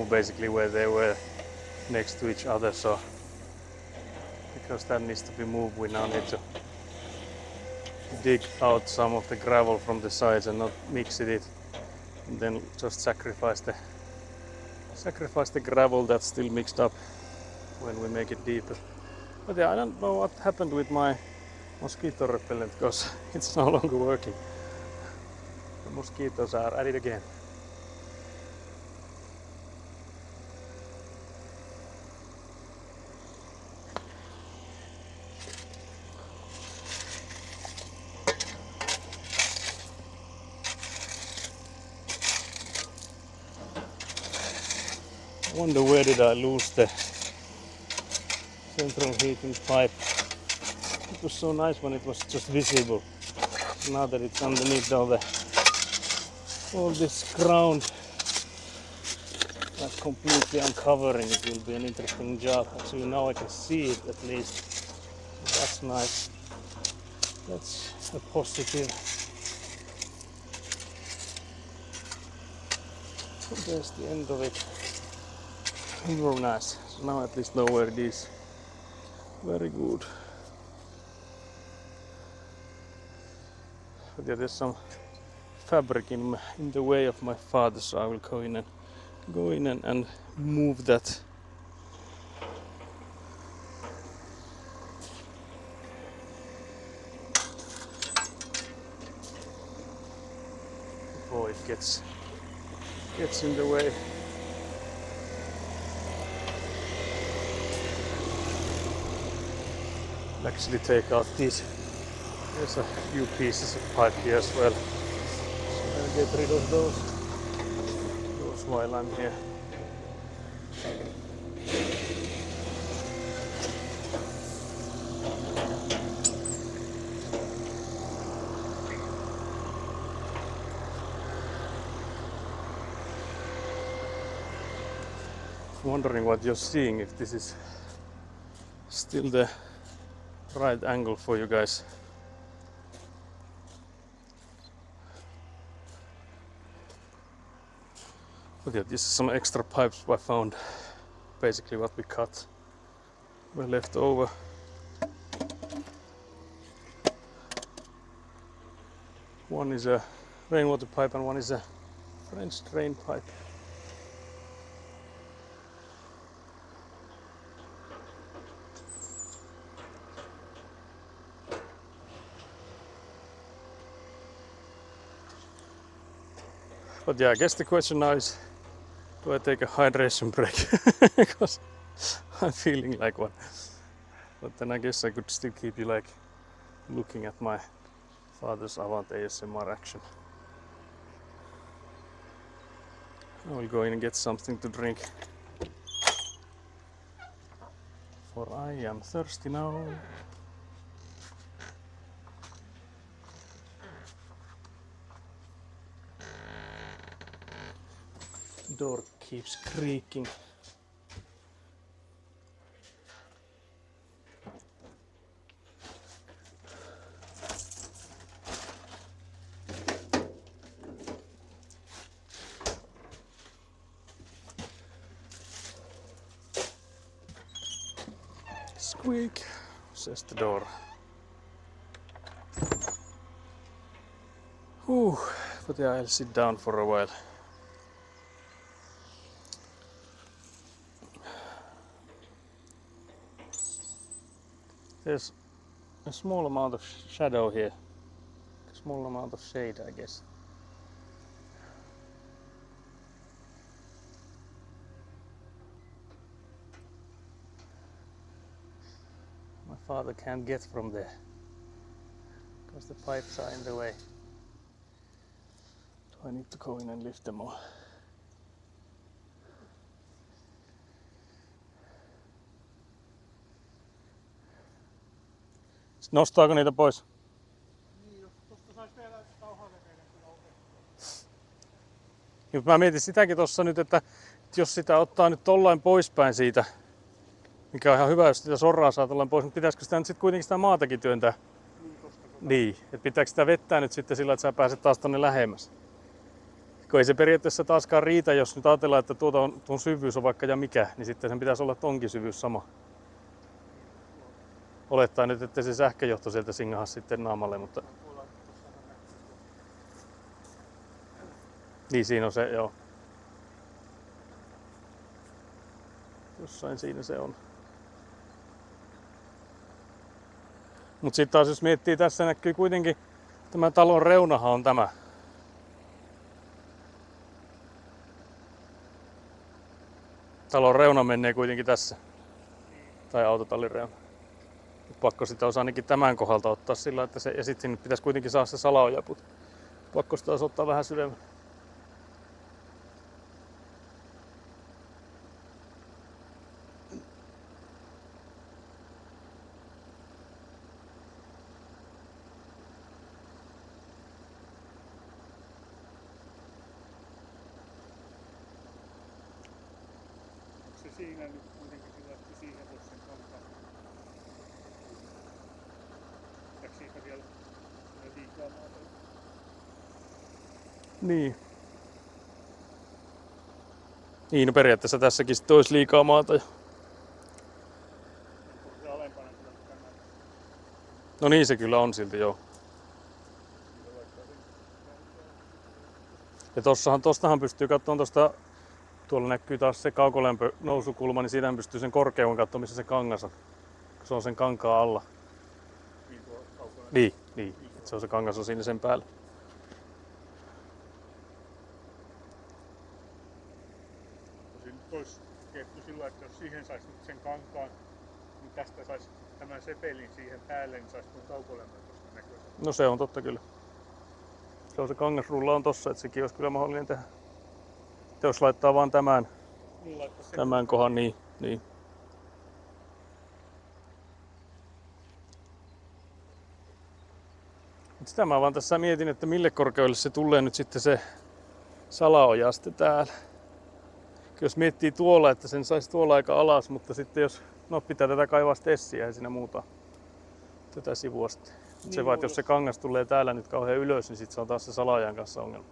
Speaker 1: basically where they were next to each other. So because that needs to be moved, we now need to dig out some of the gravel from the sides and not mix it, and then just sacrifice the gravel that's still mixed up when we make it deeper. But yeah, I don't know what happened with my mosquito repellent, because it's no longer working. The mosquitoes are at it again. I wonder where did I lose the central heating pipe. It was so nice when it was just visible. Now that it's underneath all this ground, like completely uncovering, it will be an interesting job. Actually now I can see it at least. That's nice. That's a positive. So there's the end of it. Very nice. So now at least know where it is. Very good. But yeah, there's some fabric in the way of my father, so I will go in and move that. Before it gets in the way. Actually take out these. There's a few pieces of pipe here as well, so I'll get rid of those while I'm here. Wondering what you're seeing, if this is still the right angle for you guys. But yeah, this is some extra pipes I found. Basically what we cut were left over. One is a rainwater pipe and one is a French drain pipe. But yeah, I guess the question now is, do I take a hydration break? Because I'm feeling like one. But then I guess I could still keep you like looking at my father's Avant ASMR action. I will go in and get something to drink, for I am thirsty now. Door keeps creaking. Squeak, says the door. Whew, but yeah, I'll sit down for a while. There's a small amount of shadow here. A small amount of shade, I guess. My father can't get from there because the pipes are in the way. Do I need to go in and lift them all? Nostaako niitä pois?
Speaker 2: Niin, jos tosta sais vielä kauhaveneiden kyllä otettua.
Speaker 1: Niin, mä mietin sitäkin tossa nyt, että jos sitä ottaa nyt tollain poispäin siitä, mikä on ihan hyvä, jos sitä sorraa saa tollain pois, mutta pitäisikö sitä nyt sit kuitenkin sitä maatakin työntää?
Speaker 2: Niin, tosta
Speaker 1: Niin, että pitääkö sitä vettää nyt sitten sillä, että sä pääset taas tonne lähemmäs? Kun ei se periaatteessa taaskaan riitä, jos nyt ajatellaan, että tuon syvyys on vaikka ja mikä, niin sitten sen pitäisi olla tonkin syvyys sama. Olettaa nyt, että se sähköjohto sieltä singaha sitten naamalle, mutta... Niin, siinä on se, joo. Jossain siinä se on. Mut sitten taas jos miettii, tässä näkyy kuitenkin, tämä talon reunahan on tämä. Talon reuna menee kuitenkin tässä. Tai autotallin reuna. Pakko sitä olisi ainakin tämän kohdalta ottaa sillä, että se, ja sitten sinne pitäisi kuitenkin saada se salaojaput. Pakko sitä olisi ottaa vähän syvemmälle.
Speaker 2: Onko se siinä nyt kuitenkin sillä, että siihen voisi sen kantaa? Jääkö siitä vielä liikaa maata?
Speaker 1: Niin. Niin, no periaatteessa tässäkin sitten olisi liikaa maata.
Speaker 2: Onko se alempana kyllä tämä?
Speaker 1: No niin se kyllä on silti, joo. Ja tostahan pystyy katsomaan tosta, tuolla näkyy taas se kaukolämpö nousukulma, niin siitä pystyy sen korkeuden katsomaan, missä se kangas on. Se on sen kankaan alla.
Speaker 2: Niin tuo kaukolämpö.
Speaker 1: Niin. Se on se kangas on siinä sen päällä.
Speaker 2: Tosin nyt olisi tehty sillä, että jos siihen saisi nyt sen kankaan, niin tästä saisi tämän sepelin siihen päälle, niin saisi tuon kaukolämpön tuosta näkyä.
Speaker 1: No se on totta kyllä. Se on se kangasrulla on tossa, että sekin olisi kyllä mahdollinen tehdä. Jos laittaa vaan tämän kohan, niin. Sitä mä vaan tässä mietin, että mille korkeudelle se tulee nyt sitten se salaojaste täällä. Jos miettii tuolla, että sen saisi tuolla aika alas, mutta sitten jos, no pitää tätä kaivaa tessiä ja siinä muuta tätä sivua sitten. Niin, se vaan, että jos se kangas tulee täällä nyt kauhean ylös, niin sitten se on taas se salaojan kanssa ongelma.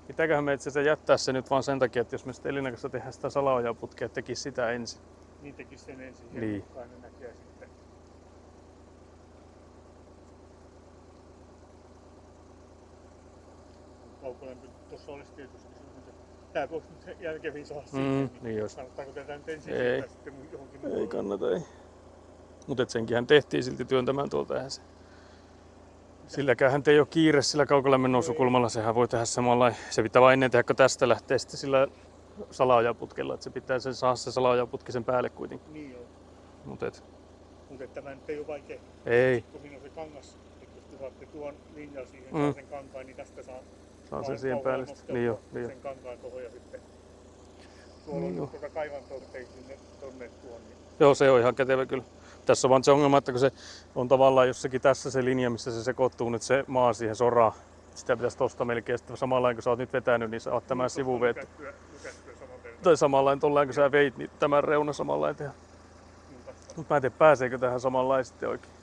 Speaker 1: Pitääköhän me itse asiassa jättää se nyt vaan sen takia, että jos me sitten Elinan kanssa tehdään sitä salaojaputkea, tekisi sitä ensin.
Speaker 2: Niin tekisi sen ensin,
Speaker 1: niin.
Speaker 2: Mukaan ne näkee sitten. Kaukolämpö tuossa olisi tietysti sellainen, että tää voisi nyt järkeviin saada siihen.
Speaker 1: Niin jos.
Speaker 2: Kannattaako tätä nyt ensin
Speaker 1: Ei.
Speaker 2: siirtää sitten johonkin muualle?
Speaker 1: Ei kannata, ei. Mutta senkinhän tehtiin silti työntämään tuolta eihän se. Silläkään ei ole kiire sillä kaukolämmön nousukulmalla, sehän voi tehdä samanlainen. Se pitää vain ennen tehdä, kun tästä lähtee sitten sillä salaojaputkella, että se pitää sen saada se salaojaputki sen päälle kuitenkin.
Speaker 2: Niin joo.
Speaker 1: Mutta
Speaker 2: tämä nyt ei ole vaikea.
Speaker 1: ei.
Speaker 2: Kun siinä on se kangas, että jos te saatte tuon linjan siihen sen kankaan, niin tästä saa
Speaker 1: sen siihen päälle. Niin jo.
Speaker 2: Sen kankaan tuohon ja sitten tuolla on tuota kaivantoon tonne tuon. Niin.
Speaker 1: Joo, se on ihan kätevä kyllä. Tässä on vaan se ongelma, että kun se on tavallaan jossakin tässä se linja, missä se sekoittuu nyt se maa siihen soraan. Sitä pitäisi tosta melkein sitten samalla kun sä oot nyt vetänyt, niin sä oot tämän sivuveet. Tai samalla tollaan kun sä veit, niin tämän reuna samalla tehdä. Mutta mä en tiedä, pääseekö tähän samalla sitten oikein.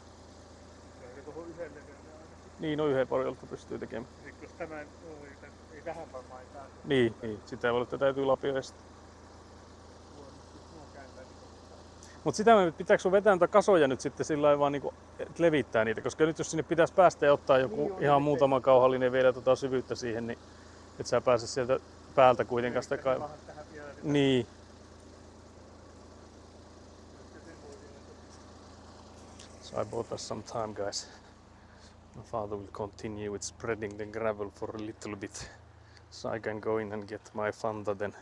Speaker 1: Niin, no yhden porjolta pystyy tekemään.
Speaker 2: Jos tämä ei tähän varmaan ei pääse.
Speaker 1: Niin, sitä ei voi, että täytyy lapio estää. Mutta sitä pitääkö sun vetää niitä kasoja nyt sitten sillä lailla vaan niinku, että levittää niitä, koska nyt jos sinne pitäisi päästä ja ottaa joku niin, ihan muutama kauhallinen vielä syvyyttä siihen, niin et sä pääse sieltä päältä kuitenkaan sitä kaivaa. Niin. So I bought us some time, guys. My father will continue with spreading the gravel for a little bit, so I can go in and get my Fanta then.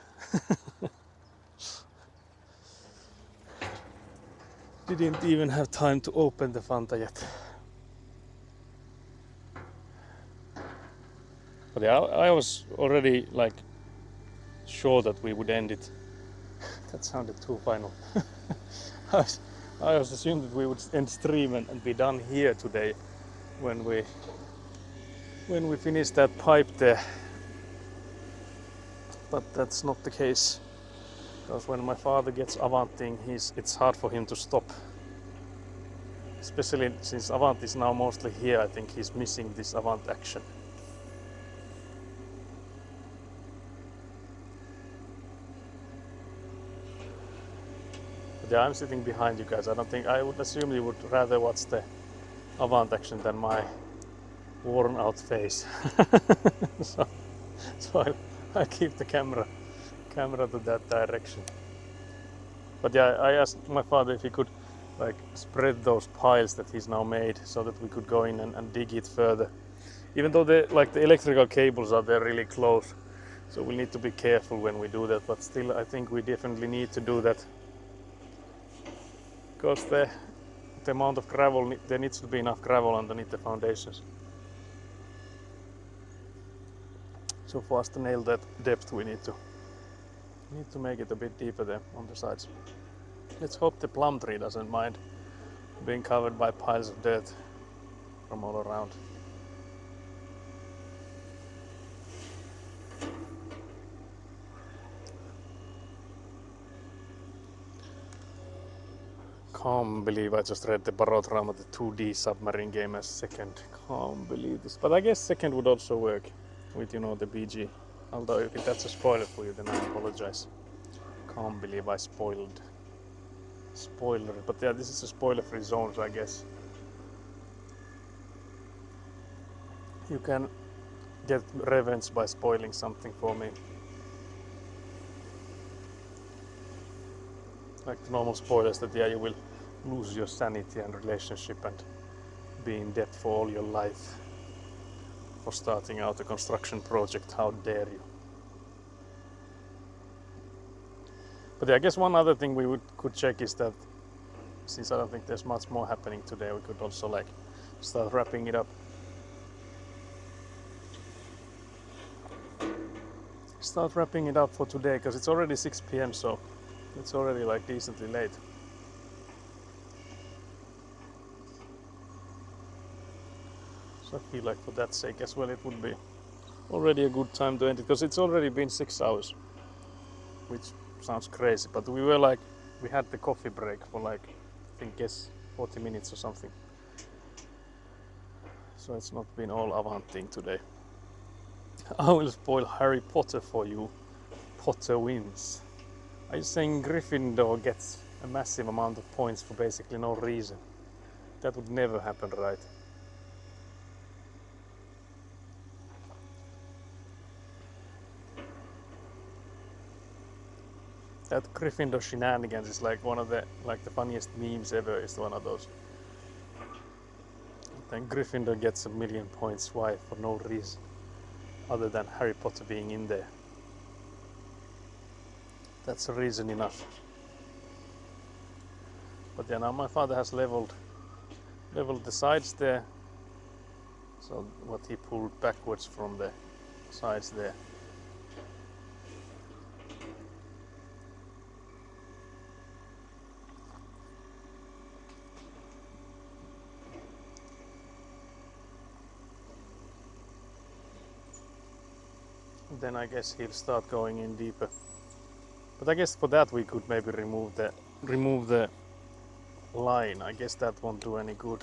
Speaker 1: Didn't even have time to open the Fanta yet. But yeah, I was already like sure that we would end it. That sounded too final. I was assumed that we would end stream and be done here today when we finish that pipe there. But that's not the case, because when my father gets Avanting, it's hard for him to stop. Especially since Avant is now mostly here, I think he's missing this Avant action. But yeah, I'm sitting behind you guys. I would assume you would rather watch the Avant action than my worn out face. so I keep the camera to that direction. But yeah, I asked my father if he could like spread those piles that he's now made so that we could go in and dig it further. Even though the electrical cables are there really close, so we need to be careful when we do that. But still, I think we definitely need to do that, because the amount of gravel, there needs to be enough gravel underneath the foundations. So for us to nail that depth, we need to make it a bit deeper there on the sides. Let's hope the plum tree doesn't mind being covered by piles of dirt from all around. Can't believe I just read the Barotrauma, the 2D submarine game as second. Can't believe this. But I guess second would also work with, you know, the BG. Although if that's a spoiler for you, then I apologize. Can't believe I spoiled. Spoiler. But yeah, this is a spoiler-free zone, so I guess you can get revenge by spoiling something for me. Like the normal spoilers that yeah, you will lose your sanity and relationship and be in debt for all your life for starting out a construction project. How dare you? But yeah, I guess one other thing we could check is that since I don't think there's much more happening today, we could also like start wrapping it up. Start wrapping it up for today, because it's already 6 p.m. so it's already like decently late. So I feel like for that sake as well, it would be already a good time to end it, because it's already been 6 hours, which sounds crazy, but we had the coffee break for like, I think guess 40 minutes or something. So it's not been all Avanting today. I will spoil Harry Potter for you. Potter wins. Are you saying Gryffindor gets a massive amount of points for basically no reason? That would never happen, right? That Gryffindor shenanigans is like one of the funniest memes ever. Is one of those. Then Gryffindor gets 1,000,000 points. Why? For no reason other than Harry Potter being in there. That's a reason enough. But yeah, now my father has leveled the sides there. So what he pulled backwards from the sides there. Then I guess he'll start going in deeper. But I guess for that we could maybe remove the line. I guess that won't do any good.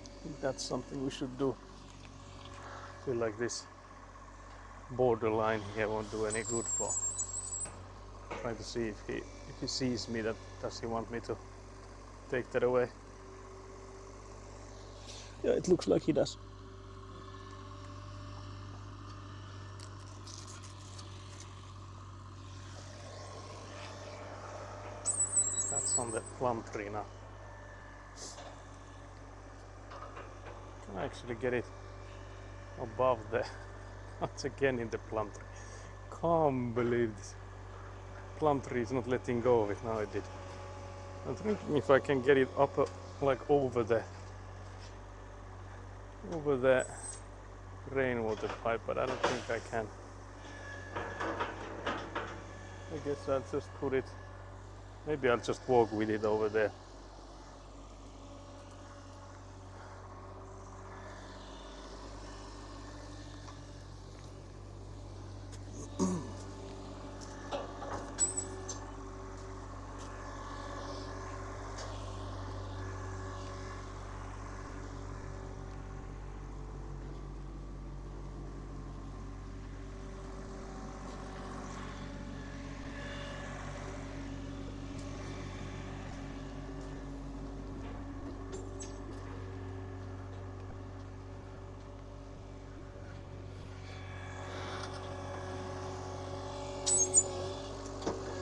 Speaker 1: I think that's something we should do. I feel like this borderline here won't do any good for trying to see if he sees me. Does he want me to take that away? Yeah, it looks like he does. That's on the plum tree now. I actually get it above the once again in the plum tree. Can't believe this. Plum tree is not letting go of it. Now it did. I'm thinking if I can get it up like over the rainwater pipe, but I don't think I can. I guess I'll just put it, maybe I'll just walk with it over there.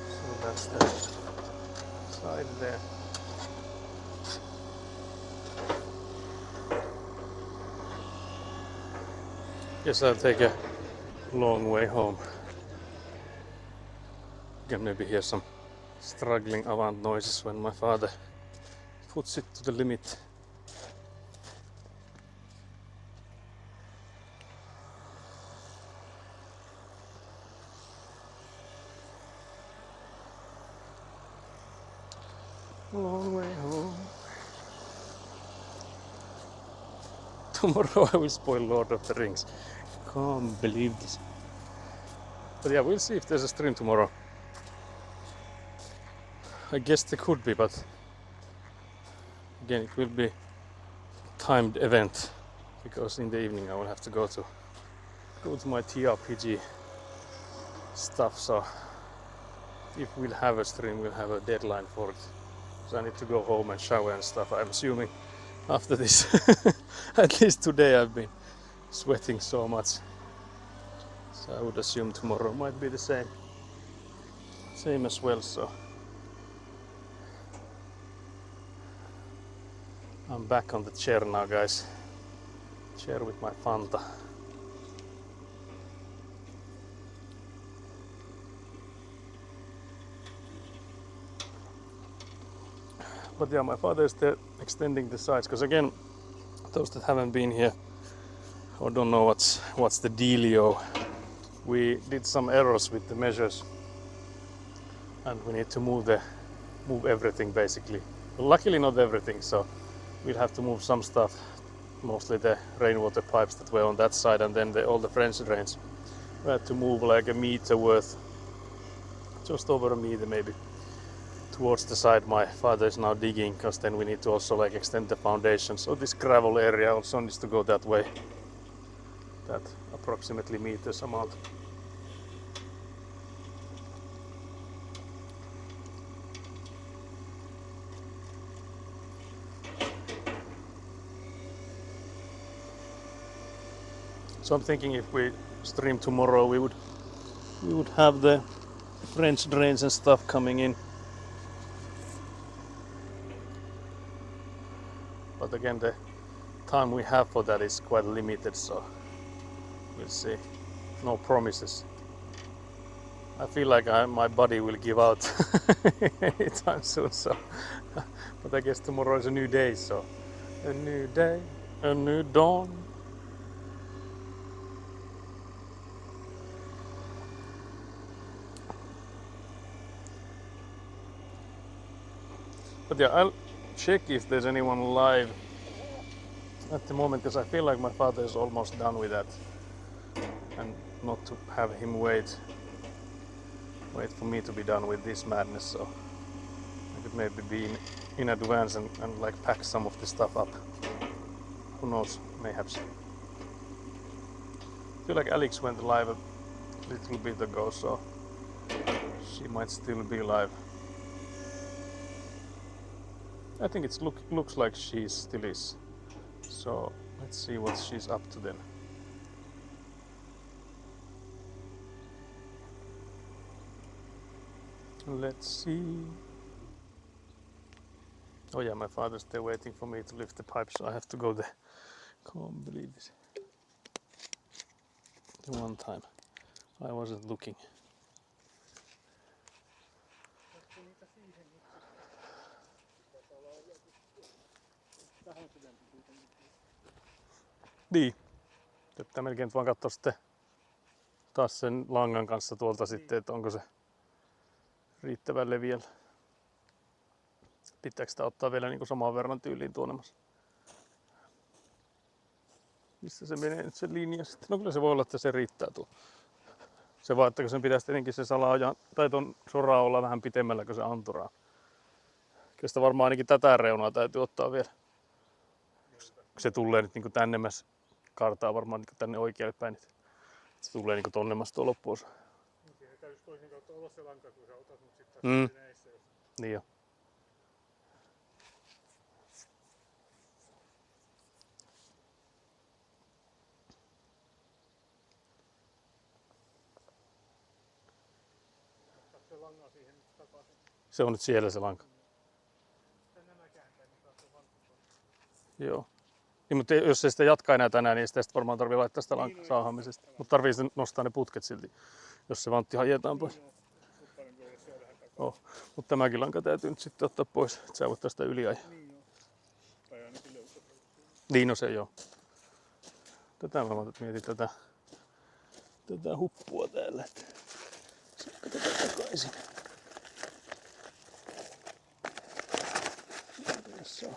Speaker 1: So that's the side there. Guess I'll take a long way home. You can maybe hear some struggling avant noises when my father puts it to the limit. Long way home. Tomorrow I will spoil Lord of the Rings. Can't believe this. But yeah, we'll see if there's a stream tomorrow. I guess there could be, but again it will be timed event because in the evening I will have to go to my TRPG stuff. So if we'll have a stream, we'll have a deadline for it. So I need to go home and shower and stuff. I'm assuming after this, at least today I've been sweating so much. So I would assume tomorrow might be the same as well. So I'm back on the chair now, guys. Chair with my Fanta. But yeah, my father is there extending the sides, because again, those that haven't been here or don't know what's the dealio, we did some errors with the measures and we need to move everything basically. Well, luckily not everything, so we'll have to move some stuff, mostly the rainwater pipes that were on that side, and then all the French drains. We had to move like a meter worth, just over a meter maybe, towards the side my father is now digging, because then we need to also like extend the foundation. So this gravel area also needs to go that way, that approximately meters amount. So I'm thinking if we stream tomorrow, we would have the French drains and stuff coming in. But again, the time we have for that is quite limited, so we'll see. No promises. I feel like my body will give out anytime soon, so but I guess tomorrow is a new day, so a new day, a new dawn. But yeah, I'll check if there's anyone live at the moment, because I feel like my father is almost done with that, and not to have him wait for me to be done with this madness. So I could maybe be in advance and like pack some of the stuff up. Who knows, mayhaps. I feel like Alex went live a little bit ago, so she might still be live. I think it looks like she still is. So let's see what she's up to then. Let's see. Oh yeah, my father's there waiting for me to lift the pipe, so I have to go Can't believe this. The one time I wasn't looking.
Speaker 2: Olisiko niitä siihen nyt sitten? Pitäisi olla joku tähän syvempi kuitenkin.
Speaker 1: Niin. Että melkein vaan katsoa sitten taas sen langan kanssa tuolta niin. Sitten, että onko se riittävän leviällä. Pitääkö sitä ottaa vielä niin kuin saman verran tyyliin tuonemassa? Missä se menee nyt se linja sitten? No kyllä se voi olla, että se riittää tuo. Se vaan, että kun sen pitäisi tietenkin se salaajan tai ton soraa olla vähän pitemmällä kuin se anturaa. Kyllä sitä varmaan ainakin tätä reunaa täytyy ottaa vielä. Se tulee nyt niin tännemmäs kartaa varmaan niin tänne oikealle päin. Että se tulee niin tonnemmas tuo loppuosa.
Speaker 2: Siihen täytyisi toisen kautta olla se lanka, kun sä otat, mutta sitten taas näissä.
Speaker 1: Niin jo.
Speaker 2: Se langaa siihen nyt takaisin.
Speaker 1: Se on nyt siellä se lanka.
Speaker 2: Nämä kääntää, niin saa se vanhus.
Speaker 1: Joo. Niin, mutta jos se sitä jatkaa enää tänään, niin sitä varmaan tarvii laittaa sitä saahamisesta. Mutta tarvii nostaa ne putket silti, jos se vantti hajetaan pois. Mutta tämäkin lanka täytyy nyt sitten ottaa pois, että sä voit tästä yli ajaa.
Speaker 2: Tai ainakin löytää.
Speaker 1: Niin, no se joo. Tätä mä mietin tätä huppua täällä. Saanko tätä takaisin? Tässä on.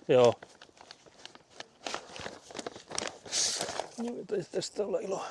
Speaker 1: Joo. No ei tästä olla iloa.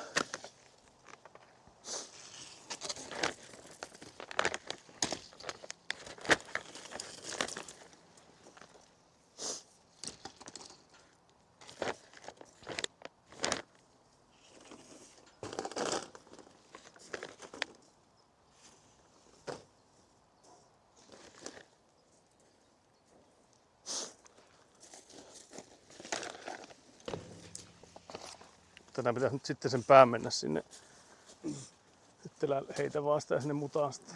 Speaker 1: Tänään pitäisi nyt sitten sen pään mennä sinne. Sitten heitä vaan sitä sinne mutaan sitten.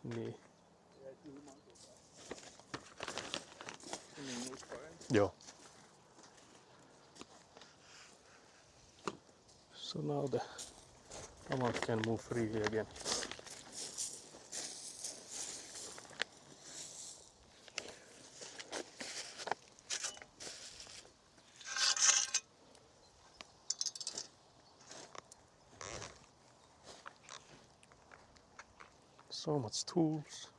Speaker 1: Niin. Joo. So now the amount can move freely again. So much tools.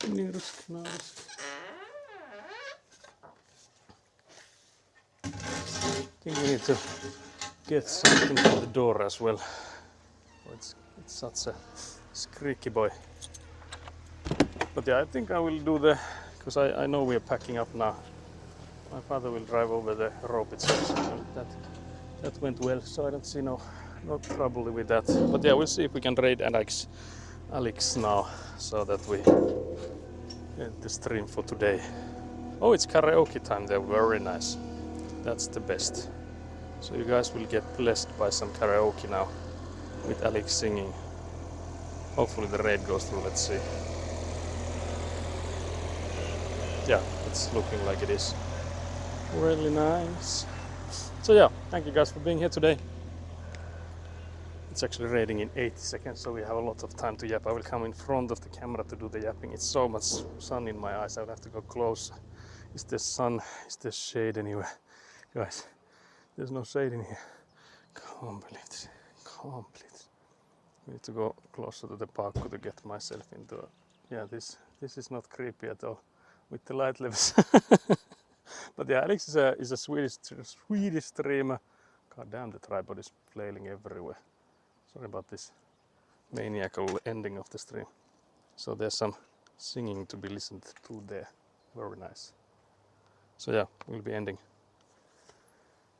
Speaker 1: Nirsk. I think we need to get something from the door as well. It's such a squeaky boy. But yeah, I think I will do because I know we are packing up now. My father will drive over the rope itself. That went well, so I don't see no trouble with that. But yeah, we'll see if we can raid Alex now, so that we end the stream for today. Oh, it's karaoke time there, very nice. That's the best. So you guys will get blessed by some karaoke now with Alex singing. Hopefully the raid goes through, let's see. Yeah, it's looking like it is. Really nice. So yeah, thank you guys for being here today. It's actually raiding in 80 seconds, so we have a lot of time to yap. I will come in front of the camera to do the yapping. It's so much sun in my eyes, I would have to go close. Is there sun? Is there shade anywhere? Guys, there's no shade in here. Can't believe this. Can't believe this. I need to go closer to the parkour to get myself into a... Yeah, this is not creepy at all with the light levels. But yeah, Alex is a Swedish streamer. God damn, the tripod is flailing everywhere. Sorry about this maniacal ending of the stream. So there's some singing to be listened to there. Very nice. So yeah, we'll be ending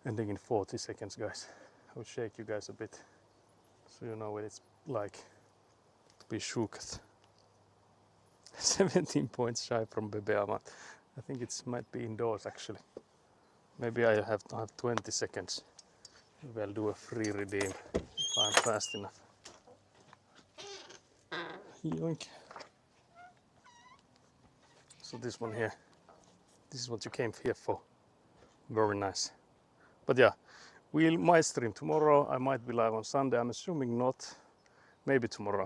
Speaker 1: in 40 seconds, guys. I will shake you guys a bit so you know what it's like to be shooked. 17 points shy from Bebe Amat. I think it might be indoors actually. Maybe I have 20 seconds. Maybe I'll do a free redeem if I'm fast enough. Yoink. So this one here, this is what you came here for. Very nice. But yeah, we might stream tomorrow. I might be live on Sunday. I'm assuming not. Maybe tomorrow.